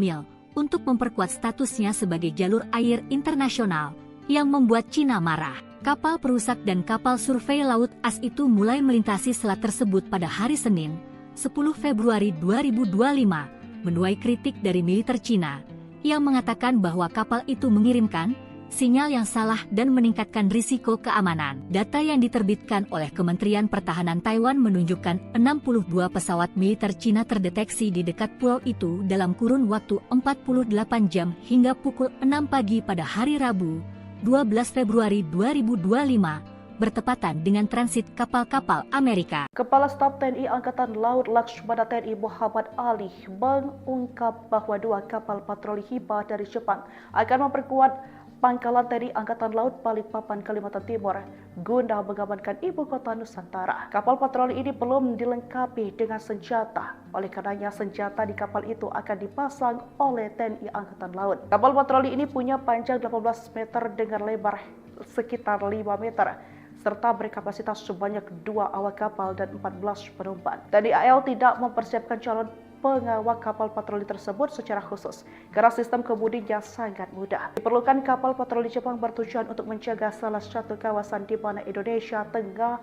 mil, untuk memperkuat statusnya sebagai jalur air internasional, yang membuat China marah. Kapal perusak dan kapal survei laut AS itu mulai melintasi selat tersebut pada hari Senin, 10 Februari 2025, menuai kritik dari militer China, yang mengatakan bahwa kapal itu mengirimkan sinyal yang salah dan meningkatkan risiko keamanan. Data yang diterbitkan oleh Kementerian Pertahanan Taiwan menunjukkan 62 pesawat militer China terdeteksi di dekat pulau itu dalam kurun waktu 48 jam hingga pukul 6 pagi pada hari Rabu, 12 Februari 2025, bertepatan dengan transit kapal-kapal Amerika. Kepala Staf TNI Angkatan Laut Laksamana TNI Muhammad Ali mengungkap bahwa dua kapal patroli Hiba dari Jepang akan memperkuat Pangkalan TNI Angkatan Laut Balikpapan, Kalimantan Timur guna mengamankan ibu kota Nusantara. Kapal patroli ini belum dilengkapi dengan senjata. Oleh karenanya senjata di kapal itu akan dipasang oleh TNI Angkatan Laut. Kapal patroli ini punya panjang 18 meter dengan lebar sekitar 5 meter. Serta berkapasitas sebanyak 2 awak kapal dan 14 penumpang. TNI AL tidak mempersiapkan calon pengawak kapal patroli tersebut secara khusus karena sistem kemudinya sangat mudah. Diperlukan kapal patroli Jepang bertujuan untuk menjaga salah satu kawasan di mana Indonesia tengah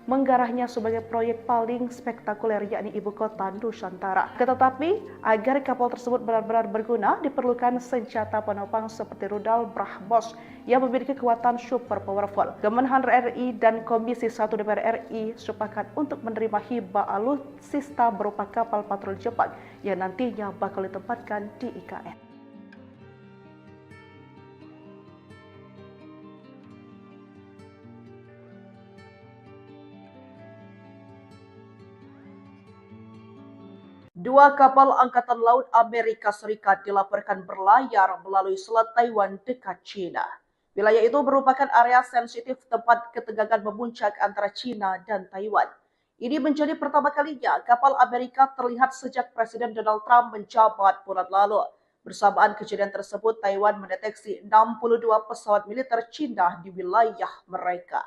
menggarahnya sebagai proyek paling spektakuler, yakni ibu kota Nusantara. Tetapi agar kapal tersebut benar-benar berguna, diperlukan senjata penopang seperti rudal BrahMos yang memiliki kekuatan super powerful. Kemenhan RI dan Komisi 1 DPR RI sepakat untuk menerima hibah alutsista berupa kapal patroli Jepang yang nantinya bakal ditempatkan di IKN. Dua kapal Angkatan Laut Amerika Serikat dilaporkan berlayar melalui Selat Taiwan dekat China. Wilayah itu merupakan area sensitif tempat ketegangan memuncak antara China dan Taiwan. Ini menjadi pertama kalinya kapal Amerika terlihat sejak Presiden Donald Trump menjabat bulan lalu. Bersamaan kejadian tersebut, Taiwan mendeteksi 62 pesawat militer China di wilayah mereka.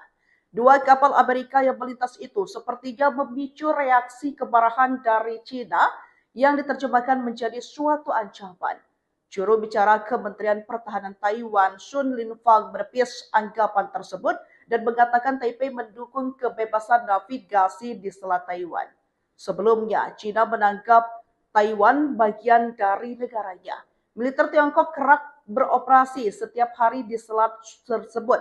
Dua kapal Amerika yang melintas itu sepertinya memicu reaksi kemarahan dari China yang diterjemahkan menjadi suatu ancaman. Juru bicara Kementerian Pertahanan Taiwan, Sun Linfang, menepis anggapan tersebut dan mengatakan Taipei mendukung kebebasan navigasi di Selat Taiwan. Sebelumnya, China menganggap Taiwan bagian dari negaranya. Militer Tiongkok kerap beroperasi setiap hari di selat tersebut.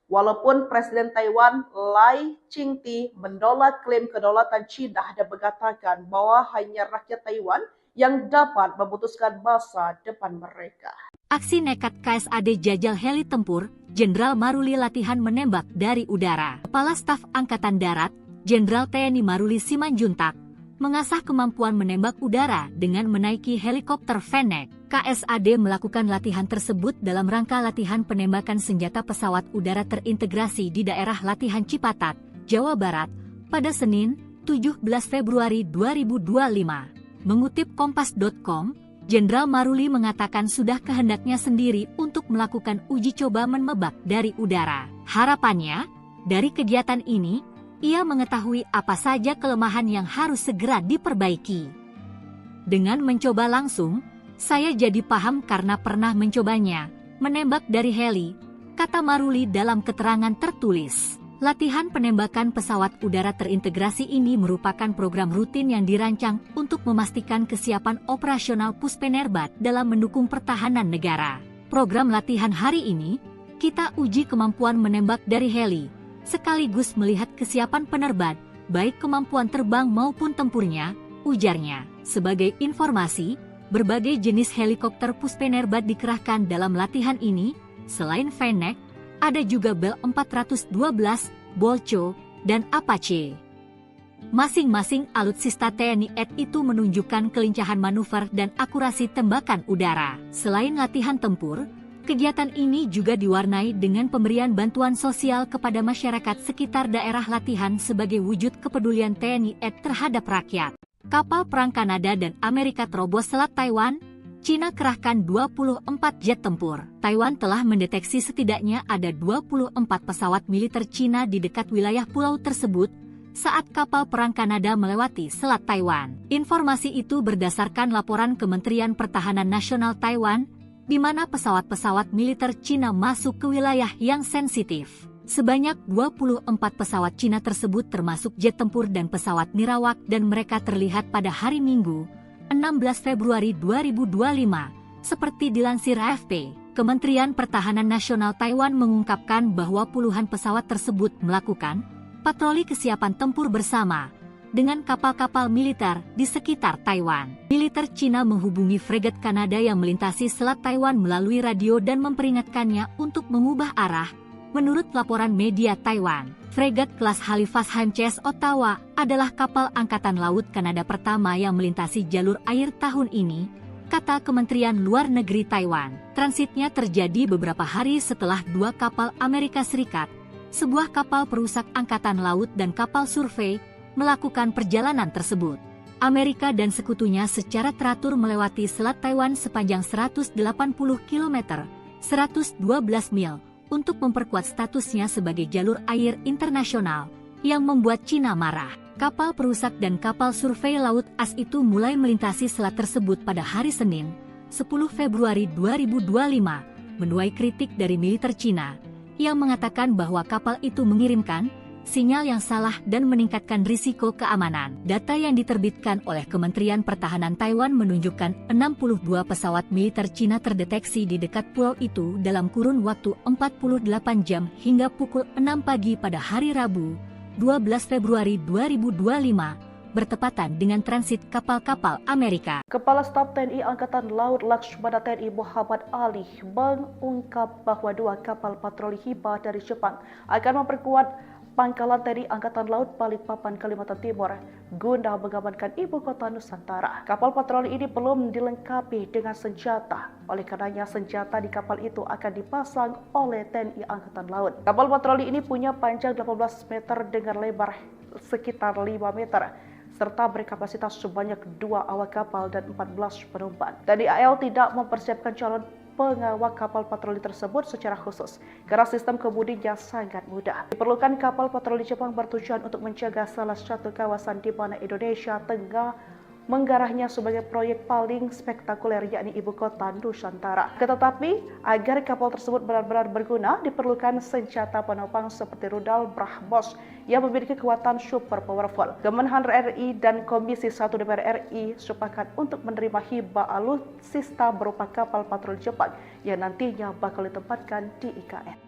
Walaupun Presiden Taiwan Lai Ching-te menolak klaim kedaulatan China dan mengatakan bahwa hanya rakyat Taiwan yang dapat memutuskan masa depan mereka. Aksi nekat KSAD jajal heli tempur, Jenderal Maruli latihan menembak dari udara. Kepala Staf Angkatan Darat, Jenderal TNI Maruli Simanjuntak, mengasah kemampuan menembak udara dengan menaiki helikopter Fennec. KSAD melakukan latihan tersebut dalam rangka latihan penembakan senjata pesawat udara terintegrasi di daerah latihan Cipatat, Jawa Barat, pada Senin, 17 Februari 2025. Mengutip Kompas.com, Jenderal Maruli mengatakan sudah kehendaknya sendiri untuk melakukan uji coba menembak dari udara. Harapannya, dari kegiatan ini, ia mengetahui apa saja kelemahan yang harus segera diperbaiki. Dengan mencoba langsung, saya jadi paham karena pernah mencobanya, menembak dari heli, kata Maruli dalam keterangan tertulis. Latihan penembakan pesawat udara terintegrasi ini merupakan program rutin yang dirancang untuk memastikan kesiapan operasional Puspenerbat dalam mendukung pertahanan negara. Program latihan hari ini, kita uji kemampuan menembak dari heli, sekaligus melihat kesiapan penerbang, baik kemampuan terbang maupun tempurnya, ujarnya. Sebagai informasi, berbagai jenis helikopter Puspenerbat dikerahkan dalam latihan ini. Selain Fennec, ada juga Bell 412, Bolcho, dan Apache. Masing-masing alutsista TNI AD itu menunjukkan kelincahan manuver dan akurasi tembakan udara. Selain latihan tempur, kegiatan ini juga diwarnai dengan pemberian bantuan sosial kepada masyarakat sekitar daerah latihan sebagai wujud kepedulian TNI AD terhadap rakyat. Kapal perang Kanada dan Amerika terobos Selat Taiwan, China kerahkan 24 jet tempur. Taiwan telah mendeteksi setidaknya ada 24 pesawat militer China di dekat wilayah pulau tersebut saat kapal perang Kanada melewati Selat Taiwan. Informasi itu berdasarkan laporan Kementerian Pertahanan Nasional Taiwan, di mana pesawat-pesawat militer China masuk ke wilayah yang sensitif. Sebanyak 24 pesawat China tersebut termasuk jet tempur dan pesawat nirawak dan mereka terlihat pada hari Minggu, 16 Februari 2025, seperti dilansir AFP. Kementerian Pertahanan Nasional Taiwan mengungkapkan bahwa puluhan pesawat tersebut melakukan patroli kesiapan tempur bersama dengan kapal-kapal militer di sekitar Taiwan. Militer China menghubungi fregat Kanada yang melintasi Selat Taiwan melalui radio dan memperingatkannya untuk mengubah arah. Menurut laporan media Taiwan, fregat kelas Halifax HMCS Ottawa adalah kapal Angkatan Laut Kanada pertama yang melintasi jalur air tahun ini, kata Kementerian Luar Negeri Taiwan. Transitnya terjadi beberapa hari setelah 2 kapal Amerika Serikat, sebuah kapal perusak angkatan laut dan kapal survei, melakukan perjalanan tersebut. Amerika dan sekutunya secara teratur melewati Selat Taiwan sepanjang 180 km, 112 mil, untuk memperkuat statusnya sebagai jalur air internasional, yang membuat Cina marah. Kapal perusak dan kapal survei laut AS itu mulai melintasi selat tersebut pada hari Senin, 10 Februari 2025, menuai kritik dari militer Cina, yang mengatakan bahwa kapal itu mengirimkan sinyal yang salah dan meningkatkan risiko keamanan. Data yang diterbitkan oleh Kementerian Pertahanan Taiwan menunjukkan 62 pesawat militer Cina terdeteksi di dekat pulau itu dalam kurun waktu 48 jam hingga pukul 6 pagi pada hari Rabu, 12 Februari 2025, bertepatan dengan transit kapal-kapal Amerika. Kepala Staf TNI Angkatan Laut Laksamana TNI Muhammad Ali mengungkap bahwa 2 kapal patroli Hiba dari Jepang akan memperkuat Pangkalan TNI Angkatan Laut Balikpapan, Kalimantan Timur guna mengamankan ibu kota Nusantara. Kapal patroli ini belum dilengkapi dengan senjata. Oleh karenanya senjata di kapal itu akan dipasang oleh TNI Angkatan Laut. Kapal patroli ini punya panjang 18 meter dengan lebar sekitar 5 meter serta berkapasitas sebanyak 2 awak kapal dan 14 penumpang. TNI AL tidak mempersiapkan calon pengawal kapal patroli tersebut secara khusus karena sistem kemudinya sangat mudah. Diperlukan kapal patroli Jepang bertujuan untuk menjaga salah satu kawasan di mana Indonesia tengah menggarahnya sebagai proyek paling spektakuler yakni ibu kota Nusantara. Tetapi agar kapal tersebut benar-benar berguna diperlukan senjata penopang seperti rudal BrahMos yang memiliki kekuatan super powerful. Kemenhan RI dan Komisi 1 DPR RI sepakat untuk menerima hibah alutsista berupa kapal patroli Jepang yang nantinya bakal ditempatkan di IKN.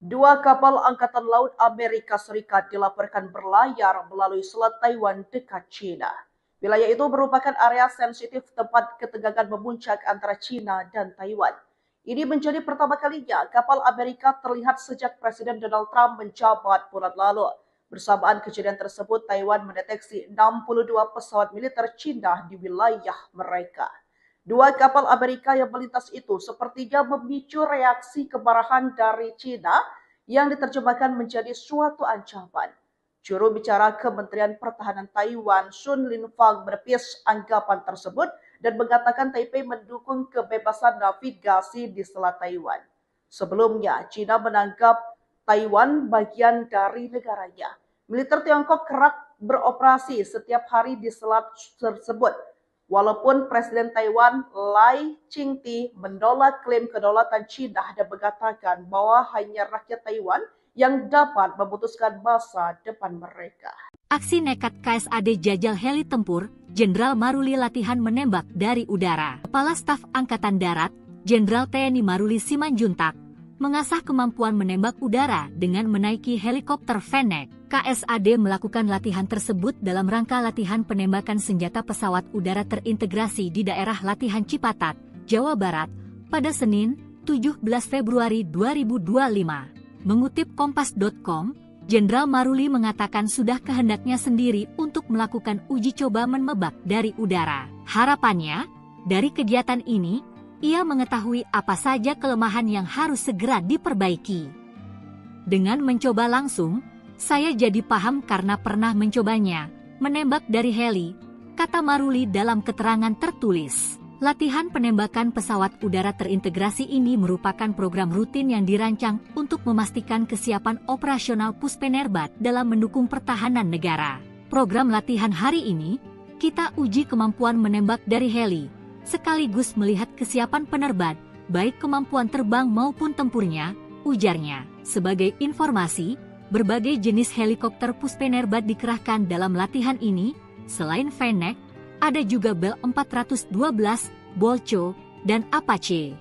Dua kapal Angkatan Laut Amerika Serikat dilaporkan berlayar melalui Selat Taiwan dekat China. Wilayah itu merupakan area sensitif tempat ketegangan memuncak antara China dan Taiwan. Ini menjadi pertama kalinya kapal Amerika terlihat sejak Presiden Donald Trump menjabat bulan lalu. Bersamaan kejadian tersebut, Taiwan mendeteksi 62 pesawat militer China di wilayah mereka. 2 kapal Amerika yang melintas itu sepertinya memicu reaksi kemarahan dari China yang diterjemahkan menjadi suatu ancaman. Juru bicara Kementerian Pertahanan Taiwan, Sun Linfang, menepis anggapan tersebut dan mengatakan Taipei mendukung kebebasan navigasi di Selat Taiwan. Sebelumnya, China menganggap Taiwan bagian dari negaranya. Militer Tiongkok kerap beroperasi setiap hari di selat tersebut. Walaupun Presiden Taiwan Lai Ching-te menolak klaim kedaulatan China dan mengatakan bahwa hanya rakyat Taiwan yang dapat memutuskan masa depan mereka. Aksi nekat KSAD jajal heli tempur, Jenderal Maruli latihan menembak dari udara. Kepala Staf Angkatan Darat, Jenderal TNI Maruli Simanjuntak, mengasah kemampuan menembak udara dengan menaiki helikopter Fennec. KSAD melakukan latihan tersebut dalam rangka latihan penembakan senjata pesawat udara terintegrasi di daerah latihan Cipatat, Jawa Barat, pada Senin, 17 Februari 2025. Mengutip Kompas.com, Jenderal Maruli mengatakan sudah kehendaknya sendiri untuk melakukan uji coba menembak dari udara. Harapannya, dari kegiatan ini, ia mengetahui apa saja kelemahan yang harus segera diperbaiki. Dengan mencoba langsung, saya jadi paham karena pernah mencobanya, menembak dari heli, kata Maruli dalam keterangan tertulis. Latihan penembakan pesawat udara terintegrasi ini merupakan program rutin yang dirancang untuk memastikan kesiapan operasional Puspenerbat dalam mendukung pertahanan negara. Program latihan hari ini, kita uji kemampuan menembak dari heli, sekaligus melihat kesiapan penerbat, baik kemampuan terbang maupun tempurnya, ujarnya. Sebagai informasi, berbagai jenis helikopter Puspenerbat dikerahkan dalam latihan ini. Selain Fennec, ada juga Bell 412, Bolcho, dan Apache.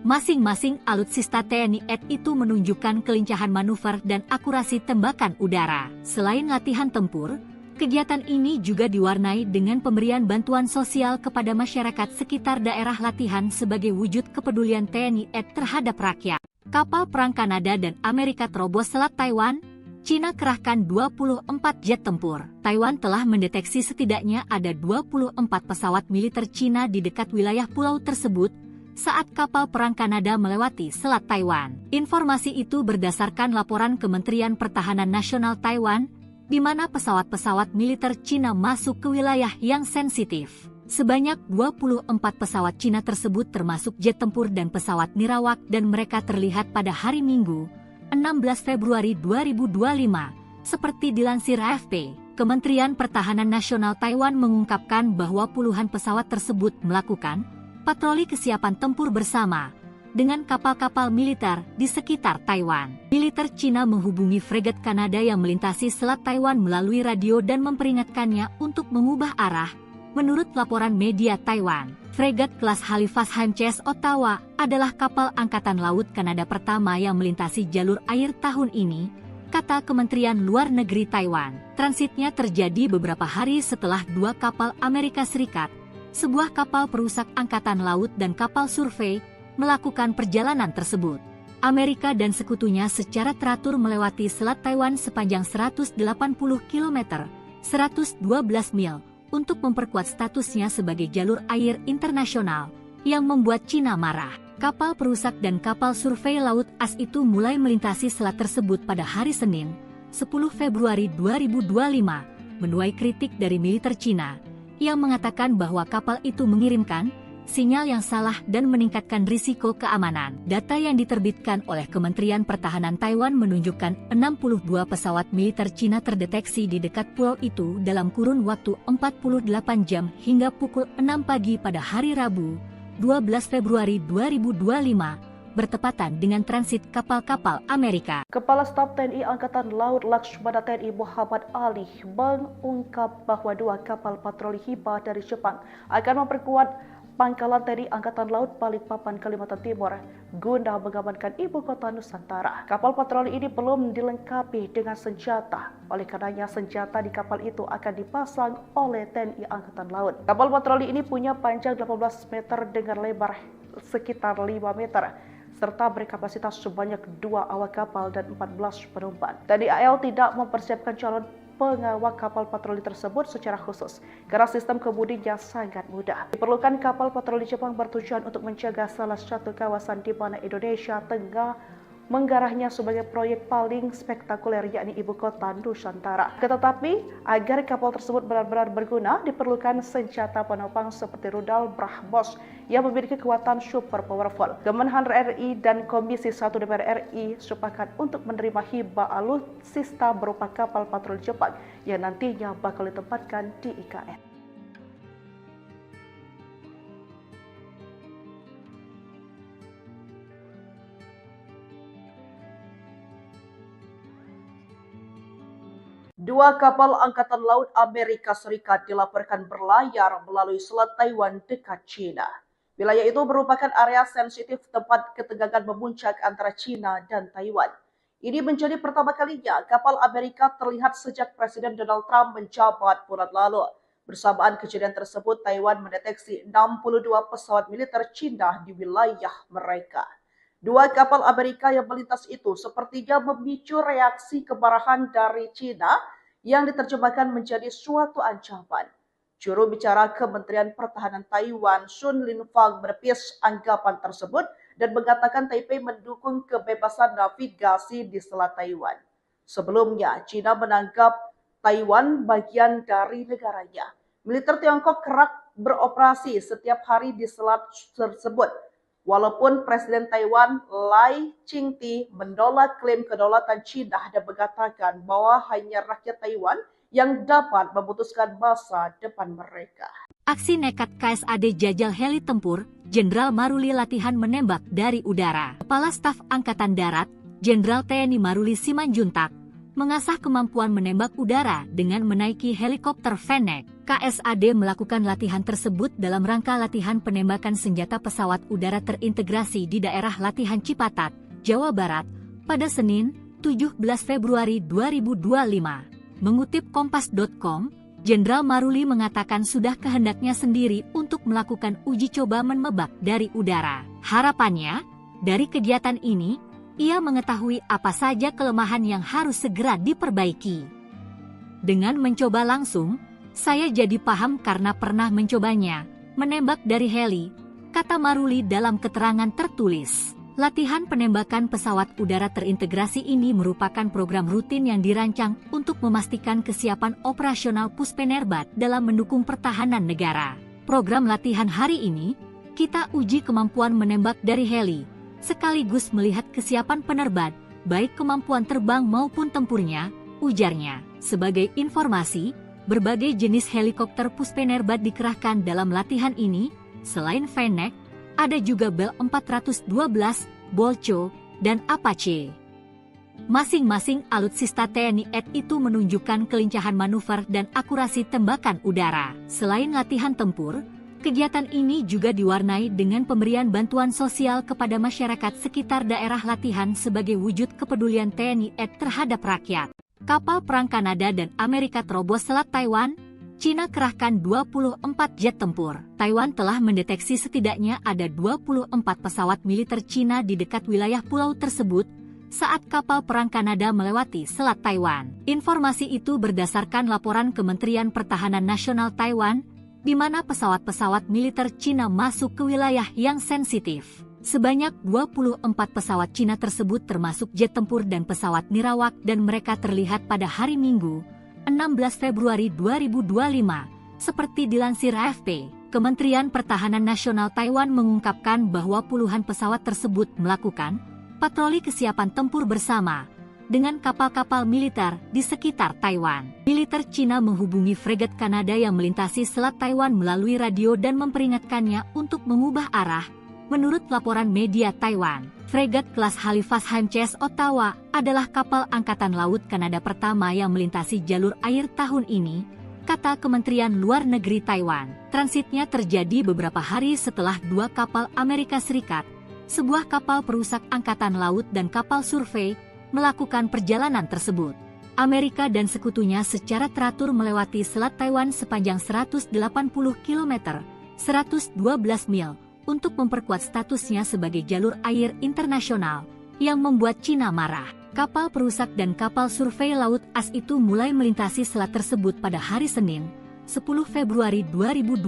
Masing-masing alutsista TNI AD itu menunjukkan kelincahan manuver dan akurasi tembakan udara. Selain latihan tempur, Kegiatan ini juga diwarnai dengan pemberian bantuan sosial kepada masyarakat sekitar daerah latihan sebagai wujud kepedulian TNI terhadap rakyat. Kapal perang Kanada dan Amerika terobos Selat Taiwan. Cina kerahkan 24 jet tempur. Taiwan telah mendeteksi setidaknya ada 24 pesawat militer Cina di dekat wilayah pulau tersebut saat kapal perang Kanada melewati Selat Taiwan. Informasi itu berdasarkan laporan Kementerian Pertahanan Nasional Taiwan, di mana pesawat-pesawat militer Cina masuk ke wilayah yang sensitif. Sebanyak 24 pesawat Cina tersebut termasuk jet tempur dan pesawat nirawak dan mereka terlihat pada hari Minggu, 16 Februari 2025. Seperti dilansir AFP, Kementerian Pertahanan Nasional Taiwan mengungkapkan bahwa puluhan pesawat tersebut melakukan patroli kesiapan tempur bersama dengan kapal-kapal militer di sekitar Taiwan. Militer Cina menghubungi fregat Kanada yang melintasi Selat Taiwan melalui radio dan memperingatkannya untuk mengubah arah. Menurut laporan media Taiwan, fregat kelas Halifax HMCS Ottawa adalah kapal Angkatan Laut Kanada pertama yang melintasi jalur air tahun ini, kata Kementerian Luar Negeri Taiwan. Transitnya terjadi beberapa hari setelah dua kapal Amerika Serikat, sebuah kapal perusak angkatan laut dan kapal survei, melakukan perjalanan tersebut. Amerika dan sekutunya secara teratur melewati Selat Taiwan sepanjang 180 km, 112 mil, untuk memperkuat statusnya sebagai jalur air internasional, yang membuat Cina marah. Kapal perusak dan kapal survei laut AS itu mulai melintasi selat tersebut pada hari Senin, 10 Februari 2025, menuai kritik dari militer Cina, yang mengatakan bahwa kapal itu mengirimkan sinyal yang salah dan meningkatkan risiko keamanan. Data yang diterbitkan oleh Kementerian Pertahanan Taiwan menunjukkan 62 pesawat militer Cina terdeteksi di dekat pulau itu dalam kurun waktu 48 jam hingga pukul 6 pagi pada hari Rabu, 12 Februari 2025, bertepatan dengan transit kapal-kapal Amerika. Kepala Staf TNI Angkatan Laut Laksamana TNI Muhammad Ali mengungkap bahwa dua kapal patroli Hiba dari Jepang akan memperkuat Pangkalan TNI Angkatan Laut Balikpapan, Kalimantan Timur guna mengamankan ibu kota Nusantara. Kapal patroli ini belum dilengkapi dengan senjata. Oleh karenanya senjata di kapal itu akan dipasang oleh TNI Angkatan Laut. Kapal patroli ini punya panjang 18 meter dengan lebar sekitar 5 meter. Serta berkapasitas sebanyak 2 awak kapal dan 14 penumpang. TNI AL tidak mempersiapkan calon pengawal kapal patroli tersebut secara khusus karena sistem kemudinya sangat mudah. Diperlukan kapal patroli Jepang bertujuan untuk menjaga salah satu kawasan di mana Indonesia tengah menggarahnya sebagai proyek paling spektakuler yakni ibu kota Nusantara. Tetapi agar kapal tersebut benar-benar berguna diperlukan senjata penopang seperti rudal BrahMos yang memiliki kekuatan super powerful. Kemenhan RI dan Komisi 1 DPR RI sepakat untuk menerima hibah alutsista berupa kapal patroli Jepang yang nantinya bakal ditempatkan di IKN. Dua kapal Angkatan Laut Amerika Serikat dilaporkan berlayar melalui Selat Taiwan dekat China. Wilayah itu merupakan area sensitif tempat ketegangan memuncak antara China dan Taiwan. Ini menjadi pertama kalinya kapal Amerika terlihat sejak Presiden Donald Trump menjabat bulan lalu. Bersamaan kejadian tersebut, Taiwan mendeteksi 62 pesawat militer China di wilayah mereka. Dua kapal Amerika yang melintas itu sepertinya memicu reaksi kemarahan dari China yang diterjemahkan menjadi suatu ancaman. Juru bicara Kementerian Pertahanan Taiwan, Sun Linfang, menepis anggapan tersebut dan mengatakan Taipei mendukung kebebasan navigasi di Selat Taiwan. Sebelumnya, China menganggap Taiwan bagian dari negaranya. Militer Tiongkok kerap beroperasi setiap hari di selat tersebut. Walaupun Presiden Taiwan Lai Ching-te menolak klaim kedaulatan China dan mengatakan bahwa hanya rakyat Taiwan yang dapat memutuskan masa depan mereka. Aksi nekat KSAD jajal heli tempur, Jenderal Maruli latihan menembak dari udara. Kepala Staf Angkatan Darat, Jenderal TNI Maruli Simanjuntak, mengasah kemampuan menembak udara dengan menaiki helikopter Fennec. KSAD melakukan latihan tersebut dalam rangka latihan penembakan senjata pesawat udara terintegrasi di daerah latihan Cipatat, Jawa Barat, pada Senin, 17 Februari 2025. Mengutip Kompas.com, Jenderal Maruli mengatakan sudah kehendaknya sendiri untuk melakukan uji coba menembak dari udara. Harapannya, dari kegiatan ini, ia mengetahui apa saja kelemahan yang harus segera diperbaiki. Dengan mencoba langsung, saya jadi paham karena pernah mencobanya, menembak dari heli, kata Maruli dalam keterangan tertulis. Latihan penembakan pesawat udara terintegrasi ini merupakan program rutin yang dirancang untuk memastikan kesiapan operasional Puspenerbat dalam mendukung pertahanan negara. Program latihan hari ini, kita uji kemampuan menembak dari heli, sekaligus melihat kesiapan penerbang, baik kemampuan terbang maupun tempurnya, ujarnya. Sebagai informasi, berbagai jenis helikopter Puspenerbat dikerahkan dalam latihan ini, selain Fennec, ada juga Bell 412, Bolcho, dan Apache. Masing-masing alutsista TNI AD itu menunjukkan kelincahan manuver dan akurasi tembakan udara. Selain latihan tempur, kegiatan ini juga diwarnai dengan pemberian bantuan sosial kepada masyarakat sekitar daerah latihan sebagai wujud kepedulian TNI AD terhadap rakyat. Kapal perang Kanada dan Amerika terobos Selat Taiwan. China kerahkan 24 jet tempur. Taiwan telah mendeteksi setidaknya ada 24 pesawat militer China di dekat wilayah pulau tersebut saat kapal perang Kanada melewati Selat Taiwan. Informasi itu berdasarkan laporan Kementerian Pertahanan Nasional Taiwan, di mana pesawat-pesawat militer China masuk ke wilayah yang sensitif. Sebanyak 24 pesawat China tersebut termasuk jet tempur dan pesawat nirawak dan mereka terlihat pada hari Minggu, 16 Februari 2025, seperti dilansir AFP. Kementerian Pertahanan Nasional Taiwan mengungkapkan bahwa puluhan pesawat tersebut melakukan patroli kesiapan tempur bersama dengan kapal-kapal militer di sekitar Taiwan. Militer Cina menghubungi fregat Kanada yang melintasi Selat Taiwan melalui radio dan memperingatkannya untuk mengubah arah. Menurut laporan media Taiwan, fregat kelas Halifax HMCS Ottawa adalah kapal Angkatan Laut Kanada pertama yang melintasi jalur air tahun ini, kata Kementerian Luar Negeri Taiwan. Transitnya terjadi beberapa hari setelah dua kapal Amerika Serikat, sebuah kapal perusak Angkatan Laut dan kapal survei, melakukan perjalanan tersebut. Amerika dan sekutunya secara teratur melewati Selat Taiwan sepanjang 180 km, 112 mil, untuk memperkuat statusnya sebagai jalur air internasional, yang membuat Cina marah. Kapal perusak dan kapal survei laut AS itu mulai melintasi selat tersebut pada hari Senin, 10 Februari 2025,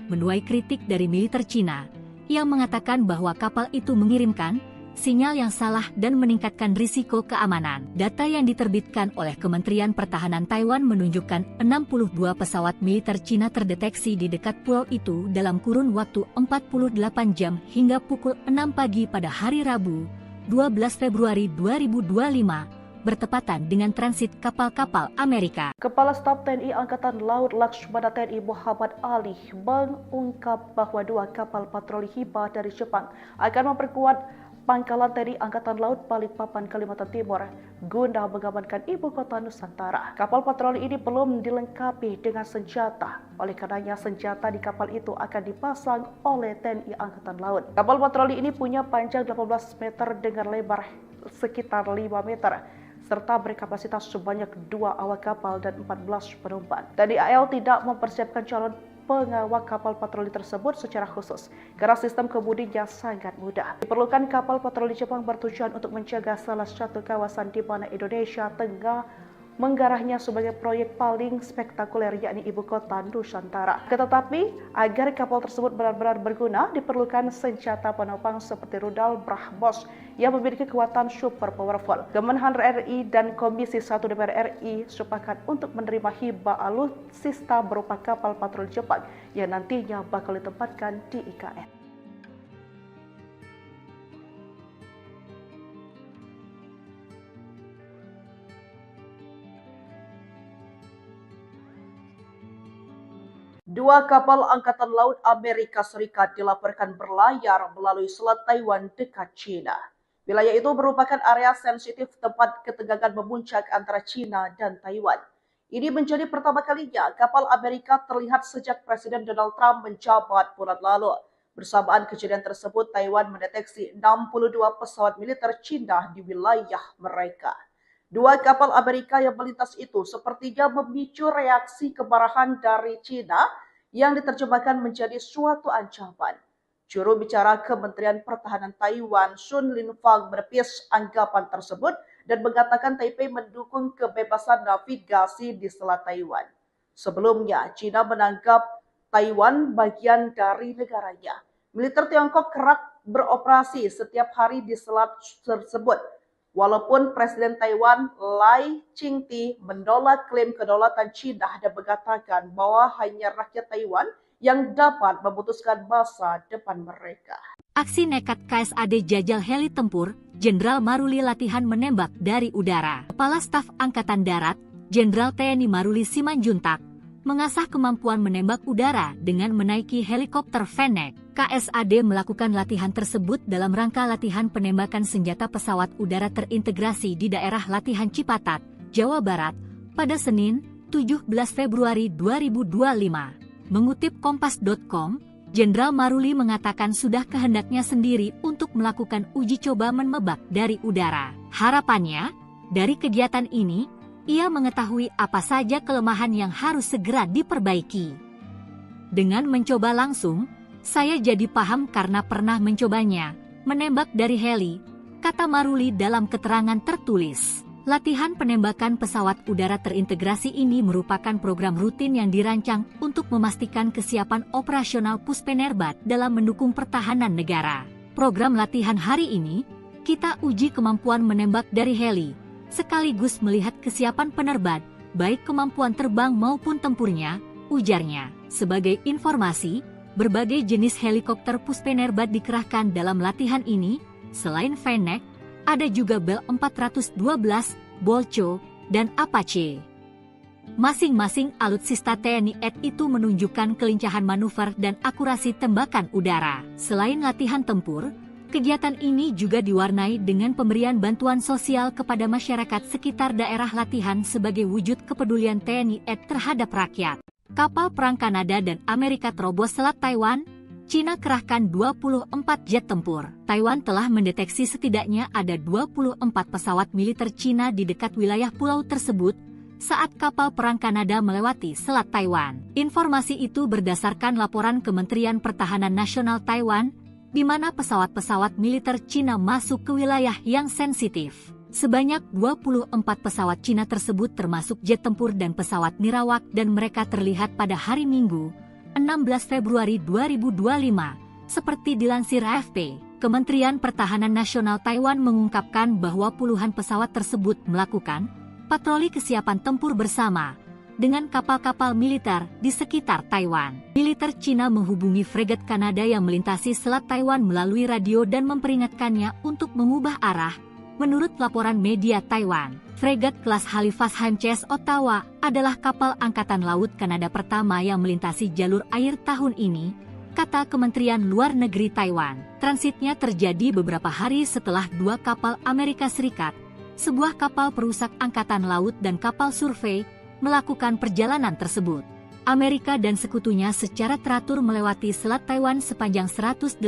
menuai kritik dari militer Cina, yang mengatakan bahwa kapal itu mengirimkan sinyal yang salah dan meningkatkan risiko keamanan. Data yang diterbitkan oleh Kementerian Pertahanan Taiwan menunjukkan 62 pesawat militer Cina terdeteksi di dekat pulau itu dalam kurun waktu 48 jam hingga pukul 6 pagi pada hari Rabu, 12 Februari 2025, bertepatan dengan transit kapal-kapal Amerika. Kepala Staf TNI Angkatan Laut Laksamana TNI Muhammad Ali mengungkap bahwa dua kapal patroli Hiba dari Jepang akan memperkuat Pangkalan TNI Angkatan Laut Balikpapan, Kalimantan Timur guna mengamankan ibu kota Nusantara. Kapal patroli ini belum dilengkapi dengan senjata. Oleh karenanya senjata di kapal itu akan dipasang oleh TNI Angkatan Laut. Kapal patroli ini punya panjang 18 meter dengan lebar sekitar 5 meter. Serta berkapasitas sebanyak 2 awak kapal dan 14 penumpang. TNI AL tidak mempersiapkan calon pengawal kapal patroli tersebut secara khusus karena sistem kemudinya sangat mudah. Diperlukan kapal patroli Jepang bertujuan untuk menjaga salah satu kawasan di mana Indonesia tengah menggarahnya sebagai proyek paling spektakuler yakni ibu kota Nusantara. Tetapi agar kapal tersebut benar-benar berguna diperlukan senjata penopang seperti rudal BrahMos yang memiliki kekuatan super powerful. Kemenhan RI dan Komisi 1 DPR RI sepakat untuk menerima hibah alutsista berupa kapal patroli Jepang yang nantinya bakal ditempatkan di IKN. Dua kapal Angkatan Laut Amerika Serikat dilaporkan berlayar melalui Selat Taiwan dekat China. Wilayah itu merupakan area sensitif tempat ketegangan memuncak antara China dan Taiwan. Ini menjadi pertama kalinya kapal Amerika terlihat sejak Presiden Donald Trump menjabat bulan lalu. Bersamaan kejadian tersebut, Taiwan mendeteksi 62 pesawat militer China di wilayah mereka. Dua kapal Amerika yang melintas itu sepertinya memicu reaksi kemarahan dari China yang diterjemahkan menjadi suatu ancaman. Juru bicara Kementerian Pertahanan Taiwan, Sun Linfang, menepis anggapan tersebut dan mengatakan Taipei mendukung kebebasan navigasi di Selat Taiwan. Sebelumnya, China menganggap Taiwan bagian dari negaranya. Militer Tiongkok kerap beroperasi setiap hari di selat tersebut. Walaupun Presiden Taiwan Lai Ching-te menolak klaim kedaulatan China dan mengatakan bahwa hanya rakyat Taiwan yang dapat memutuskan masa depan mereka. Aksi nekat KSAD jajal heli tempur, Jenderal Maruli latihan menembak dari udara. Kepala Staf Angkatan Darat, Jenderal TNI Maruli Simanjuntak, mengasah kemampuan menembak udara dengan menaiki helikopter Fennec. KSAD melakukan latihan tersebut dalam rangka latihan penembakan senjata pesawat udara terintegrasi di daerah latihan Cipatat, Jawa Barat, pada Senin, 17 Februari 2025. Mengutip Kompas.com, Jenderal Maruli mengatakan sudah kehendaknya sendiri untuk melakukan uji coba menembak dari udara. Harapannya, dari kegiatan ini, ia mengetahui apa saja kelemahan yang harus segera diperbaiki. Dengan mencoba langsung, saya jadi paham karena pernah mencobanya, menembak dari heli, kata Maruli dalam keterangan tertulis. Latihan penembakan pesawat udara terintegrasi ini merupakan program rutin yang dirancang untuk memastikan kesiapan operasional Puspenerbat dalam mendukung pertahanan negara. Program latihan hari ini, kita uji kemampuan menembak dari heli, sekaligus melihat kesiapan penerbat, baik kemampuan terbang maupun tempurnya, ujarnya. Sebagai informasi, berbagai jenis helikopter Puspenerbat dikerahkan dalam latihan ini, selain Fennec, ada juga Bell 412, Bolcho, dan Apache. Masing-masing alutsista TNI AD itu menunjukkan kelincahan manuver dan akurasi tembakan udara. Selain latihan tempur, kegiatan ini juga diwarnai dengan pemberian bantuan sosial kepada masyarakat sekitar daerah latihan sebagai wujud kepedulian TNI AD terhadap rakyat. Kapal perang Kanada dan Amerika terobos Selat Taiwan, China kerahkan 24 jet tempur. Taiwan telah mendeteksi setidaknya ada 24 pesawat militer China di dekat wilayah pulau tersebut saat kapal perang Kanada melewati Selat Taiwan. Informasi itu berdasarkan laporan Kementerian Pertahanan Nasional Taiwan, di mana pesawat-pesawat militer China masuk ke wilayah yang sensitif. Sebanyak 24 pesawat China tersebut termasuk jet tempur dan pesawat nirawak dan mereka terlihat pada hari Minggu, 16 Februari 2025, seperti dilansir AFP. Kementerian Pertahanan Nasional Taiwan mengungkapkan bahwa puluhan pesawat tersebut melakukan patroli kesiapan tempur bersama dengan kapal-kapal militer di sekitar Taiwan. Militer China menghubungi fregat Kanada yang melintasi Selat Taiwan melalui radio dan memperingatkannya untuk mengubah arah. Menurut laporan media Taiwan, fregat kelas Halifax HMCS Ottawa adalah kapal Angkatan Laut Kanada pertama yang melintasi jalur air tahun ini, kata Kementerian Luar Negeri Taiwan. Transitnya terjadi beberapa hari setelah dua kapal Amerika Serikat, sebuah kapal perusak angkatan laut dan kapal survei, melakukan perjalanan tersebut. Amerika dan sekutunya secara teratur melewati Selat Taiwan sepanjang 180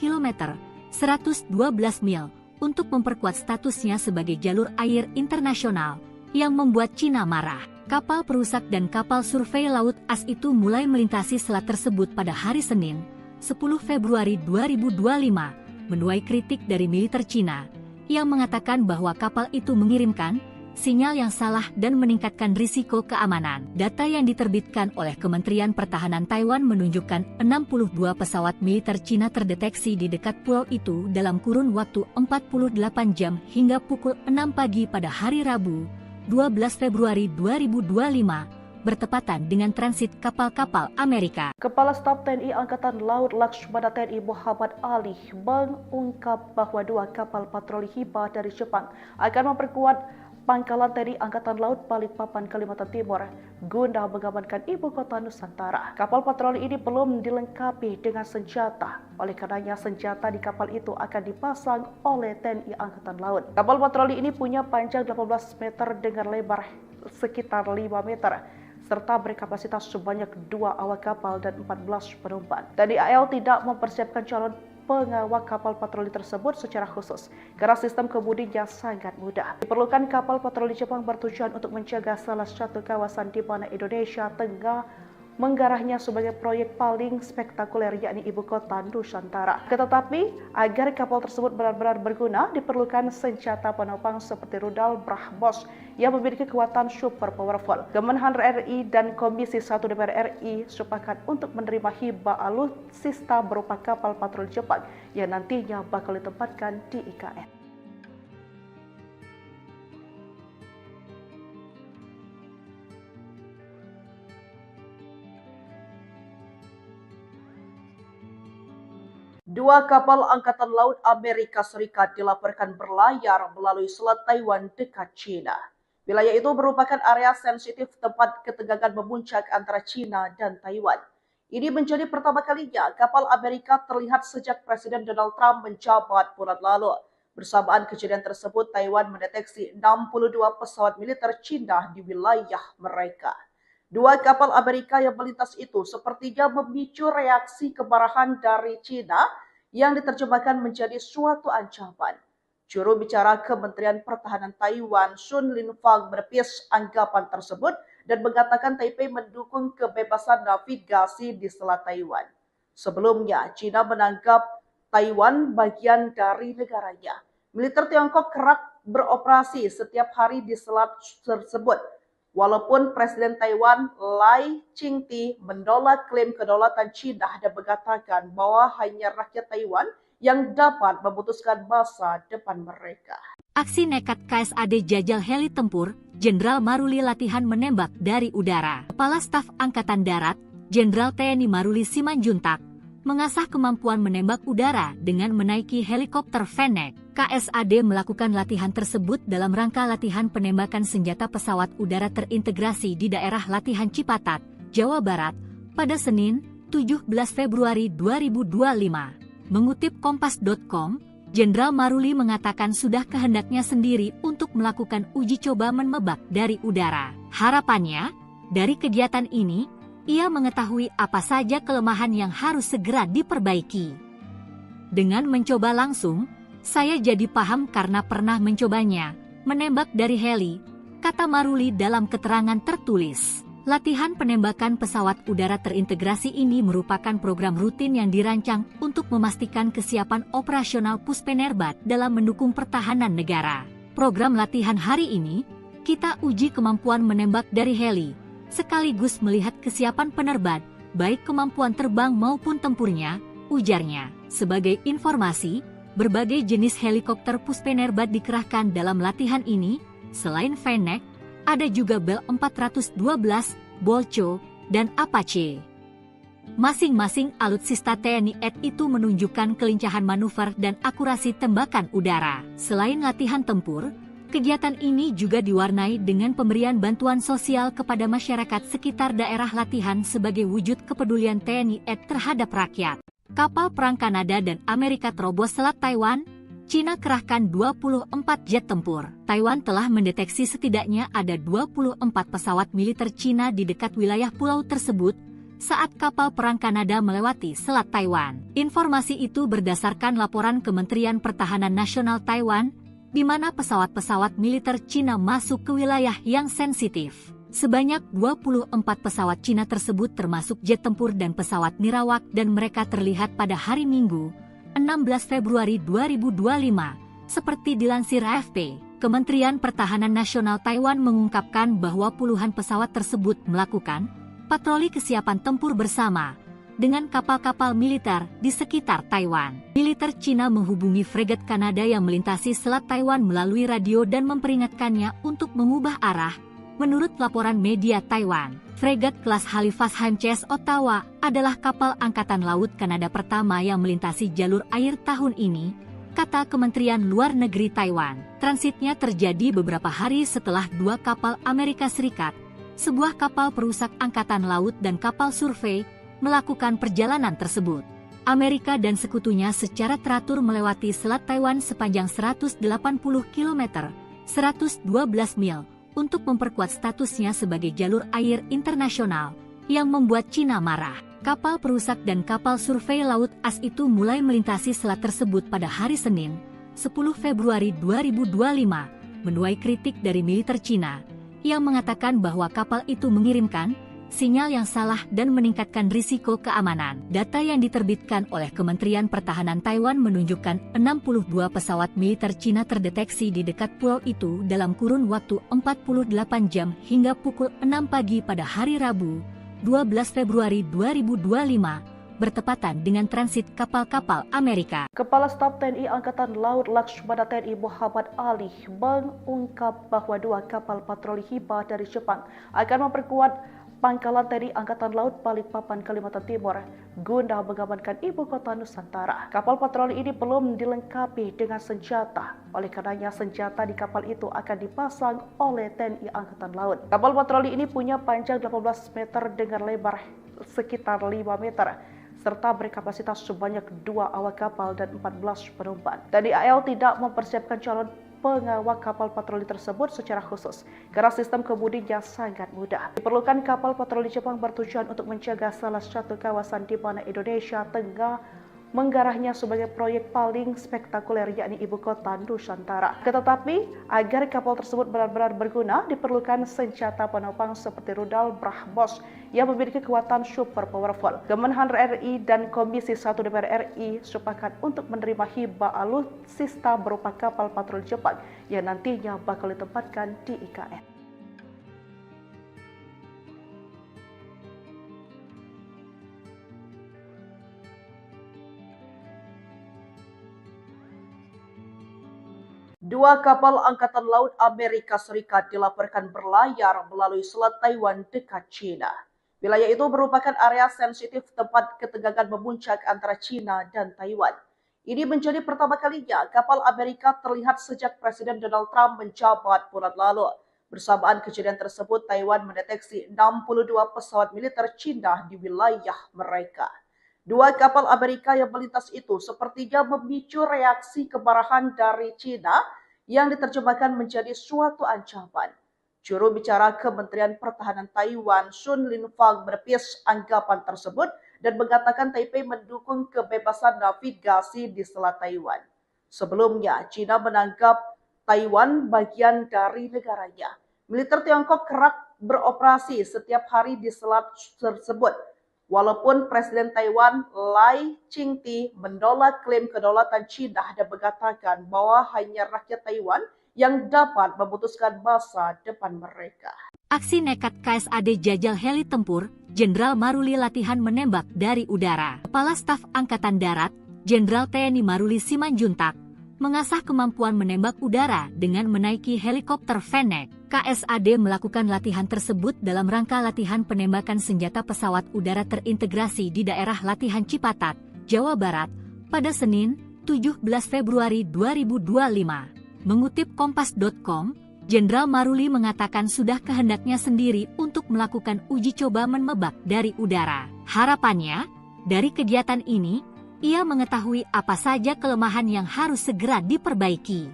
km, 112 mil, untuk memperkuat statusnya sebagai jalur air internasional, yang membuat China marah. Kapal perusak dan kapal survei laut AS itu mulai melintasi selat tersebut pada hari Senin, 10 Februari 2025, menuai kritik dari militer China, yang mengatakan bahwa kapal itu mengirimkan sinyal yang salah dan meningkatkan risiko keamanan. Data yang diterbitkan oleh Kementerian Pertahanan Taiwan menunjukkan 62 pesawat militer China terdeteksi di dekat pulau itu dalam kurun waktu 48 jam hingga pukul 6 pagi pada hari Rabu, 12 Februari 2025, bertepatan dengan transit kapal-kapal Amerika. Kepala Staf TNI Angkatan Laut Laksamana TNI Muhammad Ali mengungkap bahwa dua kapal patroli Hiba dari Jepang akan memperkuat Pangkalan TNI Angkatan Laut Balikpapan, Kalimantan Timur, guna mengamankan ibu kota Nusantara. Kapal patroli ini belum dilengkapi dengan senjata, oleh karenanya senjata di kapal itu akan dipasang oleh TNI Angkatan Laut. Kapal patroli ini punya panjang 18 meter dengan lebar sekitar 5 meter, serta berkapasitas sebanyak 2 awak kapal dan 14 penumpang. TNI AL tidak mempersiapkan calon pengawal kapal patroli tersebut secara khusus karena sistem kemudinya sangat mudah. Diperlukan kapal patroli Jepang bertujuan untuk menjaga salah satu kawasan di mana Indonesia tengah menggarahnya sebagai proyek paling spektakuler, yakni ibu kota Nusantara. Tetapi agar kapal tersebut benar-benar berguna, diperlukan senjata penopang seperti rudal BrahMos yang memiliki kekuatan super powerful. Kemenhan RI dan Komisi 1 DPR RI sepakat untuk menerima hibah alutsista berupa kapal patroli Jepang yang nantinya bakal ditempatkan di IKN. Dua kapal Angkatan Laut Amerika Serikat dilaporkan berlayar melalui Selat Taiwan dekat China. Wilayah itu merupakan area sensitif tempat ketegangan memuncak antara China dan Taiwan. Ini menjadi pertama kalinya kapal Amerika terlihat sejak Presiden Donald Trump menjabat bulan lalu. Bersamaan kejadian tersebut, Taiwan mendeteksi 62 pesawat militer China di wilayah mereka. Dua kapal Amerika yang melintas itu sepertinya memicu reaksi kemarahan dari China yang diterjemahkan menjadi suatu ancaman. Juru bicara Kementerian Pertahanan Taiwan, Sun Linfang, menepis anggapan tersebut dan mengatakan Taipei mendukung kebebasan navigasi di Selat Taiwan. Sebelumnya, China menganggap Taiwan bagian dari negaranya. Militer Tiongkok kerap beroperasi setiap hari di selat tersebut. Walaupun Presiden Taiwan Lai Ching-te menolak klaim kedaulatan China dan mengatakan bahwa hanya rakyat Taiwan yang dapat memutuskan masa depan mereka. Aksi nekat KSAD jajal heli tempur, Jenderal Maruli latihan menembak dari udara. Kepala Staf Angkatan Darat, Jenderal TNI Maruli Simanjuntak, mengasah kemampuan menembak udara dengan menaiki helikopter Fennec. KSAD melakukan latihan tersebut dalam rangka latihan penembakan senjata pesawat udara terintegrasi di daerah latihan Cipatat, Jawa Barat, pada Senin, 17 Februari 2025. Mengutip Kompas.com, Jenderal Maruli mengatakan sudah kehendaknya sendiri untuk melakukan uji coba menembak dari udara. Harapannya, dari kegiatan ini, ia mengetahui apa saja kelemahan yang harus segera diperbaiki. Dengan mencoba langsung, saya jadi paham karena pernah mencobanya, menembak dari heli, kata Maruli dalam keterangan tertulis. Latihan penembakan pesawat udara terintegrasi ini merupakan program rutin yang dirancang untuk memastikan kesiapan operasional Puspenerbat dalam mendukung pertahanan negara. Program latihan hari ini, kita uji kemampuan menembak dari heli, sekaligus melihat kesiapan penerbang, baik kemampuan terbang maupun tempurnya, ujarnya. Sebagai informasi, berbagai jenis helikopter Puspenerbat dikerahkan dalam latihan ini. Selain Fennec, ada juga Bell 412, Bolcho, dan Apache. Masing-masing alutsista TNI AD itu menunjukkan kelincahan manuver dan akurasi tembakan udara. Selain latihan tempur, kegiatan ini juga diwarnai dengan pemberian bantuan sosial kepada masyarakat sekitar daerah latihan sebagai wujud kepedulian TNI AD terhadap rakyat. Kapal perang Kanada dan Amerika terobos Selat Taiwan, China kerahkan 24 jet tempur. Taiwan telah mendeteksi setidaknya ada 24 pesawat militer China di dekat wilayah pulau tersebut saat kapal perang Kanada melewati Selat Taiwan. Informasi itu berdasarkan laporan Kementerian Pertahanan Nasional Taiwan, di mana pesawat-pesawat militer China masuk ke wilayah yang sensitif. Sebanyak 24 pesawat China tersebut termasuk jet tempur dan pesawat nirawak dan mereka terlihat pada hari Minggu, 16 Februari 2025, seperti dilansir AFP. Kementerian Pertahanan Nasional Taiwan mengungkapkan bahwa puluhan pesawat tersebut melakukan patroli kesiapan tempur bersama dengan kapal-kapal militer di sekitar Taiwan. Militer China menghubungi fregat Kanada yang melintasi Selat Taiwan melalui radio dan memperingatkannya untuk mengubah arah. Menurut laporan media Taiwan, fregat kelas Halifax HMCS Ottawa adalah kapal Angkatan Laut Kanada pertama yang melintasi jalur air tahun ini, kata Kementerian Luar Negeri Taiwan. Transitnya terjadi beberapa hari setelah dua kapal Amerika Serikat, sebuah kapal perusak Angkatan Laut dan kapal survei, melakukan perjalanan tersebut. Amerika dan sekutunya secara teratur melewati Selat Taiwan sepanjang 180 km, 112 mil, untuk memperkuat statusnya sebagai jalur air internasional, yang membuat China marah. Kapal perusak dan kapal survei laut AS itu mulai melintasi selat tersebut pada hari Senin, 10 Februari 2025, menuai kritik dari militer Cina yang mengatakan bahwa kapal itu mengirimkan sinyal yang salah dan meningkatkan risiko keamanan. Data yang diterbitkan oleh Kementerian Pertahanan Taiwan menunjukkan 62 pesawat militer Cina terdeteksi di dekat pulau itu dalam kurun waktu 48 jam hingga pukul 6 pagi pada hari Rabu, 12 Februari 2025, bertepatan dengan transit kapal-kapal Amerika. Kepala Staf TNI Angkatan Laut Laksamana TNI Muhammad Ali mengungkap bahwa 2 kapal patroli Hiba dari Jepang akan memperkuat Pangkalan TNI Angkatan Laut Balikpapan, Kalimantan Timur guna mengamankan ibu kota Nusantara. Kapal patroli ini belum dilengkapi dengan senjata. Oleh karenanya senjata di kapal itu akan dipasang oleh TNI Angkatan Laut. Kapal patroli ini punya panjang 18 meter dengan lebar sekitar 5 meter serta berkapasitas sebanyak 2 awak kapal dan 14 penumpang. TNI AL tidak mempersiapkan calon pengawal kapal patroli tersebut secara khusus karena sistem kemudinya sangat mudah. Diperlukan kapal patroli Jepang bertujuan untuk menjaga salah satu kawasan di mana Indonesia tengah menggarahnya sebagai proyek paling spektakuler yakni ibu kota Nusantara. Tetapi agar kapal tersebut benar-benar berguna diperlukan senjata penopang seperti rudal BrahMos yang memiliki kekuatan super powerful. Kemenhan RI dan Komisi 1 DPR RI sepakat untuk menerima hibah alutsista berupa kapal patroli Jepang yang nantinya bakal ditempatkan di IKN. Dua kapal Angkatan Laut Amerika Serikat dilaporkan berlayar melalui Selat Taiwan dekat China. Wilayah itu merupakan area sensitif tempat ketegangan memuncak antara China dan Taiwan. Ini menjadi pertama kalinya kapal Amerika terlihat sejak Presiden Donald Trump menjabat bulan lalu. Bersamaan kejadian tersebut, Taiwan mendeteksi 62 pesawat militer China di wilayah mereka. Dua kapal Amerika yang melintas itu sepertinya memicu reaksi kemarahan dari China yang diterjemahkan menjadi suatu ancaman. Juru bicara Kementerian Pertahanan Taiwan, Sun Linfang, menepis anggapan tersebut dan mengatakan Taipei mendukung kebebasan navigasi di Selat Taiwan. Sebelumnya, China menganggap Taiwan bagian dari negaranya. Militer Tiongkok kerap beroperasi setiap hari di selat tersebut. Walaupun Presiden Taiwan Lai Ching-te menolak klaim kedaulatan China dan mengatakan bahwa hanya rakyat Taiwan yang dapat memutuskan masa depan mereka. Aksi nekat KSAD jajal heli tempur, Jenderal Maruli latihan menembak dari udara. Kepala Staf Angkatan Darat, Jenderal TNI Maruli Simanjuntak, mengasah kemampuan menembak udara dengan menaiki helikopter Fennec. KSAD melakukan latihan tersebut dalam rangka latihan penembakan senjata pesawat udara terintegrasi di daerah latihan Cipatat, Jawa Barat, pada Senin, 17 Februari 2025. Mengutip Kompas.com, Jenderal Maruli mengatakan sudah kehendaknya sendiri untuk melakukan uji coba menembak dari udara. Harapannya, dari kegiatan ini, ia mengetahui apa saja kelemahan yang harus segera diperbaiki.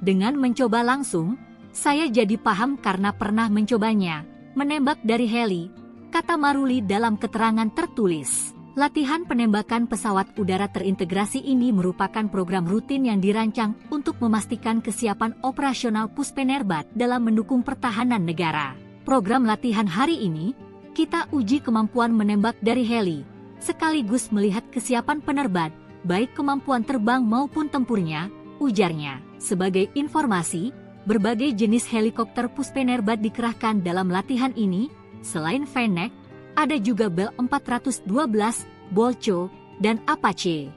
Dengan mencoba langsung, saya jadi paham karena pernah mencobanya, menembak dari heli, kata Maruli dalam keterangan tertulis. Latihan penembakan pesawat udara terintegrasi ini merupakan program rutin yang dirancang untuk memastikan kesiapan operasional Puspenerbat dalam mendukung pertahanan negara. Program latihan hari ini, kita uji kemampuan menembak dari heli, sekaligus melihat kesiapan penerbat, baik kemampuan terbang maupun tempurnya, ujarnya. Sebagai informasi, berbagai jenis helikopter Puspenerbat dikerahkan dalam latihan ini. Selain Fennec, ada juga Bell 412, Bolcho, dan Apache.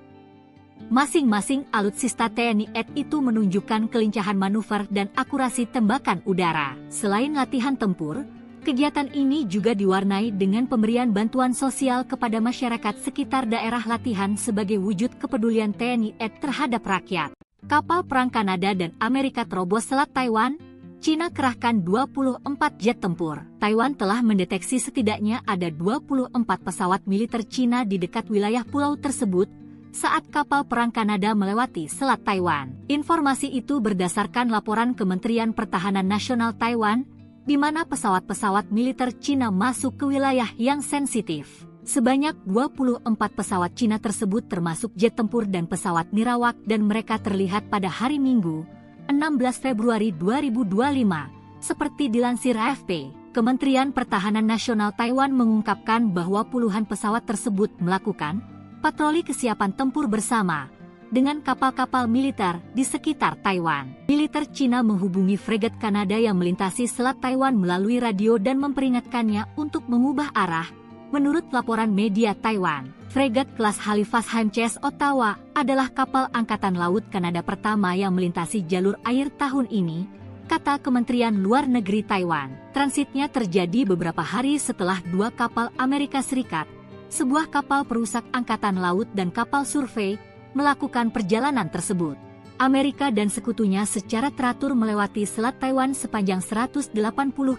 Masing-masing alutsista TNI AD itu menunjukkan kelincahan manuver dan akurasi tembakan udara. Selain latihan tempur, kegiatan ini juga diwarnai dengan pemberian bantuan sosial kepada masyarakat sekitar daerah latihan sebagai wujud kepedulian TNI AD terhadap rakyat. Kapal perang Kanada dan Amerika terobos Selat Taiwan, China kerahkan 24 jet tempur. Taiwan telah mendeteksi setidaknya ada 24 pesawat militer China di dekat wilayah pulau tersebut saat kapal perang Kanada melewati Selat Taiwan. Informasi itu berdasarkan laporan Kementerian Pertahanan Nasional Taiwan, di mana pesawat-pesawat militer China masuk ke wilayah yang sensitif. Sebanyak 24 pesawat Cina tersebut termasuk jet tempur dan pesawat nirawak dan mereka terlihat pada hari Minggu, 16 Februari 2025. Seperti dilansir AFP, Kementerian Pertahanan Nasional Taiwan mengungkapkan bahwa puluhan pesawat tersebut melakukan patroli kesiapan tempur bersama dengan kapal-kapal militer di sekitar Taiwan. Militer Cina menghubungi fregat Kanada yang melintasi Selat Taiwan melalui radio dan memperingatkannya untuk mengubah arah. Menurut laporan media Taiwan, fregat kelas Halifax HMCS Ottawa adalah kapal Angkatan Laut Kanada pertama yang melintasi jalur air tahun ini, kata Kementerian Luar Negeri Taiwan. Transitnya terjadi beberapa hari setelah dua kapal Amerika Serikat, sebuah kapal perusak Angkatan Laut dan kapal survei, melakukan perjalanan tersebut. Amerika dan sekutunya secara teratur melewati Selat Taiwan sepanjang 180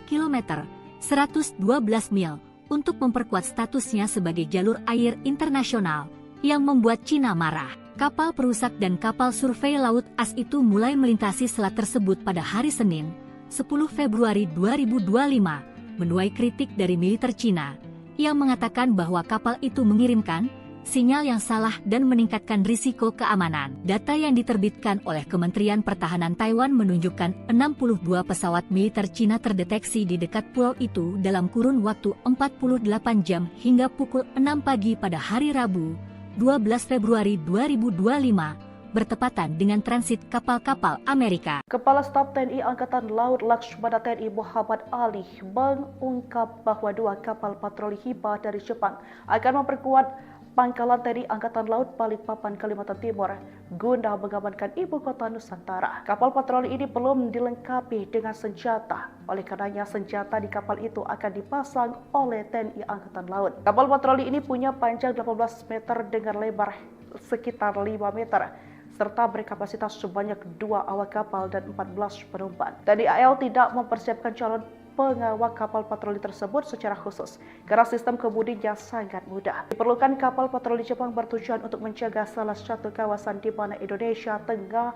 km, 112 mil, untuk memperkuat statusnya sebagai jalur air internasional, yang membuat Cina marah. Kapal perusak dan kapal survei laut AS itu mulai melintasi selat tersebut pada hari Senin, 10 Februari 2025, menuai kritik dari militer Cina, yang mengatakan bahwa kapal itu mengirimkan sinyal yang salah dan meningkatkan risiko keamanan. Data yang diterbitkan oleh Kementerian Pertahanan Taiwan menunjukkan 62 pesawat militer Cina terdeteksi di dekat pulau itu dalam kurun waktu 48 jam hingga pukul 6 pagi pada hari Rabu, 12 Februari 2025, bertepatan dengan transit kapal-kapal Amerika. Kepala Staf TNI Angkatan Laut Laksamana TNI Muhammad Ali mengungkap bahwa dua kapal patroli Hiba dari Jepang akan memperkuat Pangkalan TNI Angkatan Laut Balikpapan, Kalimantan Timur guna mengamankan ibu kota Nusantara. Kapal patroli ini belum dilengkapi dengan senjata. Oleh karenanya senjata di kapal itu akan dipasang oleh TNI Angkatan Laut. Kapal patroli ini punya panjang 18 meter dengan lebar sekitar 5 meter. Serta berkapasitas sebanyak 2 awak kapal dan 14 penumpang. TNI AL tidak mempersiapkan calon pengawal kapal patroli tersebut secara khusus karena sistem kemudinya sangat mudah. Diperlukan kapal patroli Jepang bertujuan untuk menjaga salah satu kawasan di mana Indonesia tengah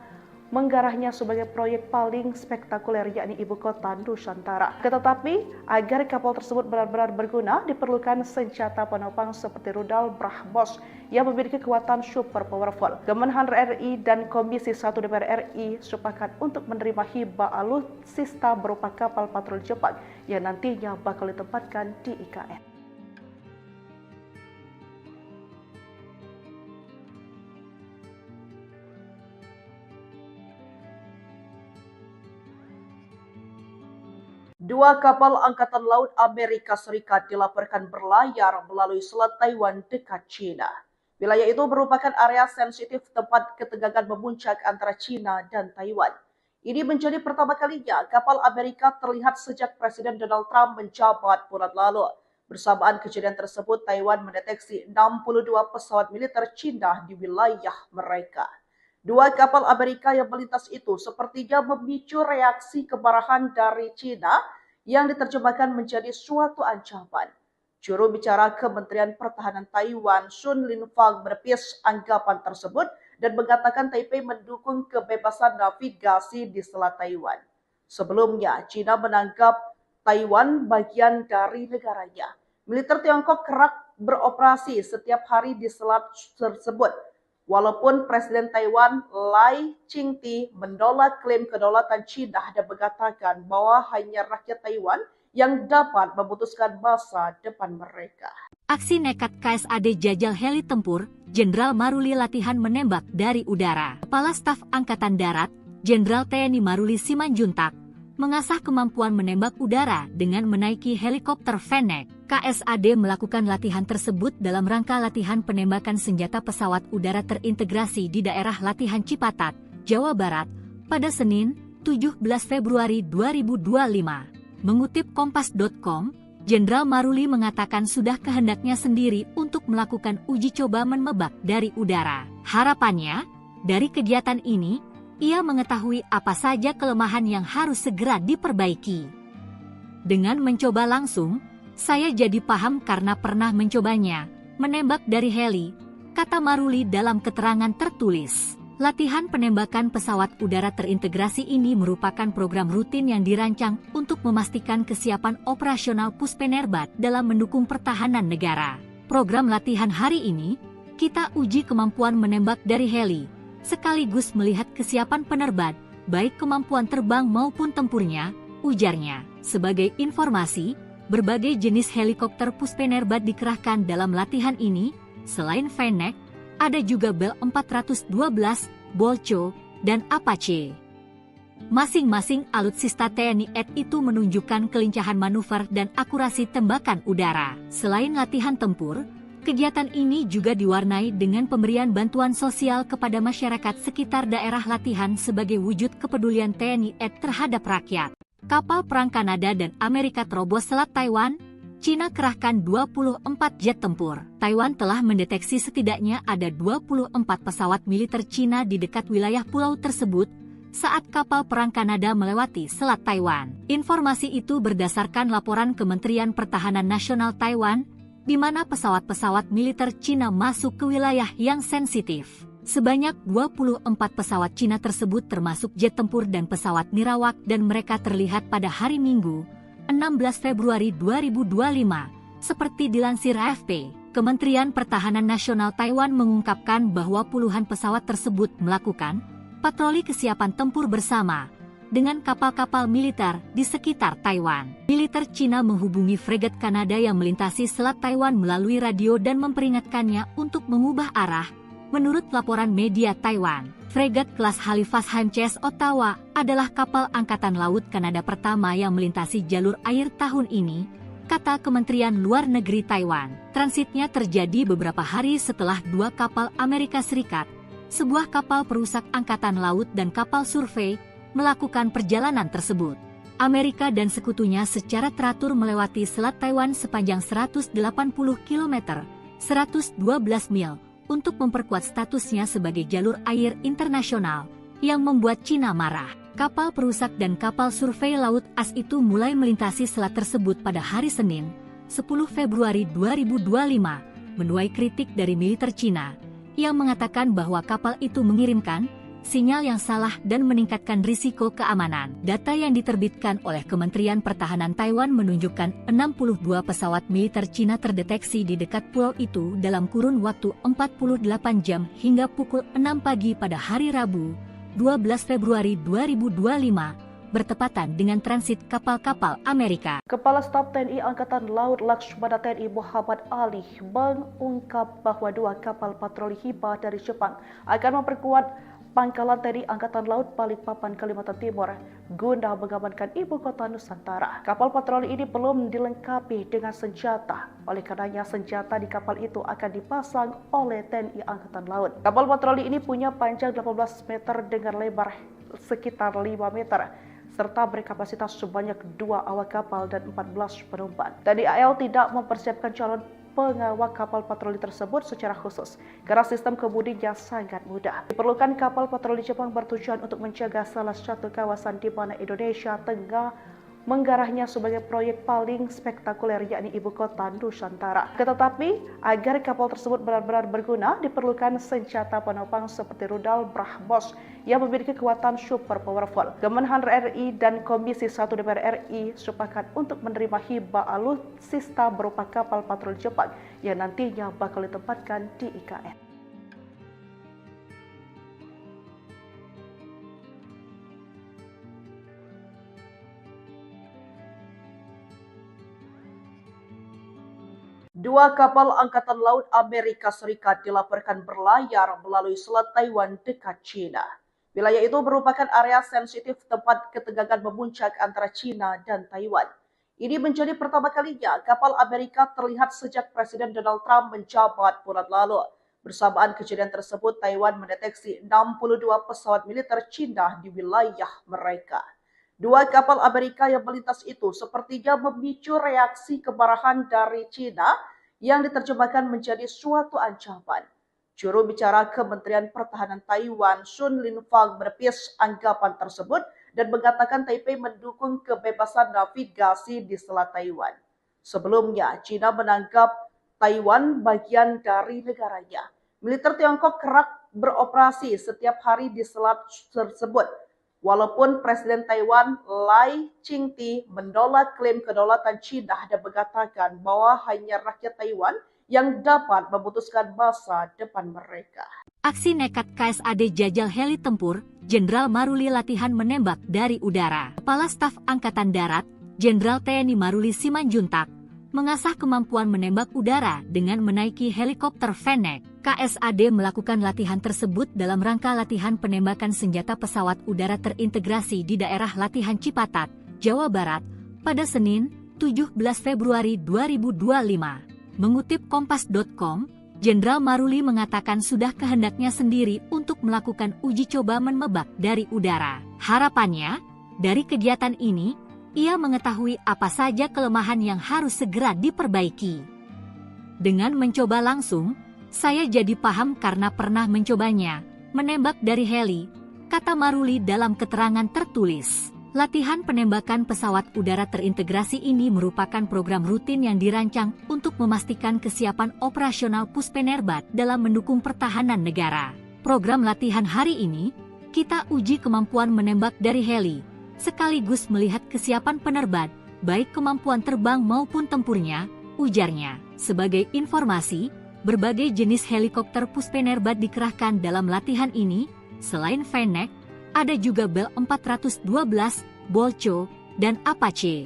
menggarahnya sebagai proyek paling spektakuler yakni ibu kota Nusantara. Tetapi agar kapal tersebut benar-benar berguna diperlukan senjata penopang seperti rudal BrahMos yang memiliki kekuatan super powerful. Kemenhan RI dan Komisi 1 DPR RI sepakat untuk menerima hibah alutsista berupa kapal patroli Jepang yang nantinya bakal ditempatkan di IKN. Dua kapal Angkatan Laut Amerika Serikat dilaporkan berlayar melalui Selat Taiwan dekat China. Wilayah itu merupakan area sensitif tempat ketegangan memuncak antara China dan Taiwan. Ini menjadi pertama kalinya kapal Amerika terlihat sejak Presiden Donald Trump menjabat bulan lalu. Bersamaan kejadian tersebut, Taiwan mendeteksi 62 pesawat militer China di wilayah mereka. Dua kapal Amerika yang melintas itu sepertinya memicu reaksi kemarahan dari China yang diterjemahkan menjadi suatu ancaman. Juru bicara Kementerian Pertahanan Taiwan, Sun Linfang, menepis anggapan tersebut dan mengatakan Taipei mendukung kebebasan navigasi di Selat Taiwan. Sebelumnya, China menganggap Taiwan bagian dari negaranya. Militer Tiongkok kerap beroperasi setiap hari di selat tersebut. Walaupun Presiden Taiwan Lai Ching-te menolak klaim kedaulatan China dan mengatakan bahwa hanya rakyat Taiwan yang dapat memutuskan masa depan mereka. Aksi nekat KSAD jajal heli tempur, Jenderal Maruli latihan menembak dari udara. Kepala Staf Angkatan Darat, Jenderal TNI Maruli Simanjuntak, mengasah kemampuan menembak udara dengan menaiki helikopter Fennec. KSAD melakukan latihan tersebut dalam rangka latihan penembakan senjata pesawat udara terintegrasi di daerah latihan Cipatat, Jawa Barat, pada Senin, 17 Februari 2025. Mengutip Kompas.com, Jenderal Maruli mengatakan sudah kehendaknya sendiri untuk melakukan uji coba menembak dari udara. Harapannya, dari kegiatan ini, ia mengetahui apa saja kelemahan yang harus segera diperbaiki. Dengan mencoba langsung, saya jadi paham karena pernah mencobanya, menembak dari heli, kata Maruli dalam keterangan tertulis. Latihan penembakan pesawat udara terintegrasi ini merupakan program rutin yang dirancang untuk memastikan kesiapan operasional Puspenerbat dalam mendukung pertahanan negara. Program latihan hari ini, kita uji kemampuan menembak dari heli, sekaligus melihat kesiapan penerbang, baik kemampuan terbang maupun tempurnya, ujarnya. Sebagai informasi, berbagai jenis helikopter Puspenerbat dikerahkan dalam latihan ini, selain Fennec, ada juga Bell 412, Bolcho, dan Apache. Masing-masing alutsista TNI AD itu menunjukkan kelincahan manuver dan akurasi tembakan udara. Selain latihan tempur, kegiatan ini juga diwarnai dengan pemberian bantuan sosial kepada masyarakat sekitar daerah latihan sebagai wujud kepedulian TNI AD terhadap rakyat. Kapal perang Kanada dan Amerika terobos Selat Taiwan. Cina kerahkan 24 jet tempur. Taiwan telah mendeteksi setidaknya ada 24 pesawat militer Cina di dekat wilayah pulau tersebut saat kapal perang Kanada melewati Selat Taiwan. Informasi itu berdasarkan laporan Kementerian Pertahanan Nasional Taiwan, di mana pesawat-pesawat militer Cina masuk ke wilayah yang sensitif. Sebanyak 24 pesawat Cina tersebut termasuk jet tempur dan pesawat nirawak dan mereka terlihat pada hari Minggu, 16 Februari 2025, seperti dilansir AFP. Kementerian Pertahanan Nasional Taiwan mengungkapkan bahwa puluhan pesawat tersebut melakukan patroli kesiapan tempur bersama dengan kapal-kapal militer di sekitar Taiwan. Militer Cina menghubungi fregat Kanada yang melintasi Selat Taiwan melalui radio dan memperingatkannya untuk mengubah arah. Menurut laporan media Taiwan, fregat kelas Halifax HMCS Ottawa adalah kapal Angkatan Laut Kanada pertama yang melintasi jalur air tahun ini, kata Kementerian Luar Negeri Taiwan. Transitnya terjadi beberapa hari setelah dua kapal Amerika Serikat, sebuah kapal perusak angkatan laut dan kapal survei, melakukan perjalanan tersebut. Amerika dan sekutunya secara teratur melewati Selat Taiwan sepanjang 180 km, 112 mil, untuk memperkuat statusnya sebagai jalur air internasional, yang membuat Cina marah. Kapal perusak dan kapal survei laut AS itu mulai melintasi selat tersebut pada hari Senin, 10 Februari 2025, menuai kritik dari militer Cina, yang mengatakan bahwa kapal itu mengirimkan sinyal yang salah dan meningkatkan risiko keamanan. Data yang diterbitkan oleh Kementerian Pertahanan Taiwan menunjukkan 62 pesawat militer Cina terdeteksi di dekat pulau itu dalam kurun waktu 48 jam hingga pukul 6 pagi pada hari Rabu, 12 Februari 2025, bertepatan dengan transit kapal-kapal Amerika. Kepala Staf TNI Angkatan Laut Laksamana TNI Muhammad Ali mengungkap bahwa dua kapal patroli Hiba dari Jepang akan memperkuat pangkalan TNI Angkatan Laut Balikpapan, Kalimantan Timur guna mengamankan ibu kota Nusantara. Kapal patroli ini belum dilengkapi dengan senjata. Oleh karenanya senjata di kapal itu akan dipasang oleh TNI Angkatan Laut. Kapal patroli ini punya panjang 18 meter dengan lebar sekitar 5 meter. Serta berkapasitas sebanyak 2 awak kapal dan 14 penumpang. TNI AL tidak mempersiapkan calon pengawal kapal patroli tersebut secara khusus, karena sistem kemudinya sangat mudah. Diperlukan kapal patroli Jepang bertujuan untuk menjaga salah satu kawasan di mana Indonesia tengah menggarahnya sebagai proyek paling spektakuler, yakni ibu kota Nusantara. Tetapi agar kapal tersebut benar-benar berguna, diperlukan senjata penopang seperti rudal BrahMos yang memiliki kekuatan super powerful. Kemenhan RI dan Komisi 1 DPR RI sepakat untuk menerima hibah alutsista berupa kapal patroli Jepang yang nantinya bakal ditempatkan di IKN. Dua kapal Angkatan Laut Amerika Serikat dilaporkan berlayar melalui Selat Taiwan dekat China. Wilayah itu merupakan area sensitif tempat ketegangan memuncak antara China dan Taiwan. Ini menjadi pertama kalinya kapal Amerika terlihat sejak Presiden Donald Trump menjabat bulan lalu. Bersamaan kejadian tersebut, Taiwan mendeteksi 62 pesawat militer China di wilayah mereka. Dua kapal Amerika yang melintas itu sepertinya memicu reaksi kemarahan dari China yang diterjemahkan menjadi suatu ancaman. Juru bicara Kementerian Pertahanan Taiwan, Sun Linfang, menepis anggapan tersebut dan mengatakan Taipei mendukung kebebasan navigasi di Selat Taiwan. Sebelumnya, China menganggap Taiwan bagian dari negaranya. Militer Tiongkok kerap beroperasi setiap hari di selat tersebut. Walaupun Presiden Taiwan Lai Ching-te menolak klaim kedaulatan China dan mengatakan bahwa hanya rakyat Taiwan yang dapat memutuskan masa depan mereka. Aksi nekat KSAD jajal heli tempur, Jenderal Maruli latihan menembak dari udara. Kepala Staf Angkatan Darat, Jenderal TNI Maruli Simanjuntak, mengasah kemampuan menembak udara dengan menaiki helikopter Fennec. KSAD melakukan latihan tersebut dalam rangka latihan penembakan senjata pesawat udara terintegrasi di daerah latihan Cipatat, Jawa Barat, pada Senin, 17 Februari 2025. Mengutip Kompas.com, Jenderal Maruli mengatakan sudah kehendaknya sendiri untuk melakukan uji coba menembak dari udara. Harapannya, dari kegiatan ini, ia mengetahui apa saja kelemahan yang harus segera diperbaiki. Dengan mencoba langsung, saya jadi paham karena pernah mencobanya, menembak dari heli, kata Maruli dalam keterangan tertulis. Latihan penembakan pesawat udara terintegrasi ini merupakan program rutin yang dirancang untuk memastikan kesiapan operasional Puspenerbat dalam mendukung pertahanan negara. Program latihan hari ini, kita uji kemampuan menembak dari heli, sekaligus melihat kesiapan penerbat, baik kemampuan terbang maupun tempurnya, ujarnya. Sebagai informasi, berbagai jenis helikopter Puspenerbat dikerahkan dalam latihan ini, selain Fennec, ada juga Bell 412, Bolcho, dan Apache.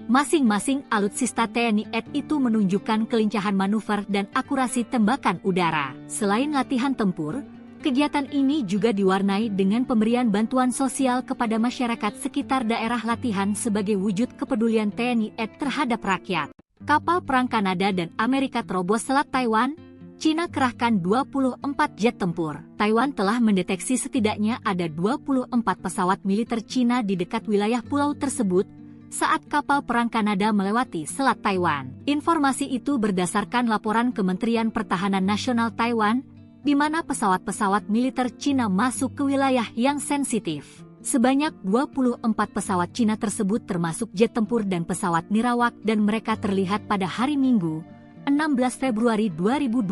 Masing-masing alutsista TNI AD itu menunjukkan kelincahan manuver dan akurasi tembakan udara. Selain latihan tempur, kegiatan ini juga diwarnai dengan pemberian bantuan sosial kepada masyarakat sekitar daerah latihan sebagai wujud kepedulian TNI AD terhadap rakyat. Kapal perang Kanada dan Amerika terobos Selat Taiwan, Cina kerahkan 24 jet tempur. Taiwan telah mendeteksi setidaknya ada 24 pesawat militer Cina di dekat wilayah pulau tersebut saat kapal perang Kanada melewati Selat Taiwan. Informasi itu berdasarkan laporan Kementerian Pertahanan Nasional Taiwan, di mana pesawat-pesawat militer Cina masuk ke wilayah yang sensitif. Sebanyak 24 pesawat Cina tersebut termasuk jet tempur dan pesawat nirawak dan mereka terlihat pada hari Minggu, 16 Februari 2025,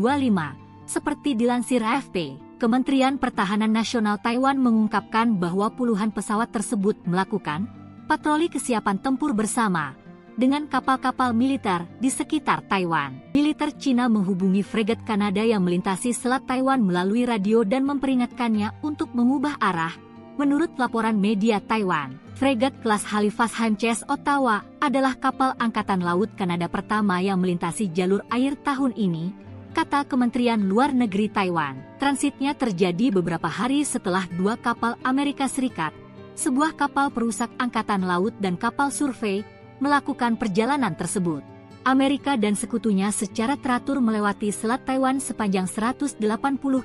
seperti dilansir AFP. Kementerian Pertahanan Nasional Taiwan mengungkapkan bahwa puluhan pesawat tersebut melakukan patroli kesiapan tempur bersama dengan kapal-kapal militer di sekitar Taiwan. Militer Cina menghubungi fregat Kanada yang melintasi Selat Taiwan melalui radio dan memperingatkannya untuk mengubah arah. Menurut laporan media Taiwan, fregat kelas Halifax HMCS Ottawa adalah kapal Angkatan Laut Kanada pertama yang melintasi jalur air tahun ini, kata Kementerian Luar Negeri Taiwan. Transitnya terjadi beberapa hari setelah dua kapal Amerika Serikat, sebuah kapal perusak Angkatan Laut dan kapal survei, melakukan perjalanan tersebut. Amerika dan sekutunya secara teratur melewati Selat Taiwan sepanjang 180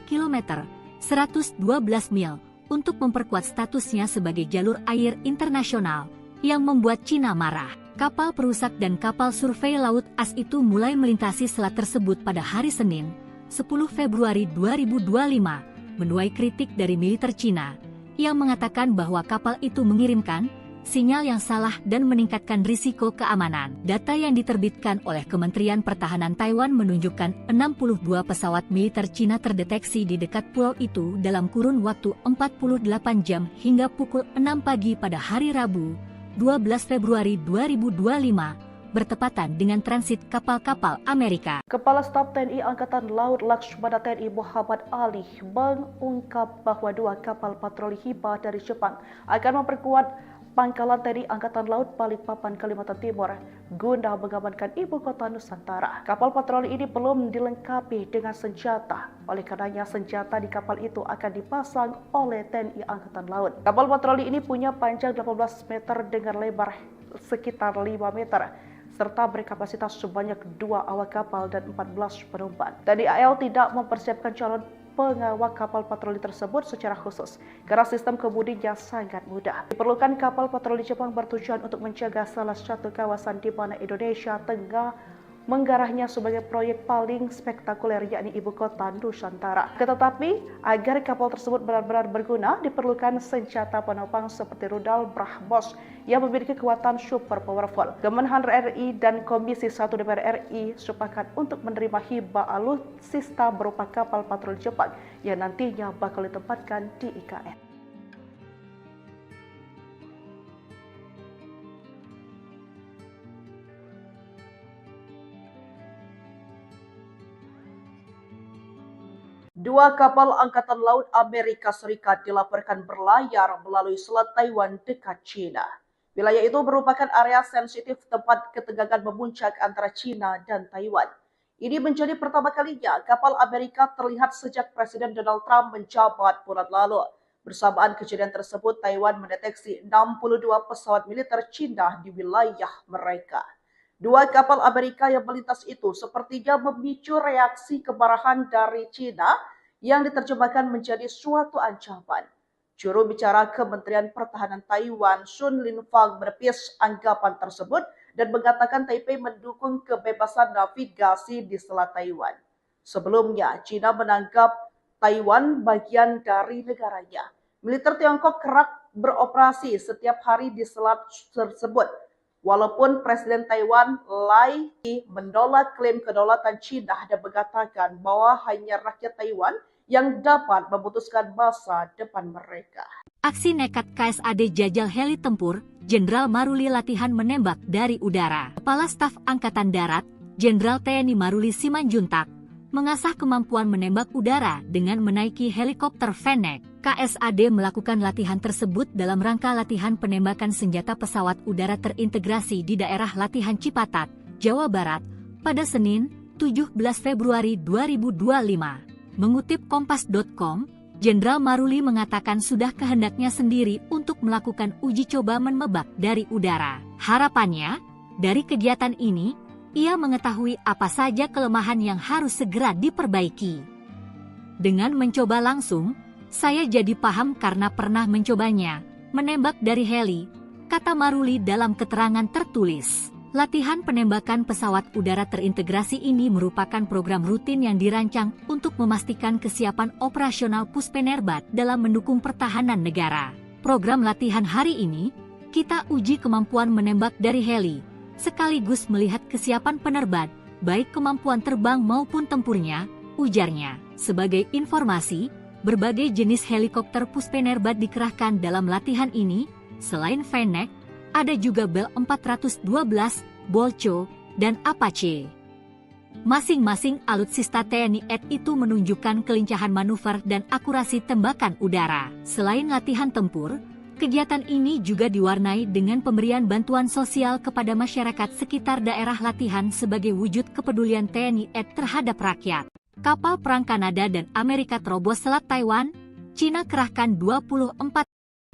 km, 112 mil, untuk memperkuat statusnya sebagai jalur air internasional, yang membuat Cina marah. Kapal perusak dan kapal survei laut AS itu mulai melintasi selat tersebut pada hari Senin, 10 Februari 2025, menuai kritik dari militer Cina, yang mengatakan bahwa kapal itu mengirimkan sinyal yang salah dan meningkatkan risiko keamanan. Data yang diterbitkan oleh Kementerian Pertahanan Taiwan menunjukkan 62 pesawat militer Cina terdeteksi di dekat pulau itu dalam kurun waktu 48 jam hingga pukul 6 pagi pada hari Rabu, 12 Februari 2025, bertepatan dengan transit kapal-kapal Amerika. Kepala Staf TNI Angkatan Laut Laksamana TNI Muhammad Ali mengungkap bahwa dua kapal patroli Hiba dari Jepang akan memperkuat Pangkalan TNI Angkatan Laut Balikpapan, Kalimantan Timur, guna mengamankan ibu kota Nusantara. Kapal patroli ini belum dilengkapi dengan senjata, oleh karenanya senjata di kapal itu akan dipasang oleh TNI Angkatan Laut. Kapal patroli ini punya panjang 18 meter dengan lebar sekitar 5 meter, serta berkapasitas sebanyak 2 awak kapal dan 14 penumpang. TNI AL tidak mempersiapkan calon pengawal kapal patroli tersebut secara khusus karena sistem kemudinya sangat mudah. Diperlukan kapal patroli Jepang bertujuan untuk menjaga salah satu kawasan di mana Indonesia tengah menggarahnya sebagai proyek paling spektakuler, yakni ibu kota Nusantara. Tetapi agar kapal tersebut benar-benar berguna, diperlukan senjata penopang seperti rudal BrahMos yang memiliki kekuatan super powerful. Kemenhan RI dan Komisi 1 DPR RI sepakat untuk menerima hibah alutsista berupa kapal patroli Jepang yang nantinya bakal ditempatkan di IKN. Dua kapal Angkatan Laut Amerika Serikat dilaporkan berlayar melalui Selat Taiwan dekat China. Wilayah itu merupakan area sensitif tempat ketegangan memuncak antara China dan Taiwan. Ini menjadi pertama kalinya kapal Amerika terlihat sejak Presiden Donald Trump menjabat bulan lalu. Bersamaan kejadian tersebut, Taiwan mendeteksi 62 pesawat militer China di wilayah mereka. Dua kapal Amerika yang melintas itu sepertinya memicu reaksi kemarahan dari China yang diterjemahkan menjadi suatu ancaman. Juru bicara Kementerian Pertahanan Taiwan, Sun Linfang, menepis anggapan tersebut dan mengatakan Taipei mendukung kebebasan navigasi di Selat Taiwan. Sebelumnya, China menganggap Taiwan bagian dari negaranya. Militer Tiongkok kerap beroperasi setiap hari di selat tersebut. Walaupun Presiden Taiwan Lai menolak klaim kedaulatan China dan mengatakan bahwa hanya rakyat Taiwan yang dapat memutuskan masa depan mereka. Aksi nekat KSAD jajal heli tempur, Jenderal Maruli latihan menembak dari udara. Kepala Staf Angkatan Darat, Jenderal TNI Maruli Simanjuntak, mengasah kemampuan menembak udara dengan menaiki helikopter Fennec. KSAD melakukan latihan tersebut dalam rangka latihan penembakan senjata pesawat udara terintegrasi di daerah latihan Cipatat, Jawa Barat, pada Senin, 17 Februari 2025. Mengutip Kompas.com, Jenderal Maruli mengatakan sudah kehendaknya sendiri untuk melakukan uji coba menembak dari udara. Harapannya, dari kegiatan ini, ia mengetahui apa saja kelemahan yang harus segera diperbaiki. Dengan mencoba langsung, saya jadi paham karena pernah mencobanya, menembak dari heli, kata Maruli dalam keterangan tertulis. Latihan penembakan pesawat udara terintegrasi ini merupakan program rutin yang dirancang untuk memastikan kesiapan operasional Puspenerbat dalam mendukung pertahanan negara. Program latihan hari ini, kita uji kemampuan menembak dari heli, sekaligus melihat kesiapan penerbang, baik kemampuan terbang maupun tempurnya, ujarnya. Sebagai informasi, berbagai jenis helikopter Puspenerbat dikerahkan dalam latihan ini, selain Fennec, ada juga Bell 412, Bolcho, dan Apache. Masing-masing alutsista TNI AD itu menunjukkan kelincahan manuver dan akurasi tembakan udara. Selain latihan tempur, kegiatan ini juga diwarnai dengan pemberian bantuan sosial kepada masyarakat sekitar daerah latihan sebagai wujud kepedulian TNI AD terhadap rakyat. Kapal perang Kanada dan Amerika terobos Selat Taiwan, China kerahkan 24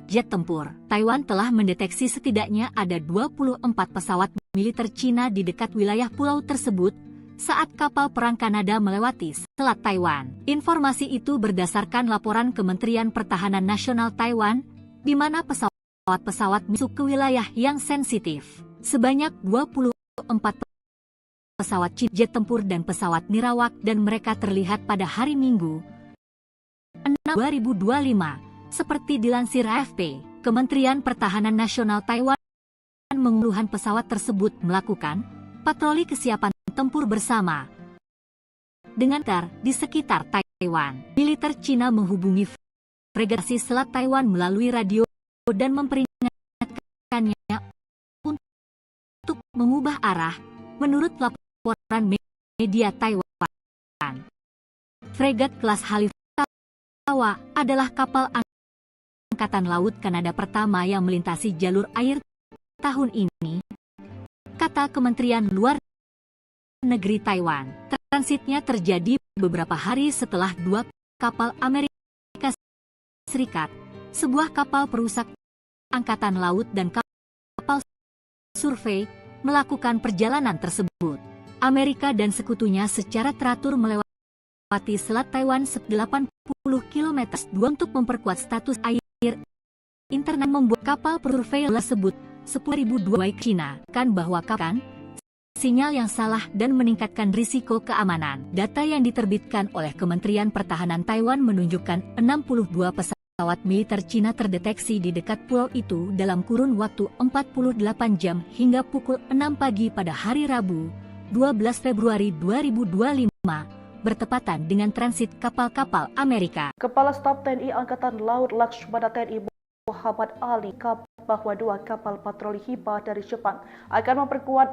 jet tempur. Taiwan telah mendeteksi setidaknya ada 24 pesawat militer China di dekat wilayah pulau tersebut saat kapal perang Kanada melewati Selat Taiwan. Informasi itu berdasarkan laporan Kementerian Pertahanan Nasional Taiwan, di mana pesawat-pesawat masuk ke wilayah yang sensitif. Sebanyak 24 pesawat China jet tempur dan pesawat nirawak dan mereka terlihat pada hari Minggu 6 2025. Seperti dilansir AFP, Kementerian Pertahanan Nasional Taiwan mengeluhkan pesawat tersebut melakukan patroli kesiapan tempur bersama dengan di sekitar Taiwan. Militer China menghubungi fregat Selat Taiwan melalui radio dan memperingatkannya untuk mengubah arah menurut laporan media Taiwan. Fregat kelas Halifawa adalah kapal Angkatan Laut Kanada pertama yang melintasi jalur air tahun ini, kata Kementerian Luar Negeri Taiwan. Transitnya terjadi beberapa hari setelah dua kapal Amerika Serikat, sebuah kapal perusak Angkatan Laut dan kapal survei, melakukan perjalanan tersebut. Amerika dan sekutunya secara teratur melewati Selat Taiwan 80 km untuk memperkuat status air internal membuat kapal survei tersebut 10.002 China kan bahwa kapan sinyal yang salah dan meningkatkan risiko keamanan. Data yang diterbitkan oleh Kementerian Pertahanan Taiwan menunjukkan 62 pesawat militer China terdeteksi di dekat pulau itu dalam kurun waktu 48 jam hingga pukul 6 pagi pada hari Rabu, 12 Februari 2025. Bertepatan dengan transit kapal-kapal Amerika. Kepala Staf TNI Angkatan Laut Laksamana TNI Muhammad Ali bahwa dua kapal patroli Hiba dari Jepang akan memperkuat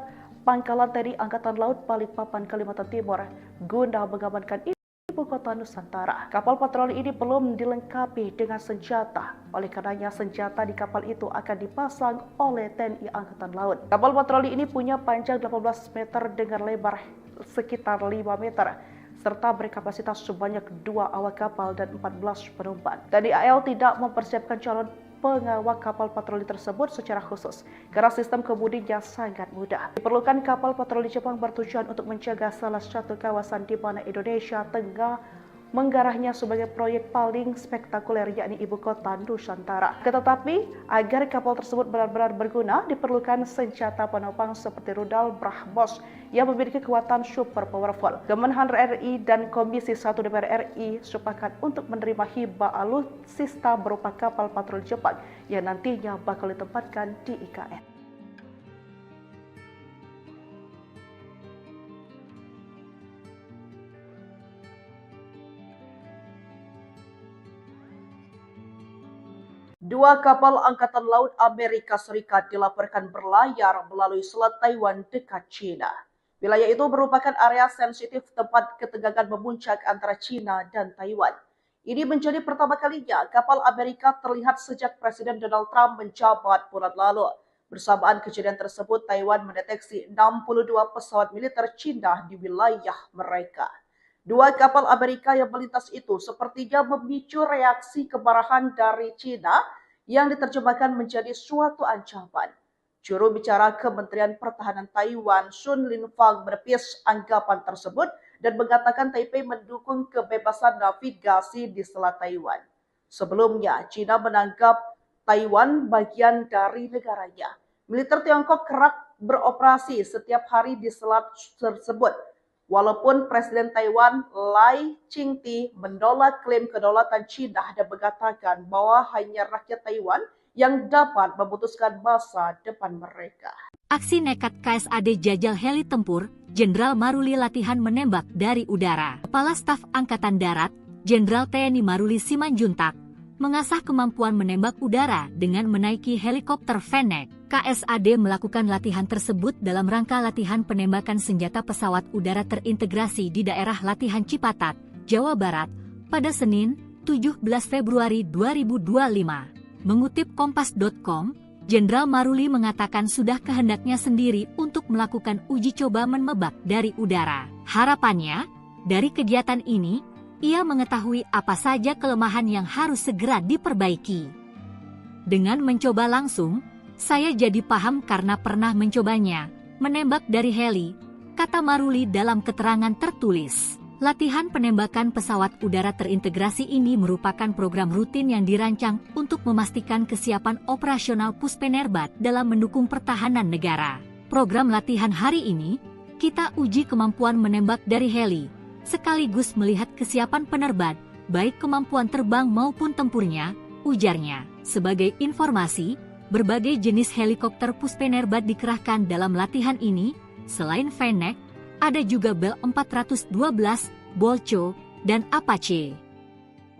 pangkalan TNI Angkatan Laut Balikpapan, Kalimantan Timur guna mengamankan ibu ibu kota Nusantara. Kapal patroli ini belum dilengkapi dengan senjata. Oleh karenanya senjata di kapal itu akan dipasang oleh TNI Angkatan Laut. Kapal patroli ini punya panjang 18 meter dengan lebar sekitar 5 meter. Serta berkapasitas sebanyak 2 awak kapal dan 14 penumpang. TNI AL tidak mempersiapkan calon pengawal kapal patroli tersebut secara khusus karena sistem kemudinya sangat mudah. Diperlukan kapal patroli Jepang bertujuan untuk menjaga salah satu kawasan di mana Indonesia tengah menggarahnya sebagai proyek paling spektakuler yakni ibu kota Nusantara. Tetapi agar kapal tersebut benar-benar berguna diperlukan senjata penopang seperti rudal BrahMos yang memiliki kekuatan super powerful. Kemenhan RI dan Komisi 1 DPR RI sepakat untuk menerima hibah alutsista berupa kapal patroli Jepang yang nantinya bakal ditempatkan di IKN. Dua kapal Angkatan Laut Amerika Serikat dilaporkan berlayar melalui Selat Taiwan dekat China. Wilayah itu merupakan area sensitif tempat ketegangan memuncak antara China dan Taiwan. Ini menjadi pertama kalinya kapal Amerika terlihat sejak Presiden Donald Trump menjabat bulan lalu. Bersamaan kejadian tersebut, Taiwan mendeteksi 62 pesawat militer China di wilayah mereka. Dua kapal Amerika yang melintas itu sepertinya memicu reaksi kemarahan dari China yang diterjemahkan menjadi suatu ancaman. Juru bicara Kementerian Pertahanan Taiwan, Sun Linfang, menepis anggapan tersebut dan mengatakan Taipei mendukung kebebasan navigasi di Selat Taiwan. Sebelumnya, China menganggap Taiwan bagian dari negaranya. Militer Tiongkok kerap beroperasi setiap hari di selat tersebut. Walaupun Presiden Taiwan Lai Ching-te menolak klaim kedaulatan China dan mengatakan bahwa hanya rakyat Taiwan yang dapat memutuskan masa depan mereka. Aksi nekat KSAD jajal heli tempur, Jenderal Maruli latihan menembak dari udara. Kepala Staf Angkatan Darat, Jenderal TNI Maruli Simanjuntak, mengasah kemampuan menembak udara dengan menaiki helikopter Fennec. KSAD melakukan latihan tersebut dalam rangka latihan penembakan senjata pesawat udara terintegrasi di daerah latihan Cipatat, Jawa Barat, pada Senin, 17 Februari 2025. Mengutip Kompas.com, Jenderal Maruli mengatakan sudah kehendaknya sendiri untuk melakukan uji coba menembak dari udara. Harapannya, dari kegiatan ini, ia mengetahui apa saja kelemahan yang harus segera diperbaiki. Dengan mencoba langsung, saya jadi paham karena pernah mencobanya, menembak dari heli, kata Maruli dalam keterangan tertulis. Latihan penembakan pesawat udara terintegrasi ini merupakan program rutin yang dirancang untuk memastikan kesiapan operasional Puspenerbat dalam mendukung pertahanan negara. Program latihan hari ini, kita uji kemampuan menembak dari heli, sekaligus melihat kesiapan penerbang, baik kemampuan terbang maupun tempurnya, ujarnya. Sebagai informasi, berbagai jenis helikopter Puspenerbat dikerahkan dalam latihan ini. Selain Fennec, ada juga Bell 412, Bolcho, dan Apache.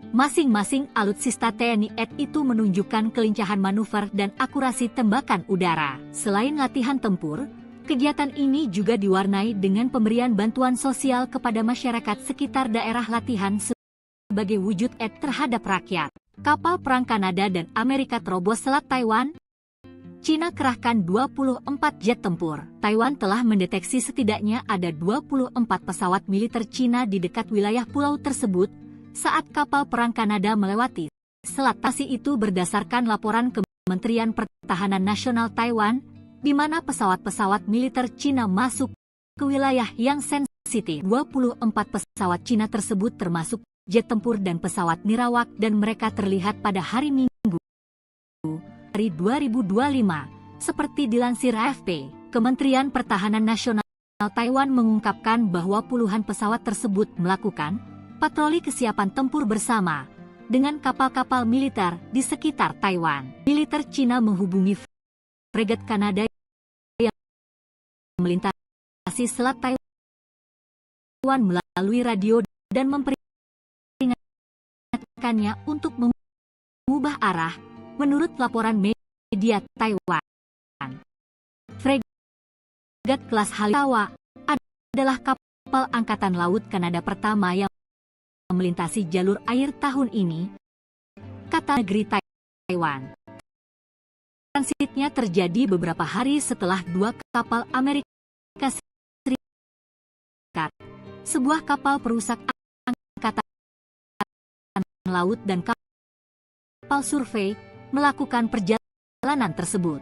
Masing-masing alutsista TNI AD itu menunjukkan kelincahan manuver dan akurasi tembakan udara. Selain latihan tempur, kegiatan ini juga diwarnai dengan pemberian bantuan sosial kepada masyarakat sekitar daerah latihan sebagai wujud AD terhadap rakyat. Kapal perang Kanada dan Amerika terobos Selat Taiwan. China kerahkan 24 jet tempur. Taiwan telah mendeteksi setidaknya ada 24 pesawat militer China di dekat wilayah pulau tersebut saat kapal perang Kanada melewati selat. Itu berdasarkan laporan Kementerian Pertahanan Nasional Taiwan, di mana pesawat-pesawat militer China masuk ke wilayah yang sensitif. 24 pesawat China tersebut termasuk jet tempur dan pesawat nirawak dan mereka terlihat pada hari Minggu, hari 2025. Seperti dilansir AFP, Kementerian Pertahanan Nasional Taiwan mengungkapkan bahwa puluhan pesawat tersebut melakukan patroli kesiapan tempur bersama dengan kapal-kapal militer di sekitar Taiwan. Militer China menghubungi fregat Kanada yang melintasi Selat Taiwan melalui radio dan memperingatkannya untuk mengubah arah. Menurut laporan media Taiwan, fregat kelas Haliwa adalah kapal Angkatan Laut Kanada pertama yang melintasi jalur air tahun ini, kata negeri Taiwan. Transitnya terjadi beberapa hari setelah dua kapal Amerika Serikat, sebuah kapal perusak angkatan laut dan kapal survei, melakukan perjalanan tersebut.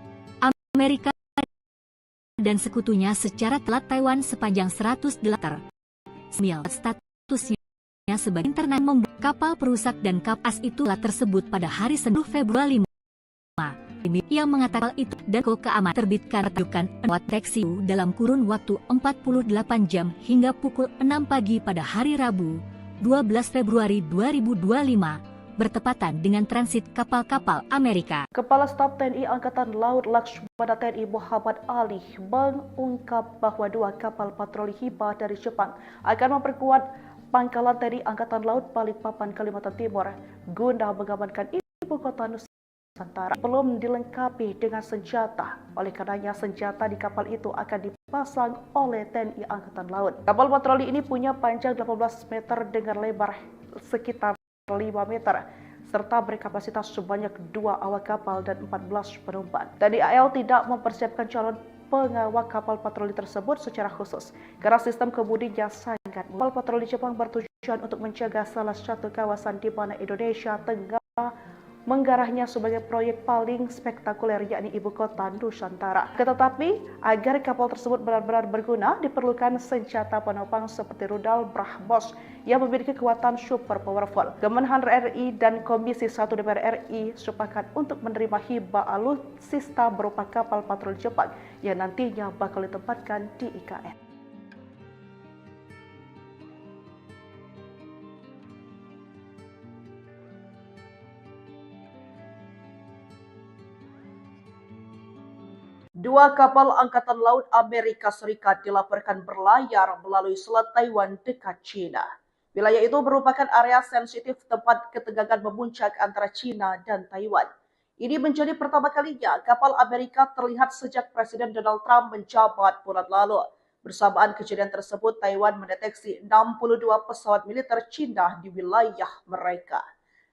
Amerika dan sekutunya secara telat Taiwan sepanjang 108 mil. Statusnya sebagai internal membuat kapal perusak dan kapal itu tersebut pada hari Senin Februari 5. Yang mengatakan itu dan keamanan terbitkan rujukan deteksi dalam kurun waktu 48 jam hingga pukul 6 pagi pada hari Rabu, 12 Februari 2025, bertepatan dengan transit kapal-kapal Amerika. Kepala Staf TNI Angkatan Laut Laksamana TNI Muhammad Ali mengungkap bahwa dua kapal patroli Hiba dari Jepang akan memperkuat pangkalan TNI Angkatan Laut Balikpapan, Kalimantan Timur guna mengamankan ibu kota Nusantara. Belum dilengkapi dengan senjata, oleh karenanya senjata di kapal itu akan dipasang oleh TNI Angkatan Laut. Kapal patroli ini punya panjang 18 meter dengan lebar sekitar 5 meter, serta berkapasitas sebanyak 2 awak kapal dan 14 penumpang. TNI AL tidak mempersiapkan calon pengawal kapal patroli tersebut secara khusus, karena sistem kemudinya sangat mudah. Kapal patroli Jepang bertujuan untuk menjaga salah satu kawasan di mana Indonesia tengah menggarahnya sebagai proyek paling spektakuler, yakni ibu kota Nusantara. Tetapi agar kapal tersebut benar-benar berguna, diperlukan senjata penopang seperti rudal BrahMos yang memiliki kekuatan super powerful. Kemenhan RI dan Komisi 1 DPR RI sepakat untuk menerima hibah alutsista berupa kapal patroli Jepang yang nantinya bakal ditempatkan di IKN. Dua kapal Angkatan Laut Amerika Serikat dilaporkan berlayar melalui Selat Taiwan dekat China. Wilayah itu merupakan area sensitif tempat ketegangan memuncak antara China dan Taiwan. Ini menjadi pertama kalinya kapal Amerika terlihat sejak Presiden Donald Trump menjabat bulan lalu. Bersamaan kejadian tersebut, Taiwan mendeteksi 62 pesawat militer China di wilayah mereka.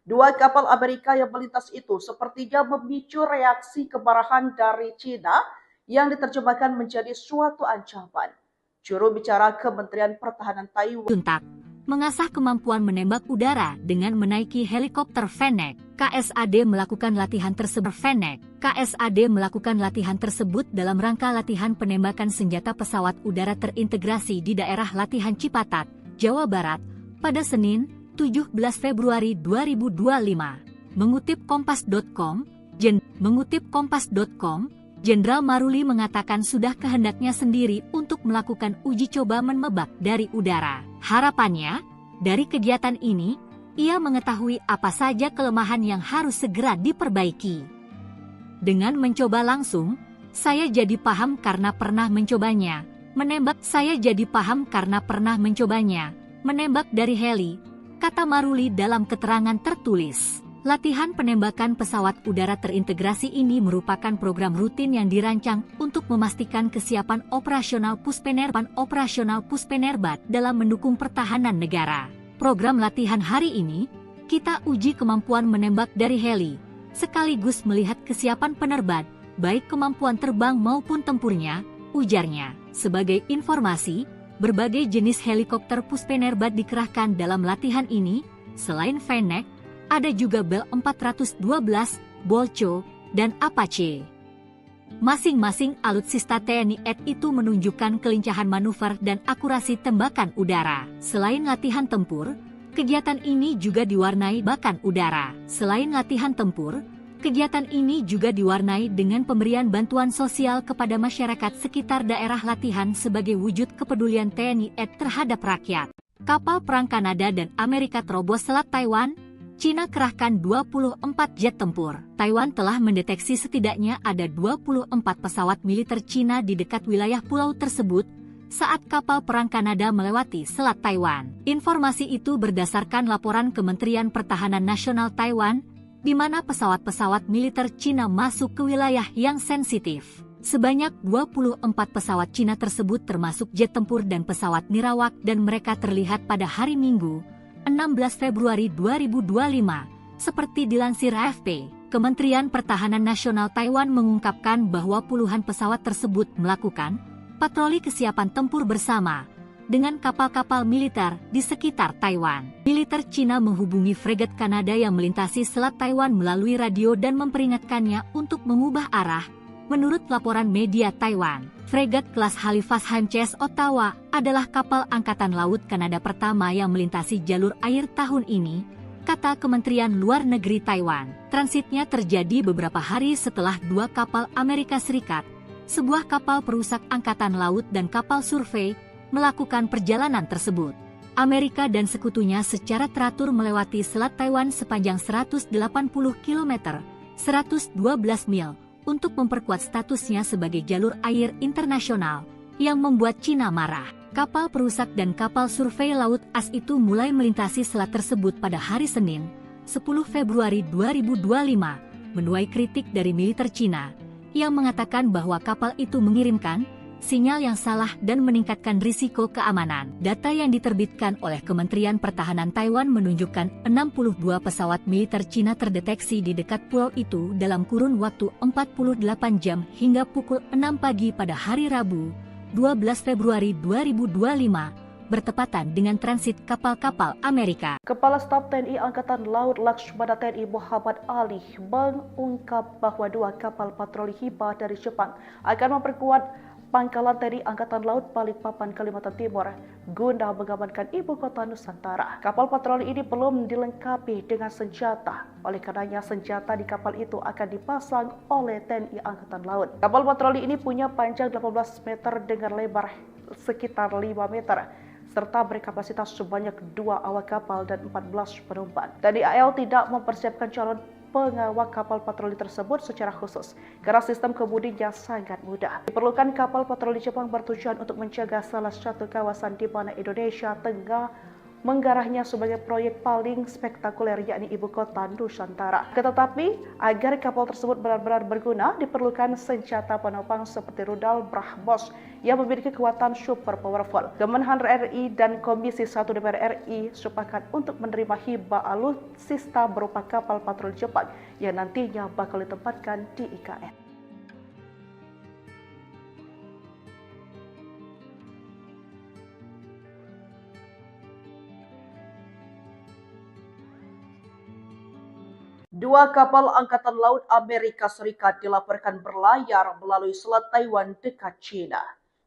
Dua kapal Amerika yang melintas itu sepertinya memicu reaksi kemarahan dari China yang diterjemahkan menjadi suatu ancaman. Juru bicara Kementerian Pertahanan Taiwan Juntak mengasah kemampuan menembak udara dengan menaiki helikopter Fennec. KSAD melakukan latihan tersebut dalam rangka latihan penembakan senjata pesawat udara terintegrasi di daerah latihan Cipatat, Jawa Barat, pada Senin, 17 Februari 2025. Mengutip Kompas.com, Jenderal Maruli mengatakan sudah kehendaknya sendiri untuk melakukan uji coba menembak dari udara. Harapannya, dari kegiatan ini, ia mengetahui apa saja kelemahan yang harus segera diperbaiki. Dengan mencoba langsung, saya jadi paham karena pernah mencobanya. Menembak dari heli, kata Maruli dalam keterangan tertulis. Latihan penembakan pesawat udara terintegrasi ini merupakan program rutin yang dirancang untuk memastikan kesiapan operasional Puspenerbat dalam mendukung pertahanan negara. Program latihan hari ini, kita uji kemampuan menembak dari heli, sekaligus melihat kesiapan penerbat, baik kemampuan terbang maupun tempurnya, ujarnya. Sebagai informasi, berbagai jenis helikopter Puspenerbat dikerahkan dalam latihan ini, selain Fennec, ada juga Bell 412, Bolcho, dan Apache. Masing-masing alutsista TNI AD itu menunjukkan kelincahan manuver dan akurasi tembakan udara. Selain latihan tempur, kegiatan ini juga diwarnai dengan pemberian bantuan sosial kepada masyarakat sekitar daerah latihan sebagai wujud kepedulian TNI AD terhadap rakyat. Kapal perang Kanada dan Amerika terobos Selat Taiwan. China kerahkan 24 jet tempur. Taiwan telah mendeteksi setidaknya ada 24 pesawat militer China di dekat wilayah pulau tersebut saat kapal perang Kanada melewati Selat Taiwan. Informasi itu berdasarkan laporan Kementerian Pertahanan Nasional Taiwan, di mana pesawat-pesawat militer China masuk ke wilayah yang sensitif. Sebanyak 24 pesawat China tersebut termasuk jet tempur dan pesawat nirawak dan mereka terlihat pada hari Minggu, 16 Februari 2025. Seperti dilansir AFP, Kementerian Pertahanan Nasional Taiwan mengungkapkan bahwa puluhan pesawat tersebut melakukan patroli kesiapan tempur bersama dengan kapal-kapal militer di sekitar Taiwan. Militer Cina menghubungi fregat Kanada yang melintasi Selat Taiwan melalui radio dan memperingatkannya untuk mengubah arah. Menurut laporan media Taiwan, fregat kelas Halifax HMCS Ottawa adalah kapal Angkatan Laut Kanada pertama yang melintasi jalur air tahun ini, kata Kementerian Luar Negeri Taiwan. Transitnya terjadi beberapa hari setelah dua kapal Amerika Serikat, sebuah kapal perusak angkatan laut dan kapal survei, melakukan perjalanan tersebut. Amerika dan sekutunya secara teratur melewati Selat Taiwan sepanjang 180 km, 112 mil, untuk memperkuat statusnya sebagai jalur air internasional, yang membuat Cina marah. Kapal perusak dan kapal survei laut AS itu mulai melintasi selat tersebut pada hari Senin, 10 Februari 2025, menuai kritik dari militer Cina, yang mengatakan bahwa kapal itu mengirimkan sinyal yang salah dan meningkatkan risiko keamanan. Data yang diterbitkan oleh Kementerian Pertahanan Taiwan menunjukkan 62 pesawat militer Cina terdeteksi di dekat pulau itu dalam kurun waktu 48 jam hingga pukul 6 pagi pada hari Rabu, 12 Februari 2025, bertepatan dengan transit kapal-kapal Amerika. Kepala Staf TNI Angkatan Laut Laksamana TNI Muhammad Ali mengungkap bahwa dua kapal patroli Hiba dari Jepang akan memperkuat Pangkalan TNI Angkatan Laut Balikpapan, Kalimantan Timur guna mengamankan ibu kota Nusantara. Kapal patroli ini belum dilengkapi dengan senjata. Oleh karenanya senjata di kapal itu akan dipasang oleh TNI Angkatan Laut. Kapal patroli ini punya panjang 18 meter dengan lebar sekitar 5 meter. Serta berkapasitas sebanyak 2 awak kapal dan 14 penumpang. TNI AL tidak mempersiapkan calon pengawal kapal patroli tersebut secara khusus karena sistem kemudinya sangat mudah. Diperlukan kapal patroli Jepang bertujuan untuk menjaga salah satu kawasan di mana Indonesia tengah menggarahnya sebagai proyek paling spektakuler, yakni ibu kota Nusantara. Tetapi agar kapal tersebut benar-benar berguna, diperlukan senjata penopang seperti rudal BrahMos yang memiliki kekuatan super powerful. Kemenhan RI dan Komisi 1 DPR RI sepakat untuk menerima hibah alutsista berupa kapal patroli Jepang yang nantinya bakal ditempatkan di IKN. Dua kapal Angkatan Laut Amerika Serikat dilaporkan berlayar melalui Selat Taiwan dekat Cina.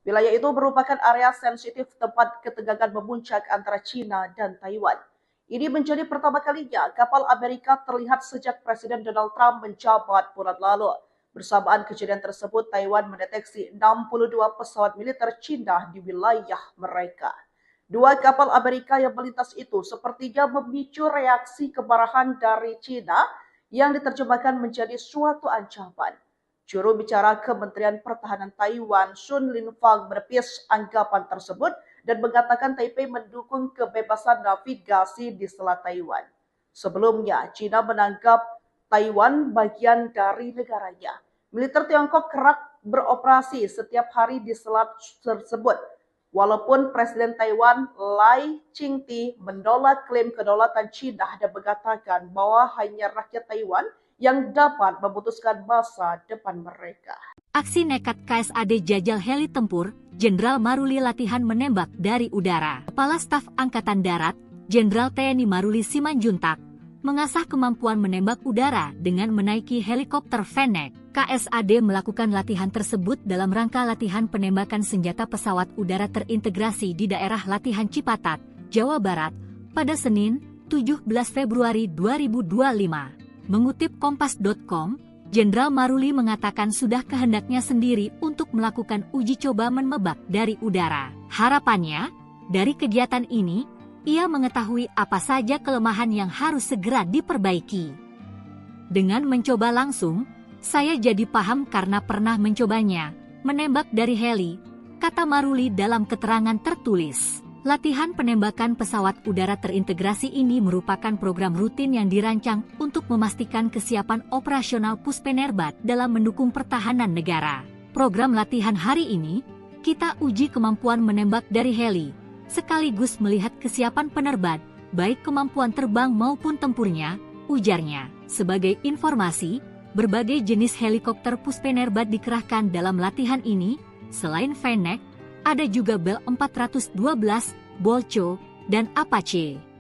Wilayah itu merupakan area sensitif tempat ketegangan memuncak antara Cina dan Taiwan. Ini menjadi pertama kalinya kapal Amerika terlihat sejak Presiden Donald Trump menjabat bulan lalu. Bersamaan kejadian tersebut, Taiwan mendeteksi 62 pesawat militer Cina di wilayah mereka. Dua kapal Amerika yang melintas itu sepertinya memicu reaksi kemarahan dari Cina yang diterjemahkan menjadi suatu ancaman. Juru bicara Kementerian Pertahanan Taiwan, Sun Linfang, menepis anggapan tersebut dan mengatakan Taipei mendukung kebebasan navigasi di Selat Taiwan. Sebelumnya, Cina menganggap Taiwan bagian dari negaranya. Militer Tiongkok kerap beroperasi setiap hari di selat tersebut. Walaupun Presiden Taiwan Lai Ching-te menolak klaim kedaulatan Cina dan mengatakan bahwa hanya rakyat Taiwan yang dapat memutuskan masa depan mereka. Aksi nekat KSAD jajal heli tempur, Jenderal Maruli latihan menembak dari udara. Kepala Staf Angkatan Darat, Jenderal TNI Maruli Simanjuntak, mengasah kemampuan menembak udara dengan menaiki helikopter Fennec. KSAD melakukan latihan tersebut dalam rangka latihan penembakan senjata pesawat udara terintegrasi di daerah latihan Cipatat, Jawa Barat, pada Senin, 17 Februari 2025. Mengutip Kompas.com, Jenderal Maruli mengatakan sudah kehendaknya sendiri untuk melakukan uji coba menembak dari udara. Harapannya, dari kegiatan ini, ia mengetahui apa saja kelemahan yang harus segera diperbaiki. Dengan mencoba langsung, saya jadi paham karena pernah mencobanya, menembak dari heli, kata Maruli dalam keterangan tertulis. Latihan penembakan pesawat udara terintegrasi ini merupakan program rutin yang dirancang untuk memastikan kesiapan operasional Puspenerbat dalam mendukung pertahanan negara. Program latihan hari ini, kita uji kemampuan menembak dari heli, sekaligus melihat kesiapan penerbat baik kemampuan terbang maupun tempurnya, ujarnya. Sebagai informasi, berbagai jenis helikopter Puspenerbat dikerahkan dalam latihan ini. Selain Fennec, ada juga Bell 412, Bolcho, dan Apache.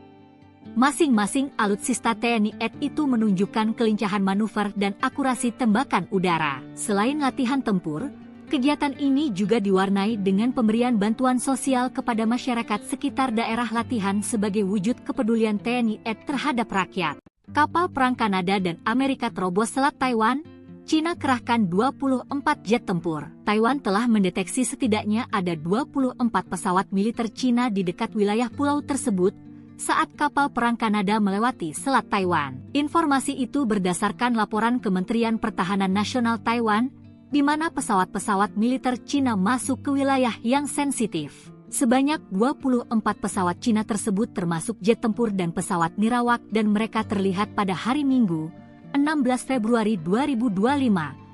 Masing-masing alutsista TNI AD itu menunjukkan kelincahan manuver dan akurasi tembakan udara. Selain latihan tempur, kegiatan ini juga diwarnai dengan pemberian bantuan sosial kepada masyarakat sekitar daerah latihan sebagai wujud kepedulian TNI AD terhadap rakyat. Kapal perang Kanada dan Amerika terobos Selat Taiwan. Cina kerahkan 24 jet tempur. Taiwan telah mendeteksi setidaknya ada 24 pesawat militer Cina di dekat wilayah pulau tersebut saat kapal perang Kanada melewati Selat Taiwan. Informasi itu berdasarkan laporan Kementerian Pertahanan Nasional Taiwan, di mana pesawat-pesawat militer Cina masuk ke wilayah yang sensitif. Sebanyak 24 pesawat Cina tersebut termasuk jet tempur dan pesawat nirawak dan mereka terlihat pada hari Minggu, 16 Februari 2025,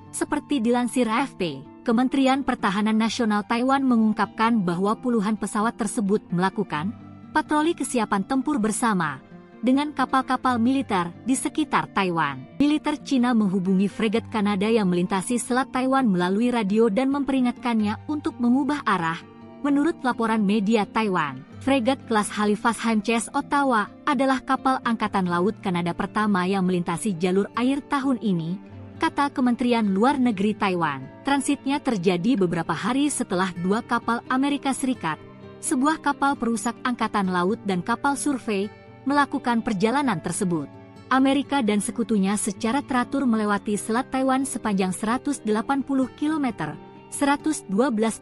seperti dilansir AFP. Kementerian Pertahanan Nasional Taiwan mengungkapkan bahwa puluhan pesawat tersebut melakukan patroli kesiapan tempur bersama dengan kapal-kapal militer di sekitar Taiwan. Militer Cina menghubungi fregat Kanada yang melintasi Selat Taiwan melalui radio dan memperingatkannya untuk mengubah arah. Menurut laporan media Taiwan, fregat kelas Halifax HMCS Ottawa adalah kapal Angkatan Laut Kanada pertama yang melintasi jalur air tahun ini, kata Kementerian Luar Negeri Taiwan. Transitnya terjadi beberapa hari setelah dua kapal Amerika Serikat, sebuah kapal perusak angkatan laut dan kapal survei, melakukan perjalanan tersebut. Amerika dan sekutunya secara teratur melewati Selat Taiwan sepanjang 180 km, 112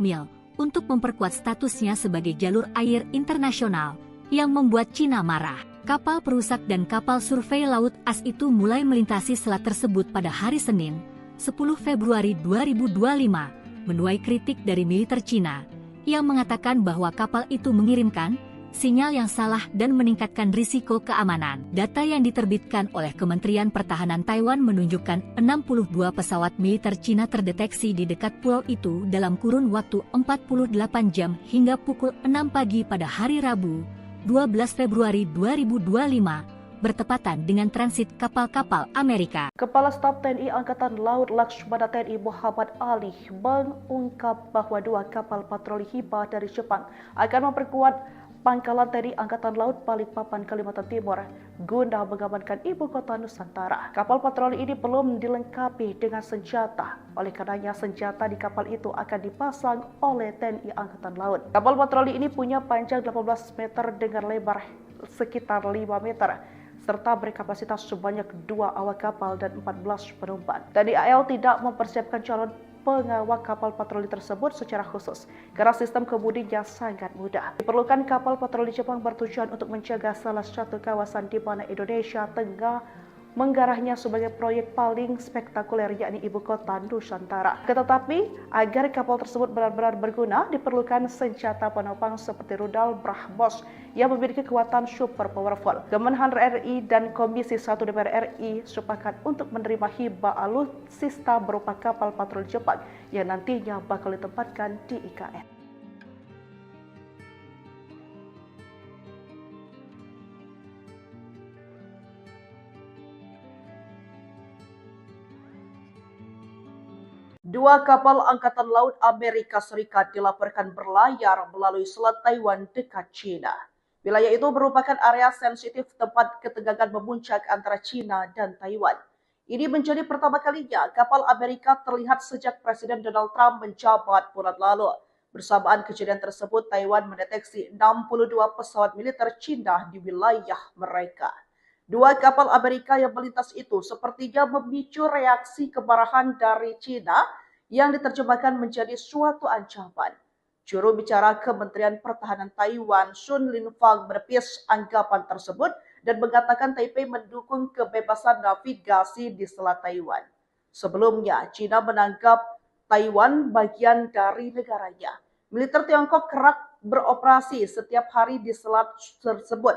mil, untuk memperkuat statusnya sebagai jalur air internasional, yang membuat Cina marah. Kapal perusak dan kapal survei laut AS itu mulai melintasi selat tersebut pada hari Senin, 10 Februari 2025, menuai kritik dari militer Cina, yang mengatakan bahwa kapal itu mengirimkan sinyal yang salah dan meningkatkan risiko keamanan. Data yang diterbitkan oleh Kementerian Pertahanan Taiwan menunjukkan 62 pesawat militer Cina terdeteksi di dekat pulau itu dalam kurun waktu 48 jam hingga pukul 6 pagi pada hari Rabu, 12 Februari 2025, bertepatan dengan transit kapal-kapal Amerika. Kepala Staf TNI Angkatan Laut Laksamana TNI Muhammad Ali mengungkap bahwa dua kapal patroli Hiba dari Jepang akan memperkuat Pangkalan TNI Angkatan Laut Balikpapan, Kalimantan Timur guna mengamankan ibu kota Nusantara. Kapal patroli ini belum dilengkapi dengan senjata. Oleh karenanya senjata di kapal itu akan dipasang oleh TNI Angkatan Laut. Kapal patroli ini punya panjang 18 meter dengan lebar sekitar 5 meter. Serta berkapasitas sebanyak 2 awak kapal dan 14 penumpang. TNI AL tidak mempersiapkan calon pengawal kapal patroli tersebut secara khusus karena sistem kemudinya sangat mudah. Diperlukan kapal patroli Jepang bertujuan untuk menjaga salah satu kawasan di mana Indonesia tengah menggarahnya sebagai proyek paling spektakuler yakni ibu kota Nusantara. Tetapi agar kapal tersebut benar-benar berguna diperlukan senjata penopang seperti rudal BrahMos yang memiliki kekuatan super powerful. Kemenhan RI dan Komisi 1 DPR RI sepakat untuk menerima hibah alutsista berupa kapal patroli Jepang yang nantinya bakal ditempatkan di IKN. Dua kapal Angkatan Laut Amerika Serikat dilaporkan berlayar melalui Selat Taiwan dekat China. Wilayah itu merupakan area sensitif tempat ketegangan memuncak antara China dan Taiwan. Ini menjadi pertama kalinya kapal Amerika terlihat sejak Presiden Donald Trump menjabat bulan lalu. Bersamaan kejadian tersebut, Taiwan mendeteksi 62 pesawat militer China di wilayah mereka. Dua kapal Amerika yang melintas itu sepertinya memicu reaksi kemarahan dari China yang diterjemahkan menjadi suatu ancaman. Juru bicara Kementerian Pertahanan Taiwan, Sun Linfang, menepis anggapan tersebut dan mengatakan Taipei mendukung kebebasan navigasi di Selat Taiwan. Sebelumnya, China menganggap Taiwan bagian dari negaranya. Militer Tiongkok kerap beroperasi setiap hari di selat tersebut.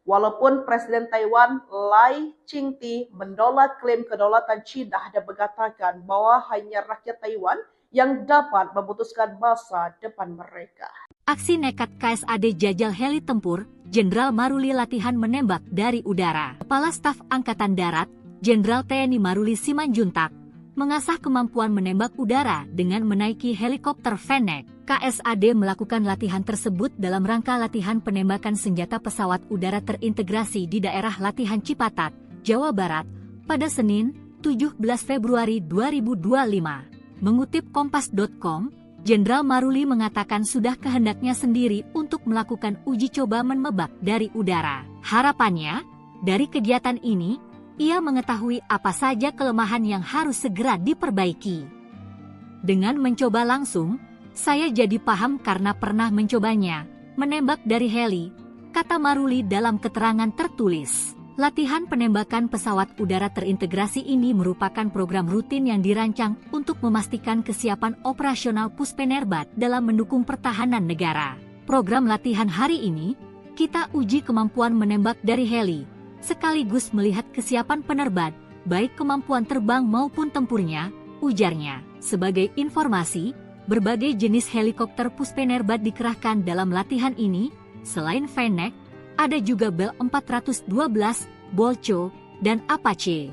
Walaupun Presiden Taiwan Lai Ching-te menolak klaim kedaulatan China dan mengatakan bahwa hanya rakyat Taiwan yang dapat memutuskan masa depan mereka. Aksi nekat KSAD jajal heli tempur, Jenderal Maruli latihan menembak dari udara. Kepala Staf Angkatan Darat, Jenderal TNI Maruli Simanjuntak, mengasah kemampuan menembak udara dengan menaiki helikopter Fennec. KSAD melakukan latihan tersebut dalam rangka latihan penembakan senjata pesawat udara terintegrasi di daerah latihan Cipatat, Jawa Barat, pada Senin, 17 Februari 2025. Mengutip Kompas.com, Jenderal Maruli mengatakan sudah kehendaknya sendiri untuk melakukan uji coba menembak dari udara. Harapannya, dari kegiatan ini, ia mengetahui apa saja kelemahan yang harus segera diperbaiki. Dengan mencoba langsung, saya jadi paham karena pernah mencobanya, menembak dari heli, kata Maruli dalam keterangan tertulis. Latihan penembakan pesawat udara terintegrasi ini merupakan program rutin yang dirancang untuk memastikan kesiapan operasional Puspenerbat dalam mendukung pertahanan negara. Program latihan hari ini, kita uji kemampuan menembak dari heli, sekaligus melihat kesiapan penerbang, baik kemampuan terbang maupun tempurnya, ujarnya. Sebagai informasi, berbagai jenis helikopter Puspenerbat dikerahkan dalam latihan ini, selain Fennec, ada juga Bell 412, Bolcho, dan Apache.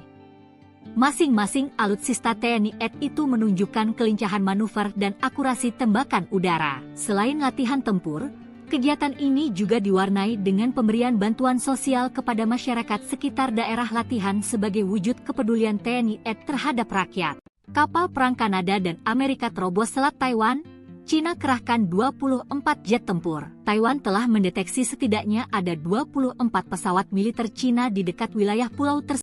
Masing-masing alutsista TNI AD itu menunjukkan kelincahan manuver dan akurasi tembakan udara. Selain latihan tempur, kegiatan ini juga diwarnai dengan pemberian bantuan sosial kepada masyarakat sekitar daerah latihan sebagai wujud kepedulian TNI AD terhadap rakyat. Kapal perang Kanada dan Amerika terobos Selat Taiwan, Cina kerahkan 24 jet tempur. Taiwan telah mendeteksi setidaknya ada 24 pesawat militer Cina di dekat wilayah pulau tersebut.